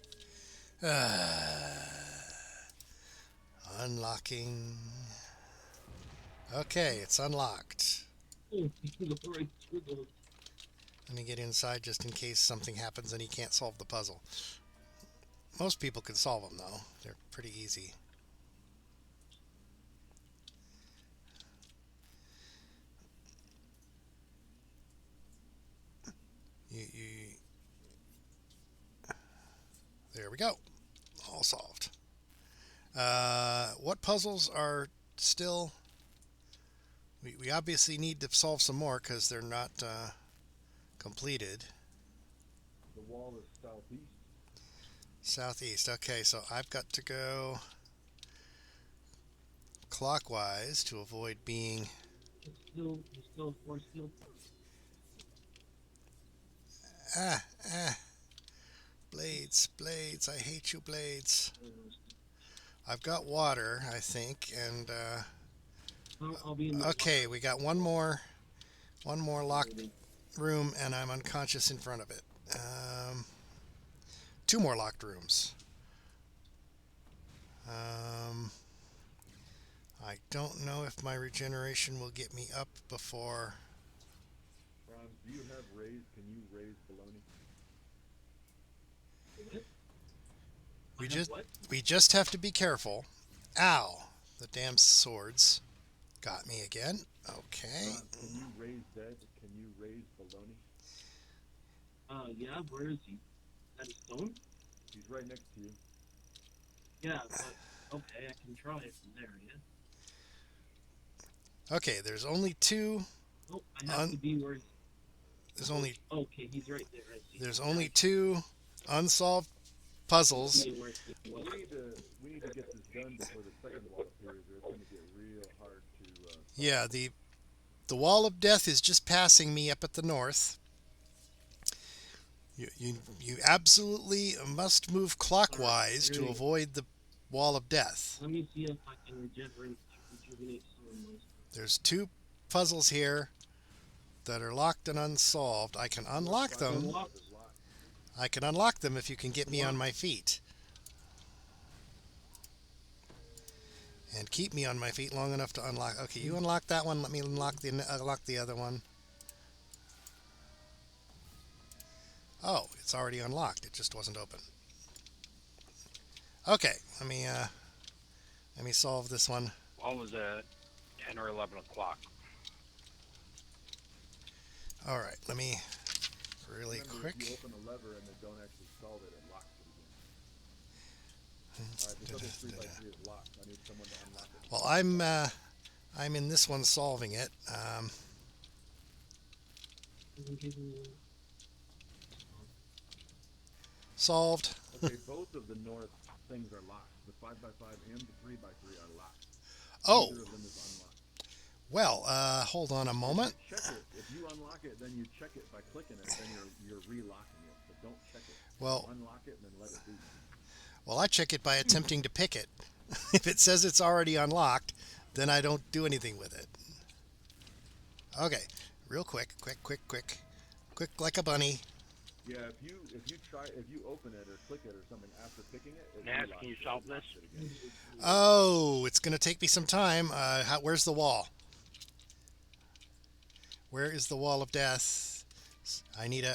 S2: Unlocking. Okay, it's unlocked.
S1: Oh, the right through those.
S2: Let me get inside just in case something happens and he can't solve the puzzle. Most people can solve them, though. They're pretty easy. There we go. All solved. What puzzles are still... We obviously need to solve some more because they're not completed.
S6: The wall is southeast.
S2: Southeast. Okay, so I've got to go clockwise to avoid being...
S1: It's still force field.
S2: Blades, blades. I hate you, blades. I've got water, I think, and
S1: I'll be in the
S2: okay, we got one more locked room, and I'm unconscious in front of it. Two more locked rooms. I don't know if my regeneration will get me up before...
S6: Ron, do you have raised? Can you raise baloney?
S2: We just have to be careful. Ow! The damn swords got me again. Okay.
S6: Ron, can you raise dead? Can you raise baloney?
S1: Yeah, where is he? At a stone?
S6: He's right next to you.
S1: Yeah, but okay, I can try it from there, yeah.
S2: Okay, there's only two.
S1: Oh, I have to be where
S2: There's only
S1: okay, he's right there. I see.
S2: there's only two unsolved puzzles.
S1: See where he was.
S6: We need to get this done before the second wall appears, or it's going to get real hard to...
S2: Yeah, the wall of death is just passing me up at the north. You absolutely must move clockwise to avoid the wall of death.
S1: Let me see if I can rejuvenate some of my stuff.
S2: There's two puzzles here that are locked and unsolved. I can unlock them. I can unlock them if you can get me on my feet. And keep me on my feet long enough to unlock. Okay, you unlock that one. Let me unlock the other one. Oh, it's already unlocked. It just wasn't open. Okay, let me solve this one.
S4: One was at 10 or 11 o'clock.
S2: All right, let me really
S6: Remember,
S2: quick.
S6: if you open a lever and they don't actually solve it, it locks it again. Alright, this other 3x3 is locked. I need someone to unlock it.
S2: Well, I'm in this one solving it. Solved.
S6: Okay, both of the north things are locked. The 5x5 and the 3x3 are locked.
S2: Oh,
S6: Neither of them is unlocked.
S2: well, hold on a moment.
S6: Check it. If you unlock it, then you check it by clicking it. Then you're relocking it. But don't check it.
S2: Well,
S6: Unlock it and then let it be.
S2: well, I check it by attempting to pick it. If it says it's already unlocked, then I don't do anything with it. Okay, real quick, quick like a bunny.
S6: Yeah, if you open it or click it or something after picking it, it
S4: Nas,
S6: relocks
S4: can you
S6: it,
S4: solve
S6: locks
S4: this?
S6: it again.
S2: Oh, it's gonna take me some time. Where's the wall? Where is the wall of death? I need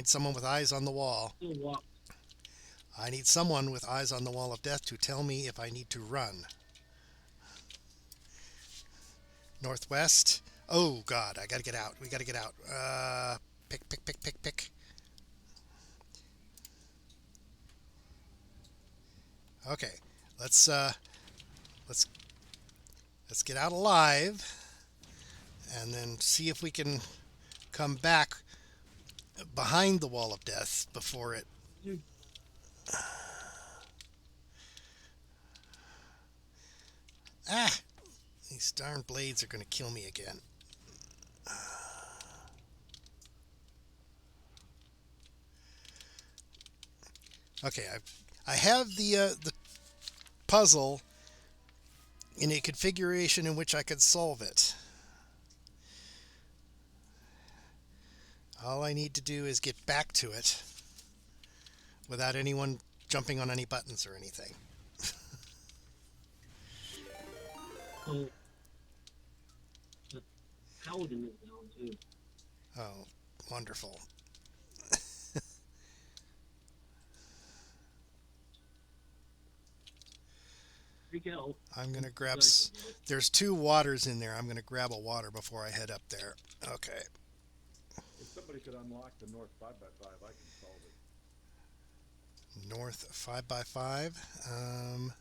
S2: someone with eyes on the wall.
S1: Still walk.
S2: I need someone with eyes on the wall of death to tell me if I need to run. Northwest. Oh God, I gotta get out. We gotta get out. Pick. Okay, let's get out alive, and then see if we can come back behind the wall of death before it. Ah, these darn blades are gonna kill me again. Okay, I have the puzzle in a configuration in which I could solve it. All I need to do is get back to it without anyone jumping on any buttons or anything.
S1: So the paladin is down too.
S2: Oh, wonderful.
S1: Freak out.
S2: I'm going to grab... There's 2 waters in there. I'm going to grab a water before I head up there. Okay.
S6: If somebody could unlock the north 5x5, I can solve it.
S2: North 5x5.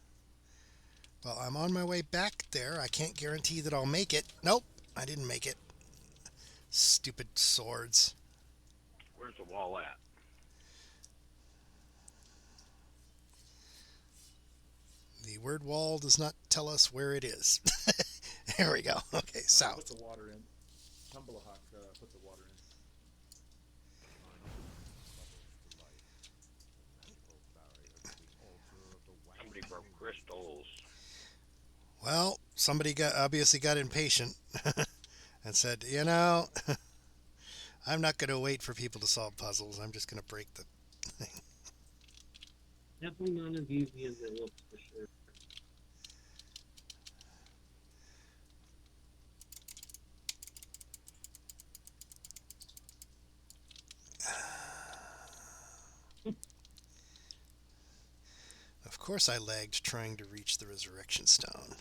S2: Well, I'm on my way back there. I can't guarantee that I'll make it. Nope, I didn't make it. Stupid swords.
S4: Where's the wall at?
S2: The word wall does not tell us where it is. There we go. Okay,
S6: Put
S2: south.
S6: the water in. Tumblehawk, put the water in.
S4: Somebody broke crystals.
S2: Well, somebody obviously got impatient and said, you know, I'm not going to wait for people to solve puzzles. I'm just going to break the thing.
S1: Definitely not as easy as it looks for sure.
S2: Of course I lagged trying to reach the resurrection stone.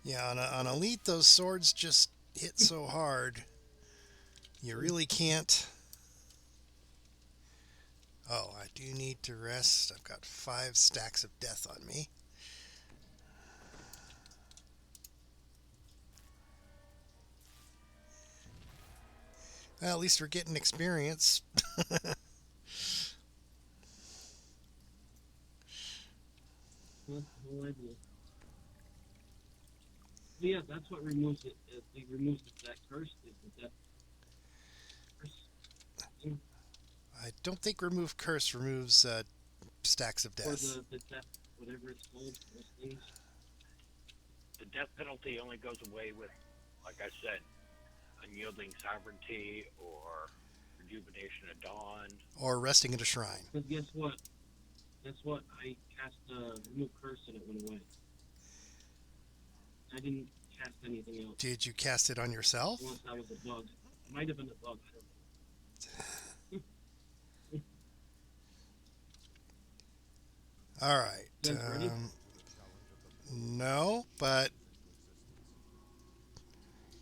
S2: Yeah, on Elite, those swords just hit so hard. You really can't... Oh, I do need to rest. I've got 5 stacks of death on me. Well, at least we're getting experience.
S1: That's the whole idea. But yeah, that's what removes it. It removes that curse. Is the death curse.
S2: I don't think remove curse removes stacks of
S1: Or
S2: death.
S1: the death, whatever it's called, those things.
S4: The death penalty only goes away with, like I said, unyielding sovereignty or rejuvenation of dawn.
S2: Or resting at a shrine.
S1: But guess what? I cast remove curse and it went away. I didn't cast anything else.
S2: Did you cast it on yourself?
S1: Unless that was a bug. It might have been a bug. I don't know.
S2: All right.
S1: Guys ready?
S2: No, but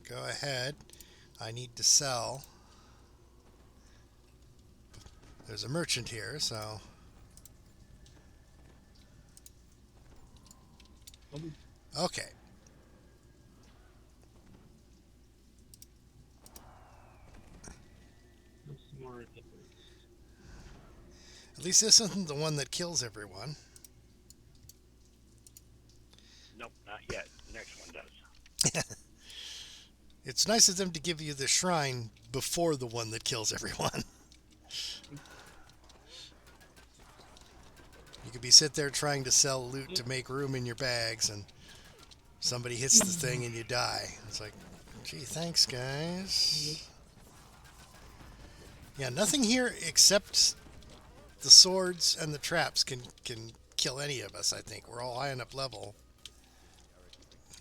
S2: go ahead. I need to sell. There's a merchant here, so... Okay.
S1: Some more difference.
S2: At least this isn't the one that kills everyone.
S4: Yeah, the next one does.
S2: It's nice of them to give you the shrine before the one that kills everyone. You could be sit there trying to sell loot to make room in your bags, and somebody hits the thing and you die. It's like, gee, thanks, guys. Yeah, nothing here except the swords and the traps can kill any of us, I think. We're all high enough level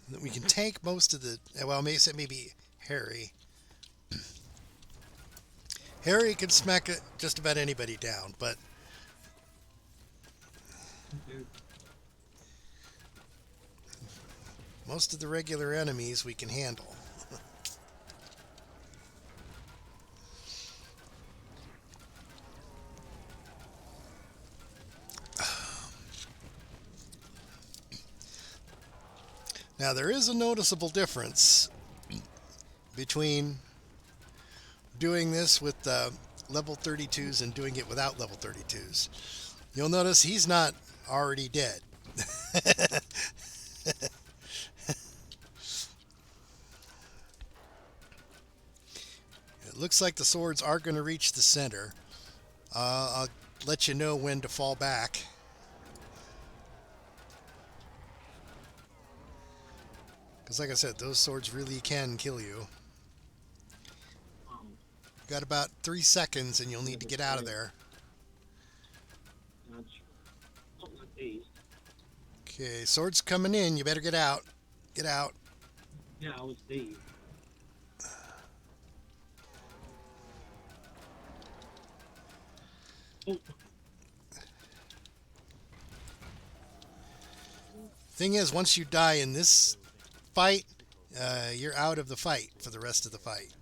S2: that we can tank most of the... Well, maybe Harry. Harry can smack just about anybody down, but... most of the regular enemies we can handle. Now, there is a noticeable difference between doing this with level 32s and doing it without level 32s. You'll notice he's not already dead. It looks like the swords are going to reach the center. I'll let you know when to fall back. Because like I said, those swords really can kill you. Got about 3 seconds and you'll need to get out of there. Okay, swords coming in. You better get out. Get out.
S1: Yeah, I was dazed. Oh.
S2: Thing is, once you die in this fight, you're out of the fight for the rest of the fight.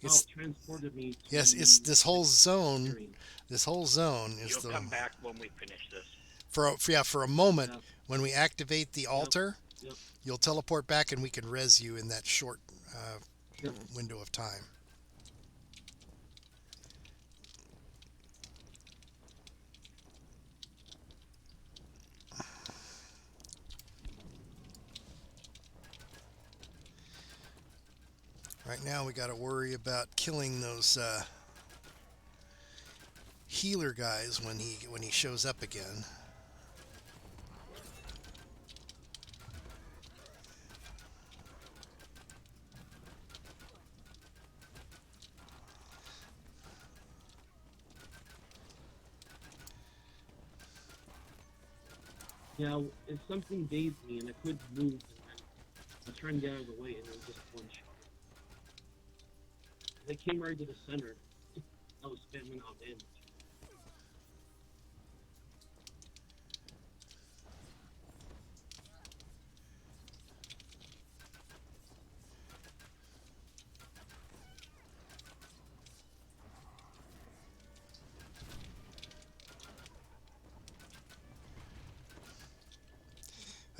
S1: It transported me to
S2: yes, it's this whole zone.
S1: screen.
S2: This whole zone is
S4: You'll come back when we finish this.
S2: for a moment.
S1: Yeah.
S2: When we activate the altar,
S1: Yep.
S2: you'll teleport back and we can res you in that short
S1: Yep.
S2: window of time. Right now we got to worry about killing those healer guys when he shows up again.
S1: Yeah, if something dazed me and I couldn't move, and then I turned to get out of the way and then just one shot. They came right to the center. I was spamming out damage.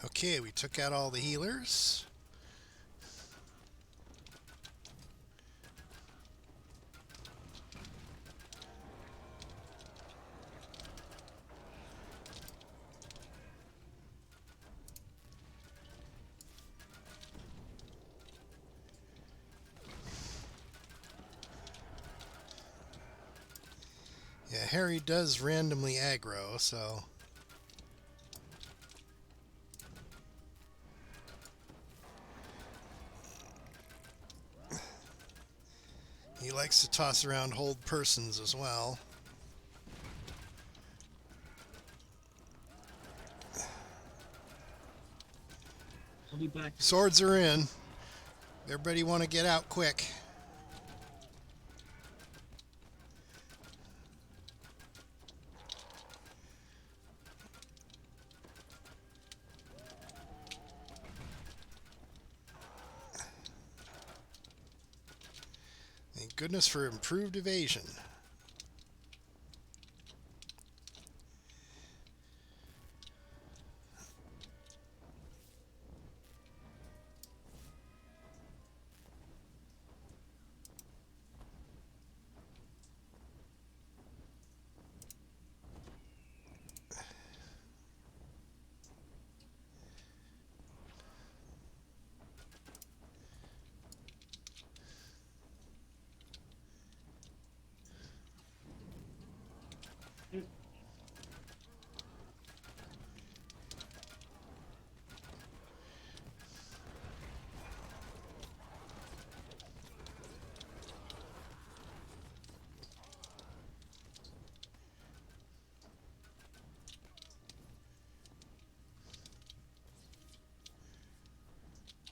S2: Okay, we took out all the healers. Yeah, Harry does randomly aggro, so... he likes to toss around hold persons as well.
S1: I'll be back.
S2: Swords are in. Everybody want to get out quick. Thank goodness for improved evasion.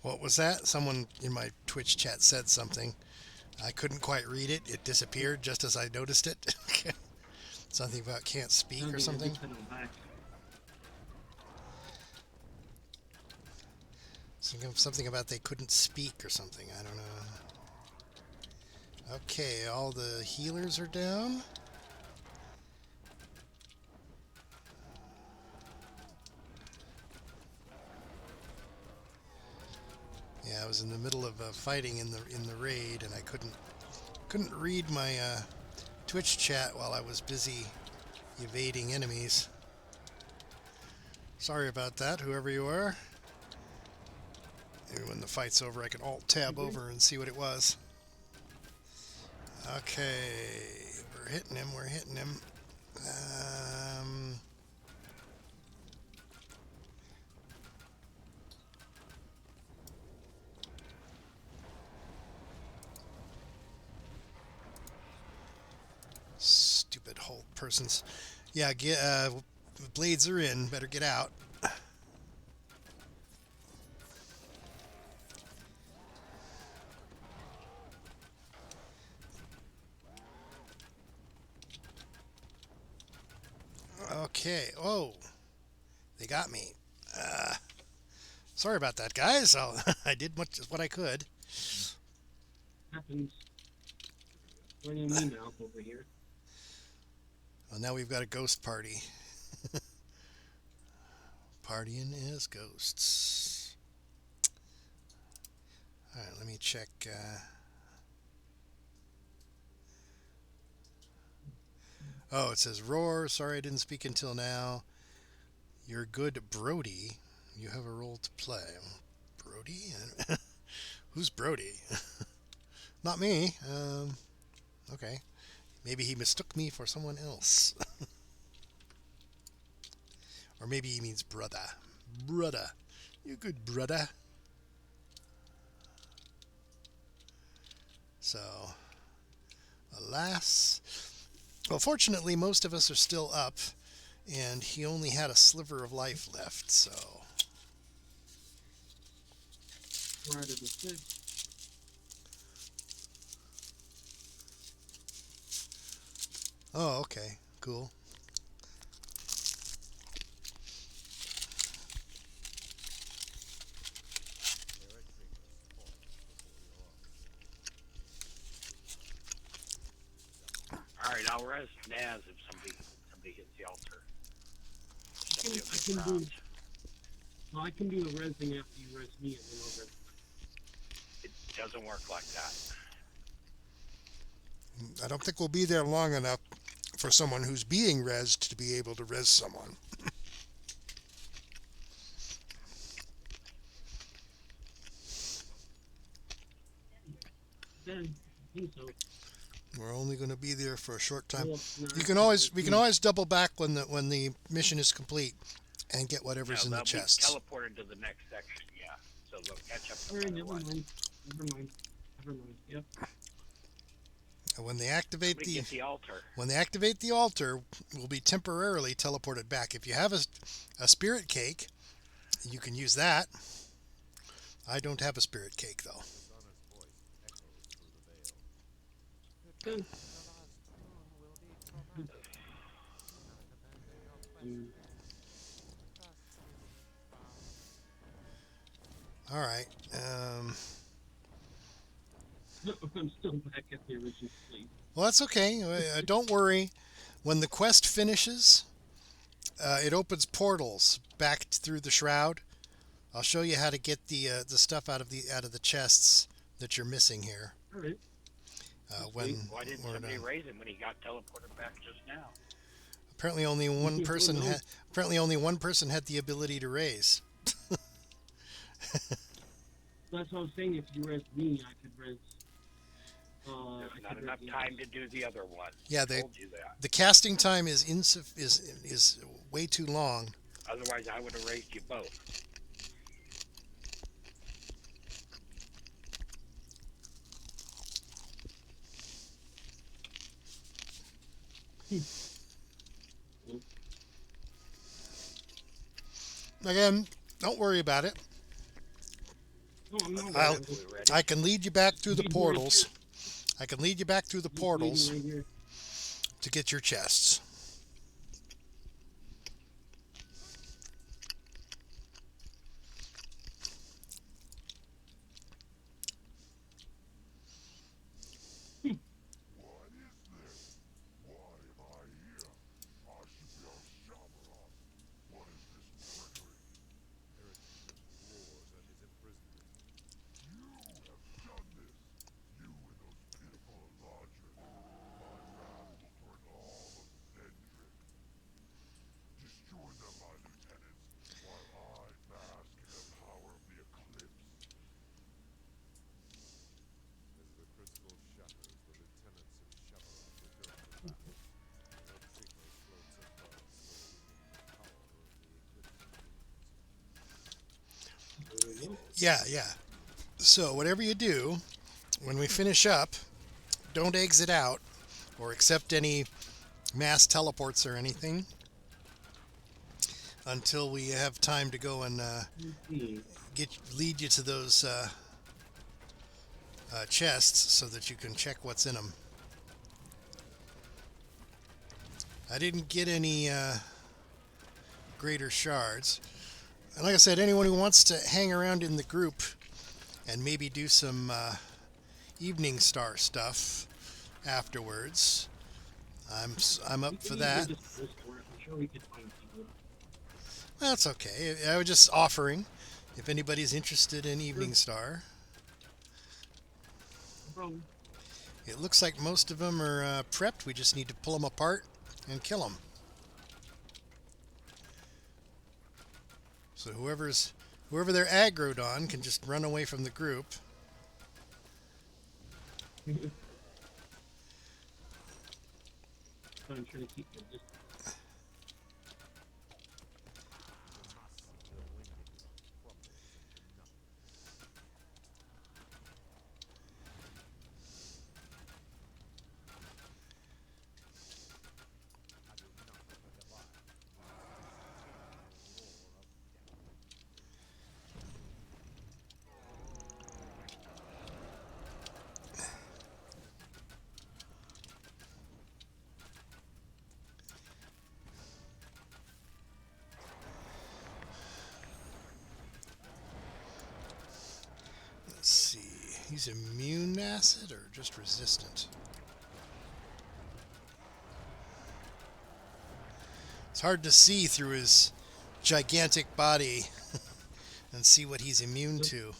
S2: What was that? Someone in my Twitch chat said something. I couldn't quite read it. It disappeared just as I noticed it. Something about can't speak or something. Something about they couldn't speak or something. I don't know. Okay, all the healers are down. Yeah, I was in the middle of fighting in the raid, and I couldn't read my Twitch chat while I was busy evading enemies. Sorry about that, whoever you are. Maybe when the fight's over, I can Alt-Tab over and see what it was. Okay, we're hitting him. Stupid whole persons. Yeah, blades are in. Better get out. Okay. Oh, they got me. Sorry about that, guys. I did what I could.
S1: Happens. Joining me now over here.
S2: Well, now we've got a ghost party. Partying as ghosts. All right, let me check. Oh, it says roar. Sorry I didn't speak until now. You're good, Brody. You have a role to play. Brody? Who's Brody? Not me. Okay. Maybe he mistook me for someone else. Or maybe he means brother. Brother. You good brother. So, alas. Well, fortunately, most of us are still up, and he only had a sliver of life left, so.
S1: Right of the six.
S2: Oh, okay. Cool.
S4: Alright, I'll res Naz if somebody hits the altar.
S1: I can do. Well, I can do the resing after you res me, and then I'll res.
S4: It doesn't work like that.
S7: I don't think we'll be there long enough for someone who's being rezzed to be able to res someone.
S1: Then I think so.
S2: We're only going to be there for a short time.
S1: Well, no,
S2: We can always double back when the mission is complete and get whatever's in the chests.
S4: They'll be teleported to the next section, yeah. So they'll catch up
S1: Alright,
S4: no
S1: never
S4: matter what.
S1: mind. Never mind. Yep.
S2: And when they activate
S4: Somebody get the altar.
S2: when they activate the altar, we'll be temporarily teleported back. If you have a spirit cake, you can use that. I don't have a spirit cake though.
S3: Sonna's voice echoes through the veil.
S1: Good.
S5: The last moon will be traumatic. Do not abandon your quest. Trust in the
S2: All right.
S1: I'm still back at the original place.
S2: Well, that's okay. Don't worry. When the quest finishes, it opens portals back through the shroud. I'll show you how to get the stuff out of the chests that you're missing here.
S1: All right.
S2: When
S4: Why didn't
S2: we're
S4: somebody
S2: done.
S4: raise him when he got teleported back just now?
S2: Apparently, only one person had the ability to raise.
S1: That's what I was saying. If you res me, I could res.
S4: There's
S1: I
S4: not
S1: could
S4: enough
S1: res
S4: time to do the other one.
S2: Yeah,
S4: I told you that.
S2: the casting time is way too long.
S4: Otherwise, I would have raised you both.
S2: Again, don't worry about it.
S1: No, I'm not
S7: I'll-
S1: ready.
S4: We ready?
S7: I can lead you back through the
S1: Lead me right
S7: portals.
S1: here.
S7: I can lead you back through the
S1: Just
S7: portals
S1: waiting right here.
S7: to get your chests.
S3: roars at his imprisonment. As the crystal shatters, the lieutenants of Shavarath return to battle. Red Seeker floats above, slowly gaining power over the eclipsed moons.
S7: Yeah. So whatever you do, when we finish up, don't exit out or accept any mass teleports or anything until we have time to go and
S1: Let's see.
S7: lead you to those chests so that you can check what's in them. I didn't get any greater shards. And like I said, anyone who wants to hang around in the group and maybe do some Evening Star stuff afterwards, I'm up
S1: We
S7: for
S1: can
S7: that.
S1: easily just post for it. I'm sure we could find people.
S7: Well, that's okay. I was just offering if anybody's interested in Evening Star.
S1: No problem.
S7: It looks like most of them are prepped. We just need to pull them apart and kill them. So whoever they're aggroed on can just run away from the group.
S1: I'm trying to keep the distance.
S7: Let's see. He's immune to acid or just resistant? It's hard to see through his gigantic body and see what he's immune to.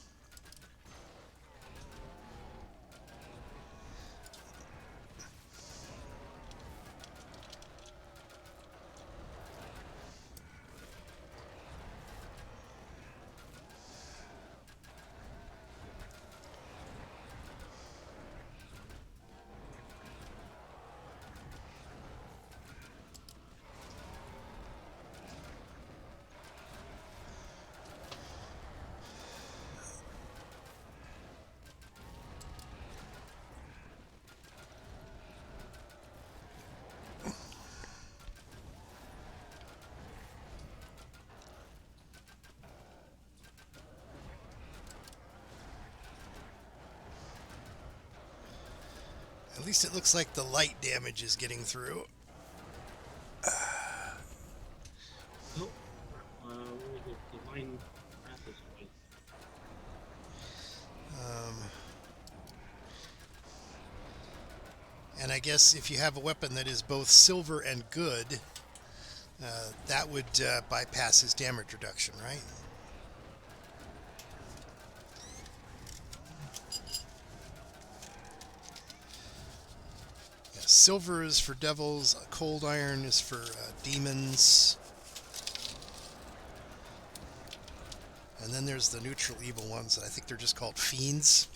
S7: At least it looks like the light damage is getting through.
S1: Nope. What was it? Divine Wrath is white.
S7: And I guess if you have a weapon that is both silver and good, that would bypass his damage reduction, right? Yeah, silver is for devils, cold iron is for demons. And then there's the neutral evil ones. I think they're just called fiends.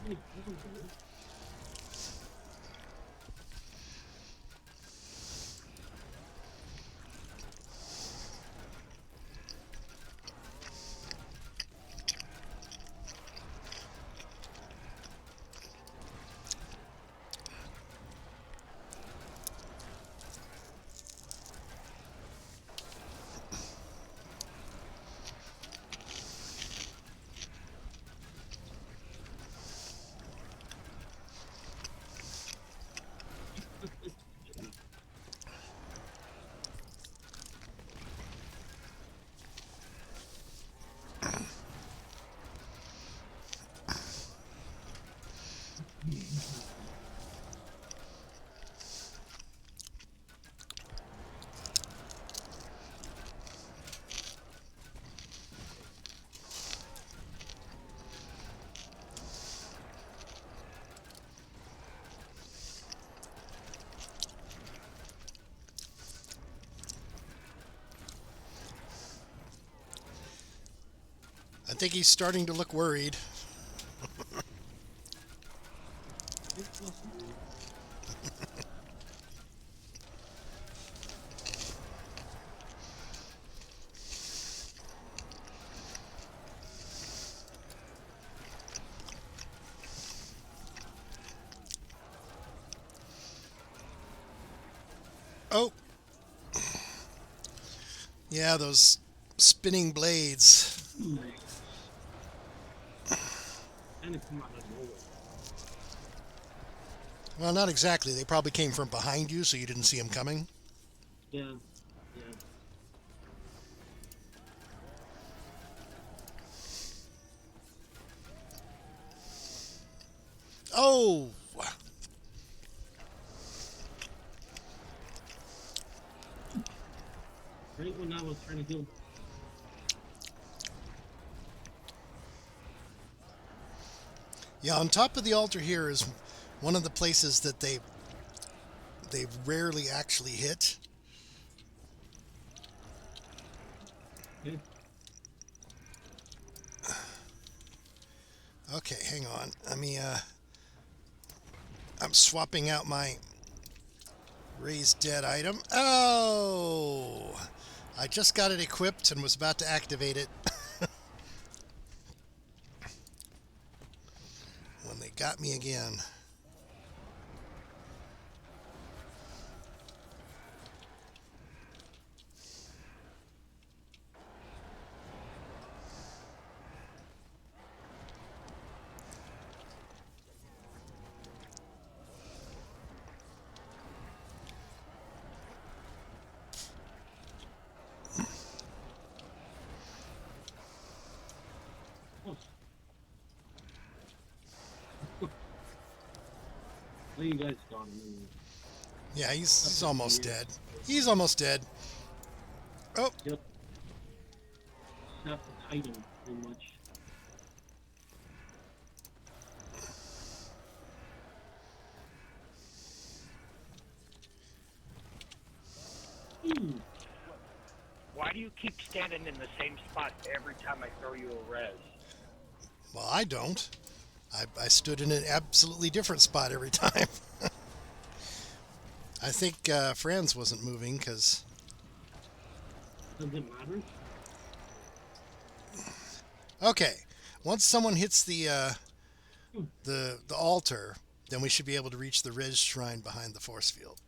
S1: many presents are there?
S7: I think he's starting to look worried.
S1: It's possible.
S7: Oh. Yeah, those spinning blades.
S1: And it come out of nowhere.
S7: Well, not exactly. They probably came from behind you, so you didn't see them coming.
S1: Yeah. Yeah.
S7: Oh!
S1: Right when I was trying to heal.
S7: Yeah, on top of the altar here is one of the places that they rarely actually hit.
S1: Okay.
S7: Okay, hang on. I'm swapping out my raised dead item. Oh! I just got it equipped and was about to activate it when they got me again.
S1: Oh. Where you guys gone?
S7: Yeah, he's almost dead. He's almost dead. Oh,
S1: Yep. Just have to kite him, pretty much. Ooh.
S4: Why do you keep standing in the same spot every time I throw you a res?
S7: well, I don't. I stood in an absolutely different spot every time. I think Franz wasn't moving because...
S1: Does it matter?
S7: Okay, once someone hits the altar, then we should be able to reach the res shrine behind the force field.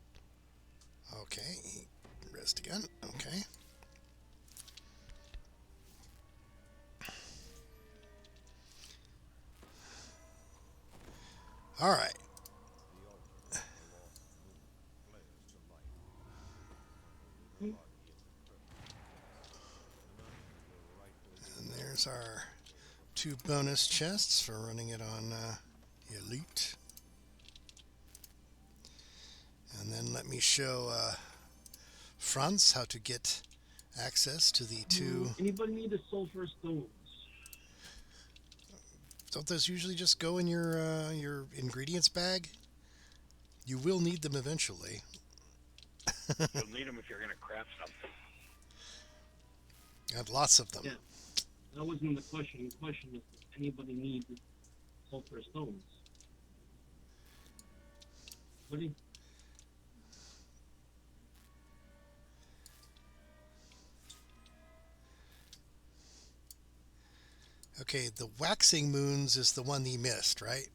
S7: Okay, rest again. Okay. All right. And there's our 2 bonus chests for running it on Elite. And then let me show Franz how to get access to the 2...
S1: Anybody need a sulfur stones?
S7: Don't those usually just go in your ingredients bag? You will need them eventually.
S4: You'll need them if you're going to craft something.
S7: Got lots of them.
S1: Yeah. That wasn't the question. The question is, does anybody need sulfur stones. What do you?
S7: Okay, the waxing moons is the one he missed, right?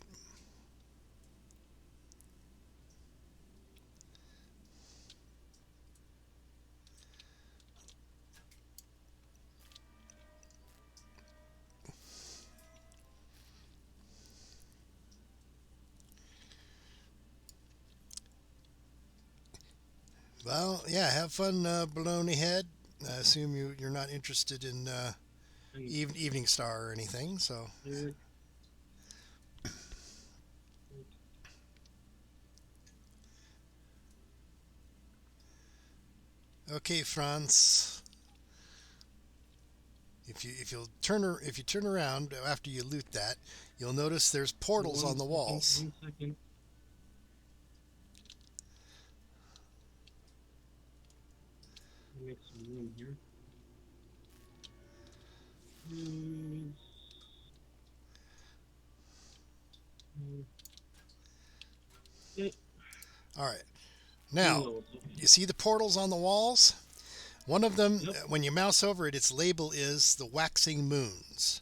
S7: Well, yeah, have fun, Baloney Head. I assume you're not interested in Evening Star or anything, so. Okay, Franz. If you turn around after you loot that, you'll notice there's portals on the walls.
S1: 1 second. Make some room here. Okay.
S7: All right. Now, you see the portals on the walls? One of them,
S1: Yep.
S7: when you mouse over it, its label is the Waxing Moons.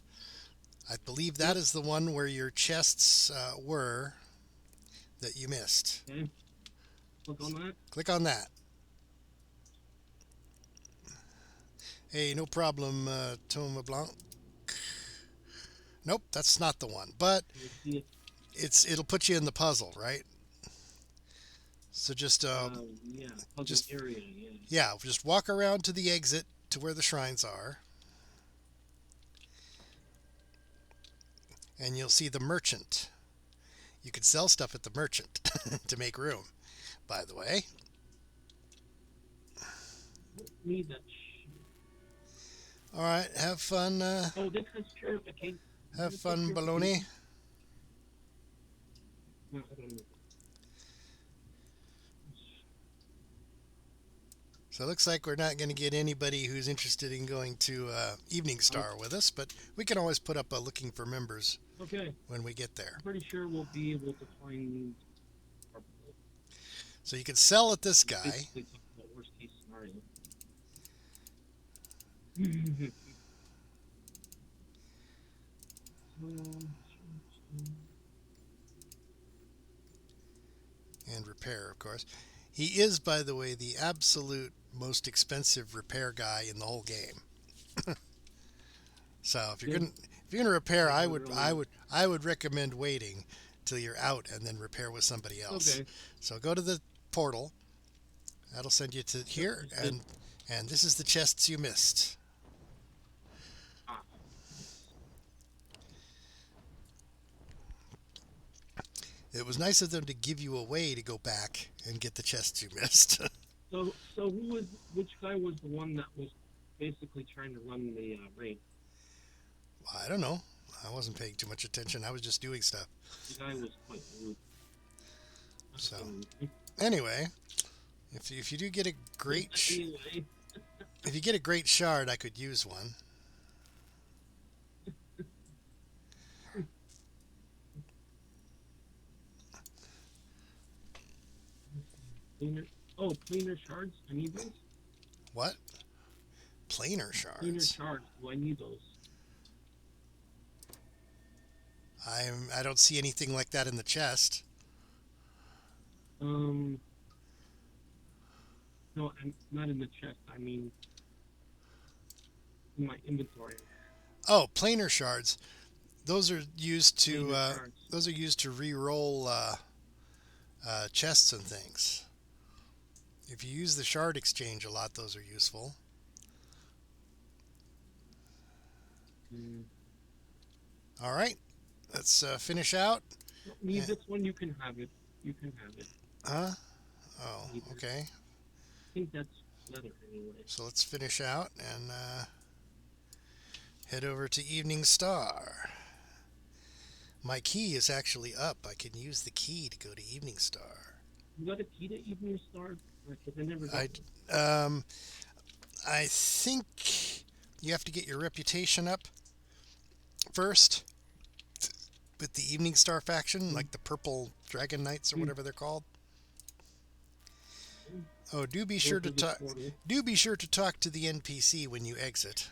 S7: I believe that is the one where your chests were that you missed.
S1: Okay. Click on that.
S7: Click on that. Hey, no problem, Thomas Blanc. Nope, that's not the one. But
S1: You see it.
S7: it'll put you in the puzzle, right? So just
S1: Yeah. Puzzle
S7: just-
S1: area. Yeah.
S7: just walk around to the exit to where the shrines are. And you'll see the merchant. You can sell stuff at the merchant to make room, by the way.
S1: Need that.
S7: All right, have fun.
S1: Oh, this has purification.
S7: Have fun, Baloney.
S1: No, I don't know.
S7: So it looks like we're not going to get anybody who's interested in going to Evening Star with us, but we can always put up a looking for members
S1: Okay.
S7: when we get there.
S1: I'm pretty sure we'll be able to find. Our,
S7: So you can sell at this guy.
S1: basically talk about worst case scenario.
S7: And repair, of course. He is, by the way, the absolute most expensive repair guy in the whole game. So if you're gonna repair, I would recommend waiting till you're out and then repair with somebody else.
S1: Okay.
S7: So go to the portal. That'll send you to here, and this is the chests you missed.
S1: Ah.
S7: It was nice of them to give you a way to go back and get the chests you missed.
S1: So which guy was the one that was basically trying to run the raid?
S7: I don't know. I wasn't paying too much attention. I was just doing stuff.
S1: The guy was quite rude.
S7: So anyway, if you do get a great
S1: Anyway,
S7: if you get a great shard, I could use one.
S1: planar shards. I need those.
S7: What? Planar
S1: Planar
S7: shards.
S1: shards. Do I need those?
S7: I don't see anything like that in the chest.
S1: No, I'm not in the chest. I mean, in my inventory.
S7: Oh, planar shards. Those are used to
S1: Planar shards.
S7: re-roll chests and things. If you use the shard exchange a lot, those are useful.
S1: Mm.
S7: All right, let's finish out.
S1: Don't need this one. You can have it. You can have it.
S7: Huh? Oh, okay.
S1: I think that's leather anyway.
S7: So let's finish out and head over to Evening Star. My key is actually up. I can use the key to go to Evening Star.
S1: You got a key to Evening Star? Because I never got it.
S7: I think you have to get your reputation up first, with the Evening Star faction, like the Purple Dragon Knights or whatever they're called. Oh, do be sure to talk. Do be sure to talk to the NPC when you exit,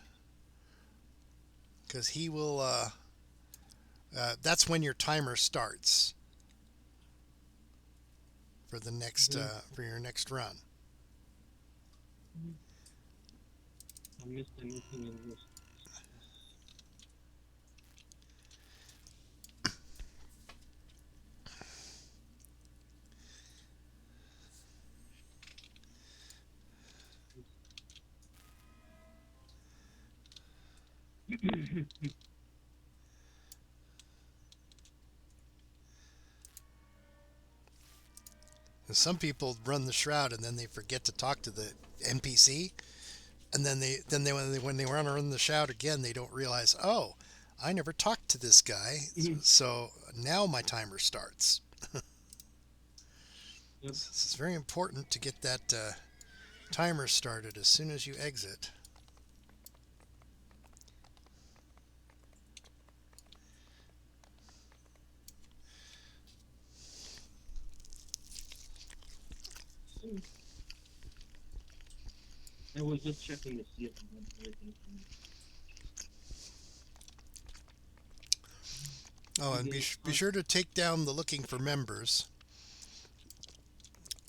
S7: because he will. That's when your timer starts for the next for your next run.
S1: I missed anything in this.
S7: Some people run the shroud and then they forget to talk to the NPC, and then they when they want to run the shroud again, they don't realize, oh, I never talked to this guy, so now my timer starts.
S1: Yep.
S7: It's very important to get that timer started as soon as you exit.
S1: I was just checking to see if I had anything from
S7: Oh, and be sure to take down the looking for members,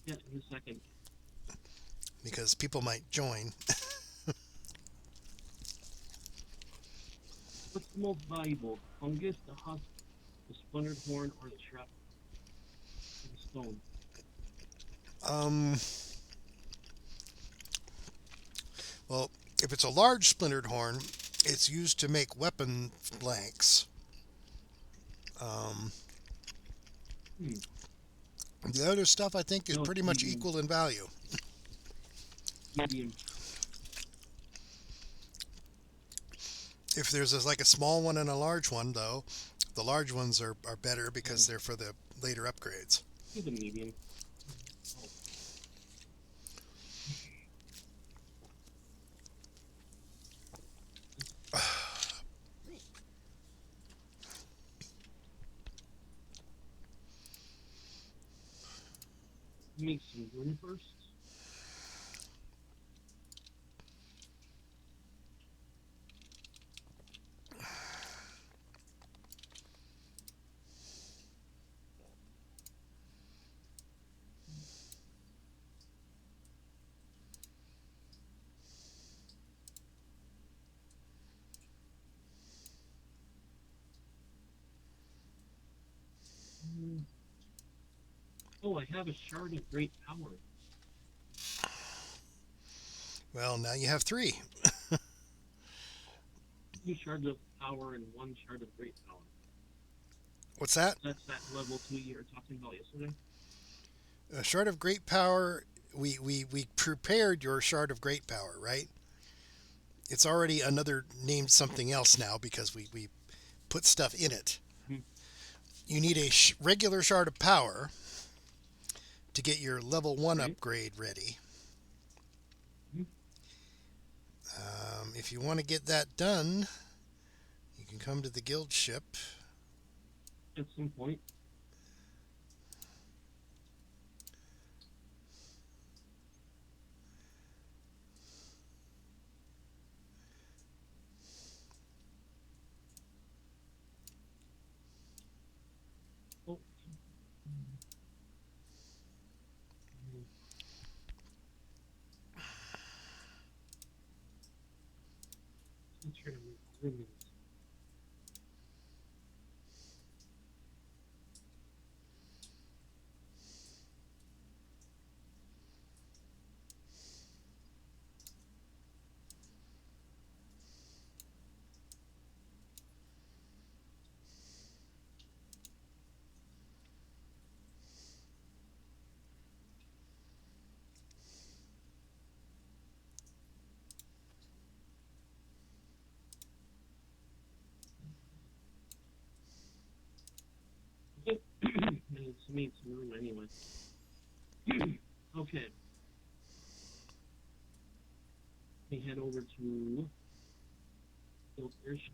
S1: in a second.
S7: because people might join.
S1: What's the most valuable? Fungus, the husk, the splintered horn, or the shrap? The stone.
S7: Well, if it's a large splintered horn, it's used to make weapon blanks. The other stuff, I think, is
S1: No,
S7: pretty much
S1: medium.
S7: equal in value.
S1: Medium.
S7: If there's like a small one and a large one, though, the large ones are better because they're for the later upgrades.
S1: Do the medium. Make some room first. Oh, I have a shard of great power.
S7: Well, now you have 3.
S1: 2 shards of power and 1 shard of great power.
S7: What's that?
S1: That's that level 2 you were talking about yesterday.
S7: A shard of great power. We prepared your shard of great power, right? It's already another named something else now because we put stuff in it. You need a regular shard of power to get your level 1 upgrade ready. If you want to get that done, you can come to the guild ship.
S1: At some point. Oh. I'm trying to make lemons. It's made some room anyway. Okay. We head over to Guild Airship.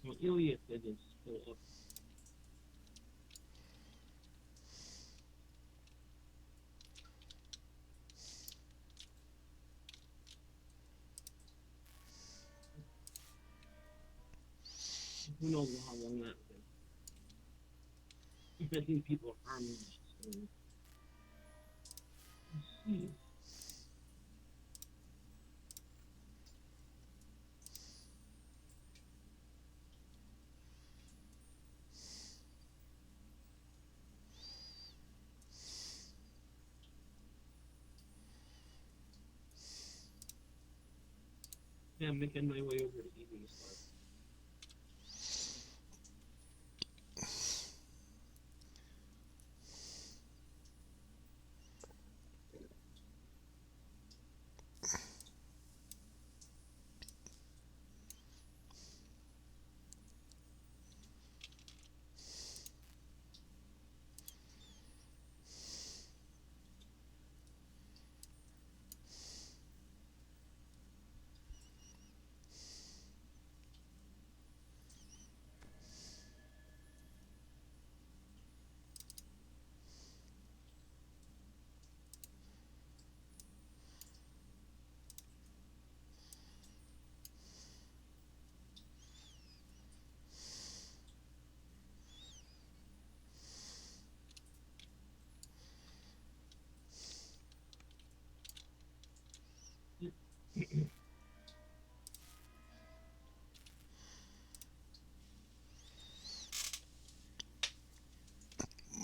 S1: Well, Ilias did is still up. Who knows how long that will. I think people are harming. So. Let's see. Yeah, I'm making my way over to Evening Star.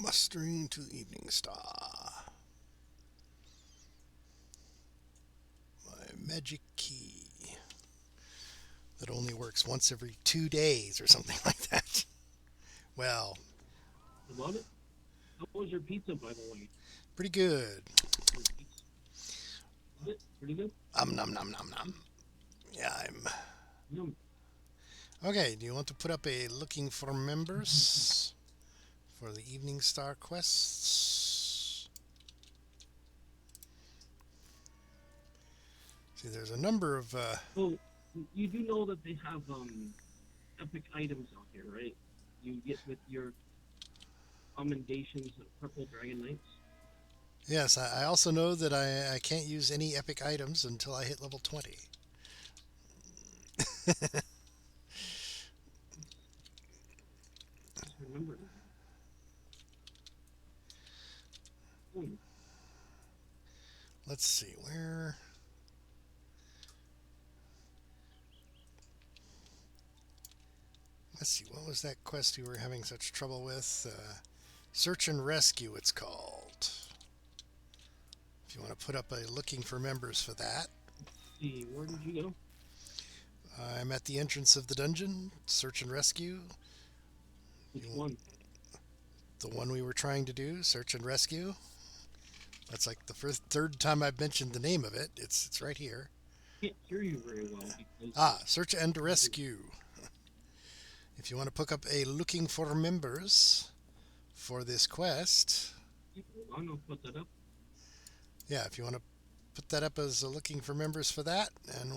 S7: Mustering to the Evening Star. My magic key. That only works once every 2 days or something like that. Well,
S1: About it? How was your pizza, by the way?
S7: pretty good.
S1: Was it pretty good?
S7: Nom nom nom nom. Yeah, I'm.
S1: Yum.
S7: Okay, do you want to put up a looking for members for the Evening Star quests? See, there's a number of.
S1: So, you do know that they have epic items out here, right? You get with your commendations of Purple Dragon Knights.
S7: Yes, I also know that I can't use any epic items until I hit level 20.
S1: Just remember that.
S7: Let's see, where... Let's see, what was that quest we were having such trouble with? Search and Rescue, it's called. If you want to put up a looking for members for that.
S1: Let's see, where did you go?
S7: I'm at the entrance of the dungeon, Search and Rescue.
S1: Which one?
S7: The one we were trying to do, Search and Rescue. That's like the third time I've mentioned the name of it. It's right here.
S1: I can't hear you very well. Because
S7: Search and Rescue. If you want to pick up a looking for members for this quest.
S1: I'll put that up.
S7: yeah, if you want to put that up as looking for members for that, and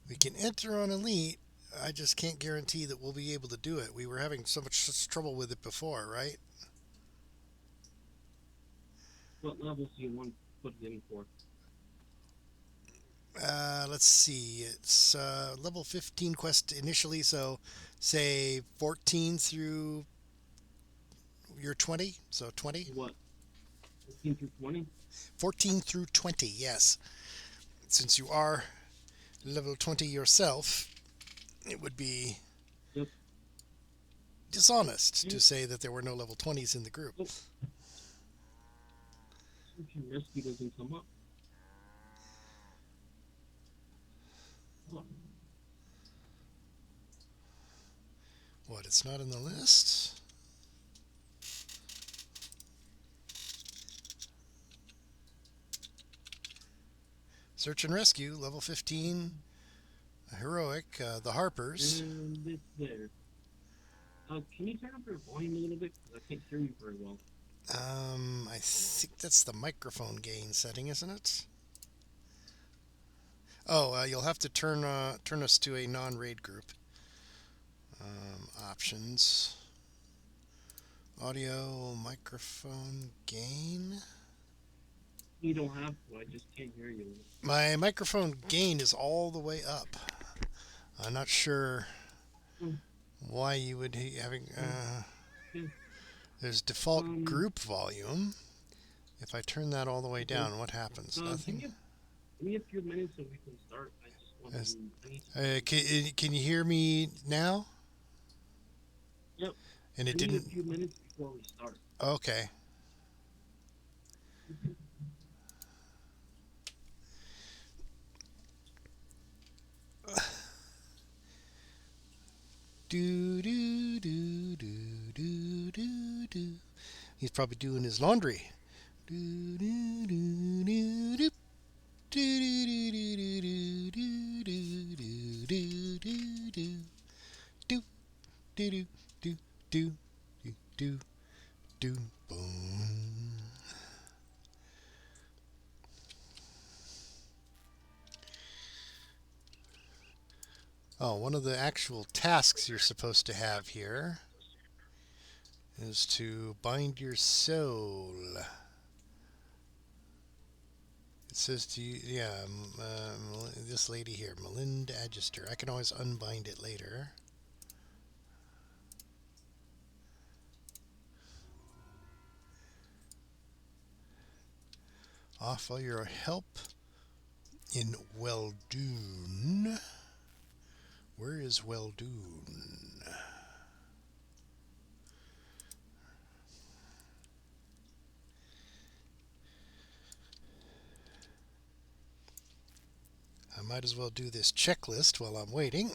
S7: we can enter on Elite. I just can't guarantee that we'll be able to do it. We were having so much trouble with it before, right?
S1: What levels do you want to put it in for?
S7: Let's see. It's level 15 quest initially, so say 14 through your 20. So 20?
S1: What? 15 through 20?
S7: 14 through 20, yes. Since you are level 20 yourself, it would be
S1: Yep.
S7: dishonest to say that there were no level 20s in the group.
S1: Oh. Search and rescue doesn't come up. Oh.
S7: What, it's not in the list? Search and rescue, level 15, heroic, the Harpers.
S1: And it's there. Can you turn up your volume a little bit? Because I can't hear you very well.
S7: I think that's the microphone gain setting, isn't it? Oh, you'll have to turn us to a non-raid group. Options. Audio, microphone gain.
S1: You don't have to. I just can't hear you.
S7: My microphone gain is all the way up. I'm not sure why you would be having. There's default group volume. If I turn that all the way down, what happens? Nothing.
S1: Give me a few minutes so we can start. I just want
S7: can you hear me now?
S1: Yep.
S7: And it
S1: Give me
S7: didn't.
S1: a few minutes before we start.
S7: Okay. Do do do do do do do. He's probably doing his laundry. Do do do do do. Do do do do do do do do do do do do do do do do do boom. Oh, one of the actual tasks you're supposed to have here is to bind your soul. It says to you, yeah, this lady here, Melinda Adgister. I can always unbind it later. Offer your help in Weldoon. Where is Weldoon? I might as well do this checklist while I'm waiting.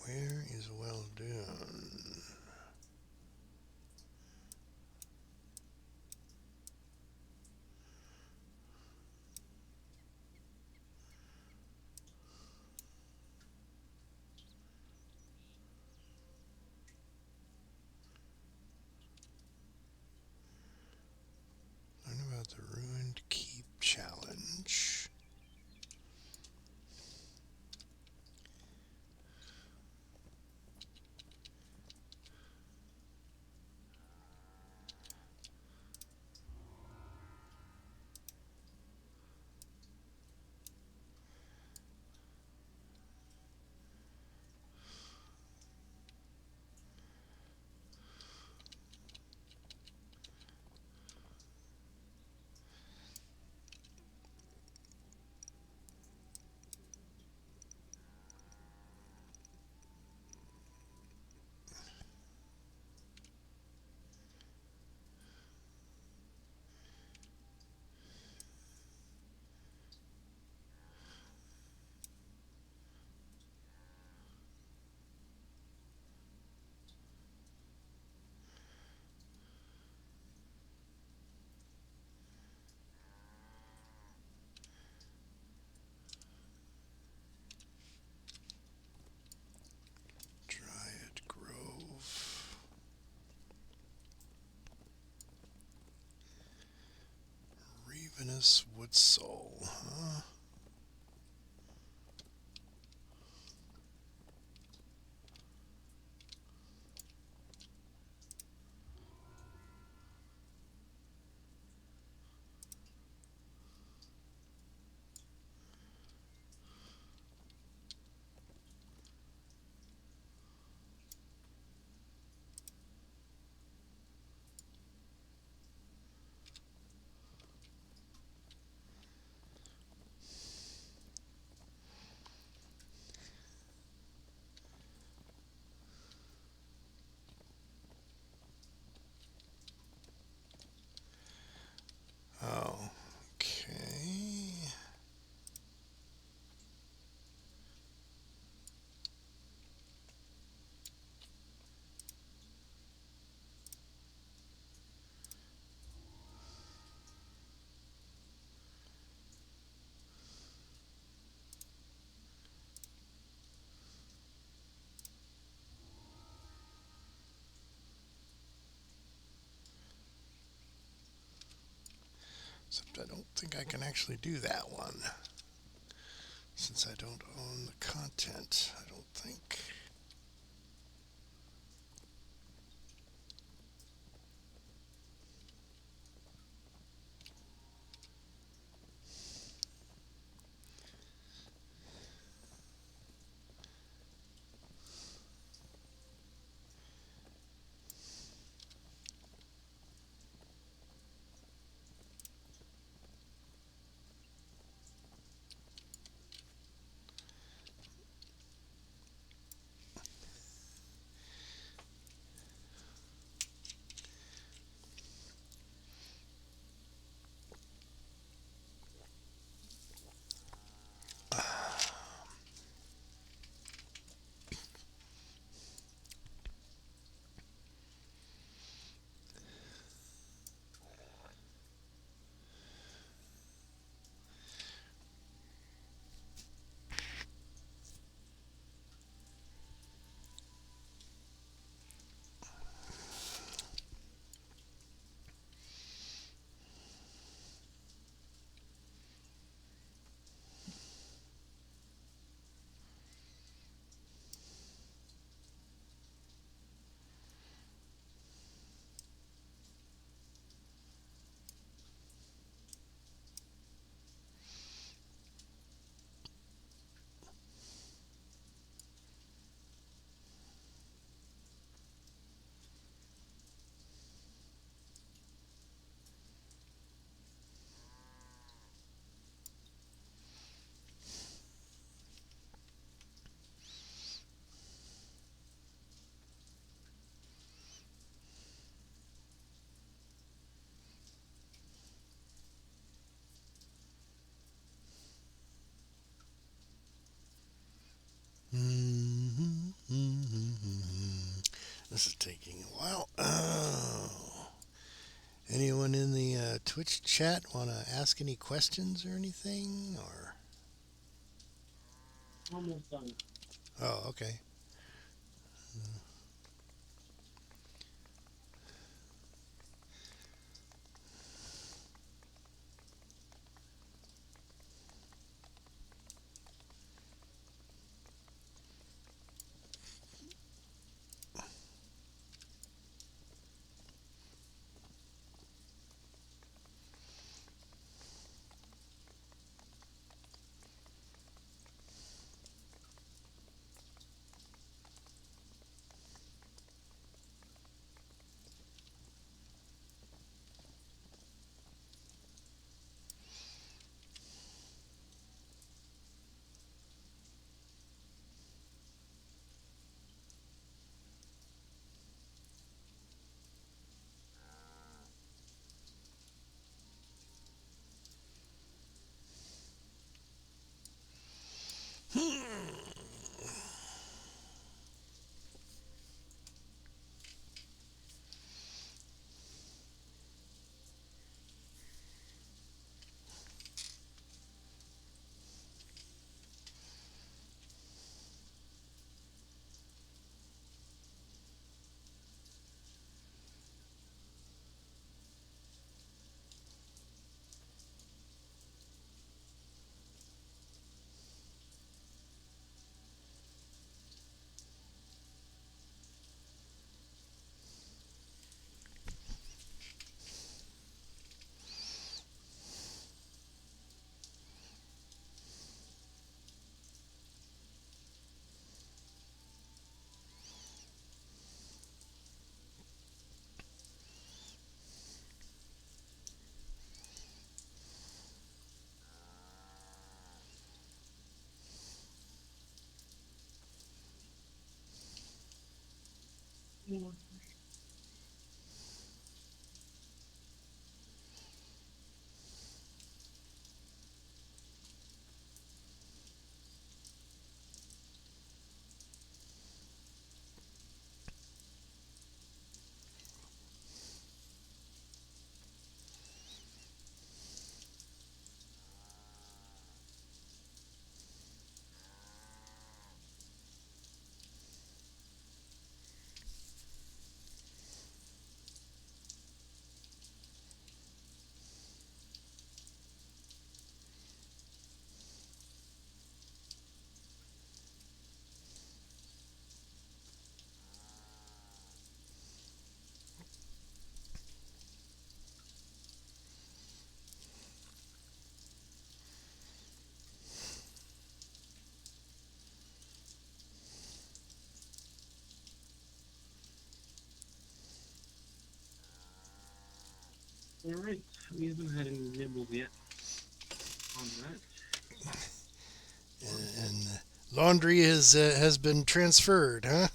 S7: Where is Weldoon? Learn about the Ruined Keep Challenge. Precious wood soul. Huh? Okay. Except I don't think I can actually do that one. Since I don't own the content, I don't think. This is taking a while. Oh. Anyone in the Twitch chat want to ask any questions or anything? Or
S1: Almost done.
S7: oh, okay.
S1: Yeah. All right. We haven't had any nibbles yet on that.
S7: And laundry has been transferred, huh?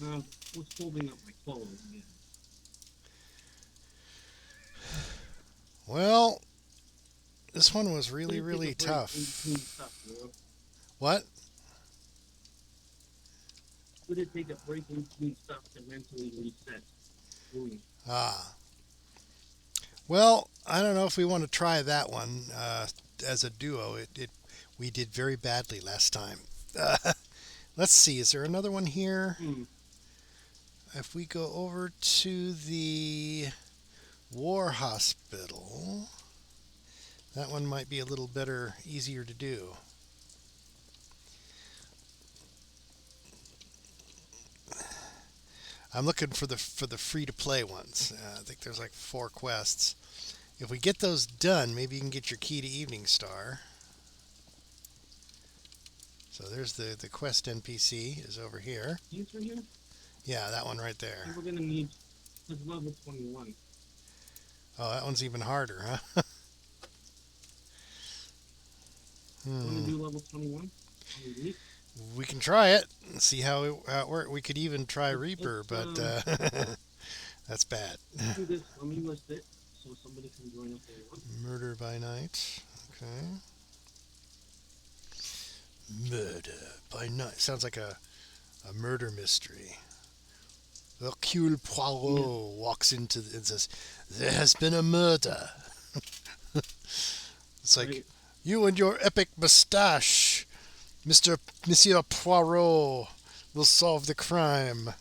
S1: Was folding up my clothes again.
S7: Well, this one was really,
S1: Couldn't take
S7: really
S1: a break
S7: tough.
S1: in between stuff, bro.
S7: What?
S1: Would it take a break in between stuff to mentally reset? Ooh.
S7: Ah. Well, I don't know if we want to try that one as a duo. We did very badly last time. Let's see. Is there another one here? If we go over to the War Hospital, that one might be a little better, easier to do. I'm looking for the free to play ones. I think there's like 4 quests. If we get those done, maybe you can get your key to Evening Star. So there's the quest NPC is over here.
S1: These right here?
S7: Yeah, that one right
S1: I
S7: there.
S1: think we're gonna need it's level 21.
S7: Oh, that one's even harder, huh?
S1: Wanna do level 21? On the week?
S7: We can try it and see how it works. We could even try Reaper, but that's bad.
S1: Do this. Let me list it so somebody can join if they want.
S7: Murder by Night. Okay. Murder by Night. Sounds like a murder mystery. Hercule Poirot walks into and says, "There has been a murder." It's like,
S1: Right.
S7: you and your epic mustache, Monsieur Poirot, will solve the crime.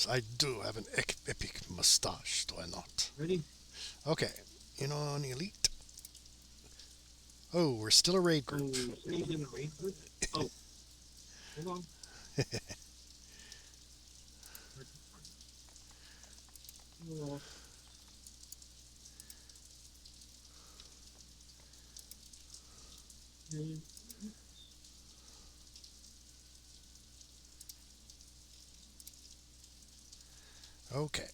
S7: I do have an epic mustache, do I not?
S1: Ready?
S7: Okay, in on Elite. Oh, we're still a raid
S1: Oh,
S7: group.
S1: stayed in the raid group? Oh. Hold on. Oh,
S7: Okay.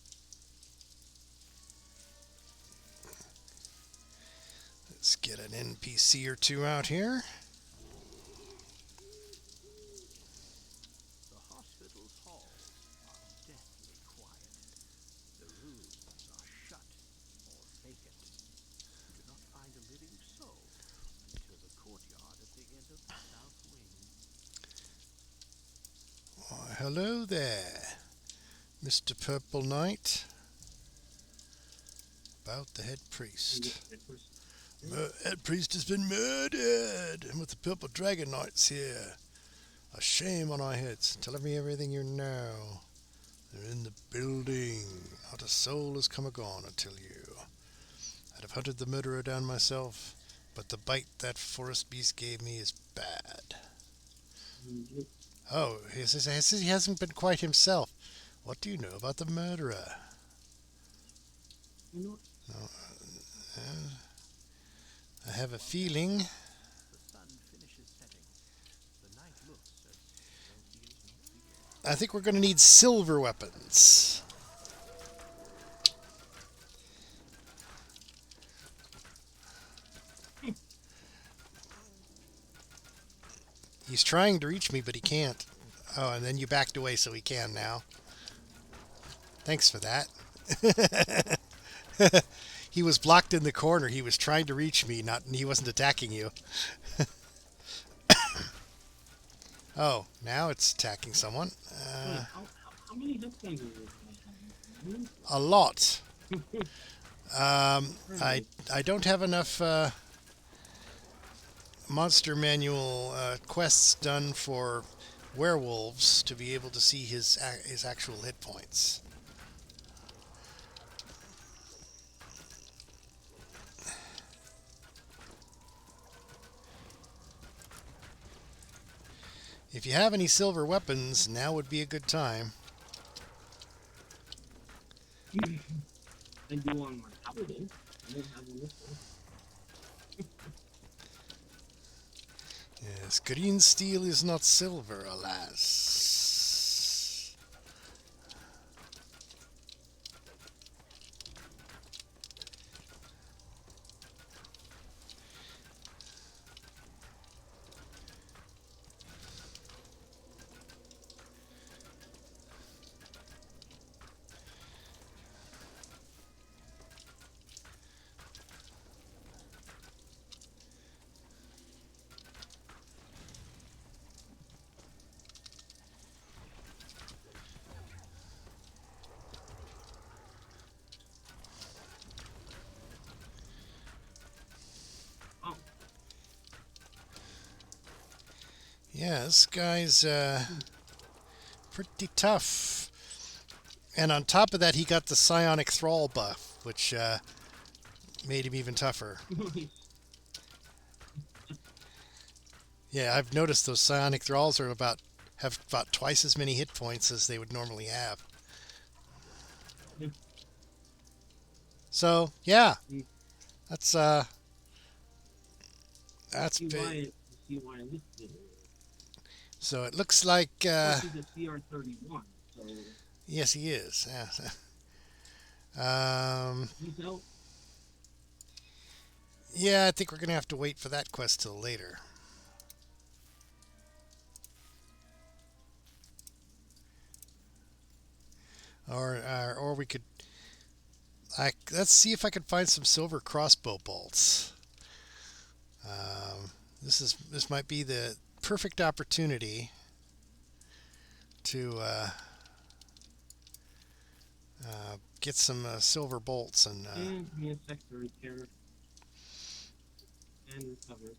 S7: Let's get an NPC or two out here.
S3: The hospital's halls are deathly quiet. The rooms are shut or vacant. You do not find a living soul until the courtyard at the end of the south wing.
S7: Oh, hello there, Mr. Purple Knight. About the head priest. Head priest has been murdered, and with the purple dragon knights here. A shame on our heads. Tell me everything you know. They're in the building. Not a soul has come or gone until you. I'd have hunted the murderer down myself, but the bite that forest beast gave me is bad. Oh, he says he hasn't been quite himself. What do you know about the murderer?
S1: You know what?
S7: No, I have a feeling.
S3: The sun finishes setting. The night looks as though he is not beginning.
S7: I think we're going to need silver weapons. He's trying to reach me, but he can't. Oh, and then you backed away so he can now. Thanks for that. He was blocked in the corner. He was trying to reach me, he wasn't attacking you. Oh, now it's attacking someone.
S1: Wait, how many hit points is this?
S7: A lot. I don't have enough monster manual quests done for werewolves to be able to see his actual hit points. If you have any silver weapons, now would be a good time.
S1: I do on my paladin. I don't have one this one.
S7: Yes, green steel is not silver, alas.
S1: Oh,
S7: Yeah, this guy's pretty tough. And on top of that, he got the psionic thrall buff, which made him even tougher.
S1: nice.
S7: Yeah, I've noticed those psionic thralls have about twice as many hit points as they would normally have.
S1: Yeah.
S7: So yeah,
S1: Mm.
S7: that's
S1: See
S7: big.
S1: why I listed it.
S7: So it looks like
S1: Plus he's a CR31, so
S7: yes, he is. Yeah.
S1: he's out.
S7: Yeah, I think we're gonna have to wait for that quest till later. Or we could. Let's see if I can find some silver crossbow bolts. This might be the perfect opportunity to get some silver bolts and
S1: And me a sec to repair and recover.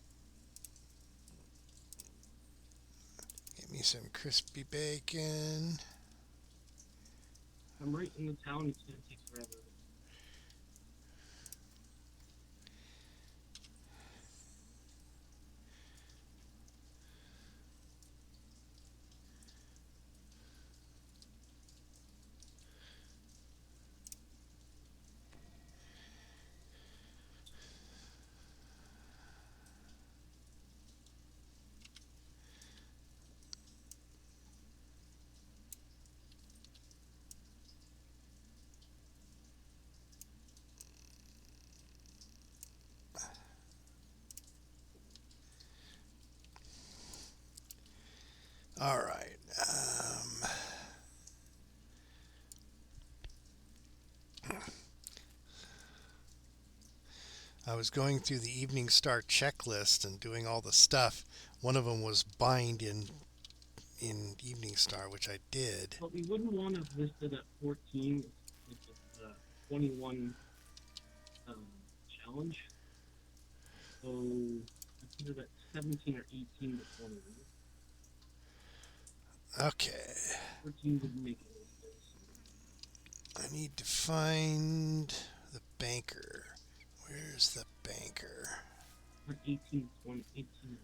S7: get me some crispy bacon.
S1: I'm right in the town. It's gonna take forever.
S7: All right. I was going through the Evening Star checklist and doing all the stuff. One of them was bind in Evening Star, which I did.
S1: But we wouldn't want to list it at 14 if it's a 21 challenge. So I put it at 17 or 18 to 20.
S7: Okay.
S1: 14 would make it.
S7: I need to find the banker. Where's the banker?
S1: Or 18, 20, 18.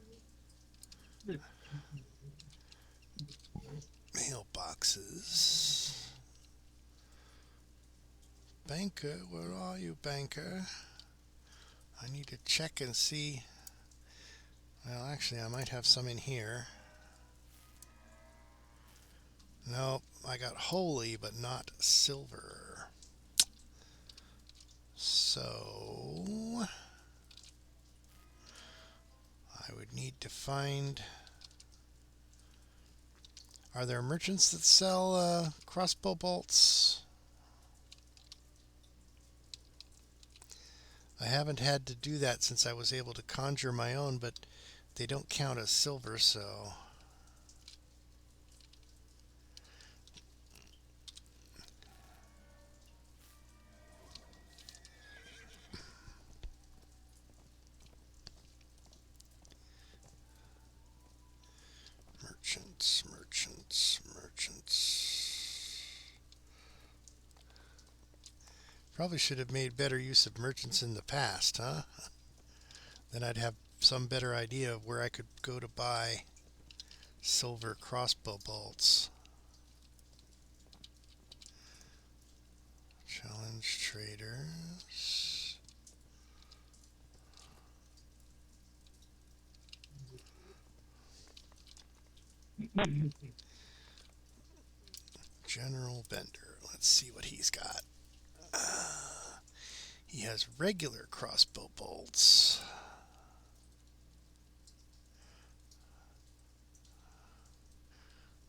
S7: Mailboxes. Banker, where are you, banker? I need to check and see. Well, actually, I might have some in here. Nope, I got holy, but not silver. So I would need to find Are there merchants that sell crossbow bolts? I haven't had to do that since I was able to conjure my own, but they don't count as silver, so... Merchants, merchants, merchants. Probably should have made better use of merchants in the past, huh? Then I'd have some better idea of where I could go to buy silver crossbow bolts. Challenge traders. General Bender. Let's see what he's got. He has regular crossbow bolts.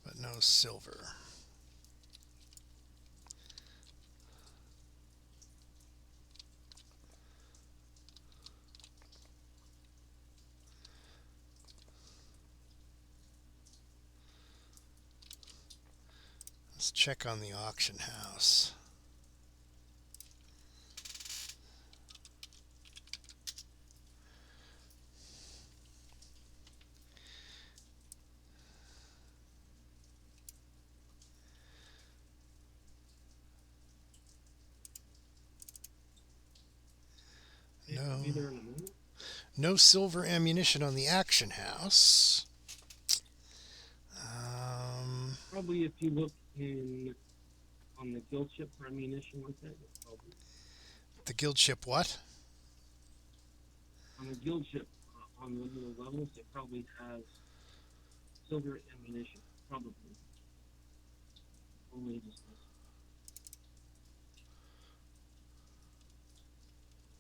S7: But no silver. Let's check on the auction house. No.
S1: Be there in a moment.
S7: No silver ammunition on the auction house.
S1: Probably if you look on the guild ship for ammunition like that, it's probably
S7: The guild ship what?
S1: on the guild ship on one of the levels. It probably has silver ammunition, probably. Only just this.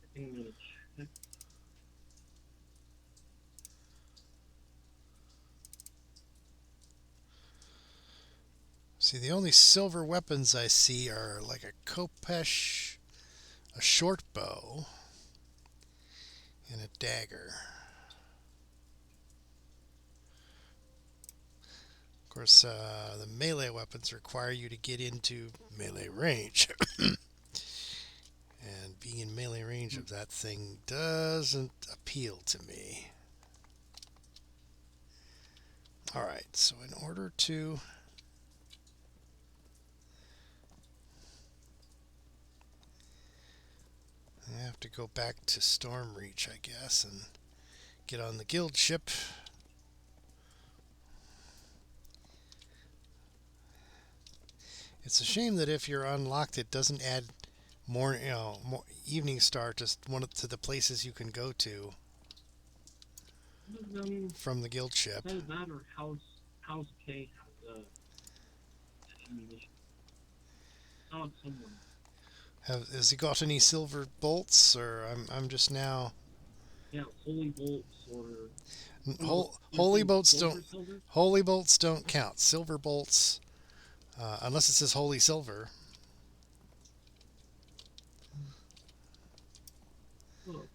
S1: I think I'm gonna check.
S7: See, the only silver weapons I see are like a khopesh, a short bow, and a dagger. Of course, the melee weapons require you to get into melee range. And being in melee range of that thing doesn't appeal to me. Alright, so in order to... I have to go back to Stormreach, I guess, and get on the guild ship. It's a shame that if you're unlocked, it doesn't add more Evening Star, just one to the places you can go to from the guild ship.
S1: Doesn't matter. House K has ammunition. Saw it somewhere.
S7: Has he got any silver bolts, or I'm just now?
S1: Yeah, holy bolts or
S7: Holy bolts
S1: silver.
S7: Holy bolts don't count. Silver bolts, unless it says holy silver.
S1: Oh,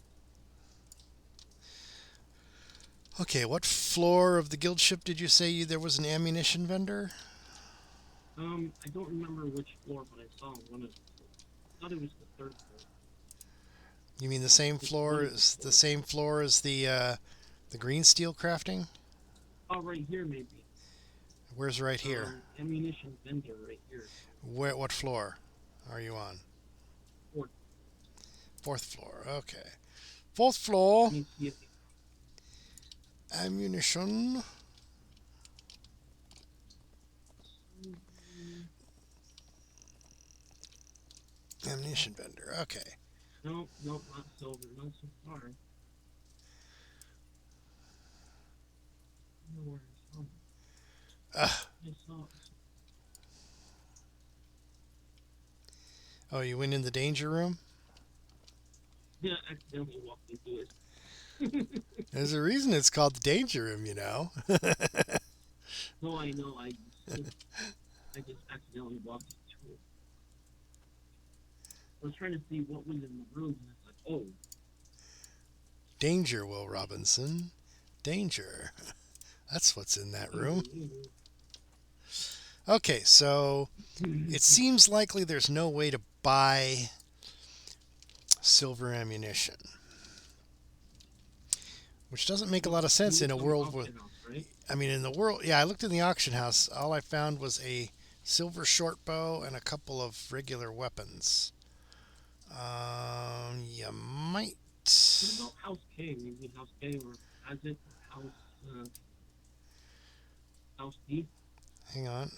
S7: Okay, what floor of the guild ship did you say there was an ammunition vendor?
S1: I don't remember which floor, but I saw one of them. I thought it was the third floor.
S7: You mean the same floor as the green steel crafting?
S1: Oh, right here maybe.
S7: Where's right here?
S1: Ammunition vendor right here.
S7: What floor are you on?
S1: Fourth.
S7: Fourth floor. Okay. Fourth floor.
S1: Let me see if
S7: Ammunition. Ammunition vendor. Okay.
S1: no, not silver, not so far. I don't know where I saw it. I saw it.
S7: Oh, you went in the danger room?
S1: Yeah, I accidentally walked into it.
S7: There's a reason it's called the danger room, you know.
S1: No, I know. I I just accidentally walked into it. I was trying to see what was in the room, and it's like, oh,
S7: Danger, Will Robinson. Danger. That's what's in that room. Okay, so it seems likely there's no way to buy silver ammunition. Which doesn't make a lot of sense in a world where...
S1: Right?
S7: I mean, in the world... Yeah, I looked in the auction house. All I found was a silver short bow and a couple of regular weapons. You might...
S1: What about House K? Maybe House K or has it House D?
S7: Hang on.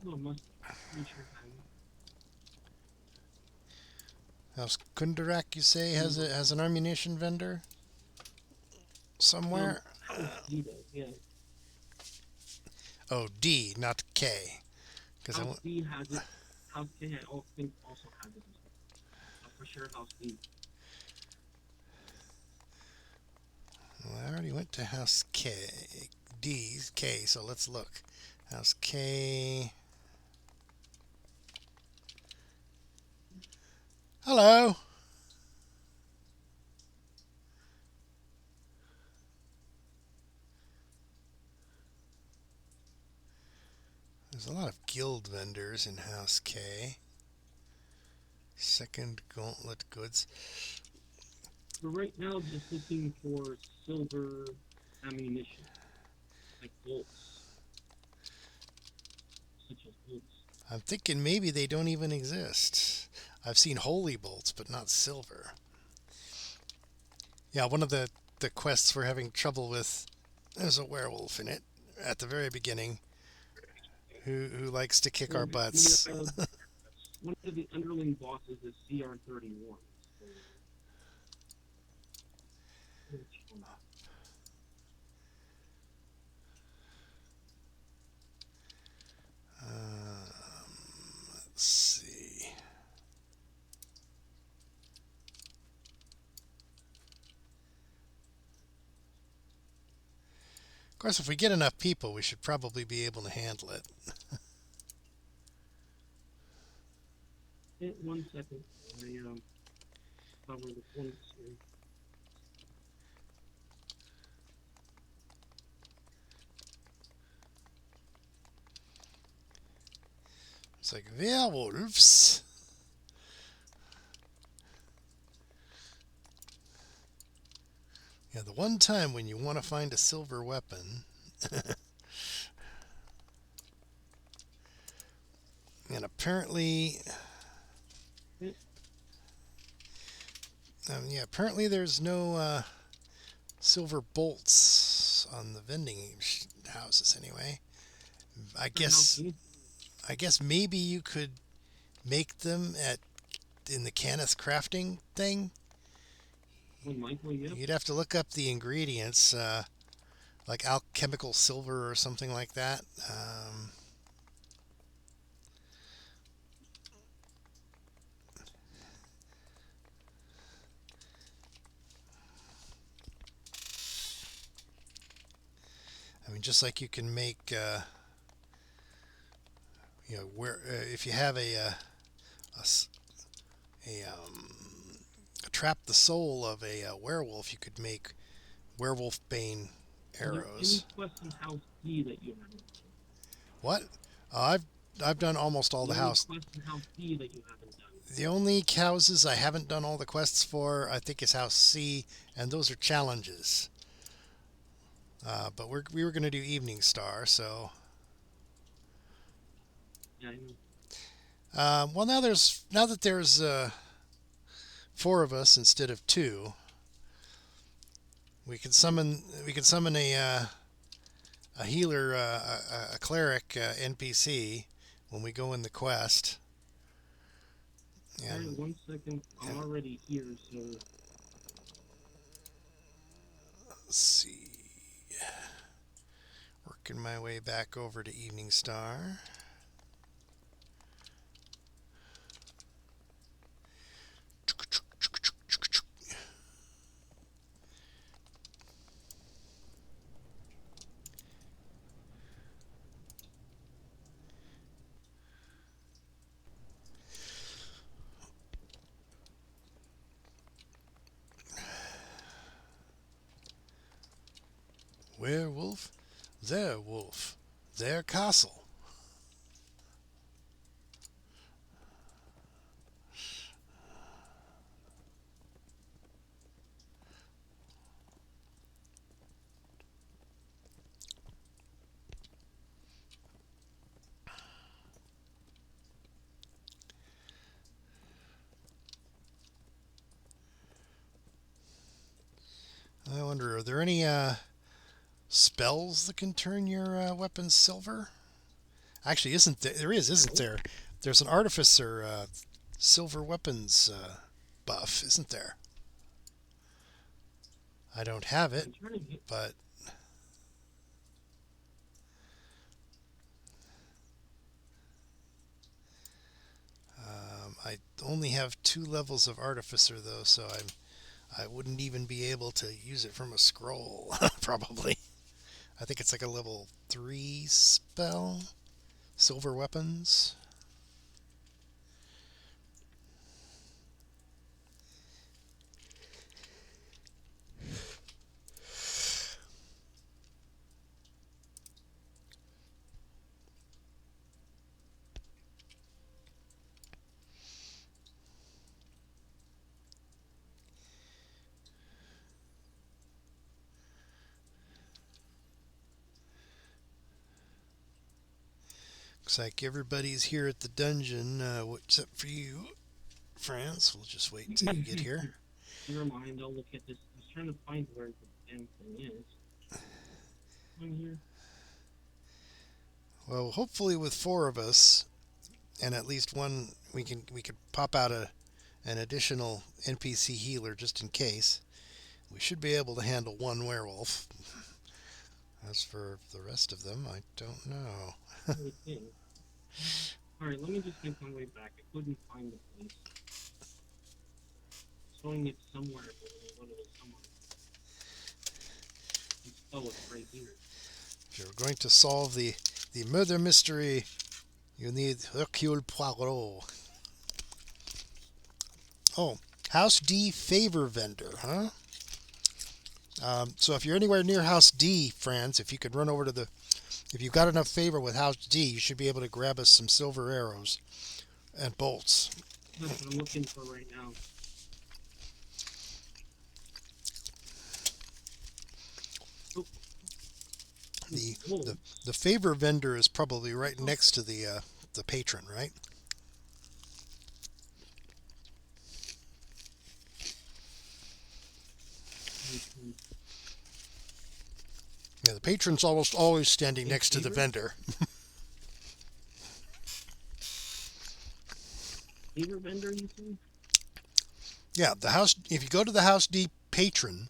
S1: No, must be sure
S7: House Kundarak, you say, has an ammunition vendor? Somewhere?
S1: House D though, yeah.
S7: Oh, D, not K.
S1: House D has it. House K, I think also has it. For sure, House D.
S7: Well, I already went to House K. D's K, so let's look. House K. Hello. There's a lot of guild vendors in House K. Second Gauntlet goods.
S1: But right now, just looking for silver ammunition, like bolts, such as bolts.
S7: I'm thinking maybe they don't even exist. I've seen holy bolts, but not silver. Yeah, one of the quests we're having trouble with, there's a werewolf in it at the very beginning who likes to kick our butts.
S1: One of the underling bosses is CR31.
S7: Let's see. Of course, if we get enough people, we should probably be able to handle it.
S1: Wait 1 second. I cover the points here.
S7: It's like werewolves. Yeah, the one time when you want to find a silver weapon. And apparently... yeah, apparently there's no silver bolts on the vending houses anyway. I guess maybe you could make them in the Kenneth crafting thing.
S1: Likely, yeah.
S7: You'd have to look up the ingredients, like alchemical silver or something like that. I mean, just like you can make, if you have a trap the soul of a werewolf, you could make werewolf bane arrows.
S1: Any quest in House D that you haven't done?
S7: What? I've done almost all the house.
S1: Quest in House D that you haven't done?
S7: The only houses I haven't done all the quests for, I think, is House C, and those are challenges. But we were going to do Evening Star, so.
S1: Yeah, I know.
S7: Well, now that there's 4 of us instead of 2, we can summon a healer, a cleric NPC when we go in the quest.
S1: And, 1 second, I'm already here, so.
S7: Let's see. Working my way back over to Evening Star. werewolf, their wolf, their castle. I wonder, are there any spells that can turn your weapons silver? Actually, isn't there? There is, isn't there? There's an artificer silver weapons buff, isn't there? I don't have it,
S1: I'm trying to get.
S7: but I only have 2 levels of artificer though, so I wouldn't even be able to use it from a scroll, probably. I think it's like a level 3 spell. Silver weapons. Looks like everybody's here at the dungeon, except for you, France. We'll just wait till you get here.
S1: Never mind. I'll look at this. I was trying to find where the damn thing is. On here.
S7: Well, hopefully with 4 of us, and at least one, we could pop out an additional NPC healer just in case. We should be able to handle 1 werewolf. As for the rest of them, I don't know.
S1: Alright, let me just make my way back. I couldn't find the place. Showing it somewhere, but what it was somewhere. Oh, it's right here.
S7: If you're going to solve the murder mystery, you need Hercule Poirot. Oh, House D favor vendor, huh? So if you're anywhere near House D, friends, if you could run over to if you've got enough favor with House D, you should be able to grab us some silver arrows and bolts.
S1: That's what I'm looking for right now. Oh.
S7: The favor vendor is probably right next to the patron, right? Yeah, the patron's almost always standing next to the vendor.
S1: Favor vendor, you see?
S7: Yeah, the house. If you go to the House D patron,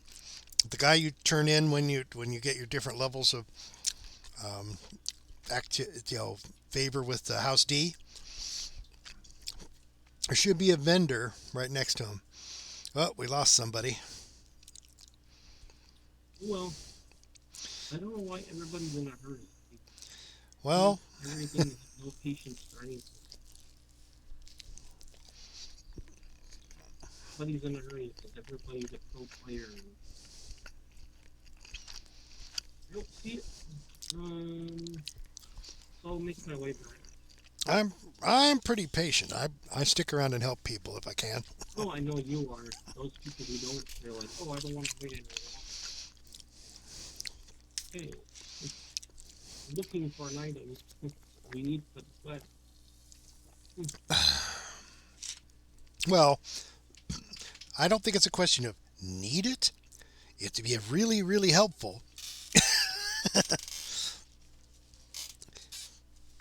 S7: the guy you turn in when you get your different levels of favor with the House D, there should be a vendor right next to him. Oh, we lost somebody.
S1: Well, I don't know why everybody's in a hurry.
S7: Well,
S1: Everything is no patience for anything. Everybody's in a hurry because everybody's a pro player. I don't see it. So I'll make my way back.
S7: I'm pretty patient. I stick around and help people if I can.
S1: Oh, I know you are. Those people who don't, they're like, oh, I don't want to wait anymore. Okay. Looking for an item we need for the quest.
S7: Well, I don't think it's a question of need it. It'd be really, really helpful.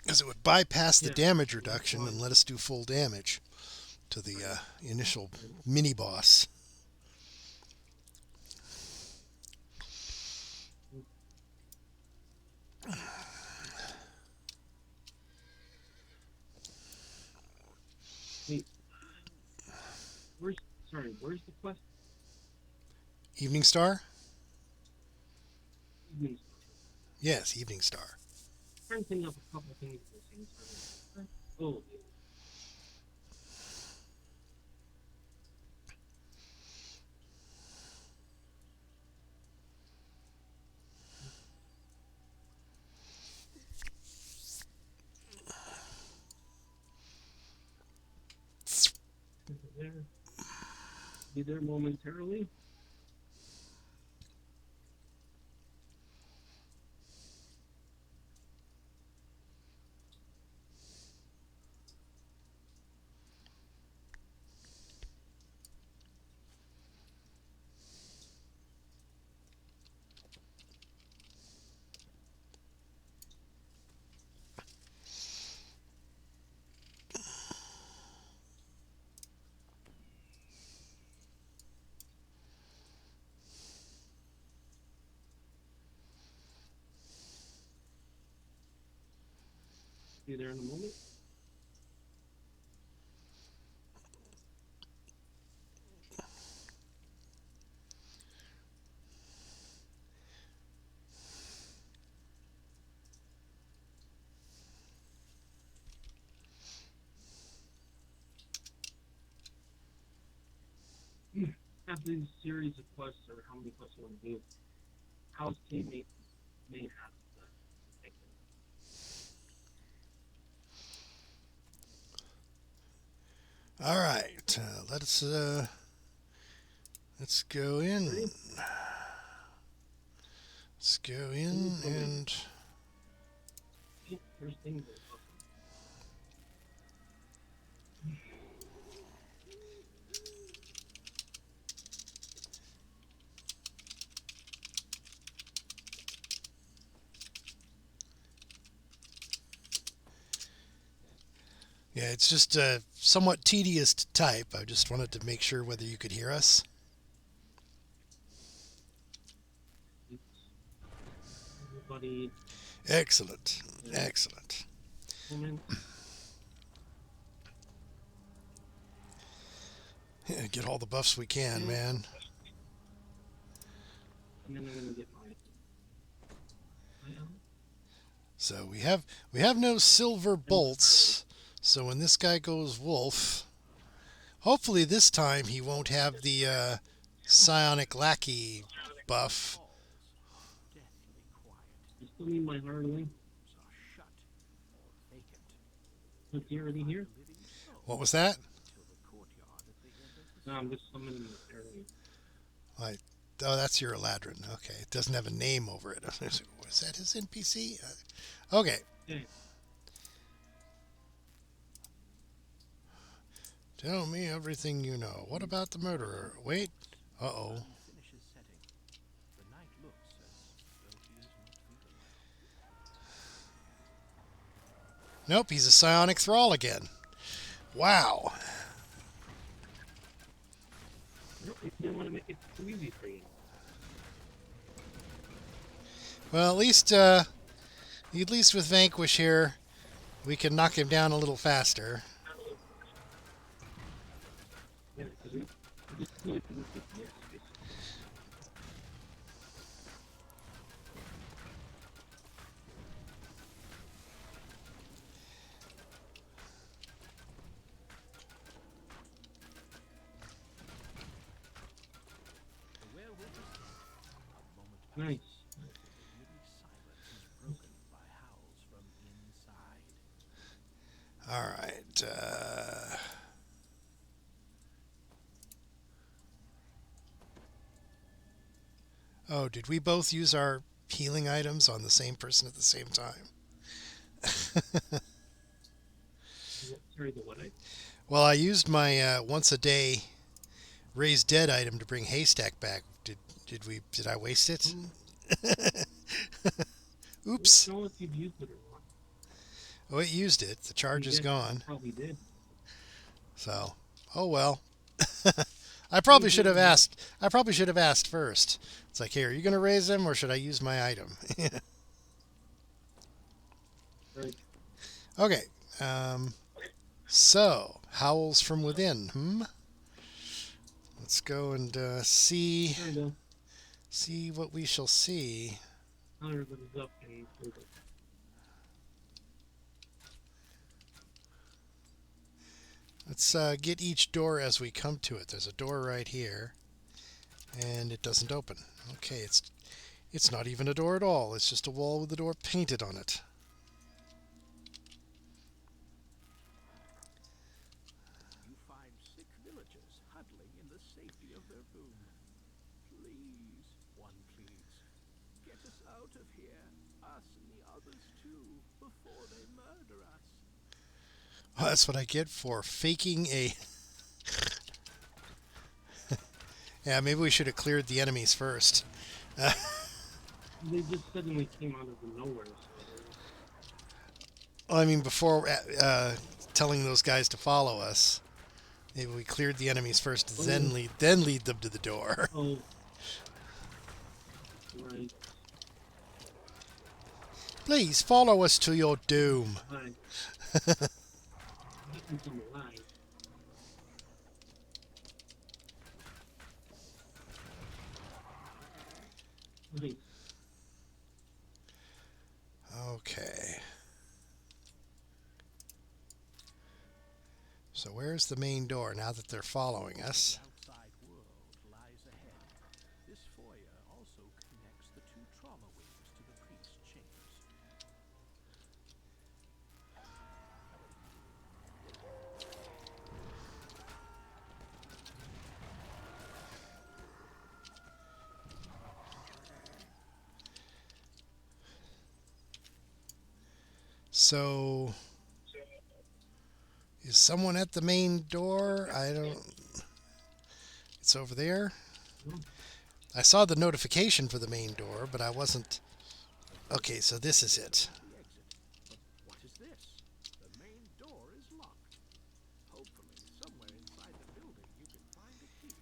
S7: Because it would bypass the damage reduction and let us do full damage to the initial mini boss.
S1: Wait. Where's the quest?
S7: Evening Star?
S1: Evening Star.
S7: Yes, Evening Star.
S1: I'm trying to think of a couple things at the same time. Oh, yeah. there. Be there momentarily. Be there in a moment. After these series of quests, or how many quests you want to do, house teammates may have to take them.
S7: All right, let's go in. Let's go in and
S1: First thing.
S7: yeah, it's just somewhat tedious to type. I just wanted to make sure whether you could hear us.
S1: Everybody.
S7: Excellent, excellent.
S1: Moment.
S7: Yeah, get all the buffs we can, man.
S1: And then I'm gonna get my.
S7: So we have no silver bolts. So when this guy goes wolf, hopefully this time he won't have the psionic lackey buff.
S1: I still need my hardwing. Is he already here?
S7: What was that?
S1: No, I'm just summoning the area.
S7: Oh, that's your Eladrin. Okay, it doesn't have a name over it. Is that his NPC? Okay.
S1: Okay.
S7: Tell me everything you know. What about the murderer? Wait. Uh-oh. Nope, he's a psionic thrall again. Wow.
S1: You didn't want to make it too easy for you.
S7: Well, at least with Vanquish here, we can knock him down a little faster.
S1: Yeah, because we just need to get here. Nice.
S7: All right. Oh, did we both use our healing items on the same person at the same time?
S1: Sorry, the what?
S7: Well, I used my once a day raise dead item to bring Haystack back. Did I waste it? Oops.
S1: I don't know if you've used it or not.
S7: Oh, it used it. The charge is gone.
S1: Probably did.
S7: So, oh well. I probably should have asked. I probably should have asked first. It's like, here, are you going to raise him, or should I use my item?
S1: Right.
S7: Okay. So, howls from within. Let's go and see
S1: There we go.
S7: see what we shall see.
S1: Now everybody's up and included.
S7: Let's get each door as we come to it. There's a door right here, and it doesn't open. Okay, it's not even a door at all. It's just a wall with the door painted on it.
S3: You find sick villagers huddling in the safety of their room. Please, one pleads, get us out of here, us and the others too, before they murder us.
S7: Oh, that's what I get for faking a... Yeah, maybe we should have cleared the enemies first.
S1: They just suddenly came out of the nowhere.
S7: Well, I mean, before telling those guys to follow us, maybe we cleared the enemies first, then lead them to the door.
S1: Oh, right.
S7: Please follow us to your doom.
S1: Hi. Keeping them alive. Nice.
S7: Okay. So where's the main door now that they're following us?
S3: The outside world lies ahead. This foyer also connects the two trauma wings to the priest's chambers.
S7: So, is someone at the main door? I don't... It's over there. I saw the notification for the main door, but I wasn't... Okay, so this is it.
S3: The exit. But what is this? The main door is locked. Hopefully, somewhere inside the building you can find a key.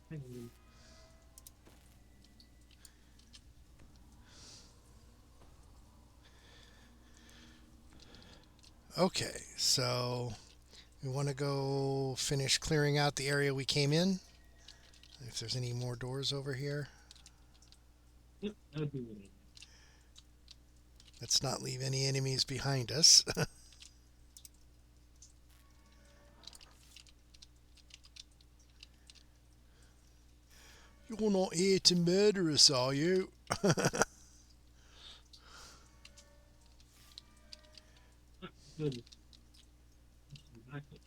S1: Hang on.
S7: Okay, so we want to go finish clearing out the area we came in. If there's any more doors over here.
S1: Yep, that would be really.
S7: Let's not leave any enemies behind us. You're not here to murder us, are you?
S1: Good. Back up.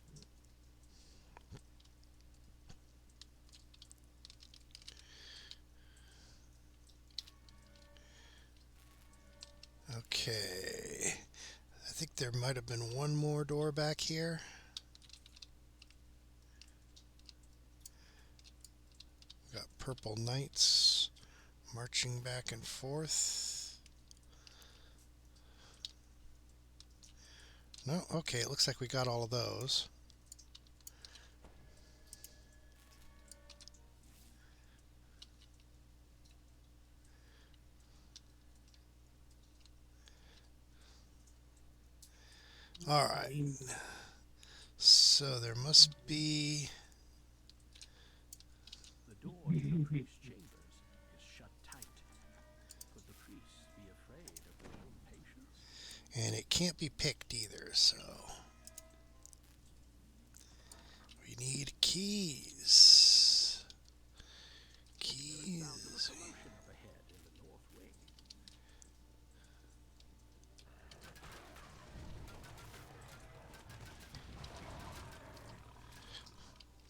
S7: Okay. I think there might have been one more door back here. We've got purple knights marching back and forth. No? Okay, it looks like we got all of those. All right. So there must be...
S3: The door to the priest's chambers is shut tight. Could the priests be afraid of their own patience?
S7: And it can't be picked either, so... We need keys. Keys.
S3: Commotion up ahead in the north wing.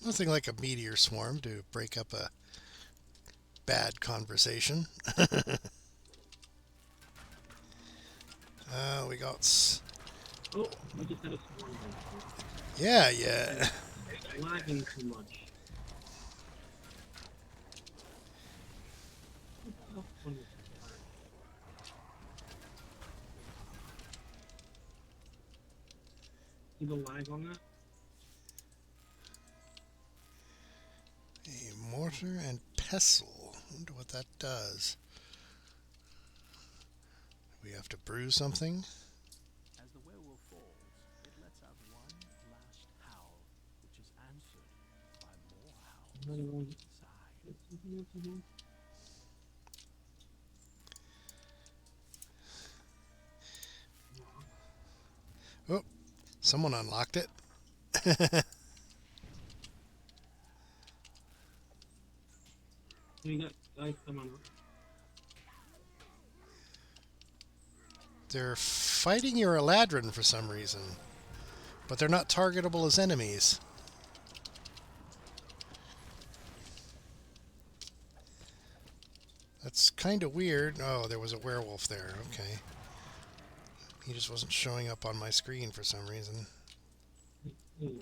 S7: Nothing like a meteor swarm to break up a bad conversation. We got...
S1: Oh, I just had a spawn.
S7: Yeah, yeah.
S1: It's lagging too much. What the fun is this? See the lag on that?
S7: A mortar and pestle. Wonder what that does. We have to brew something.
S3: As the werewolf falls, it lets out one last howl, which is answered by more howls
S1: Another one.
S3: inside.
S1: Get something else in here?
S7: Oh, someone unlocked it.
S1: We got guys coming up.
S7: They're fighting your Eladrin for some reason, but they're not targetable as enemies. That's kind of weird. Oh, there was a werewolf there. Okay. He just wasn't showing up on my screen for some reason.
S1: Ooh.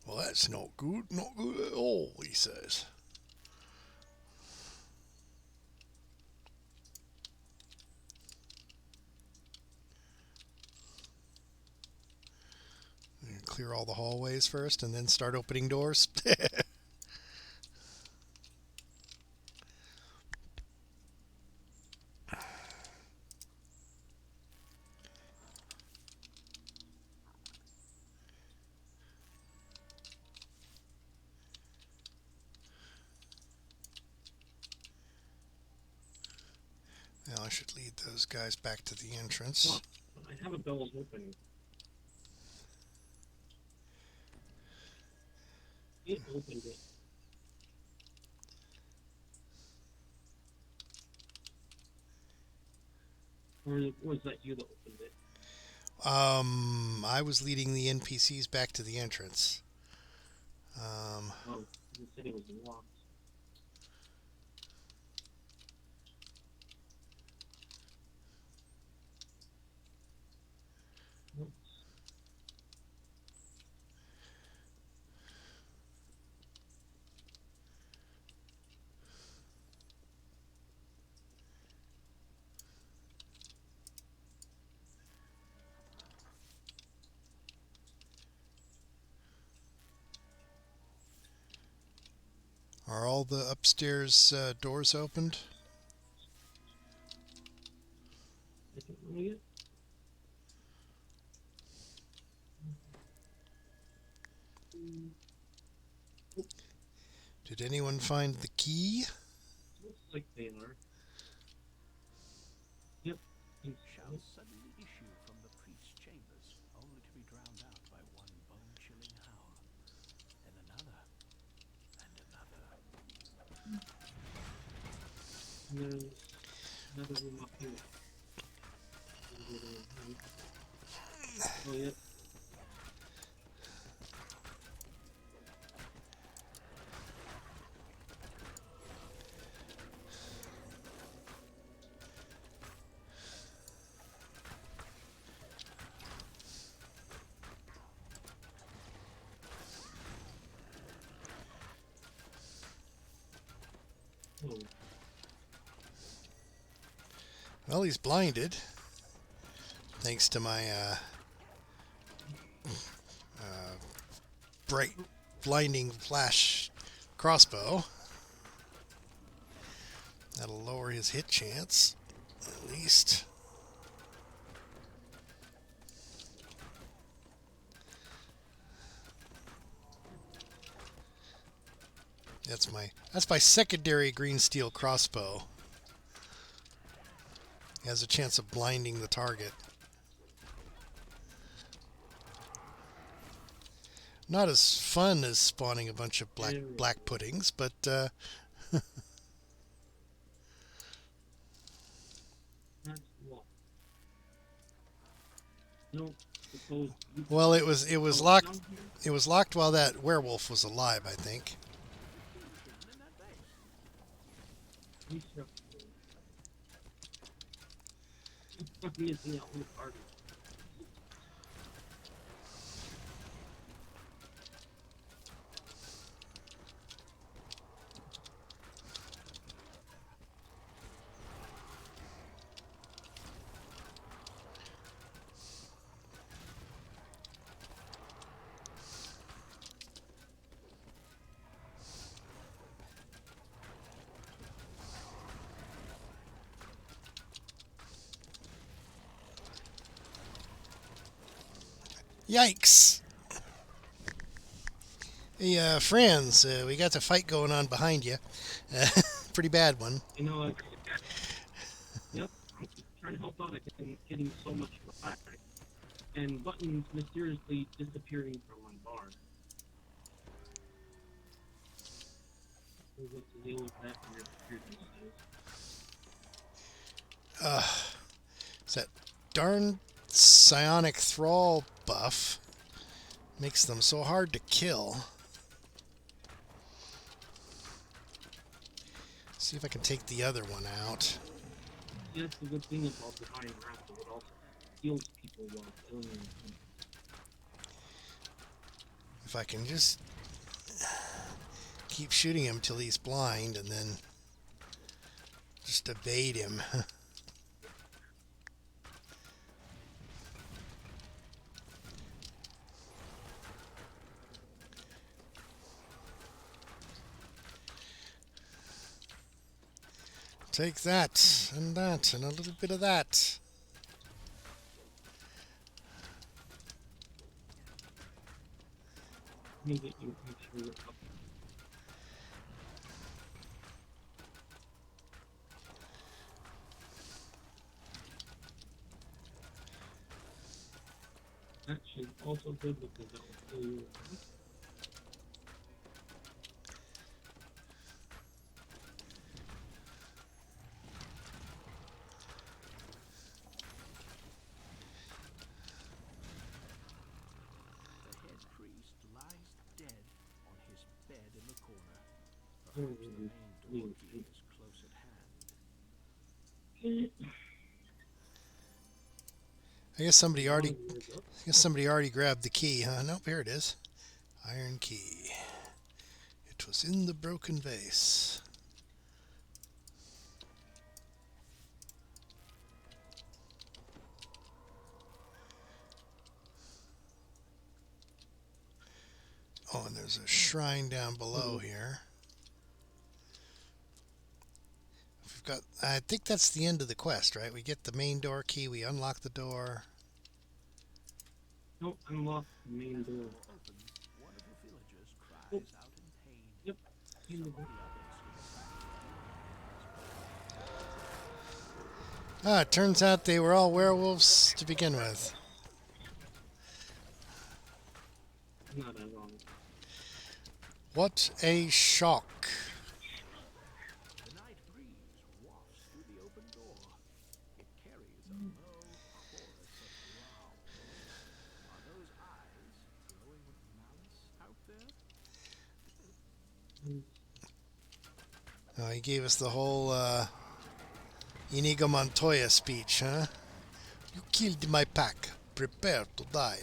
S7: Well, that's not good. Not good at all, he says. Clear all the hallways first and then start opening doors. Now I should lead those guys back to the entrance.
S1: Well, I have a bell open. It opened it. Or was that you that opened it?
S7: I was leading the NPCs back to the entrance.
S1: Oh, you said it was locked. Oops.
S7: Are all the upstairs doors opened?
S1: I don't know yet.
S7: Did anyone find the key?
S1: Looks like they are. Yep. Think
S3: Shall
S1: so.
S3: suddenly issue from the priest's chambers, only to be drowned out by one bone-chilling howl, then another, and another.
S1: And there's another room up here. Oh, yep. Oh,
S7: Well, he's blinded. Thanks to my bright, blinding flash crossbow. That'll lower his hit chance, at least. That's my secondary green steel crossbow. He has a chance of blinding the target. Not as fun as spawning a bunch of black puddings, but
S1: that's locked. No, suppose you
S7: well, it was
S1: Oh,
S7: locked.
S1: down here?
S7: It was locked while that werewolf was alive, I think.
S1: He's up. He's missing out on the party.
S7: Yikes! Hey, friends, we got a fight going on behind you. Pretty bad one.
S1: You know what? Yep. I'm trying to help out. I've been getting so much flack. And buttons mysteriously disappearing from my bar. So what's the deal with that?
S7: It's that darn psionic thrall buff. Makes them so hard to kill. See if I can take the other one out.
S1: Yeah, that's the good thing about the Iron Raptor. It also heals people while killing them.
S7: If I can just keep shooting him till he's blind and then just evade him. Take that, and that, and a little bit of that.
S1: Let me get you, make sure you're up. That should also good because that will kill you.
S3: The head priest lies dead on his bed in the corner.
S1: Oh,
S3: Perhaps the main door key is close at hand.
S7: I guess somebody already grabbed the key, huh? Nope, here it is. Iron key. It was in the broken vase. Oh, and there's a shrine down below here. We've got, I think that's the end of the quest, right? We get the main door key, we unlock the door.
S1: Don't unlock the main door.
S3: Open, one of the villagers cries out in pain.
S1: Yep. In the
S3: Some of
S1: door.
S3: the others
S7: Ah, it turns out they were all werewolves to begin with.
S1: Not at all.
S7: What a shock.
S3: The night breeze wafts through the open door. It carries a low chorus of growls. Are those eyes glowing with malice out there?
S7: Oh, he gave us the whole Inigo Montoya speech, huh? You killed my pack. Prepare to die.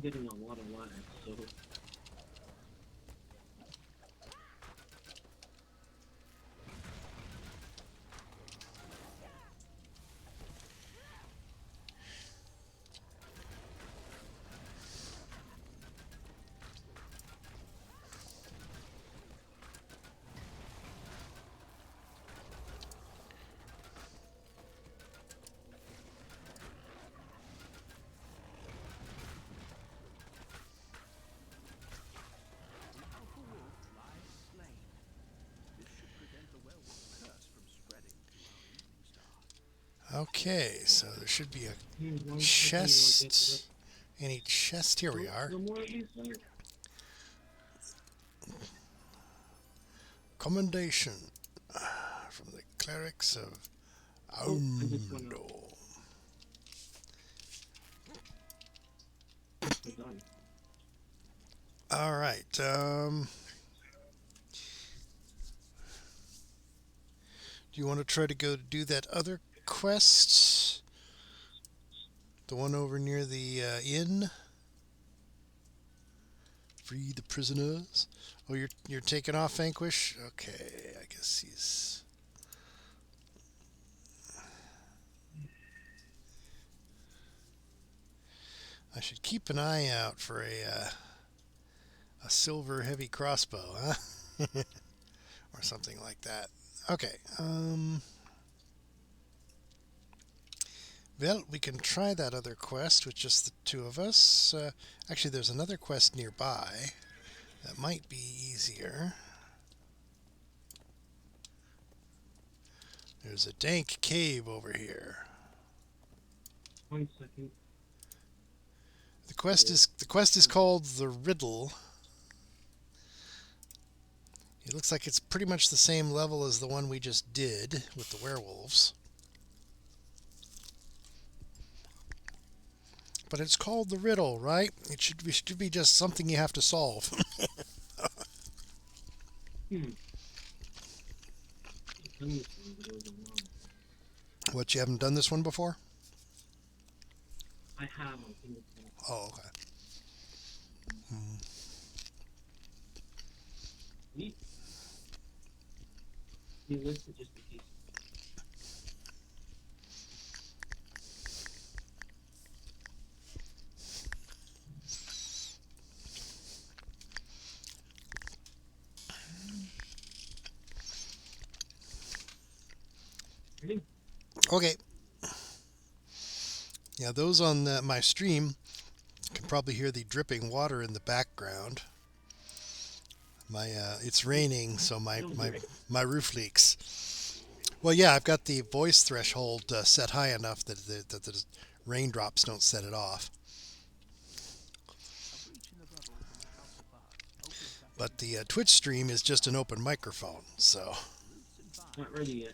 S1: Getting a lot of lag, so
S3: The alpha wolf lies slain. This should prevent the werewolf curse from spreading to our evening star.
S7: Okay, so there should be a
S1: here's one
S7: chest. Any chest? Here we are.
S1: The more of these there.
S7: Commendation from the clerics of
S1: I just went
S7: Aundo.
S1: We're done.
S7: All right. Do you want to try to go do that other quest? The one over near the inn? Free the prisoners. Oh, you're taking off, Vanquish? Okay, I guess he's... I should keep an eye out for a silver heavy crossbow, huh? Or something like that. Okay. Well, we can try that other quest with just the two of us. Actually, there's another quest nearby that might be easier. There's a dank cave over here.
S1: 1 second.
S7: The quest is called the Riddle. It looks like it's pretty much the same level as the one we just did with the werewolves. But it's called the Riddle, right? It should be just something you have to solve. What, you haven't done this one before?
S1: I have. I think it's
S7: Oh, okay.
S1: neat. You list it just in case. Ready?
S7: Okay. Yeah, those on my stream can probably hear the dripping water in the background. It's raining, so my roof leaks. Well, yeah, I've got the voice threshold set high enough that the raindrops don't set it off. But the Twitch stream is just an open microphone, so.
S1: Not ready yet.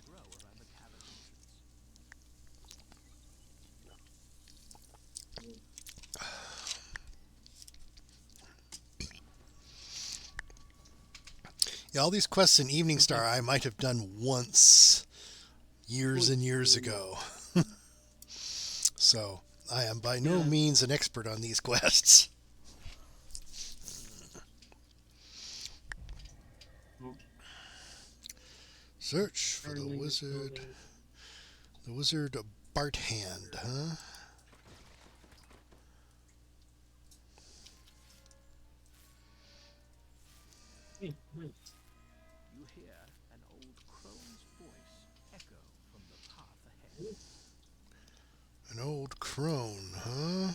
S7: Yeah, all these quests in Evening Star I might have done once, years and years ago. So, I am by no means an expert on these quests. Search for the wizard. The wizard Barthand, huh?
S1: Hey, nice.
S3: You hear an old crone's voice echo from the path ahead.
S7: An old crone, huh?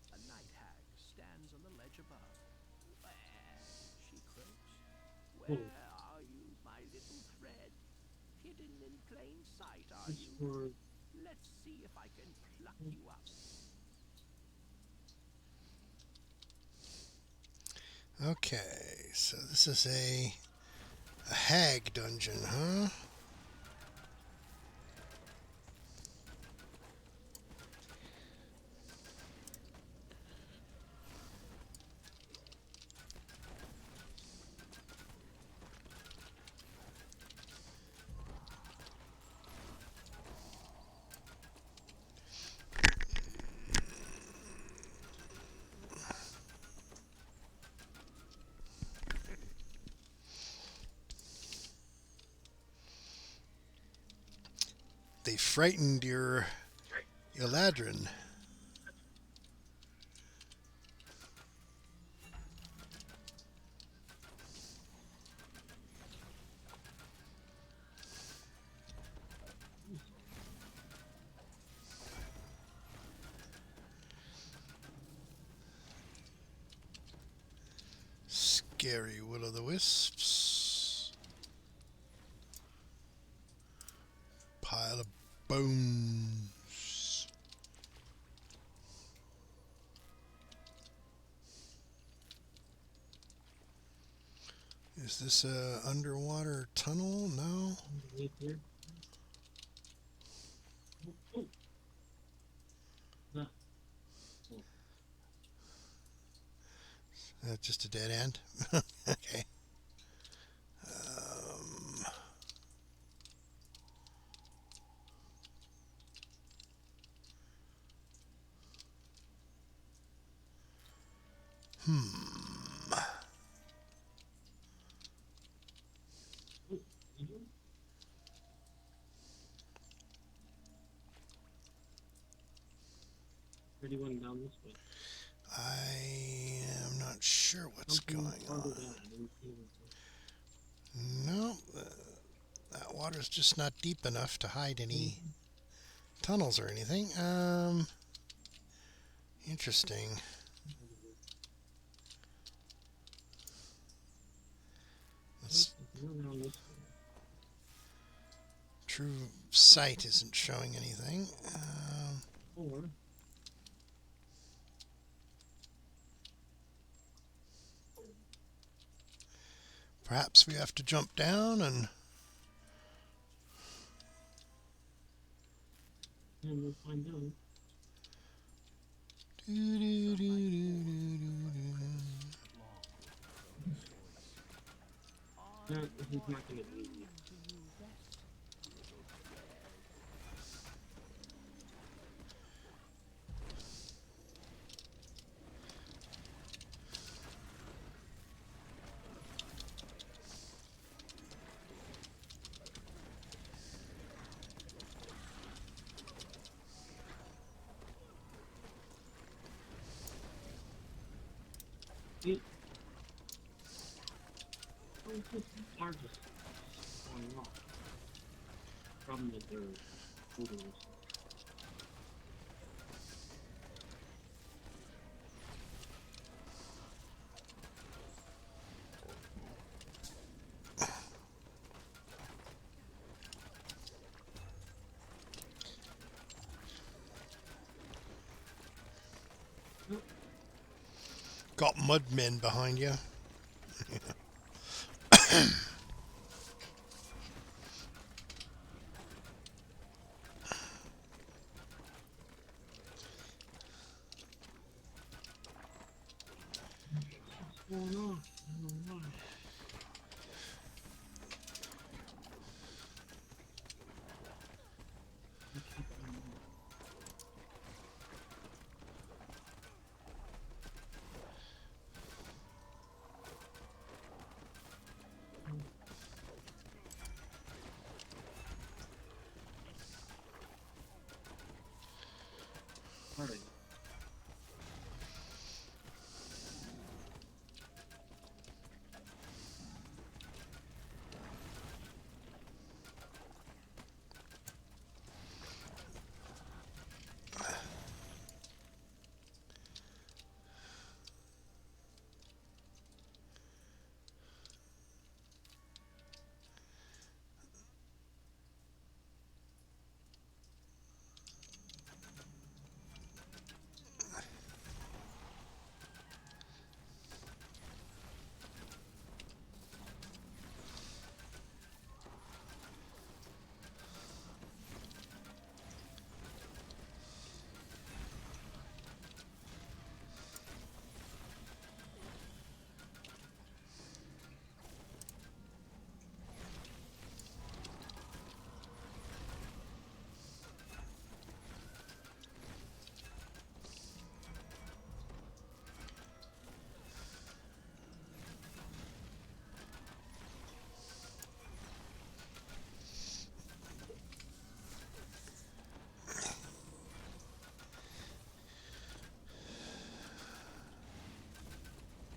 S3: A night hag stands on the ledge above. Where, she croaks, where are you, my little thread? Hidden in plain sight, are
S1: It's
S3: you?
S1: for
S3: Let's see if I can pluck you up.
S7: Okay, so this is a hag dungeon, huh? They frightened your Eladrin. Scary will-o'-the-wisps. Pile of bones. Is this a underwater tunnel? No.
S1: underneath here. Oh. No.
S7: Just a dead end. Okay. Um,
S1: Ready one down this way.
S7: I am not sure what's
S1: Something
S7: going
S1: farther
S7: on.
S1: down. I didn't see it.
S7: No, that water's just not deep enough to hide any tunnels or anything. Interesting. Let's
S1: Go down this way.
S7: true site isn't showing anything.
S1: Or
S7: Perhaps we have to jump down and
S1: we'll find out. No, this is not gonna be easy. See? Oh, it's just largest going off. Problem with their photos.
S7: got mudmen behind you.
S1: What's going on? I don't know why. Alright.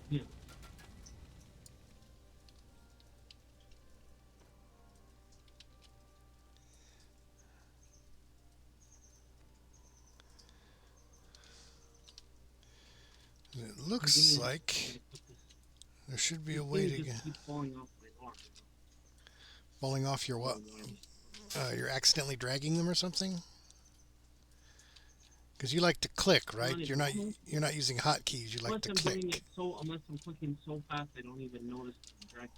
S1: Yeah.
S7: It looks like there should be a way to get
S1: keep falling off my arm.
S7: falling off your what? You're accidentally dragging them or something? Because you like to click, right? You're not using hotkeys. You like
S1: Unless
S7: to
S1: I'm
S7: click.
S1: doing it unless I'm clicking so fast, I don't even notice I'm dragging.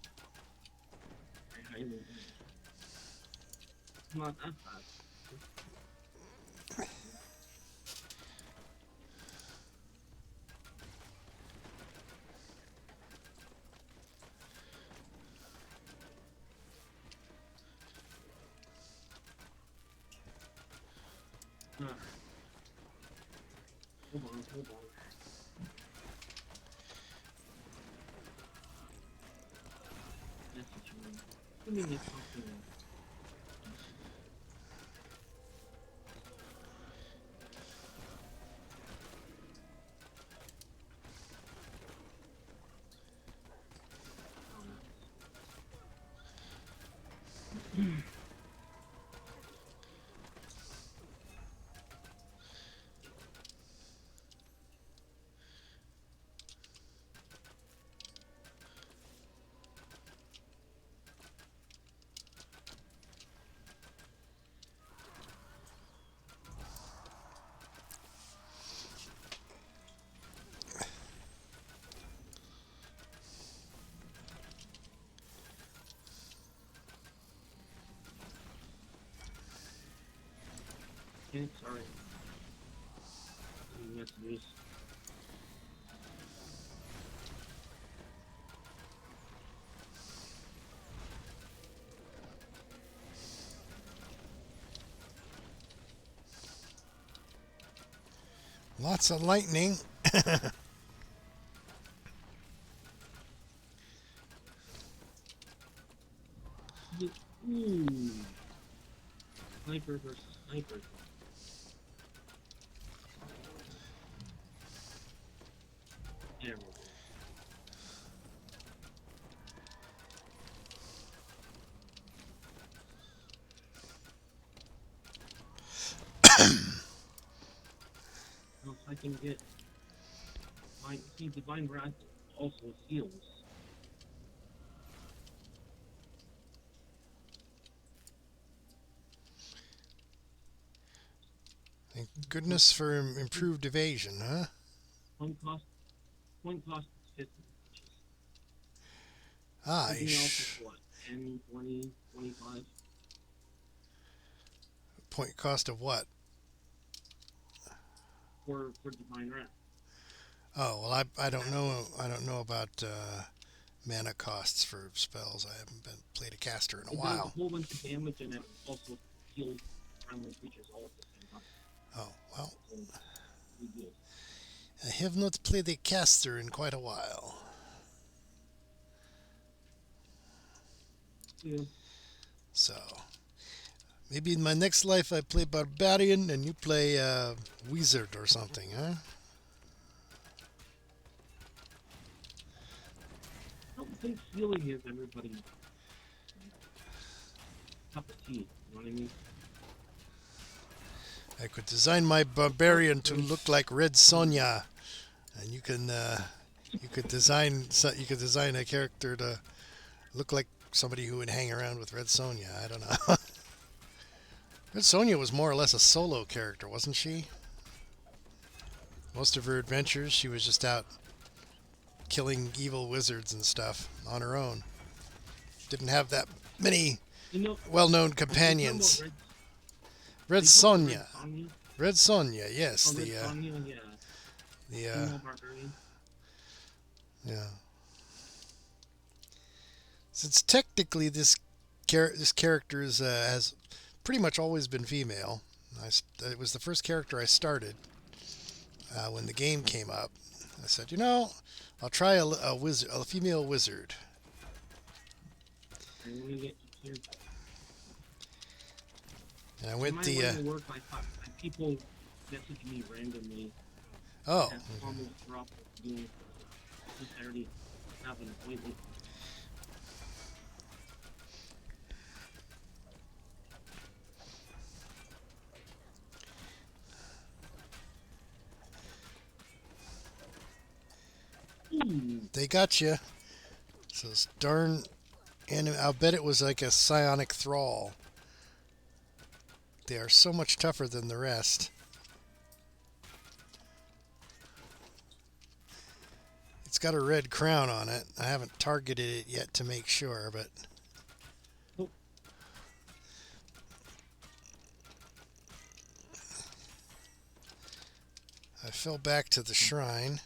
S1: It's not that fast. Hold on. That's what you mean. I mean, it's something else. Okay, sorry. Messages.
S7: Lots of lightning.
S1: Ooh. Sniper versus sniper. There we go. Now if I can get Divine Wrath also heals.
S7: Thank goodness for improved evasion, huh?
S1: Point cost is 50.
S7: Ah,
S1: Everything else is what? 10, 20, 25?
S7: point cost of what?
S1: For Divine Wrath.
S7: Oh well, I don't know. I don't know about mana costs for spells. I haven't played a caster in a
S1: It does
S7: while.
S1: a whole bunch of damage and it also heals friendly creatures all at the same time.
S7: Oh well,
S1: So it's pretty good.
S7: I have not played a caster in quite a while.
S1: Yeah.
S7: So maybe in my next life I play Barbarian and you play Wizard or something, huh?
S1: I don't think healing is everybody's cup of tea. You know what I mean?
S7: I could design my Barbarian to look like Red Sonja, and you could design a character to look like somebody who would hang around with Red Sonja. I don't know. Red Sonja was more or less a solo character, wasn't she? Most of her adventures, she was just out killing evil wizards and stuff on her own. Didn't have that many
S1: You know,
S7: well-known
S1: are you talking
S7: companions.
S1: about
S7: Red
S1: are you talking
S7: Sonja.
S1: about Red Sonja?
S7: Red Sonja, yes.
S1: Oh, Red
S7: The
S1: Sonja, yeah. Female barbarian.
S7: yeah. Since technically this character has pretty much always been female. It was the first character I started when the game came up. I said, I'll try a female wizard.
S1: And let me get you here.
S7: And I went
S1: My
S7: the.
S1: line of work, people message me randomly.
S7: Oh.
S1: And almost dropped doing since I already have an appointment. Ooh.
S7: They got you. So this darn anime. I'll bet it was like a psionic thrall. They are so much tougher than the rest. It's got a red crown on it. I haven't targeted it yet to make sure, but...
S1: Oh.
S7: I fell back to the shrine.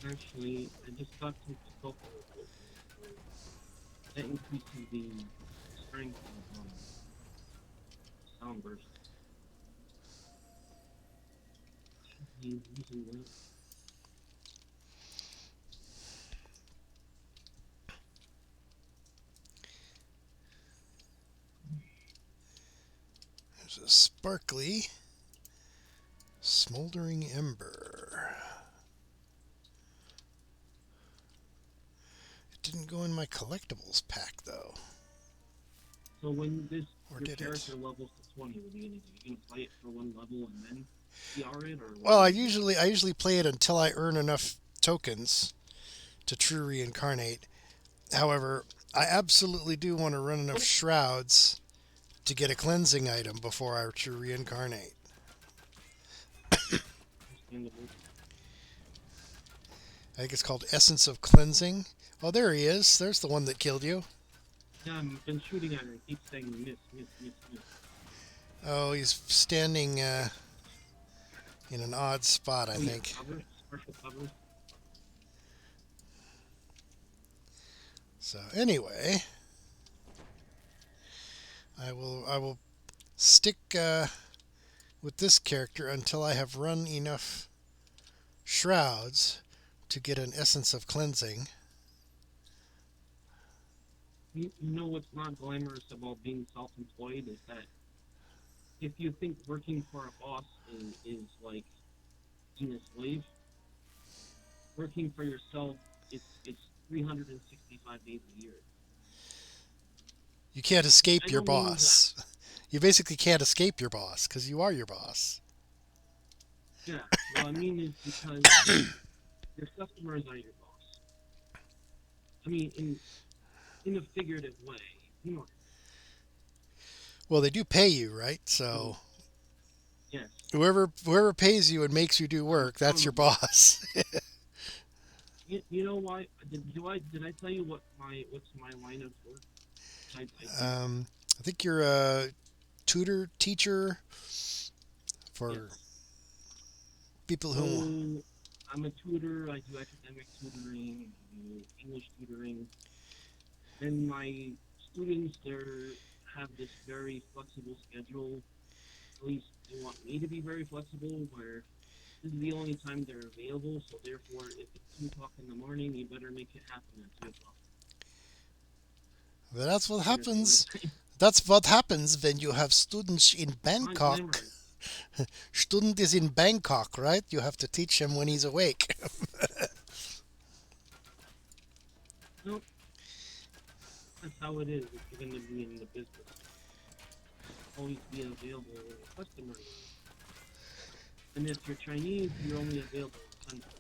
S1: Actually, I just got some scope that increases the strength of sound burst. Should be using that.
S7: There's a sparkly smoldering ember. It didn't go in my collectibles pack though.
S1: So when
S7: Or
S1: your
S7: did
S1: character
S7: it?
S1: levels to 20, what are you gonna play it for one level and then PR it, or what?
S7: Well, I usually play it until I earn enough tokens to true reincarnate. However, I absolutely do want to run enough shrouds to get a cleansing item before I true reincarnate.
S1: Understandable.
S7: I think it's called Essence of Cleansing. Oh, there he is. There's the one that killed you.
S1: Yeah, I've been shooting at her. It keeps saying miss, miss, miss, miss.
S7: Oh, he's standing in an odd spot, I
S1: Oh, yeah,
S7: think.
S1: cover, partial cover.
S7: So anyway, I will stick with this character until I have run enough shrouds to get an Essence of Cleansing.
S1: You know what's not glamorous about being self-employed is that if you think working for a boss is like being a slave, working for yourself it's 365 days a year.
S7: You can't escape
S1: I
S7: your
S1: don't mean
S7: boss. You basically can't escape your boss because you are your boss.
S1: Yeah, what I mean is because your customers are your boss. I mean, in a figurative way, you know.
S7: Well, they do pay you, right? So
S1: Yes.
S7: whoever pays you and makes you do work, that's your boss.
S1: You know why? Did I tell you what's my line of work? I
S7: I think you're a teacher for
S1: yes.
S7: people who.
S1: So I'm a tutor. I do academic tutoring, I do English tutoring, and my students have this very flexible schedule. At least they want me to be very flexible, where this is the only time they're available. So therefore, if it's 2 o'clock in the morning, you better make it happen at 2 o'clock.
S7: But that's what happens. That's what happens when you have students in Bangkok. Student is in Bangkok, right? You have to teach him when he's awake.
S1: Nope. That's how it is if you're going to be in the business. Always be available when your customers are. And if you're Chinese, you're only available on Sundays.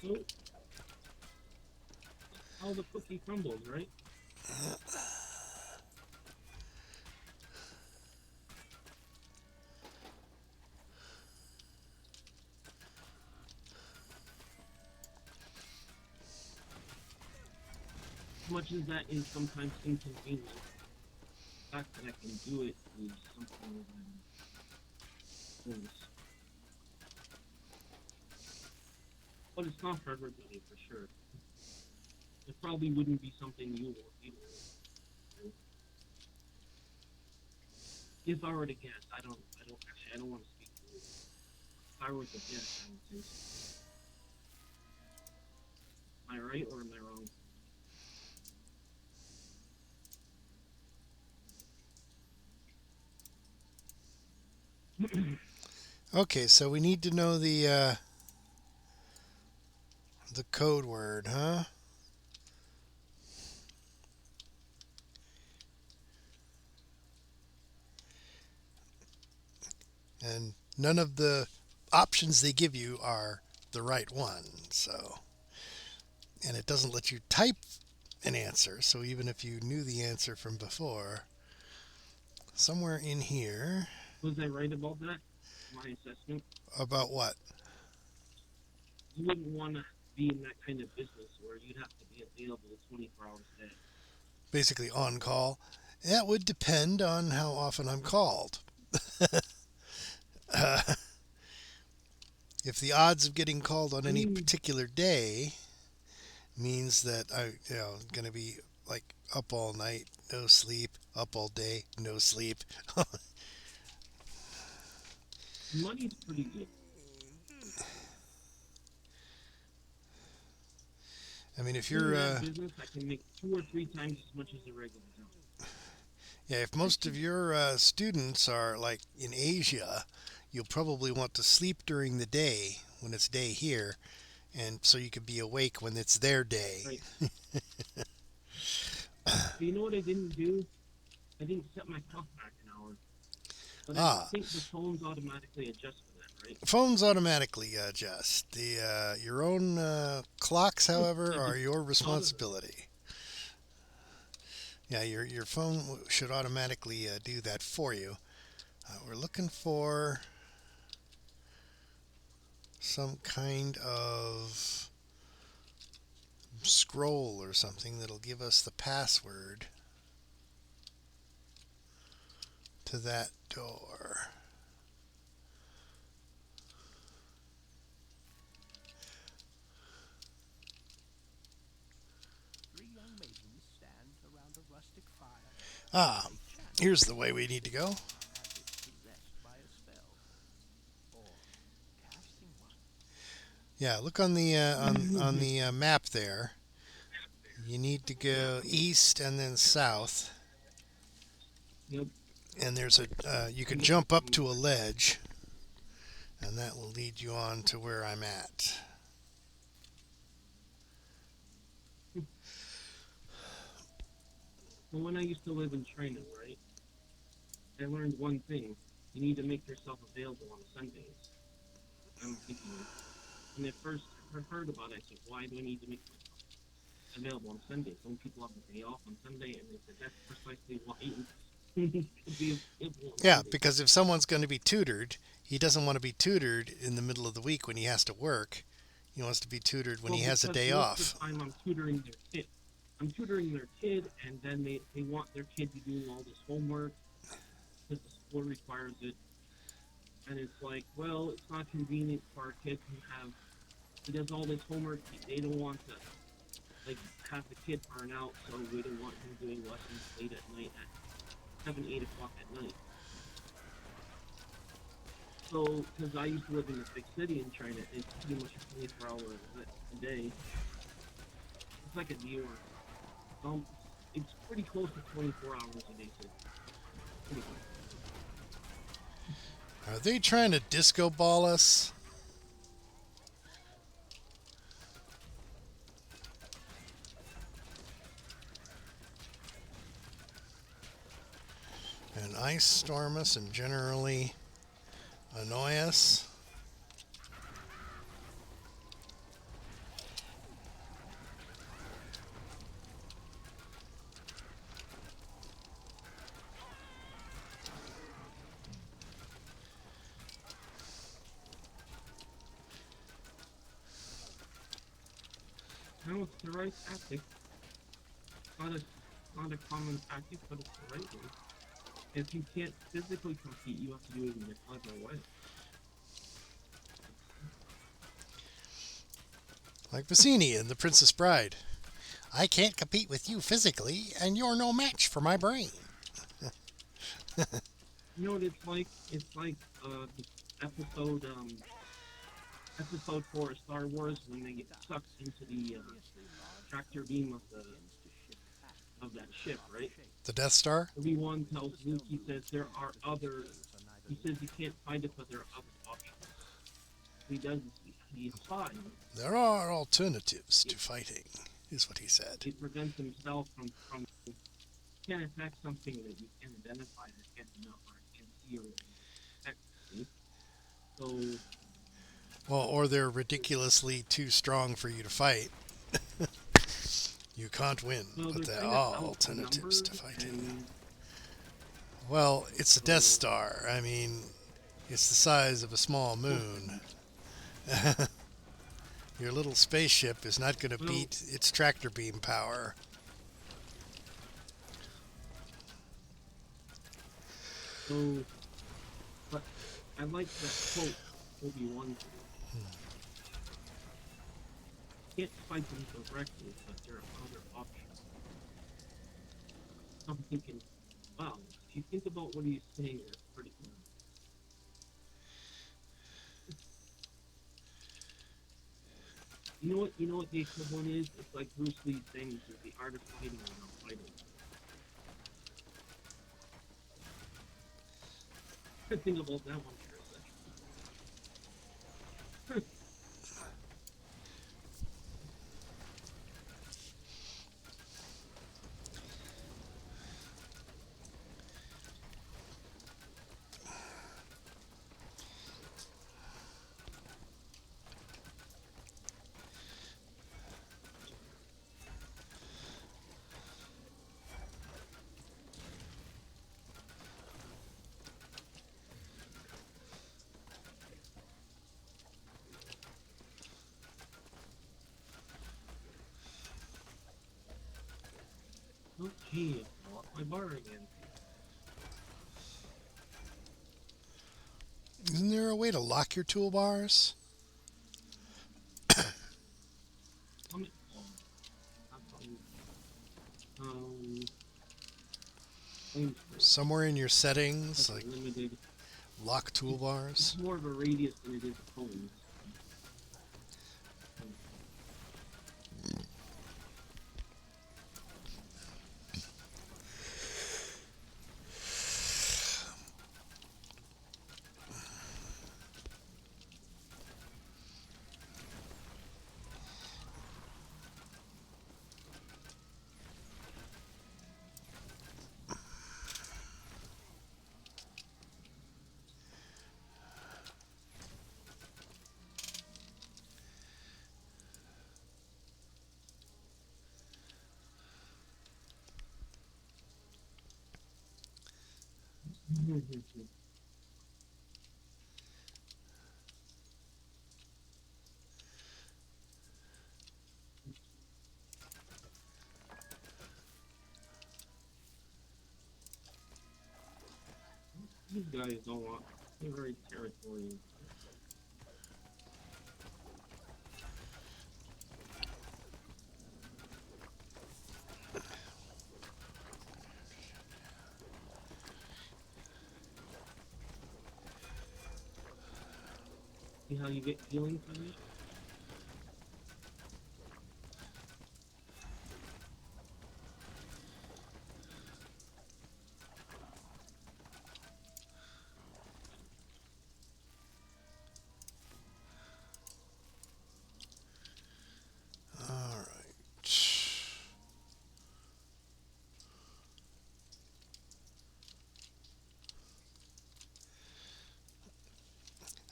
S1: So, how the cookie crumbles, right? As much as that is sometimes inconvenient, the fact that I can do it is something that is. But it's not for everybody, for sure. It probably wouldn't be something you want either. If I were to guess, I don't want to speak for you. If I were to guess, I would say so. Am I right or am I wrong?
S7: Okay, so we need to know the code word, huh? And none of the options they give you are the right one, so. And it doesn't let you type an answer, so even if you knew the answer from before, somewhere in here.
S1: Was I right about that? My assessment?
S7: About what?
S1: You wouldn't want to be in that kind of business where you'd have to be available 24 hours a day.
S7: Basically on call. That would depend on how often I'm called. If the odds of getting called on any particular day means that I'm going to be like up all night, no sleep, up all day, no sleep.
S1: Money's pretty good.
S7: I mean, if you're
S1: in that business, I can make 2 or 3 times as much as a regular job.
S7: Yeah, if most of your students are like in Asia, you'll probably want to sleep during the day when it's day here, and so you can be awake when it's their day.
S1: Right. You know what I didn't do? I didn't set my clock back an hour. But I think the phones automatically adjust for that, right?
S7: Phones automatically adjust. The your own clocks, however, are your responsibility. Yeah, your phone should automatically do that for you. We're looking for some kind of scroll or something that'll give us the password to that door.
S3: Three young maidens stand around a rustic fire.
S7: Ah, here's the way we need to go.
S3: As if possessed by a spell, or casting one.
S7: Yeah, look on the on the map there. You need to go east and then south,
S1: Yep.
S7: and there's a you can jump up to a ledge, and that will lead you on to where I'm at.
S1: Well, when I used to live in China, right, I learned one thing. You need to make yourself available on Sundays. I'm thinking, when I first heard about it, I said, why do I need to make myself available on Sundays? Some people have a day off on Sunday, and they said that's precisely why you need to be available on
S7: Yeah,
S1: Sunday.
S7: because if someone's going to be tutored, he doesn't want to be tutored in the middle of the week when he has to work. He wants to be tutored when he has a
S1: because
S7: day
S1: most
S7: off.
S1: of the time I'm tutoring their kid. I'm tutoring their kid, and then they want their kid to do all this homework because the school requires it. And it's like, well, it's not convenient for our kid to have. He does all this homework. They don't want to like have the kid burn out, so we don't want him doing lessons late at night at 7, 8 o'clock at night. So, because I used to live in a big city in China, it's pretty much a 24-hour a day. It's like a New York. It's pretty close to 24 hours a day. So pretty close.
S7: Are they trying to disco ball us? And ice storm us and generally annoy us?
S1: No, it's the right tactic. Not a common tactic, but it's the right one. If you can't physically compete, you have to do it in a clever way.
S7: Like Vicini in The Princess Bride. I can't compete with you physically, and you're no match for my brain.
S1: You know what it's like? It's like the episode 4 of Star Wars when they get sucked into the tractor beam of that ship, right?
S7: The Death Star?
S1: Obi-Wan tells Luke, he says there are other. He says you can't find it, but there are other options. He does. He applies.
S7: There are alternatives to fighting, is what he said.
S1: He prevents himself from. You can't attack something that you can't identify, that can't know, or can't see, or attack. So.
S7: Well, or they're ridiculously too strong for you to fight. You can't win,
S1: Well,
S7: but
S1: they're
S7: there
S1: kind
S7: are
S1: of
S7: alternatives to
S1: outnumbered,
S7: fighting.
S1: and
S7: Well, it's a Death Star. I mean, it's the size of a small moon. Your little spaceship is not going to beat its tractor beam power.
S1: So, but I like that quote Obi-Wan said. Can't fight them directly, but there are other options. I'm thinking, wow, if you think about what he's saying, it's pretty good. You know what the equivalent is? It's like Bruce Lee saying this is the art of fighting without fighting. Think about that one for a second. Oh, gee, I lost my bar again.
S7: Isn't there a way to lock your toolbars?
S1: How many? Oh, not flames for
S7: Somewhere in your settings, like
S1: limited.
S7: lock toolbars.
S1: It's more of a radius than it is phones. These guys don't want. They're very territorial. See how you get healing from it?
S7: All right.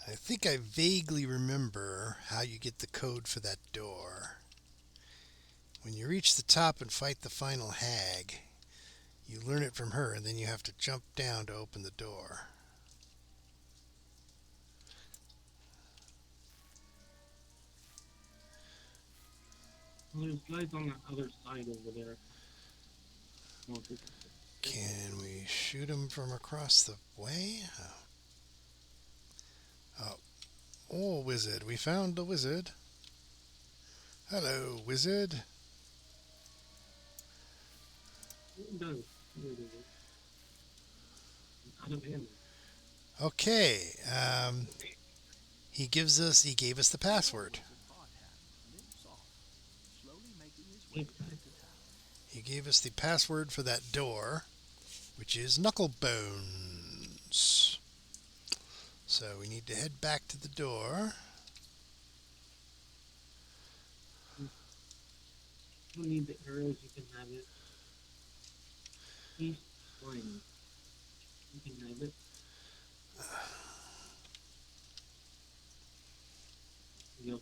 S7: I think I vaguely remember how you get the code for that door. When you reach the top and fight the final hag, you learn it from her, and then you have to jump down to open the door.
S1: Well, there's guys on the other side over there. Well, this is
S7: Can we shoot him from across the way? Oh, wizard. We found the wizard. Hello, wizard.
S1: it does. Where is it? Out of ammo.
S7: Okay. He gave us the password.
S1: Wait,
S7: He gave us the password for that door, which is knuckle bones. So we need to head back to the door.
S1: you don't need the arrows, you can have it. He's flying. You can have it. Yep.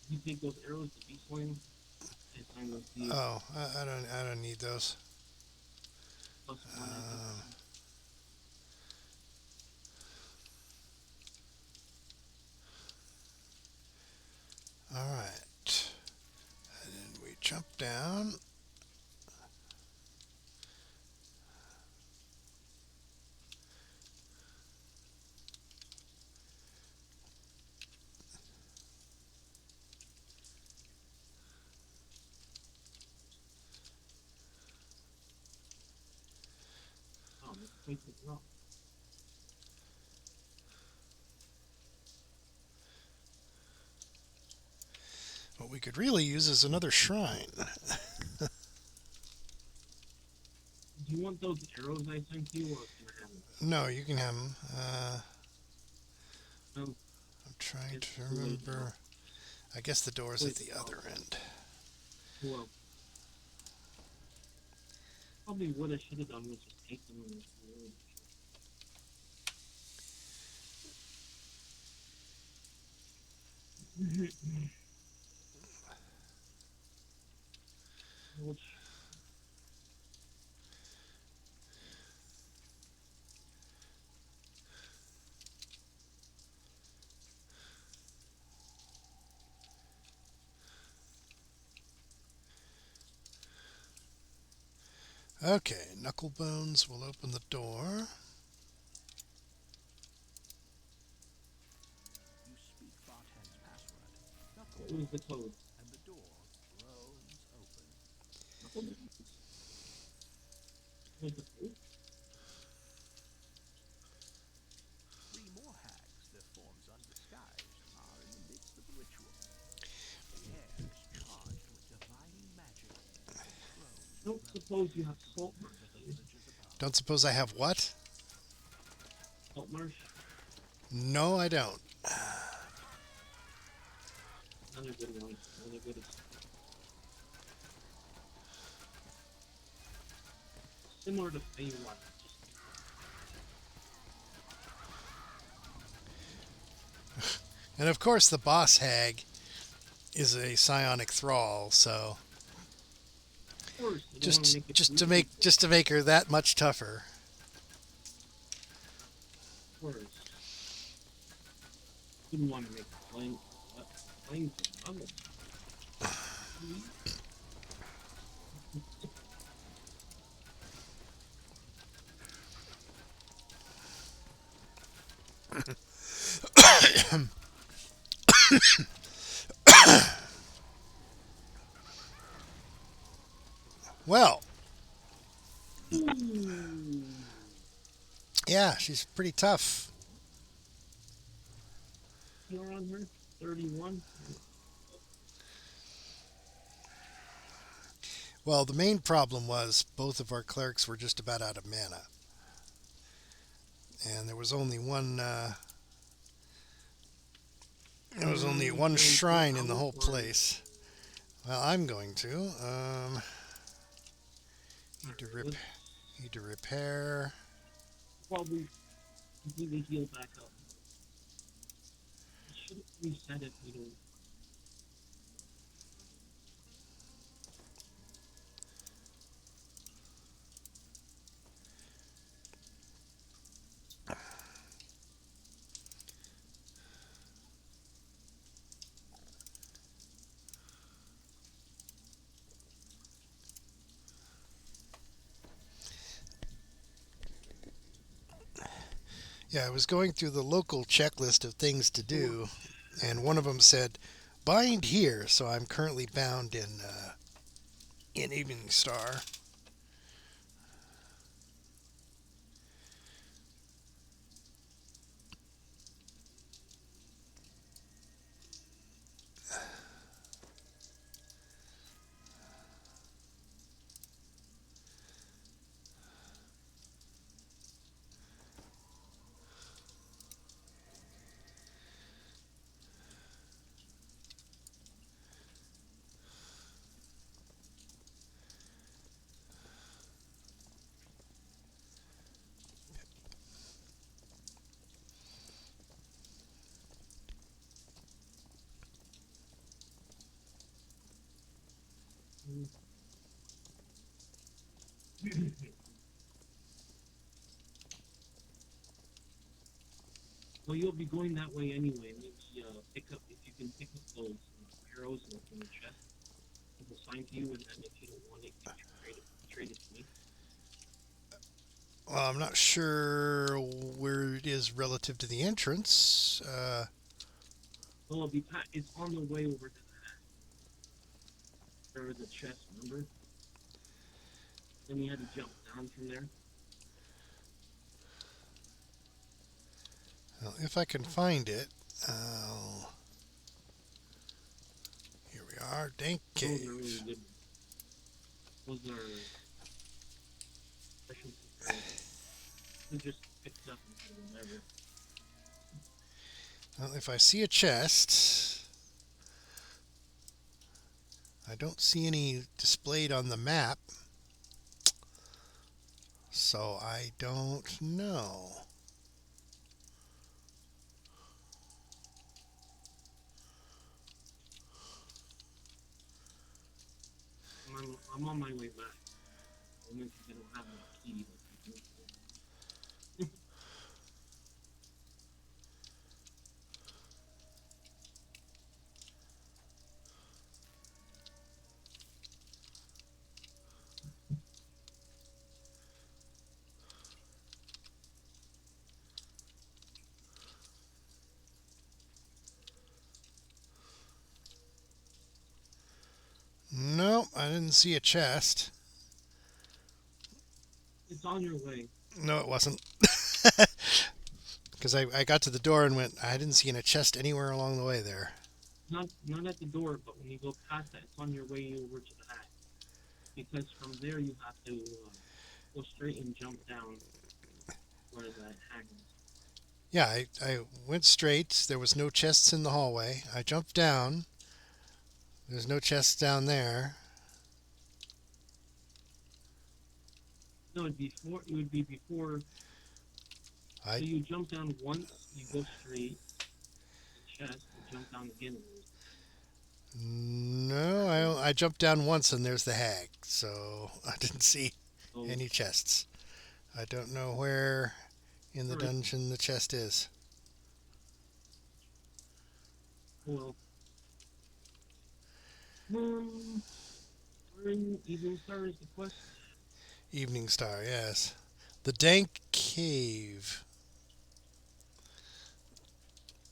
S1: You take those arrows to beast flame, and I'm going to see
S7: Oh, I don't need those.
S1: plus one. I think.
S7: All right. And then we jump down.
S1: Oh, let's take the drop.
S7: What we could really use is another shrine.
S1: Do you want those arrows I sent you, or can I have them?
S7: No, you can have them.
S1: No.
S7: I'm trying
S1: It's
S7: to
S1: too late
S7: remember.
S1: now.
S7: I guess the door's at
S1: Wait,
S7: the
S1: oh.
S7: other end.
S1: Well, probably what I should have done was just take them on the road. Which,
S7: Okay, Knucklebones will open the door.
S3: You speak Barten's password,
S1: What was the code?
S3: and the door groans open.
S1: What was the code?
S3: 3 more hags, their forms undisguised, are in the midst of a ritual. The air is charged with divining magic. Crows
S1: Don't suppose you have salt marsh,
S3: the
S1: do you?
S3: villagers above.
S7: Don't suppose I have what?
S1: Salt marsh?
S7: No, I don't.
S1: Another good one. Another good. Similar to Feywild.
S7: And of course, the boss hag is a psionic thrall, so
S1: Of course, you don't wanna make it
S7: just to
S1: too
S7: make
S1: easy,
S7: her that much tougher.
S1: of course. Didn't want to make playing so level.
S7: Well,
S1: Ooh.
S7: yeah, she's pretty tough.
S1: You're on her? 31?
S7: Well, the main problem was both of our clerics were just about out of mana. And there was only one shrine in the whole place. Well, I'm going to need to repair.
S1: Probably completely heal back up. It should reset if we don't.
S7: Yeah, I was going through the local checklist of things to do, and one of them said, bind here, so I'm currently bound in Evening Star.
S1: Well, you'll be going that way anyway. Maybe pick up if you can pick up those arrows in the chest. We'll assign to you, and then if you don't want it, you can trade it to me.
S7: Well, I'm not sure where it is relative to the entrance.
S1: Well, it'll be it's on the way over to that. Or the chest, remember? Then you had to jump down from there.
S7: Well, if I can find it, here we are, Dank
S1: Those
S7: Cave.
S1: are really good. Those are special. You just picked up and whatever.
S7: Well, if I see a chest, I don't see any displayed on the map, so I don't know.
S1: I'm on my way back. I don't have a key.
S7: No, I didn't see a chest.
S1: It's on your way.
S7: No, it wasn't. Because I got to the door and went, I didn't see a chest anywhere along the way there.
S1: Not at the door, but when you go past that, it's on your way over to the hag. Because from there you have to go straight and jump down where that hag is.
S7: Yeah, I went straight. There was no chests in the hallway. I jumped down. There's no chests down there.
S1: No, it would be before. So you jump down once, you go straight, the chest, and jump down again.
S7: No, I jumped down once and there's the hag. So I didn't see any chests. I don't know where in the dungeon the chest is.
S1: Well, we're in Evening Star is the quest.
S7: Evening Star, yes. The Dank Cave.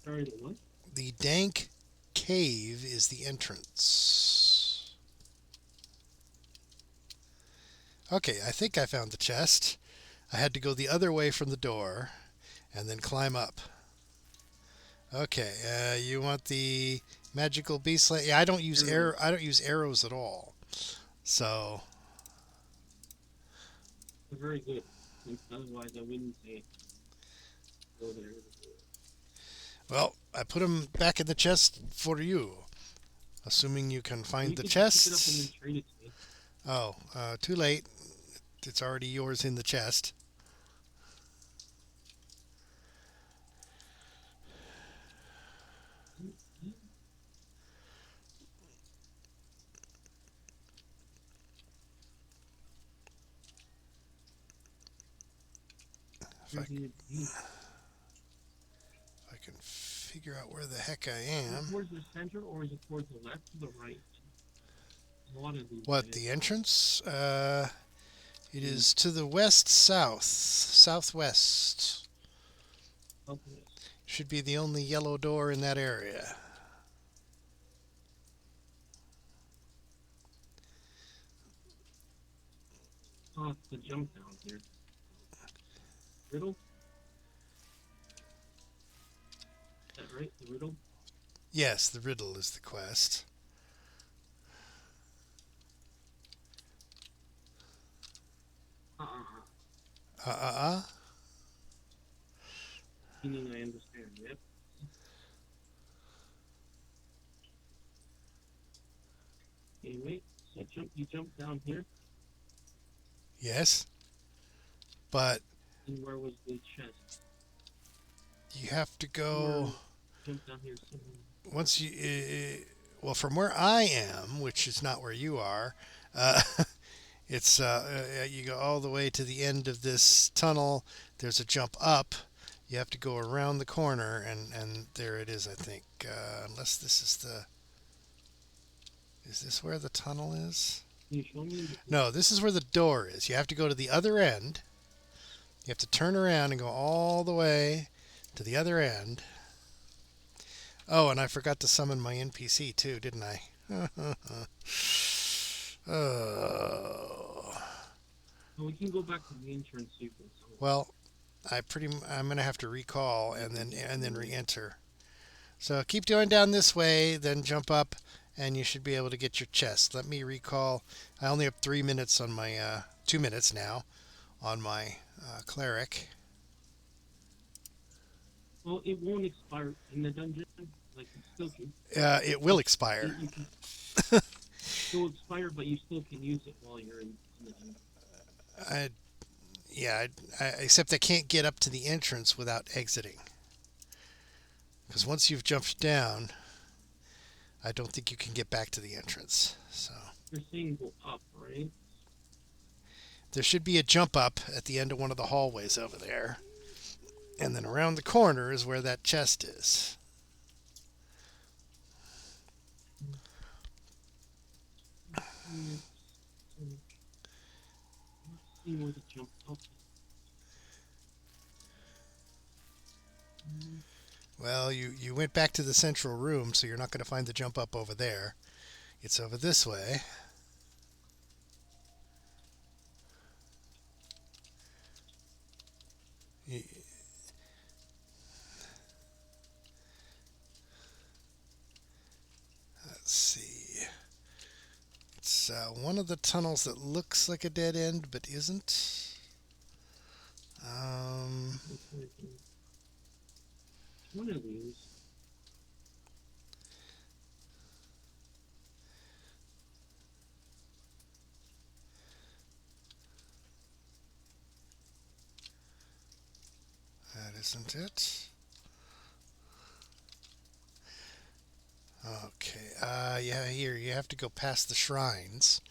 S1: Sorry, the what?
S7: The Dank Cave is the entrance. Okay, I think I found the chest. I had to go the other way from the door and then climb up. Okay, you want the magical beast slay? Yeah, I don't use arrows at all. So
S1: They're very good. Otherwise, I wouldn't say go there.
S7: well, I put them back in the chest for you, assuming you can find
S1: You
S7: the
S1: could
S7: chest.
S1: pick it up and then trade it to me.
S7: Oh, too late. It's already yours in the chest. If I can figure out where the heck I am.
S1: Towards the center, or is it towards the left or the right? A lot of these
S7: What,
S1: guys.
S7: the entrance? It is to the southwest.
S1: Okay.
S7: Should be the only yellow door in that area.
S1: Oh, it's the jump down here. Riddle? Is that right? The riddle?
S7: Yes, the riddle is the quest.
S1: Meaning I understand, yep. Okay, wait. So you jump down here,
S7: Yes. But
S1: and where was the chest?
S7: you have to go
S1: Jump down here somewhere.
S7: once you well, from where I am, which is not where you are, it's you go all the way to the end of this tunnel. There's a jump up. You have to go around the corner, and there it is, I think. Unless this is the... Is this where the tunnel is?
S1: Can you show me?
S7: No, this is where the door is. You have to go to the other end. You have to turn around and go all the way to the other end. Oh, and I forgot to summon my NPC too, didn't I? Oh.
S1: Oh, we can go back to the entrance sequence.
S7: Well, I'm gonna have to recall and then re-enter. So keep going down this way, then jump up, and you should be able to get your chest. Let me recall. I only have 3 minutes on my 2 minutes now on my cleric.
S1: Well, it won't expire in the dungeon. Like, it still can.
S7: It will expire.
S1: It will expire, but you still can use it while you're in the dungeon.
S7: Except I can't get up to the entrance without exiting. Because once you've jumped down, I don't think you can get back to the entrance. So
S1: You're saying go up, right?
S7: there should be a jump up at the end of one of the hallways over there. And then around the corner is where that chest is.
S1: Let's see where the jump up is.
S7: Well, you went back to the central room, so you're not going to find the jump up over there. It's over this way. Let's see. It's one of the tunnels that looks like a dead end but isn't.
S1: One of these.
S7: That isn't it. Okay, yeah, here, you have to go past the shrines.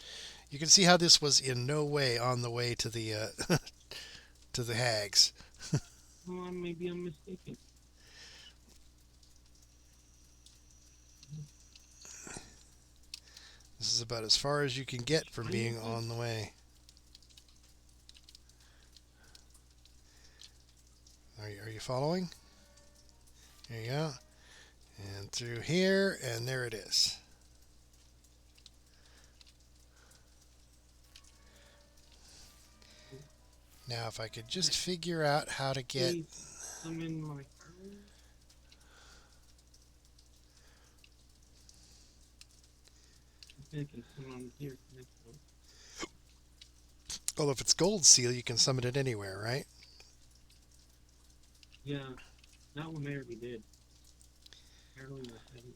S7: You can see how this was in no way on the way to the, to the hags.
S1: Oh, maybe I'm mistaken.
S7: This is about as far as you can get from being on the way. Are you following? There you go. And through here, and there it is. Now, if I could just figure out how to get...
S1: Summon my I can summon here next one.
S7: Well, if it's gold seal, you can summon it anywhere, right?
S1: Yeah, that one I already did. Apparently I haven't.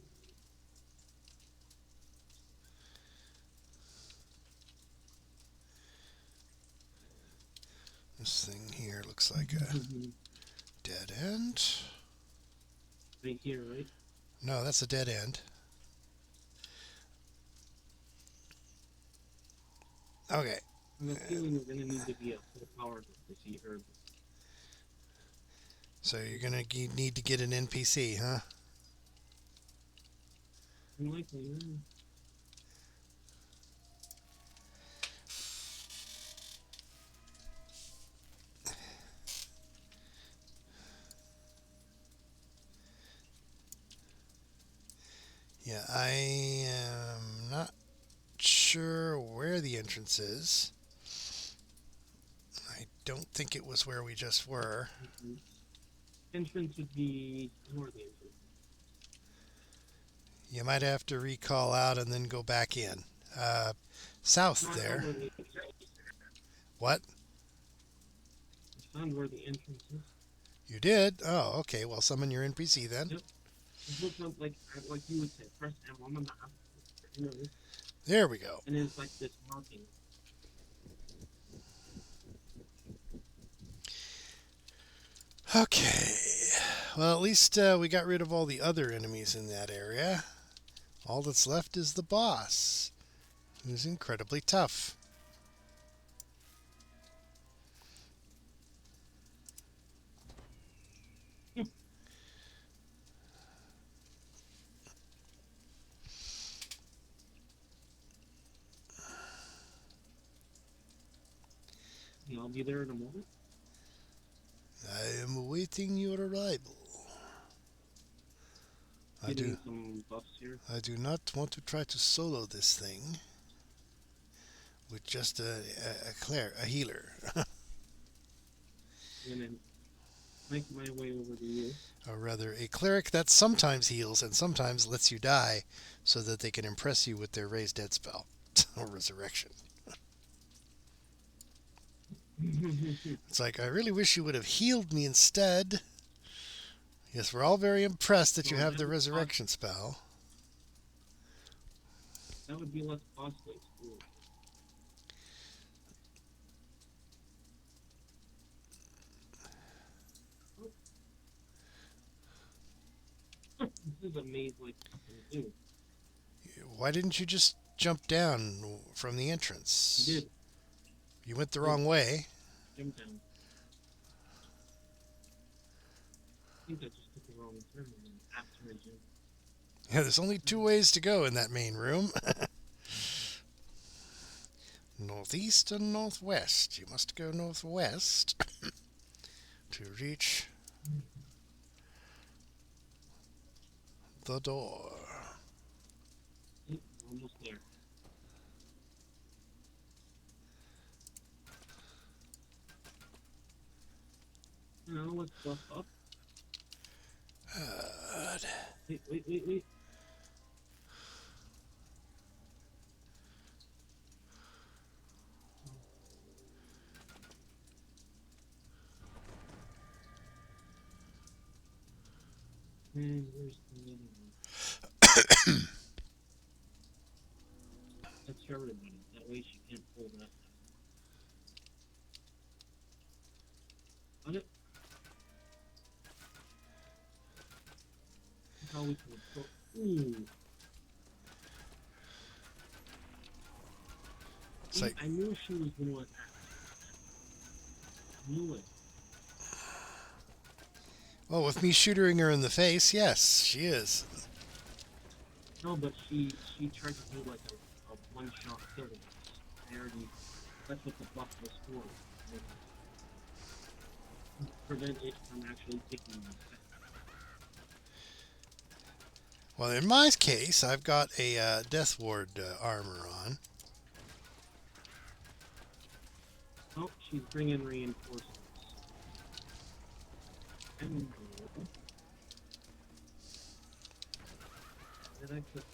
S7: This thing here looks like a dead end.
S1: Right here, right?
S7: No, that's a dead end. Okay.
S1: I'm feeling we're gonna need to be at full power to see herb.
S7: So you're gonna need to get an NPC, huh?
S1: Unlikely, yeah.
S7: Yeah, I am not sure where the entrance is. I don't think it was where we just were.
S1: Entrance would be north entrance.
S7: You might have to recall out and then go back in. South there. What?
S1: I found where the entrance is.
S7: You did? Oh, okay. Well, summon your NPC then.
S1: Yep. It looks like you would say, press M on the map. You know,
S7: There we go.
S1: and it's like this marking.
S7: Okay. Well, at least we got rid of all the other enemies in that area. All that's left is the boss, who's incredibly tough.
S1: Yeah, I'll be there in a moment.
S7: I am awaiting your arrival.
S1: Getting some buffs here.
S7: I do not want to try to solo this thing with just a healer.
S1: I'm gonna make my way over to you.
S7: Or rather, a cleric that sometimes heals and sometimes lets you die so that they can impress you with their raised dead spell or resurrection. It's like, I really wish you would have healed me instead. Yes, we're all very impressed that you have the resurrection spell.
S1: That would be less costly. This is a maze like something new.
S7: Why didn't you just jump down from the entrance?
S1: You did.
S7: You went the wrong way.
S1: Jump down. I think I just took the wrong turn and then after I jumped.
S7: Yeah, there's only two ways to go in that main room. Northeast and northwest. You must go northwest to reach the door.
S1: It Almost there. Now let's buff up. Wait. And where's the other one? That's for everybody. That way she can't pull that. Got it? That's how we can pull. Ooh.
S7: It's like,
S1: I knew she was going to attack. I knew it.
S7: well, with me shooting her in the face, yes, she is.
S1: No, but she tried to do like a one-shot kill. I already, that's what the buff was for. To prevent it from actually taking me.
S7: Well, in my case, I've got a Death Ward armor on.
S1: Oh, she's bringing reinforcements. And did I put?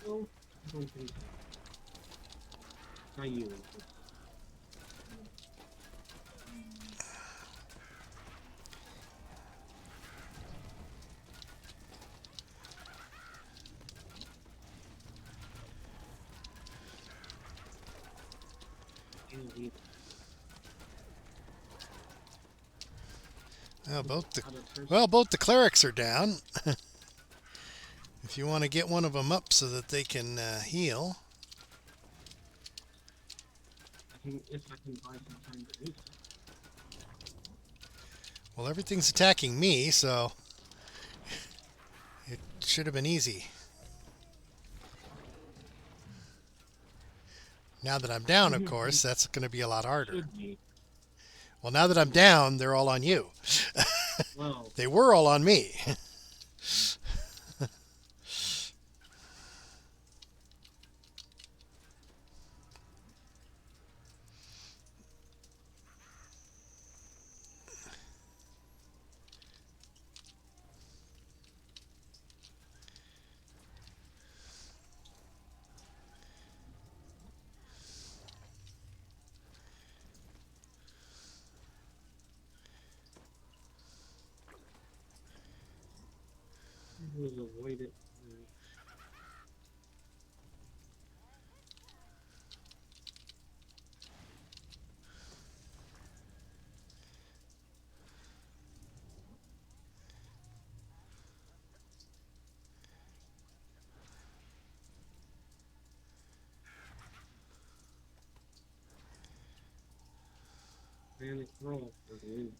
S1: No, I don't think so. Try you.
S7: Both the clerics are down. If you want to get one of them up so that they can heal.
S1: If I can buy some time to do so.
S7: Well, everything's attacking me, so it should have been easy. Now that I'm down, of course, that's going to be a lot harder.
S1: Should be.
S7: Well, now that I'm down, they're all on you.
S1: Well,
S7: They were all on me.
S1: was avoid it. Panic roll for the win.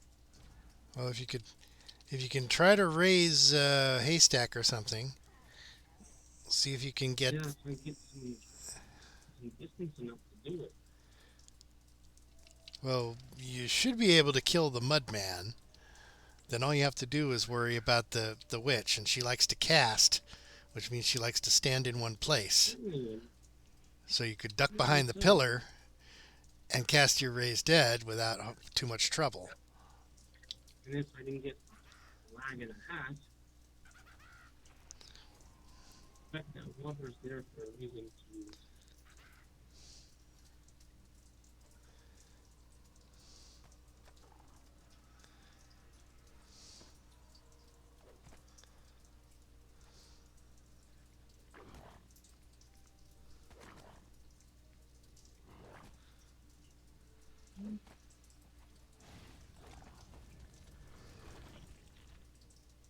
S7: Well, if you can try to raise haystack or something, see if you can get.
S1: Yeah, if I get some distance enough to do it.
S7: Well, you should be able to kill the Mudman. Then all you have to do is worry about the witch, and she likes to cast, which means she likes to stand in one place. So you could duck behind the pillar and cast your raised dead without too much trouble.
S1: And if I didn't get a lag and a half, I bet that water's there for a reason to use.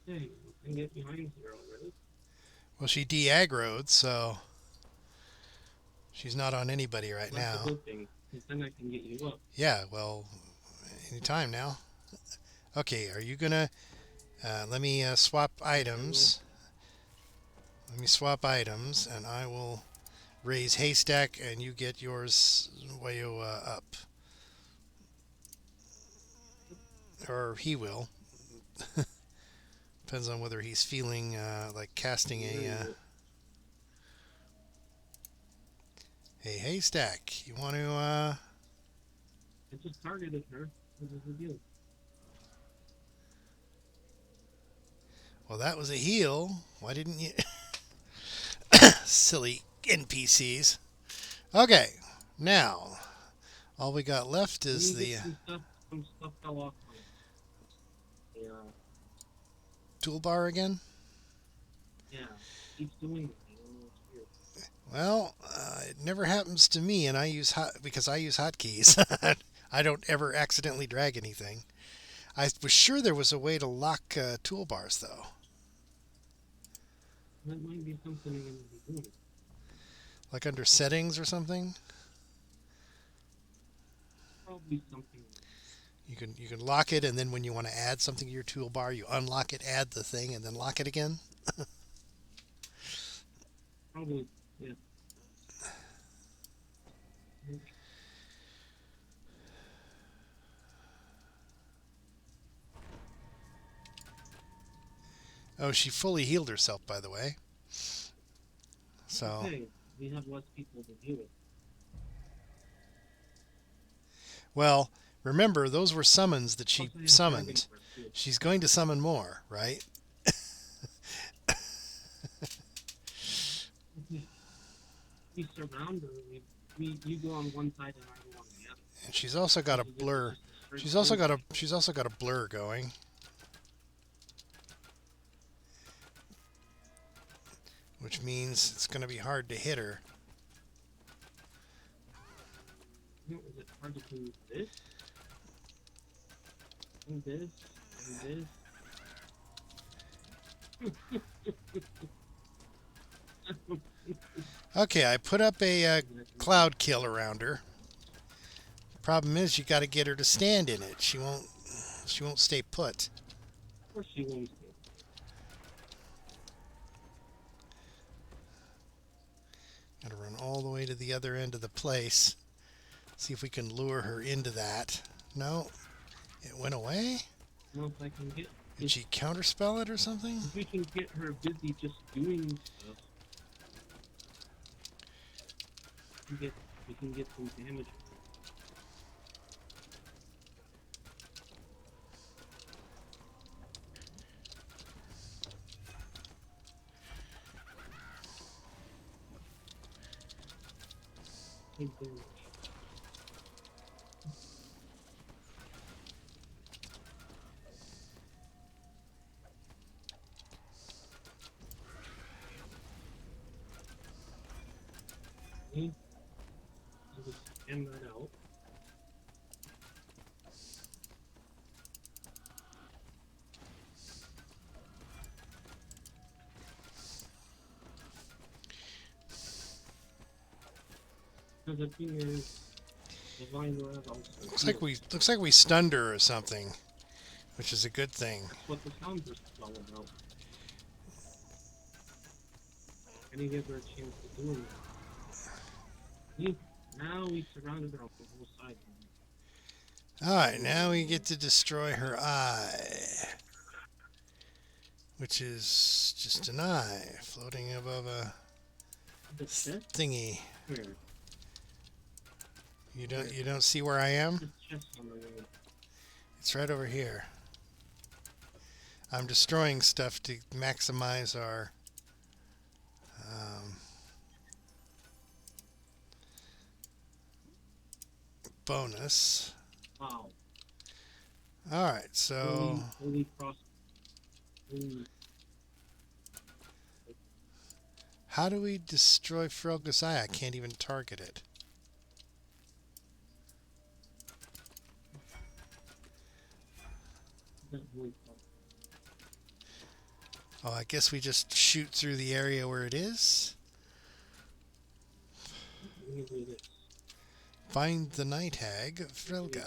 S1: Hey, I can get behind here already.
S7: Well, she de-aggroed, so she's not on anybody right
S1: That's
S7: now.
S1: a good thing, because then I can get you up.
S7: Yeah, well, anytime now. Okay, are you gonna Let me swap items. Let me swap items, and I will raise haystack, and you get yours way up. Or he will. Depends on whether he's feeling like casting a haystack. You want to?
S1: I just targeted her. What is the deal?
S7: Well, that was a heal. Why didn't you? Silly NPCs. Okay, now all we got left is the
S1: Some stuff fell off my. Yeah.
S7: toolbar again.
S1: Yeah. Keeps doing it. I don't know, it's weird.
S7: Well, it never happens to me, and because I use hotkeys. I don't ever accidentally drag anything. I was sure there was a way to lock toolbars, though.
S1: That might be something I'm going to be doing.
S7: Like under settings or something.
S1: Probably something.
S7: You can lock it, and then when you want to add something to your toolbar, you unlock it, add the thing, and then lock it again.
S1: Probably, yeah.
S7: Oh, she fully healed herself, by the way. So.
S1: Okay, we have less people to deal with.
S7: Well, remember, those were summons that she
S1: Also,
S7: summoned. She's going to summon more, right?
S1: We surround her. You go on one side and I go on the other.
S7: And she's also got a blur. She's also got a blur going. Which means it's going to be hard to hit her.
S1: Is it hard to do this? And this? And this?
S7: Okay, I put up a cloud kill around her. Problem is, you got to get her to stand in it. She won't stay put.
S1: Of course she won't.
S7: Got to run all the way to the other end of the place. See if we can lure her into that. No, it went away.
S1: Well, if I can get.
S7: Did she counterspell it or something?
S1: If we can get her busy just doing stuff, we can get some damage. Take damage. Okay. I'll just scan that out. Because the thing is, Divine Wrath also.
S7: Looks like we stunned her or something, which is a good thing.
S1: That's what the sound burst is all about. And you give her a chance to do it. See? Now we surrounded her on the whole side.
S7: Alright, now we get to destroy her eye. Which is just an eye floating above a
S1: The chest?
S7: thingy.
S1: Where?
S7: You don't see where I am?
S1: The chest on the road.
S7: It's right over here. I'm destroying stuff to maximize our bonus.
S1: Wow.
S7: Alright, so
S1: Holy cross. Holy.
S7: how do we destroy Frelga's eye? I can't even target it.
S1: Holy cross.
S7: Oh, I guess we just shoot through the area where it is.
S1: Let me do this.
S7: Find the night hag, Frelga.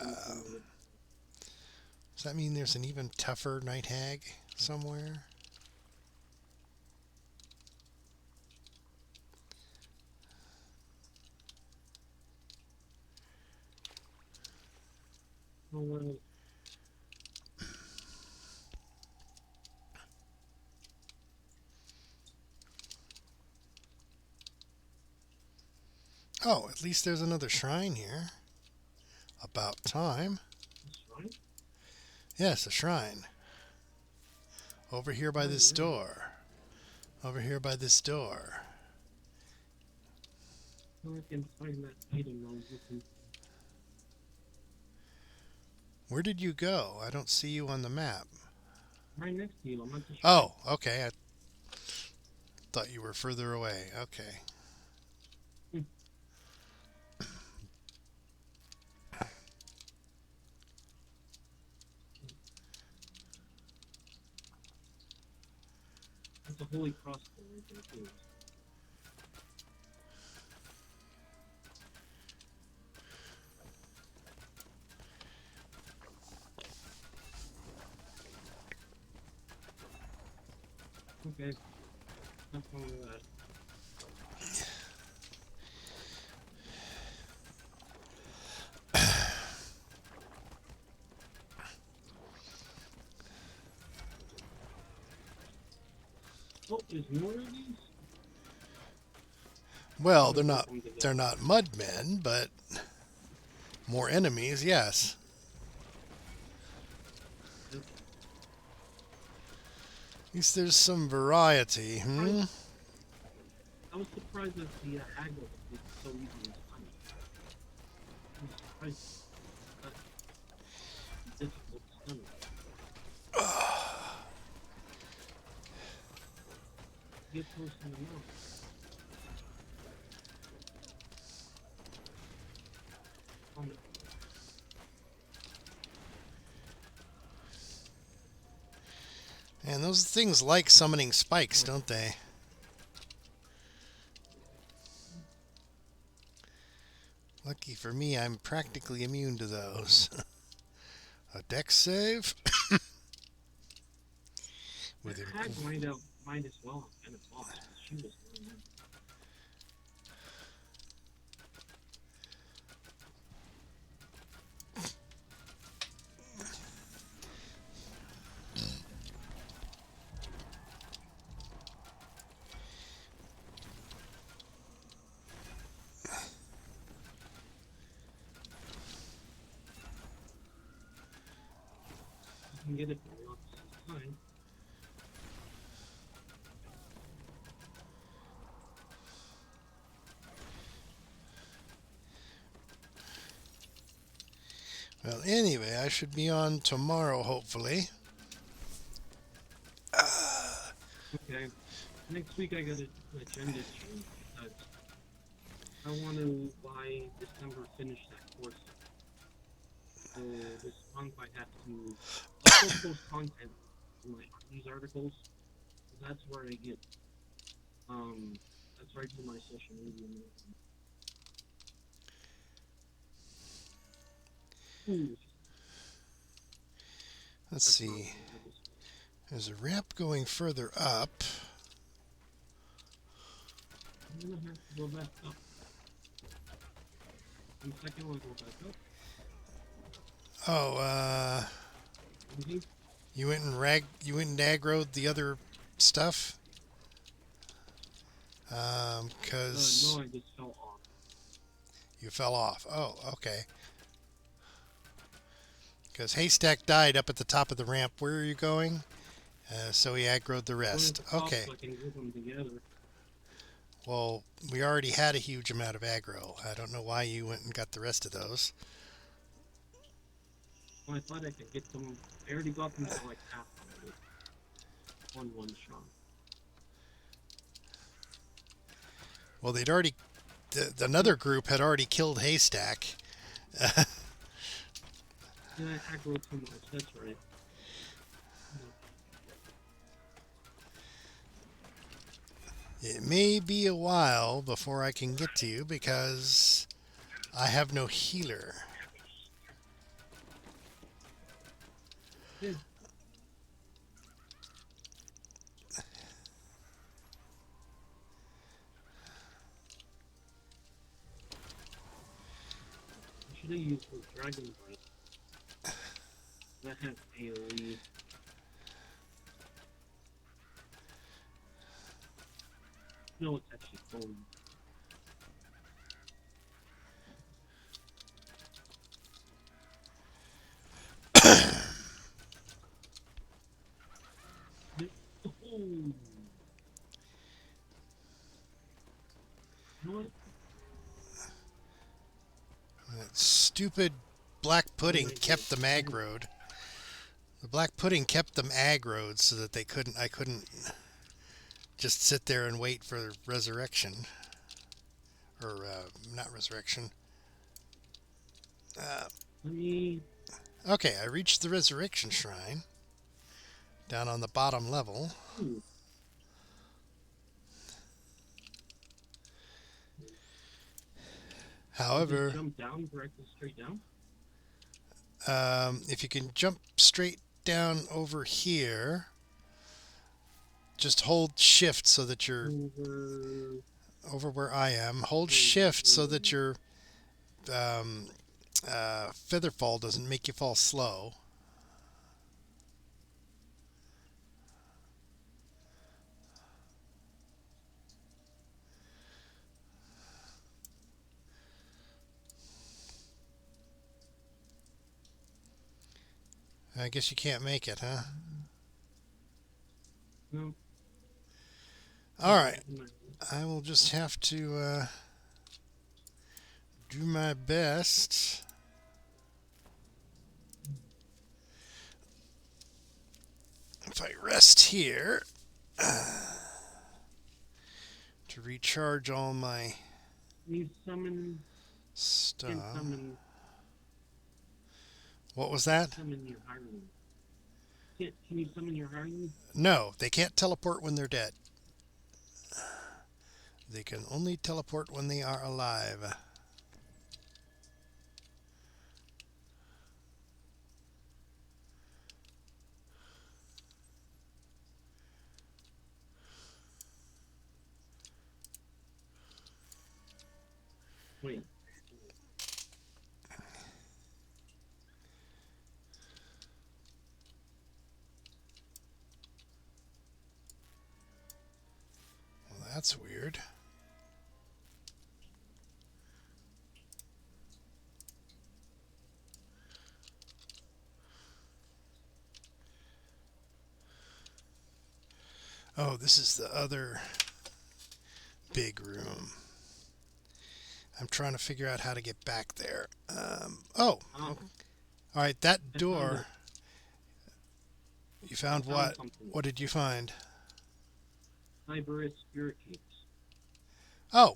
S7: Does that mean there's an even tougher night hag somewhere?
S1: Oh, well,
S7: Oh, at least there's another shrine here. About time.
S1: that's right.
S7: Yes, a shrine. Over here by this door. Over here by this door.
S1: Well, I can find that item I was looking for.
S7: Where did you go? I don't see you on the map.
S1: Right next to you. I'm not too sure.
S7: Oh, okay. I thought you were further away. Okay.
S1: That's a holy crossbow right there, too. Okay. That's all of that. Oh, there's more of these?
S7: Well, they're not mud men, but more enemies, yes.
S1: Yep.
S7: At least there's some variety, hmm?
S1: I was surprised that the haggle was so easily stunned. I was surprised that difficult stunning. Get close to the mouth.
S7: And those things like summoning spikes, don't they? Lucky for me, I'm practically immune to those. A dex save? With
S1: Hag might as well have been a boss. She was really good. You can get it for lots of time.
S7: Well, anyway, I should be on tomorrow, hopefully.
S1: Okay. Next week I got an agenda change because I want to by December finish that course. So this month I have to also post content in my news articles. That's where I get that's where I do my social media. Ooh,
S7: Let's
S1: that's
S7: see.
S1: not-
S7: There's a ramp going further up.
S1: I'm gonna have to go back up. In a second, I'll go back up.
S7: Oh,
S1: Mhm.
S7: you went and aggroed the other stuff? 'Cause
S1: No, I just fell off.
S7: you fell off. Oh, okay. Because Haystack died up at the top of the ramp. Where are you going? So he aggroed the rest. Okay.
S1: So I can group them together.
S7: Well, we already had a huge amount of aggro. I don't know why you went and got the rest of those.
S1: Well, I thought I could get them. I already got them to like half of it. One shot.
S7: Well, they'd already... another group had already killed Haystack.
S1: Yeah, I aggroed too much. That's right.
S7: It may be a while before I can get to you because I have no healer.
S1: Yeah. should have used the dragon breath. That has AoE. No, it's actually phone. Oh. What?
S7: That stupid black pudding kept them aggroed. The black pudding kept them aggroed so that I couldn't just sit there and wait for resurrection. Or, not resurrection.
S1: Let me...
S7: Okay, I reached the resurrection shrine. Down on the bottom level.
S1: Ooh.
S7: However,
S1: Jump down, directly straight down?
S7: if you can jump straight down over here, just hold shift so that you're over where I am. Hold shift so that your feather fall doesn't make you fall slow. I guess you can't make it, huh?
S1: No.
S7: All right. I will just have to do my best. If I rest here to recharge all my
S1: You summon...
S7: stuff.
S1: Can summon...
S7: What was that?
S1: Summon your Harley. Can you summon your Harley?
S7: No, they can't teleport when they're dead. They can only teleport when they are alive.
S1: Wait.
S7: Well, that's weird. Oh, this is the other big room. I'm trying to figure out how to get back there. All right, that door. You found what?
S1: Something.
S7: What did you find?
S1: Cyberus spirit cakes.
S7: Oh,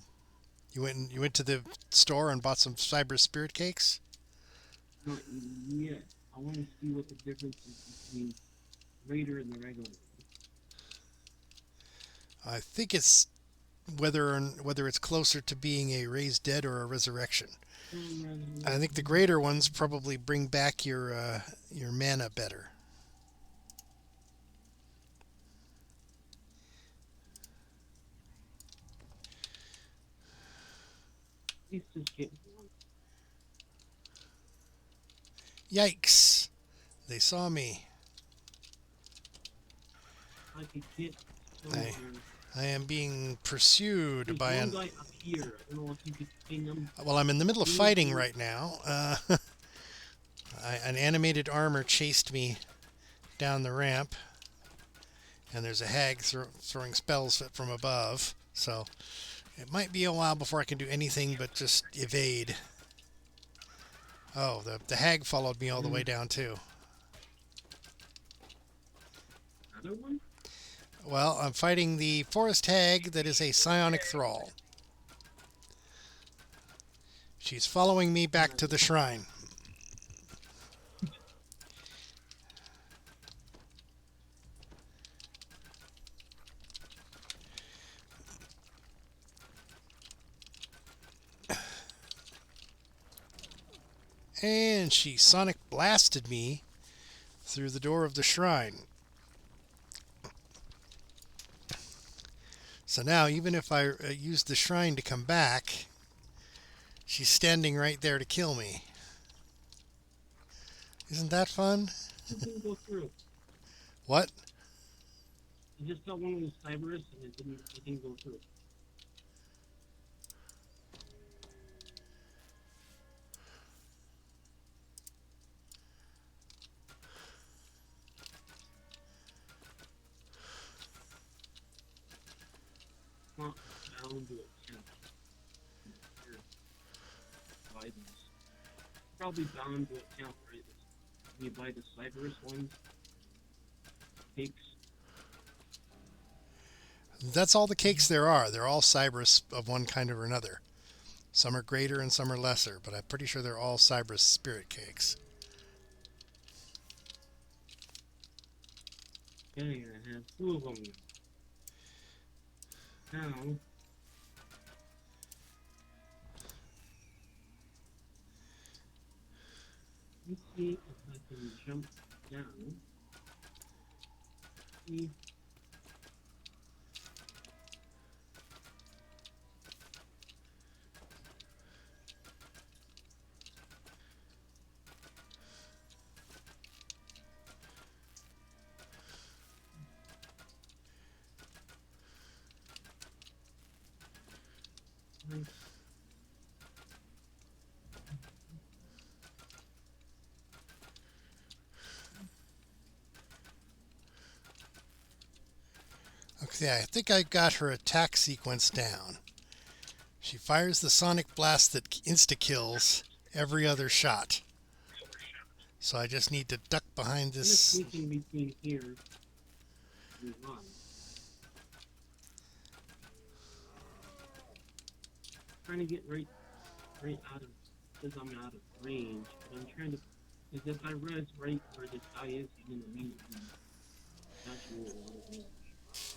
S7: you went to the store and bought some cyber spirit cakes?
S1: Not yet. I want to see what the difference is between Raider and the regular.
S7: I think it's whether it's closer to being a raised dead or a resurrection. I think the greater ones probably bring back your mana better.
S1: Please just get one.
S7: Yikes! They saw me.
S1: Like a kid.
S7: I am being pursued by
S1: one
S7: an...
S1: guy up here. I don't know if you could ping him.
S7: Well, I'm in the middle of fighting right now. An animated armor chased me down the ramp. And there's a hag throwing spells from above. So it might be a while before I can do anything but just evade. Oh, the hag followed me all the way down too.
S1: Another one?
S7: Well, I'm fighting the forest hag that is a psionic thrall. She's following me back to the shrine. And she sonic blasted me through the door of the shrine. So now, even if I use the shrine to come back, she's standing right there to kill me. Isn't that fun?
S1: It didn't go through.
S7: What?
S1: I just saw one of those Cyberus and it didn't go through. Not bound to account. Here. Buy these. Probably bound to account, right? When you buy the Cyberus ones, cakes.
S7: That's all the cakes there are. They're all Cyberus of one kind or another. Some are greater and some are lesser, but I'm pretty sure they're all Cyberus spirit cakes.
S1: Yeah, I have 2 of them. Now, let's see if I can jump down. See. Nice.
S7: Okay, I think I got her attack sequence down. She fires the sonic blast that insta-kills every other shot. So I just need to duck behind
S1: I'm just
S7: this.
S1: sneaking between here and run. Trying to get right out of, because I'm out of range. But I'm trying to, because if I res right where this guy is, he's gonna immediately actual range.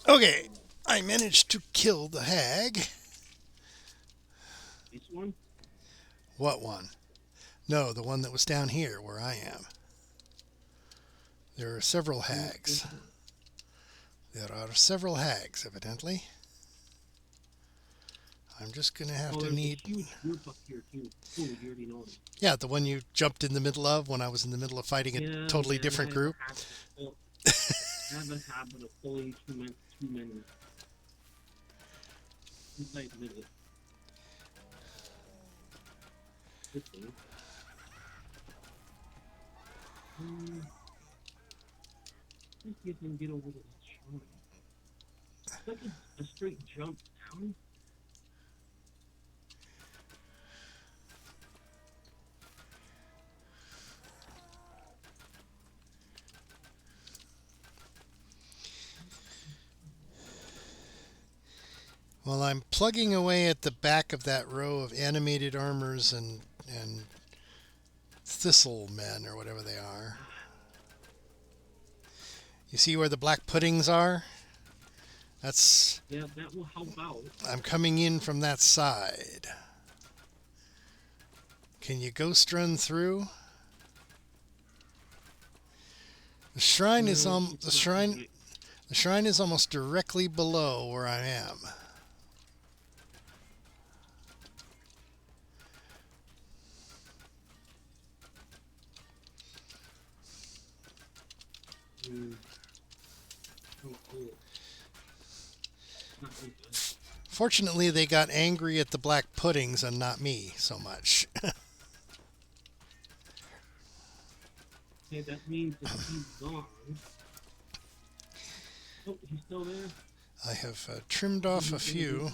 S7: Okay, I managed to kill the hag.
S1: This one?
S7: What one? No, the one that was down here where I am. There are several hags. There are several hags, evidently. I'm just going to have to
S1: there's
S7: need...
S1: a huge group up here too. Oh, you already know it.
S7: Yeah, the one you jumped in the middle of when I was in the middle of fighting a totally different group.
S1: I have a habit of pulling too many. Since I admit it. Good thing. Let's see if I can get over to that shrine. It's like a straight jump down.
S7: Well, I'm plugging away at the back of that row of animated armors and thistle men, or whatever they are. You see where the black puddings are? That's...
S1: Yeah, that will help out.
S7: I'm coming in from that side. Can you ghost run through? The shrine is the shrine is almost directly below where I am. Fortunately, they got angry at the black puddings and not me so much.
S1: Okay, that means that he's gone. Oh, he's still there?
S7: I have trimmed off a few.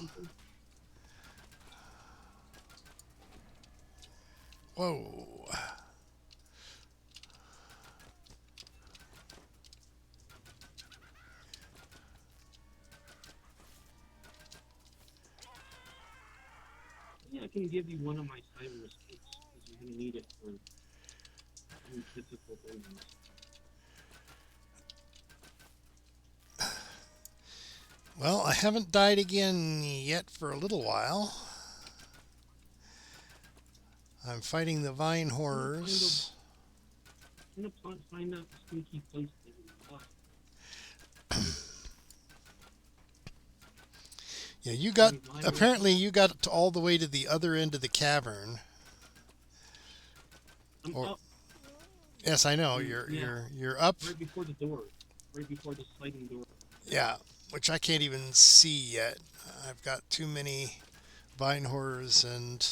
S7: Whoa.
S1: Yeah, I can give you one of my Cyberus kits, because you're going to need it for some difficult enemies.
S7: Well, I haven't died again yet for a little while. I'm fighting the vine horrors.
S1: I'm going to find that sneaky place that we left.
S7: Yeah, you got... Apparently you got all the way to the other end of the cavern.
S1: I'm
S7: Or-
S1: up.
S7: Yes, I know.
S1: Yeah.
S7: You're up.
S1: Right before the door. Right before the sliding door.
S7: Yeah, which I can't even see yet. I've got too many vine horrors and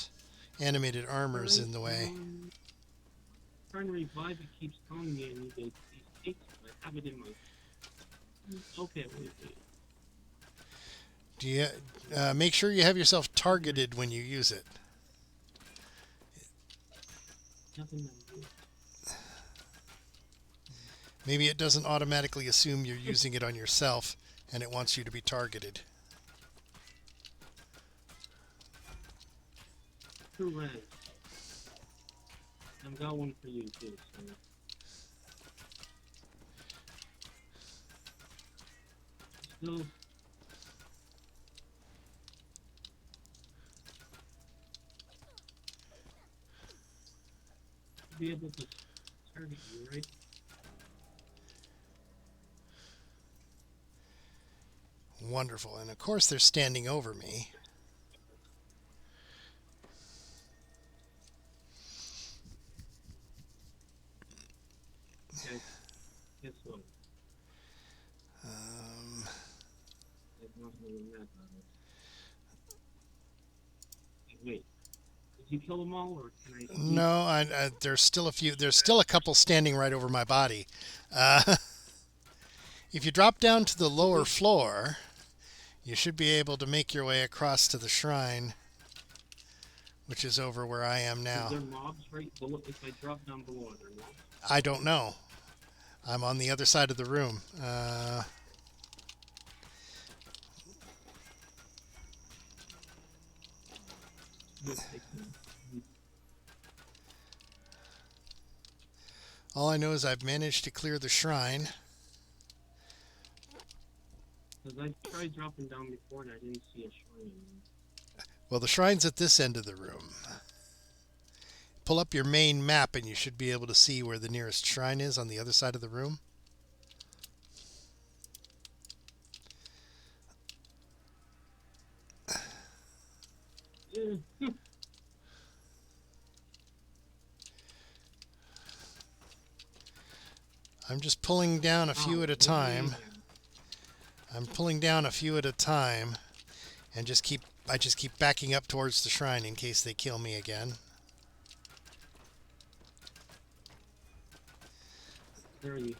S7: animated armors in the way.
S1: Trying to revive it keeps telling me I need these tapes. I have it in my. Okay, wait.
S7: Do you make sure you have yourself targeted when you use it?
S1: Nothing.
S7: Maybe it doesn't automatically assume you're using it on yourself, and it wants you to be targeted.
S1: Correct. I've got one for you too. So. Still. Be able to target you, right?
S7: Wonderful. And of course they're standing over me.
S1: Okay. Guess what? There's nothing in that. Wait. Did you kill them all, or can I?
S7: No, there's still a few. There's still a couple standing right over my body. If you drop down to the lower floor, you should be able to make your way across to the shrine, which is over where I am now.
S1: Is there mobs right below? If I drop down below, are there mobs?
S7: I don't know. I'm on the other side of the room. All I know is I've managed to clear the shrine.
S1: Because I tried dropping down before and I didn't see a shrine.
S7: Well, the shrine's at this end of the room. Pull up your main map and you should be able to see where the nearest shrine is on the other side of the room. I'm just pulling down a few at a time. I'm pulling down a few at a time and I just keep backing up towards the shrine in case they kill me again.
S1: Where are you?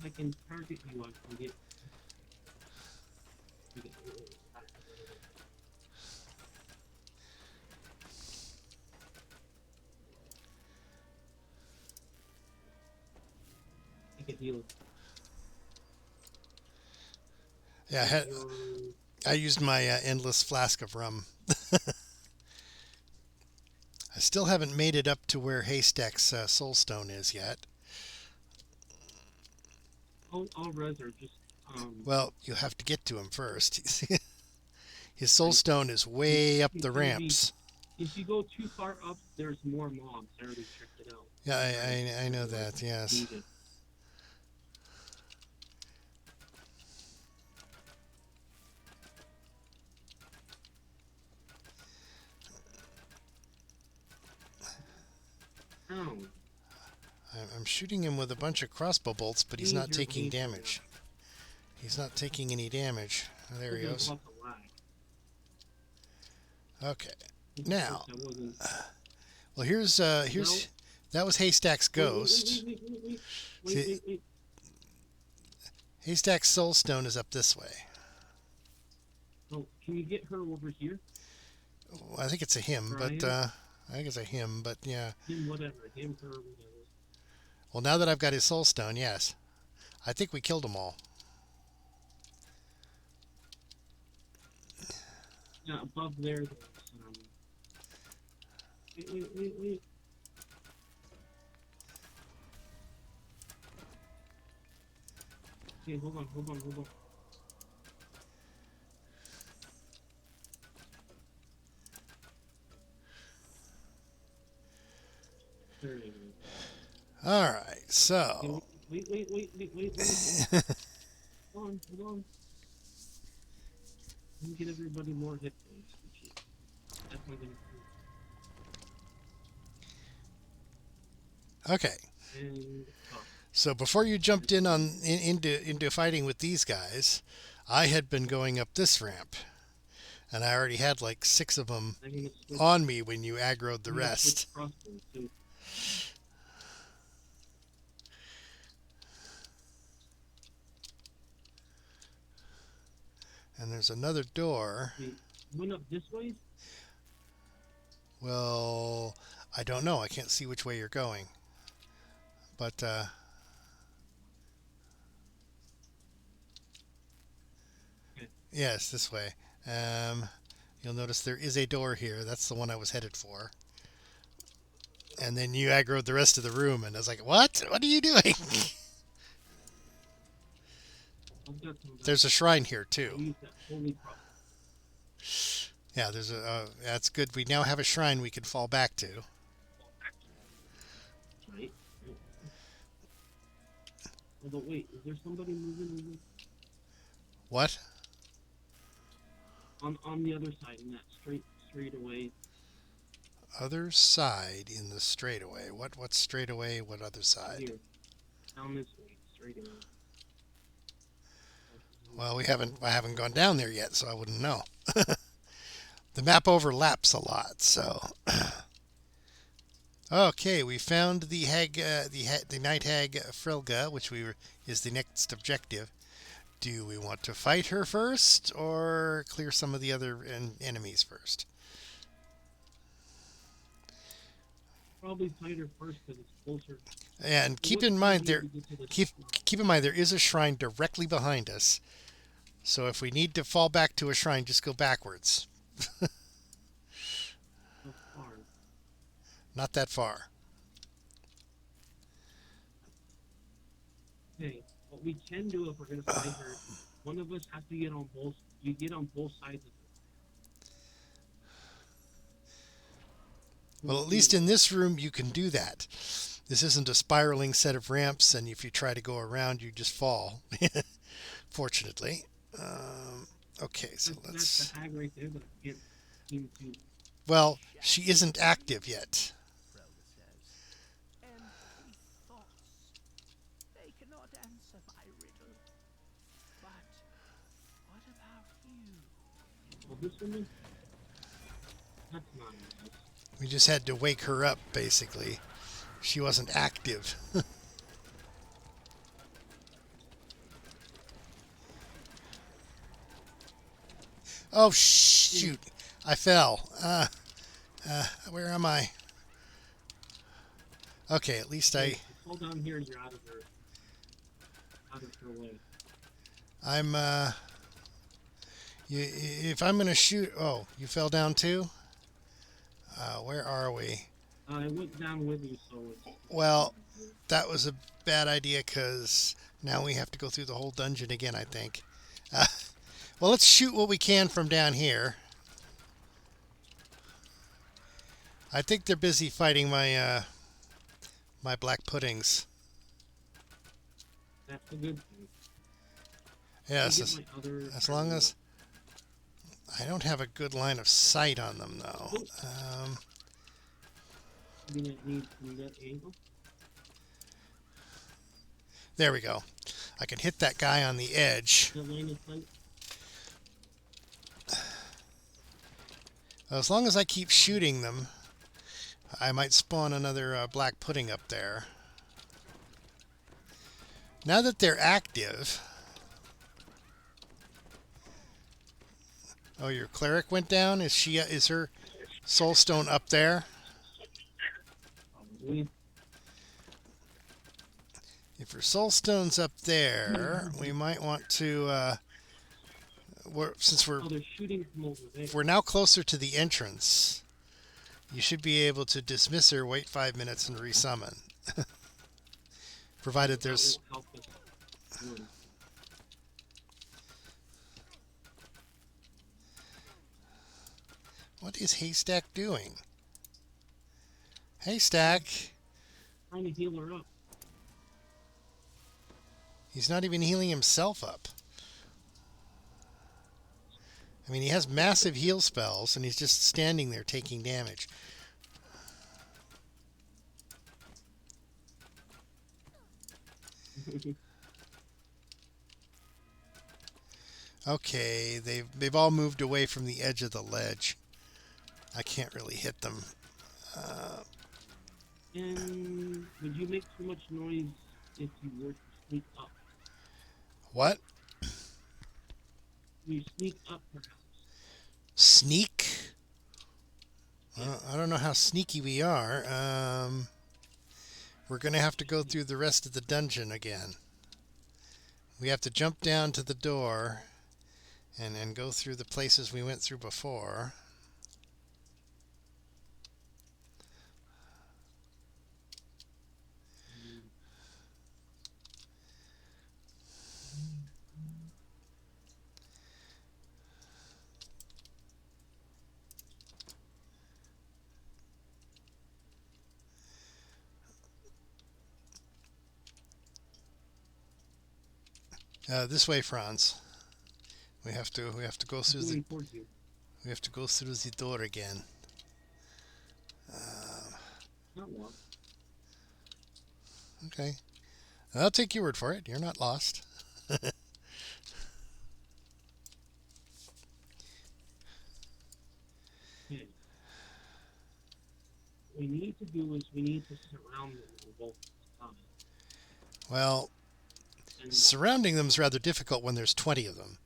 S1: I can target you, I can get... I can heal.
S7: Yeah, I used my endless flask of rum. I still haven't made it up to where Haystack's soulstone is yet.
S1: I'll res or just...
S7: Well, you have to get to him first. His soulstone is way up the ramps.
S1: If you go too far up, there's more mobs. I already checked it out.
S7: Yeah, I know that, yes.
S1: Oh.
S7: I'm shooting him with a bunch of crossbow bolts, but he's not taking damage. He's not taking any damage. Oh, there he goes. Okay. Now, well, here's that was Haystack's ghost.
S1: Wait.
S7: Haystack's soulstone is up this way.
S1: Oh, can you get her over here?
S7: Well, I think it's a him, but I think it's a him, but yeah.
S1: Him, whatever. Him, her, whatever.
S7: Well, now that I've got his soulstone, yes. I think we killed them all.
S1: Yeah, above there, there's, wait. Okay, hold on. There you go.
S7: All right, so.
S1: Wait. Hold on. Let me get everybody more hit points. Definitely gonna
S7: Okay.
S1: And
S7: So before you jumped into fighting with these guys, I had been going up this ramp, and I already had like 6 of them
S1: I'm gonna switch.
S7: on me when you aggroed the
S1: I'm gonna switch
S7: rest.
S1: crossbow too.
S7: And there's another door.
S1: Wait, went up this way?
S7: Well, I don't know. I can't see which way you're going. But yes, this way. You'll notice there is a door here. That's the one I was headed for. And then you aggroed the rest of the room, and I was like, "What? What are you doing?"
S1: I've got some.
S7: There's a shrine here
S1: I'll
S7: too.
S1: use that holy cross.
S7: Yeah, there's a. That's good. We now have a shrine we can fall back to.
S1: Right? Although, wait, is there somebody moving
S7: What?
S1: on the other side in that straight away?
S7: Other side in the straightaway. What straightaway? What other side?
S1: Here. Down this way, straight away.
S7: Well, I haven't gone down there yet, so I wouldn't know. The map overlaps a lot, so. Okay, we found the hag, the night hag Frilga, which is the next objective. Do we want to fight her first, or clear some of the other enemies first?
S1: Probably fight her first because it's closer.
S7: And keep
S1: What
S7: in mind
S1: time
S7: there,
S1: do we get to the
S7: keep in mind there is a shrine directly behind us. So if we need to fall back to a shrine, just go backwards.
S1: How far?
S7: Not that far.
S1: Okay, what we can do if we're gonna fight her, one of us has to get on both. You get on both sides of it.
S7: Well, at least in this room, you can do that. This isn't a spiraling set of ramps, and if you try to go around, you just fall. Fortunately. Okay, so
S1: That's
S7: let's...
S1: the hag right there, but I can't seem to.
S7: Well, she isn't active yet.
S3: Frelda says. Empty thoughts. They cannot answer my riddle. But what about you?
S1: Oh, this one? That's not nice.
S7: We just had to wake her up, basically. She wasn't active. Oh, shoot. I fell. Where am I? Okay, at least
S1: If you fall down here, you're out of her way.
S7: I'm, if I'm going to shoot... Oh, you fell down too? Where are we?
S1: I went down with you, so it's...
S7: Well, that was a bad idea because now we have to go through the whole dungeon again, I think. Well, let's shoot what we can from down here. I think they're busy fighting my my black puddings.
S1: That's a good thing.
S7: Yes,
S1: I'll get my other
S7: as long as I don't have a good line of sight on them, though.
S1: You might need from that angle.
S7: There we go. I can hit that guy on the edge.
S1: The line of sight.
S7: As long as I keep shooting them, I might spawn another black pudding up there. Now that they're active... Oh, your cleric went down? Is her soul stone up there?
S1: Probably.
S7: If her soul stone's up there, we might want to... since
S1: Oh, they're shooting from over there.
S7: we're now closer to the entrance, you should be able to dismiss her, wait 5 minutes, and resummon. Provided there's...
S1: That will help us.
S7: What is Haystack doing? Haystack!
S1: Trying to heal her up.
S7: He's not even healing himself up. I mean, he has massive heal spells, and he's just standing there taking damage. Okay, they've all moved away from the edge of the ledge. I can't really hit them.
S1: And would you make too much noise if you were to sneak up?
S7: What?
S1: You sneak up, perhaps.
S7: Sneak? I don't know how sneaky we are. We're going to have to go through the rest of the dungeon again. We have to jump down to the door and go through the places we went through before. This way, Franz. We have to go through the
S1: Going towards you.
S7: we have to go through the door again.
S1: Not one.
S7: Okay. I'll take your word for it. You're not lost.
S1: Okay. What we need to do is we need to surround them on both sides.
S7: Well,
S1: And
S7: surrounding them is rather difficult when there's 20 of them.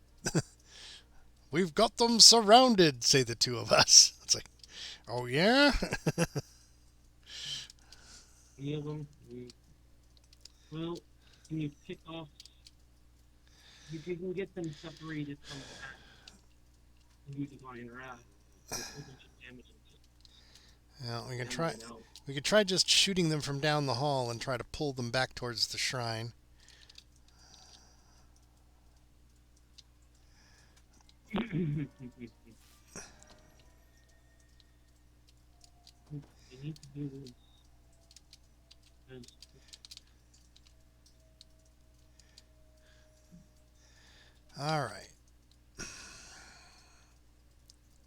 S7: We've got them surrounded, say the two of us. It's like, oh yeah?
S1: any of them, well, can you pick off? If you can get them separated from the pack, you divine wrath. A whole bunch of damage and
S7: Well, we can
S1: just
S7: try.
S1: send it out.
S7: We could try just shooting them from down the hall and try to pull them back towards the shrine.
S1: You need to do this. Because
S7: All right.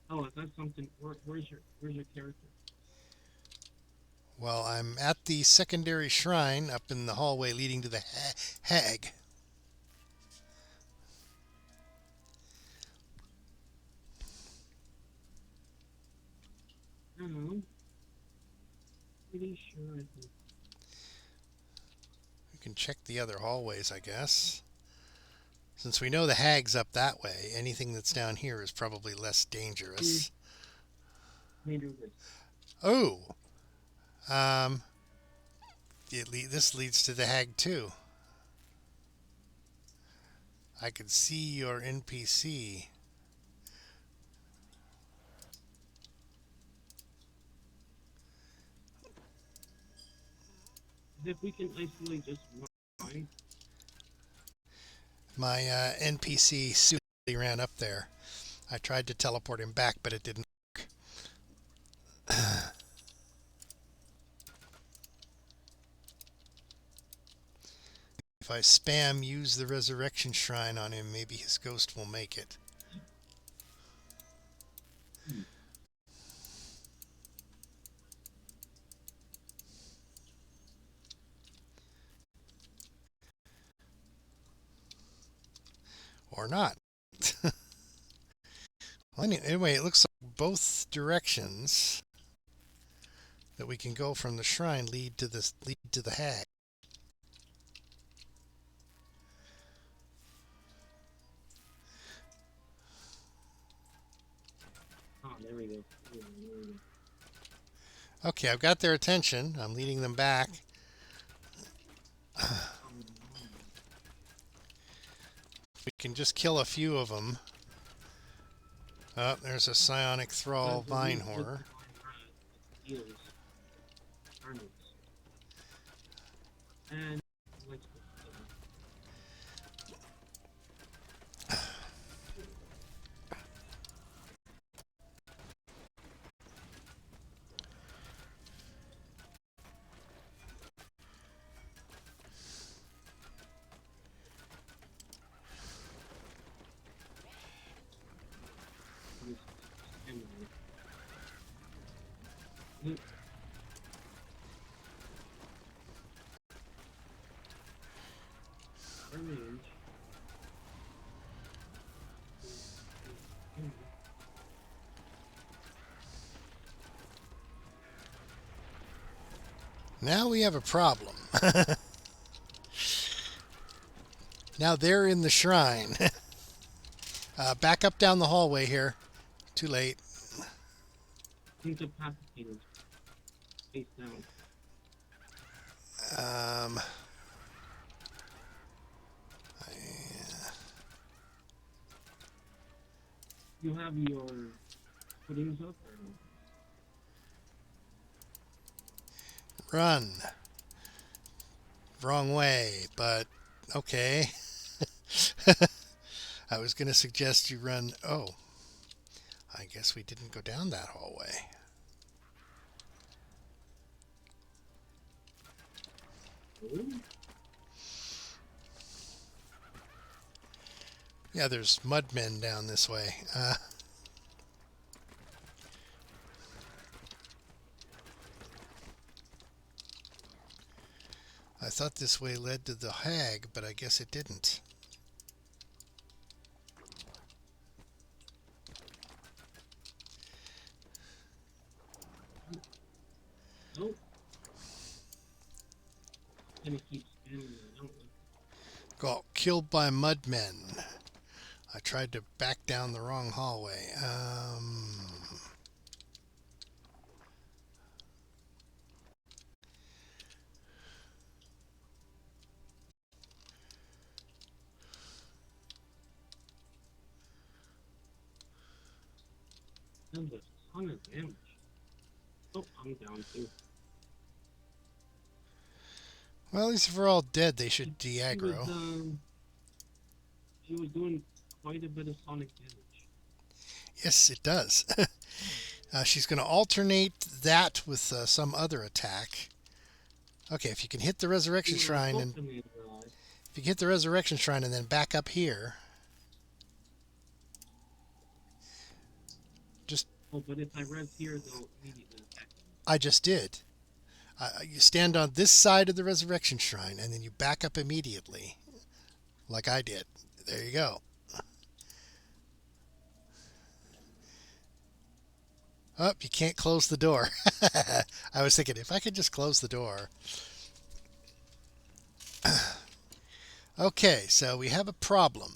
S1: oh, is that something? Where's your character?
S7: Well, I'm at the secondary shrine up in the hallway leading to the hag.
S1: I don't know. Pretty sure I think.
S7: We can check the other hallways, I guess. Since we know the hag's up that way, anything that's down here is probably less dangerous.
S1: Maybe this.
S7: Oh! This leads to the hag too. I could see your NPC.
S1: If we can isolate just one line.
S7: My NPC suitably ran up there. I tried to teleport him back, but it didn't work. If I spam use the resurrection shrine on him, maybe his ghost will make it. Or not. Well, anyway, it looks like both directions that we can go from the shrine lead to the hag.
S1: Oh, there we go. There we go.
S7: Okay, I've got their attention. I'm leading them back. We can just kill a few of them. Oh, there's a psionic thrall vine horror.
S1: Heals. Armies. And let's go.
S7: Now we have a problem. Now they're in the shrine. Back up down the hallway here. Too late.
S1: Incapacitated. Face down. You have your footings up or no?
S7: Run. Wrong way, but okay. I was going to suggest you run. Oh, I guess we didn't go down that hallway.
S1: Really?
S7: Yeah, there's mudmen down this way. I thought this way led to the hag, but I guess it didn't.
S1: Nope. Gonna keep spamming it, don't we?
S7: Got killed by mudmen. I tried to back down the wrong hallway.
S1: Does a ton of damage. Oh, I'm down too.
S7: Well, at least if we're all dead, they should
S1: She
S7: de-aggro.
S1: was doing quite a bit of sonic damage.
S7: Yes, it does. She's going to alternate that with some other attack. Okay, if you can hit the resurrection shrine and if you can hit the resurrection shrine and then back up here. Just
S1: Oh, but if I res here, they'll immediately attack.
S7: I just did. You stand on this side of the resurrection shrine and then you back up immediately, like I did. There you go. Oh, you can't close the door. I was thinking, if I could just close the door. Okay, so we have a problem.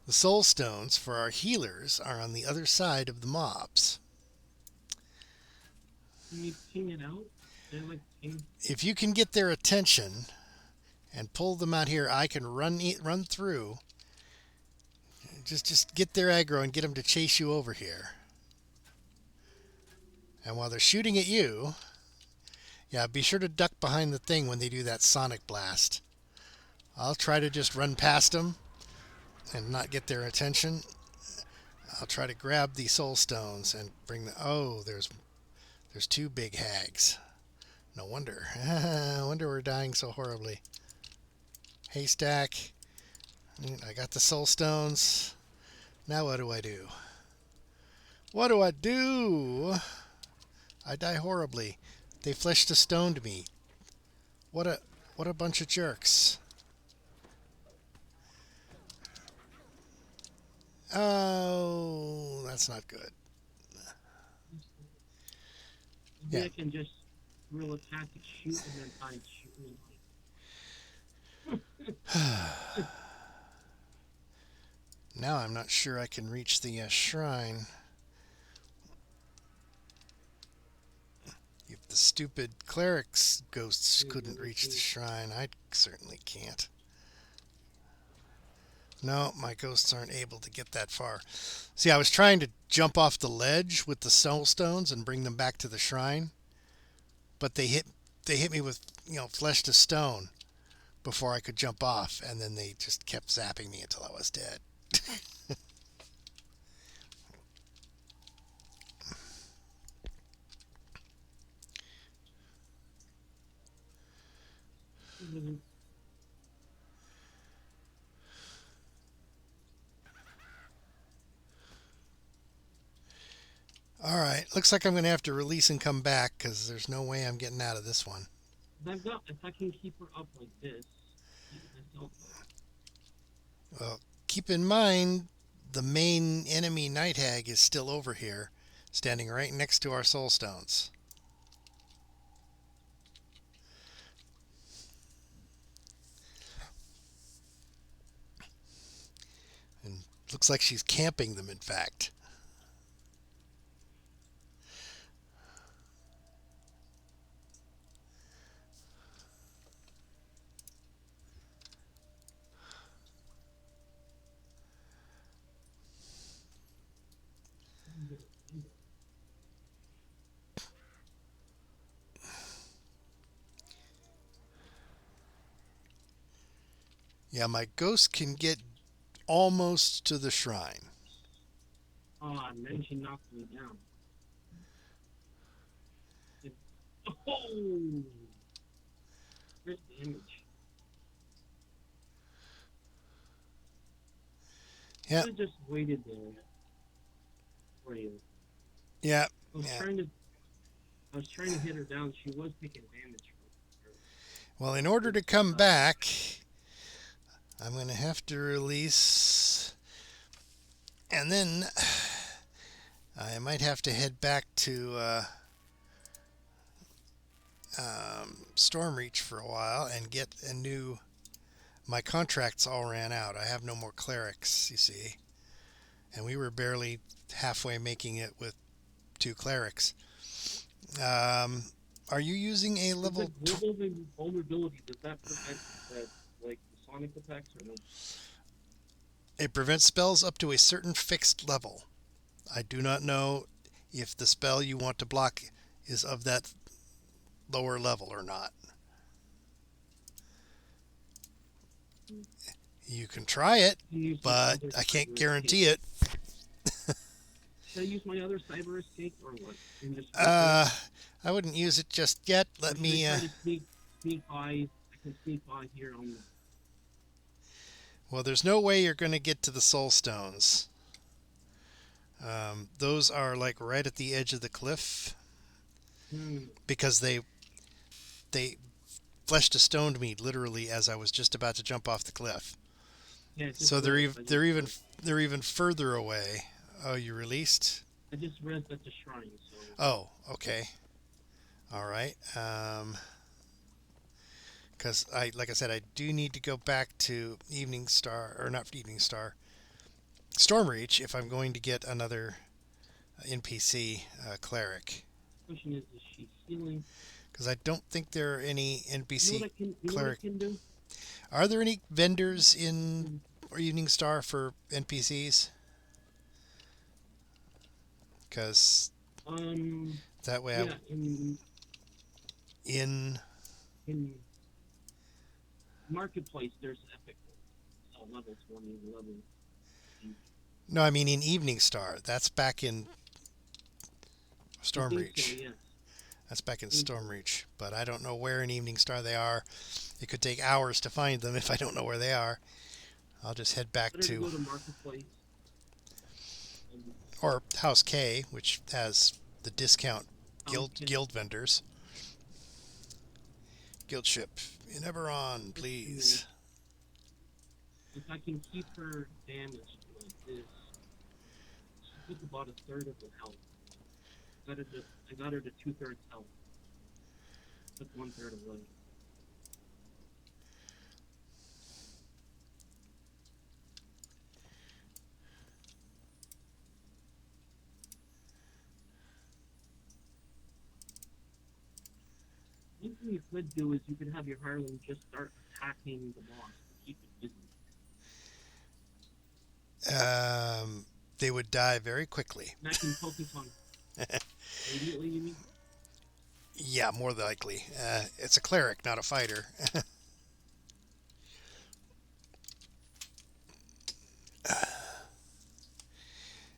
S7: The soul stones for our healers are on the other side of the mobs.
S1: Can you ping it out? They're like ping.
S7: If you can get their attention and pull them out here, I can run through. Just get their aggro and get them to chase you over here. And while they're shooting at you, yeah, be sure to duck behind the thing when they do that sonic blast. I'll try to just run past them and not get their attention. I'll try to grab the soul stones and bring the... Oh, there's two big hags. No wonder. I wonder we're dying so horribly. Haystack. I got the soul stones. Now what do I do? What do I do? I die horribly. They fleshed a stone to me. What a bunch of jerks. Oh, that's not good.
S1: Maybe
S7: Yeah.
S1: I can just real attack and shoot and then try and shoot me.
S7: Now I'm not sure I can reach the shrine. If the stupid cleric's ghosts couldn't reach the shrine, I certainly can't. No, my ghosts aren't able to get that far. See, I was trying to jump off the ledge with the soul stones and bring them back to the shrine, but they hit me with, flesh to stone before I could jump off, and then they just kept zapping me until I was dead. All right, looks like I'm going to have to release and come back because there's no way I'm getting out of this one.
S1: If I can keep her up like this, keep myself up.
S7: Well, keep in mind the main enemy night hag is still over here, standing right next to our soul stones. Looks like she's camping them, in fact. Yeah, my ghost can get almost to the shrine.
S1: Oh, and then she knocked me down. Oh! Where's the image?
S7: Yeah.
S1: I just waited there for you.
S7: Yeah.
S1: I was trying to hit her down. She was taking damage from her.
S7: Well, in order to come back, I'm going to have to release, and then I might have to head back to Stormreach for a while and get a new. My contracts all ran out. I have no more clerics, you see, and we were barely halfway making it with 2 clerics. Are you using a level?
S1: Global vulnerability, does that prevent like the sonic attacks or no?
S7: It prevents spells up to a certain fixed level. I do not know if the spell you want to block is of that lower level or not. You can try it, but I can't guarantee it.
S1: Should I use my other cyber escape or what? And just
S7: I wouldn't use it just yet. Let me.
S1: try to sneak by. I can sneak by here on the.
S7: Well, there's no way you're going to get to the soul stones. Those are like right at the edge of the cliff because they fleshed a stoned me literally as I was just about to jump off the cliff.
S1: Yeah,
S7: So they're even further away. Oh, you released?
S1: I just read at the shrine. So.
S7: Oh, okay. All right. Because like I said, I do need to go back to Evening Star, or not Evening Star, Stormreach if I'm going to get another NPC cleric.
S1: Question is she healing?
S7: Because I don't think there are any NPC cleric.
S1: Can do?
S7: Are there any vendors in Evening Star for NPCs? Because that way in
S1: Marketplace there's epic level 20 level.
S7: No, I mean in Evening Star. That's back in Stormreach.
S1: So, yes.
S7: That's back in Stormreach, but I don't know where in Evening Star they are. It could take hours to find them if I don't know where they are. I'll just head back to
S1: go to Marketplace.
S7: Or House K, which has the discount guild vendors. Guild ship. In Eberron, please.
S1: If I can keep her damaged like this, she took about 1/3 of the health. I got her to 2/3 health. Took 1/3 away. One thing you could do is you could have your hireling just start attacking the boss to keep it busy.
S7: They would die very quickly.
S1: And I can focus on immediately, you mean?
S7: Yeah, more likely. It's a cleric, not a fighter.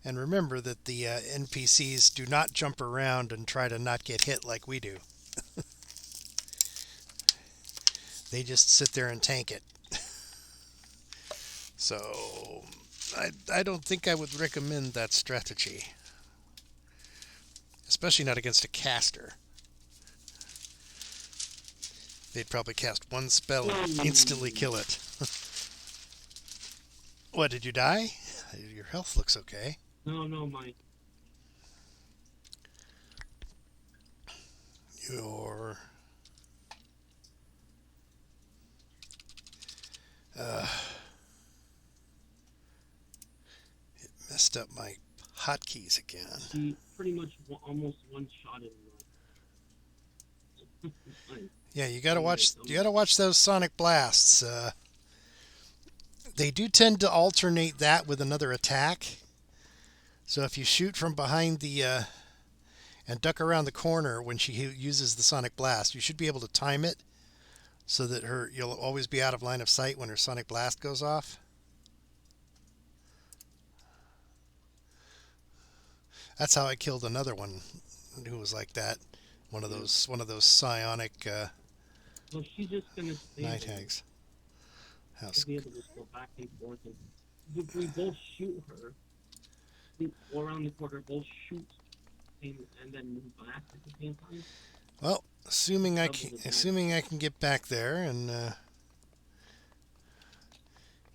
S7: And remember that the NPCs do not jump around and try to not get hit like we do. They just sit there and tank it. So I don't think I would recommend that strategy. Especially not against a caster. They'd probably cast one spell and instantly kill it. What, did you die? Your health looks okay.
S1: No, my...
S7: Your... messed up my hotkeys again.
S1: She pretty much almost one-shotted me.
S7: Yeah, you gotta watch those sonic blasts. They do tend to alternate that with another attack. So if you shoot from behind the and duck around the corner when she uses the sonic blast, you should be able to time it so that you'll always be out of line of sight when her sonic blast goes off. That's how I killed another one who was like that. One of those psionic
S1: So she's just gonna stay
S7: night
S1: there.
S7: hags.
S1: She'll
S7: House.
S1: be able to just go back and forth, and if we both shoot her, we go around the corner, both shoot, and then move back at the same time.
S7: Well, assuming I can get back there and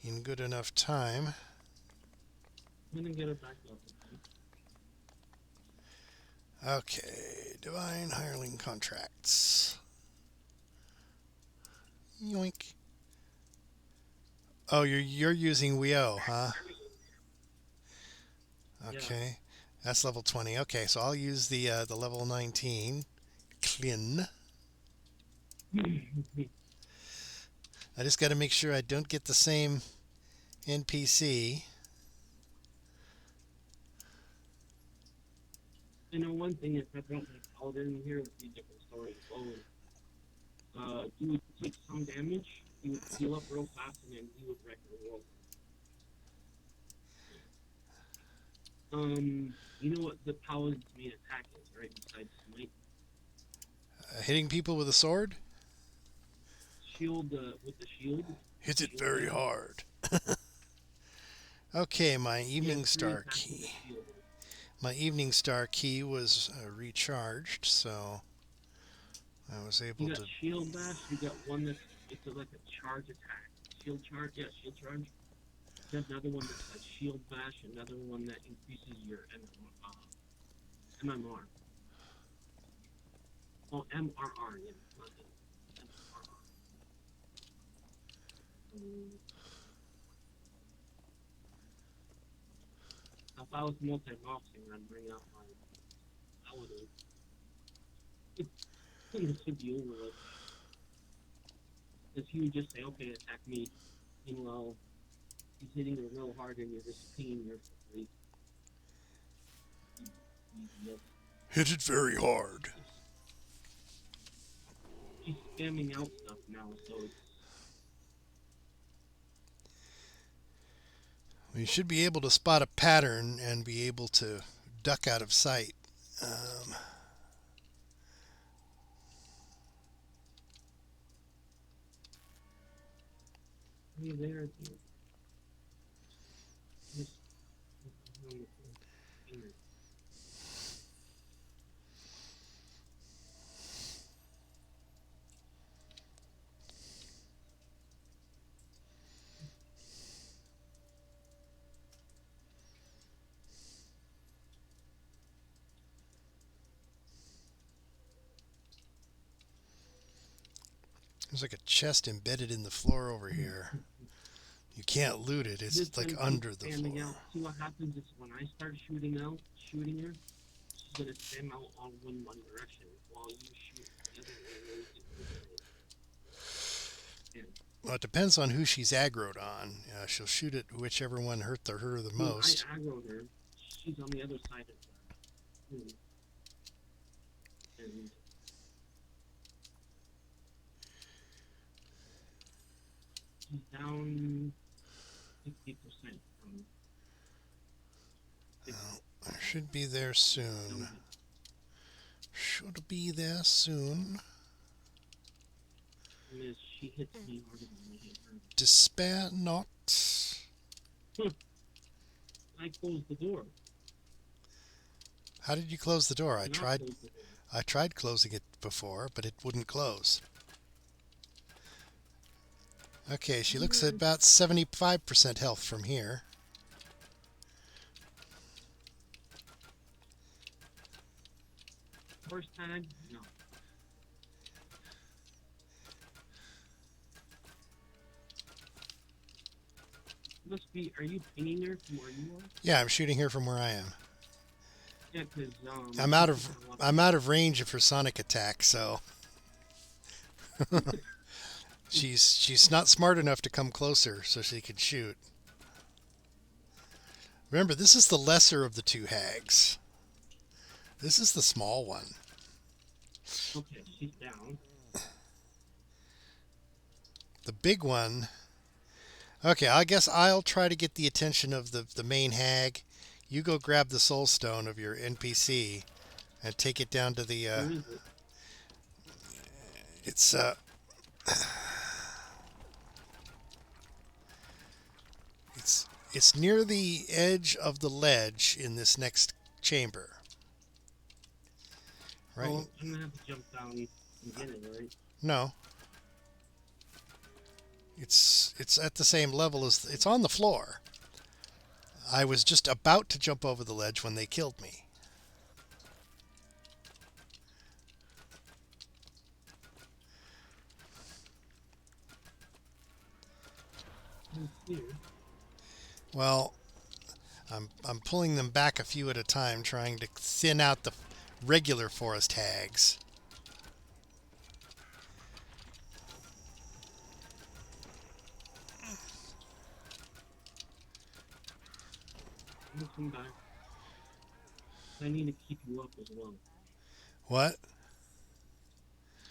S7: in good enough time.
S1: I'm gonna get her back up.
S7: Okay, divine hireling contracts. Yoink. Oh, you're using WIO, huh? Okay, that's level 20. Okay, so I'll use the level 19 Klin. I just got to make sure I don't get the same NPC.
S1: You know, one thing is I brought my paladin in here with the different stories. He would take some damage, he would heal up real fast, and then he would wreck the world. You know what the paladin's main attack is, right? Besides smite,
S7: Hitting people with a sword?
S1: shield with the shield.
S7: Hits it very hard. Okay, my
S1: He
S7: evening
S1: has three
S7: star
S1: attacks with the
S7: key.
S1: shield.
S7: My evening star key was recharged, so I was able
S1: You
S7: to.
S1: got shield bash. You got one that's like a charge attack. Shield charge, yeah, shield charge. You have another one that's like shield bash. Another one that increases your MMR. Oh, MRR, yeah, not MRR. If I was multi-boxing, I'd bring out my paladin. It should be over with. Because he would just say, okay, attack me. Meanwhile, he's hitting her real hard and you're just pinging her for free. Yes.
S7: Hit it very hard.
S1: She's spamming out stuff now, so it's...
S7: We should be able to spot a pattern and be able to duck out of sight.
S1: Hey there, dude. Just...
S7: There's like a chest embedded in the floor over here. You can't loot it. It's
S1: This
S7: like
S1: one
S7: under
S1: keeps
S7: the
S1: spamming
S7: floor.
S1: out. See what happens is when I start shooting her, she's gonna spam out all in one direction while you shoot the other way.
S7: Well, it depends on who she's aggroed on. She'll shoot at whichever one hurt her the most.
S1: I aggroed her. She's on the other side of the room. And she's down 60%.
S7: I should be there soon. Should be there soon.
S1: Miss, she hits me harder than I hit her.
S7: Despair not.
S1: I closed the door.
S7: How did you close the door? I
S1: Not
S7: tried.
S1: closed the door.
S7: I tried closing it before, but it wouldn't close. Okay, she looks at about 75% health from here.
S1: First tag, no. must be. Are you pinging her from where you are?
S7: Yeah, I'm shooting her from where I am.
S1: Yeah, because
S7: I'm out of range of her sonic attack, so she's not smart enough to come closer so she can shoot. Remember, this is the lesser of the two hags. This is the small one.
S1: Okay, she's down.
S7: The big one. Okay, I guess I'll try to get the attention of the main hag. You go grab the soul stone of your NPC and take it down to the
S1: Where is it?
S7: it's near the edge of the ledge in this next chamber. Right?
S1: Oh, I'm gonna have to jump down and get it, right?
S7: No. It's at the same level as it's on the floor. I was just about to jump over the ledge when they killed me.
S1: It's here.
S7: Well, I'm pulling them back a few at a time, trying to thin out the regular forest hags.
S1: I'm gonna come back. I need to keep you up as well.
S7: What?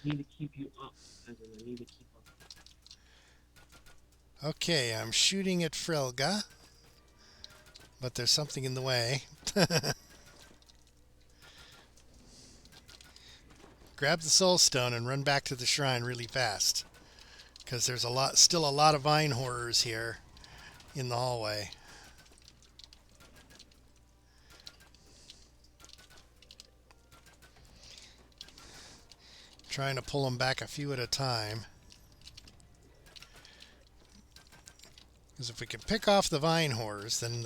S1: I need to keep you up, as in I need to keep up.
S7: Okay, I'm shooting at Frelga, but there's something in the way. Grab the soul stone and run back to the shrine really fast, because there's still a lot of vine horrors here in the hallway. Trying to pull them back a few at a time. Because if we can pick off the vine horrors, then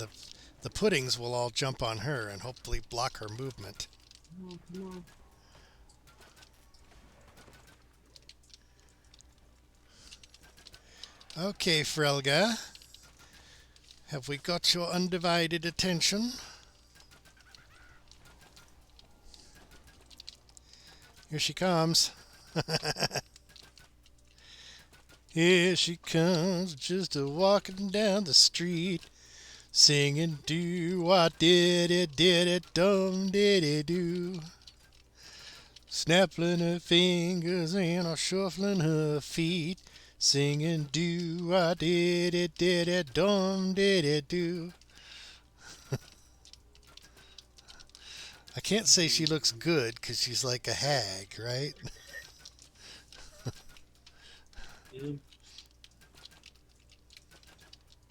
S7: the puddings will all jump on her and hopefully block her movement.
S1: Oh, come on.
S7: Okay, Frelga. Have we got your undivided attention? Here she comes. Here she comes, just a walking down the street, singing do what did it, dum did it do. Snapping her fingers and a shuffling her feet, singing do what did it, dum did it do. I can't say she looks good because she's like a hag, right?
S1: Yeah.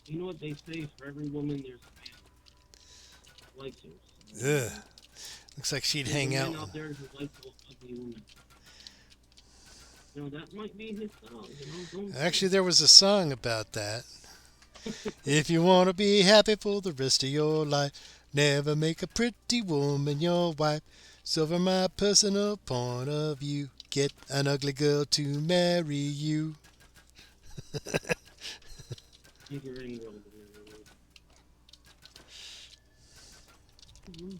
S1: You know what they say? For every woman, there's a man. Likes her.
S7: Ugh. Looks like she'd
S1: There's a
S7: hang
S1: man
S7: out.
S1: out there who likes ugly women. You know, that might be his song. You know, don't
S7: Actually, there was a song about that. If you want to be happy for the rest of your life, never make a pretty woman your wife. So from my personal point of view, get an ugly girl to marry you.
S1: figure world. Mm-hmm.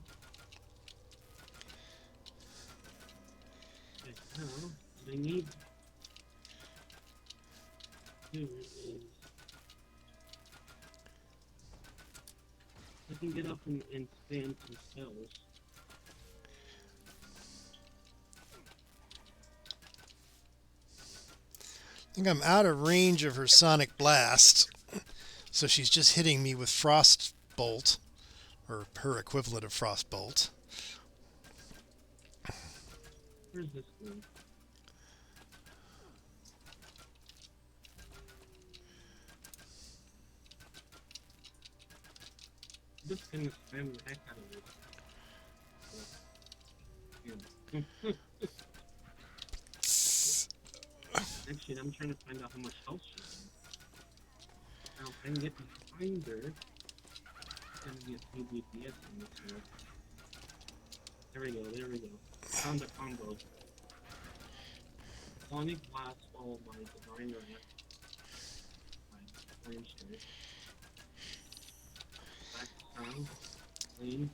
S1: Okay, now, what I need to do is I can get up and spam some spells.
S7: I think I'm out of range of her sonic blast, so she's just hitting me with frost bolt, or her equivalent of frost bolt.
S1: Where's this one? I'm just gonna spam the heck out of it. Yeah. Actually, I'm trying to find out how much health she has. Now, if I can get behind her, it's gonna be a few DPS in this one. There we go. Found a combo. Sonic Blast followed by Divine Wrath. By Flame Strike. Lane,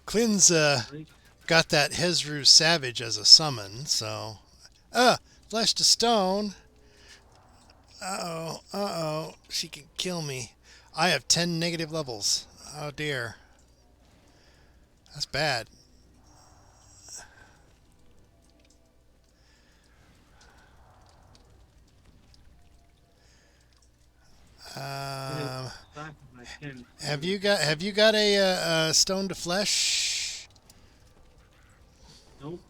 S7: Clint's
S1: right?
S7: got that Hezru Savage as a summon, so... Flesh to stone. Uh-oh. She can kill me. I have 10 negative levels. Oh, dear. That's bad.
S1: Back if I can.
S7: Have you got a stone to flesh?
S1: Nope.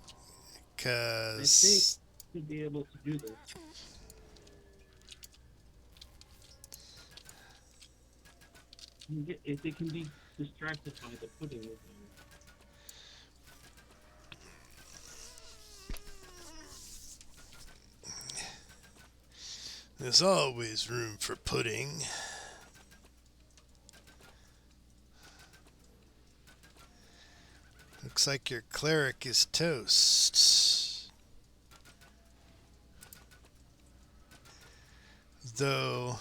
S1: I think
S7: Cause
S1: should be able to do this. If they can be distracted by the pudding.
S7: there's always room for pudding. Looks like your cleric is toast. Though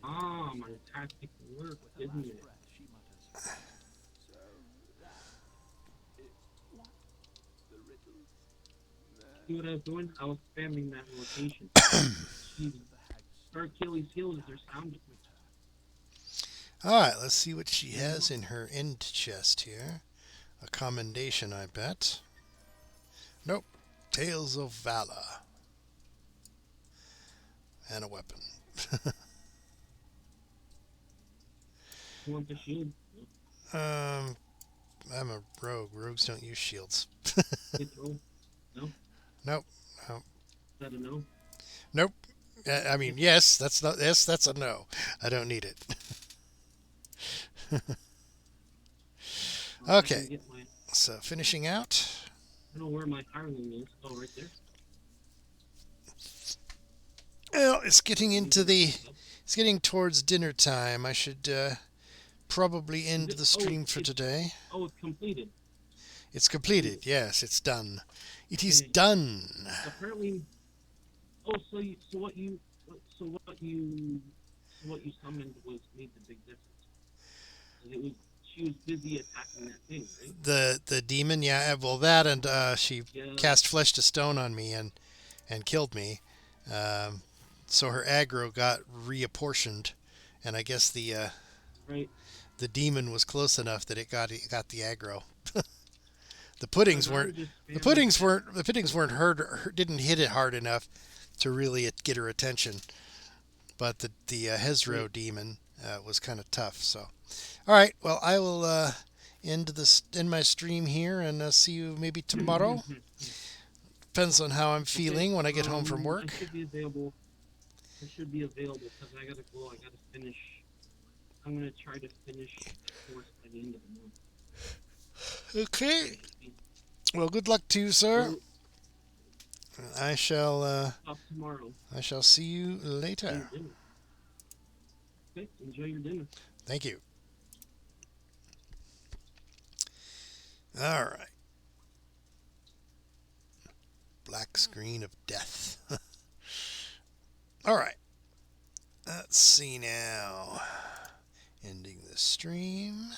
S1: Ah, my tactic worked, didn't it? See what I was doing? I was spamming that location. Her Achilles heel is their sound equipment.
S7: Alright, let's see what she has in her end chest here. A commendation, I bet. Nope. Tales of Valor. And a weapon.
S1: You want the shield?
S7: I'm a rogue. Rogues don't use shields.
S1: Hit roll? No?
S7: Nope.
S1: Is that a no?
S7: Nope. I mean, yes, that's a no. I don't need it.
S1: I
S7: Okay.
S1: can get my-
S7: So finishing out.
S1: I don't know where my hireling is. Oh, right there.
S7: Well, it's getting towards dinner time. I should probably end the stream for today.
S1: Oh, it's completed.
S7: It's completed. Yes, it's done. It is
S1: Okay.
S7: done.
S1: Apparently. Oh, so what you summoned made the big difference. She was busy attacking that thing, right?
S7: The demon, yeah. Well, that and she
S1: Yeah.
S7: cast flesh to stone on me and killed me. So her aggro got reapportioned, and I guess the
S1: Right.
S7: the demon was close enough that it got the aggro. The puddings weren't didn't hit it hard enough to really get her attention. But the Hezro demon was kind of tough. So, all right. Well, I will end my stream here and see you maybe tomorrow. Depends on how I'm feeling when I get home from work.
S1: I should be available because I gotta go. I gotta finish. I'm gonna try to finish the course by the end of the month.
S7: Okay. Well, good luck to you, sir. I shall
S1: Talk tomorrow.
S7: I shall see you later.
S1: Dinner. Okay, enjoy your dinner.
S7: Thank you. All right. Black screen of death. All right. Let's see now. Ending the stream.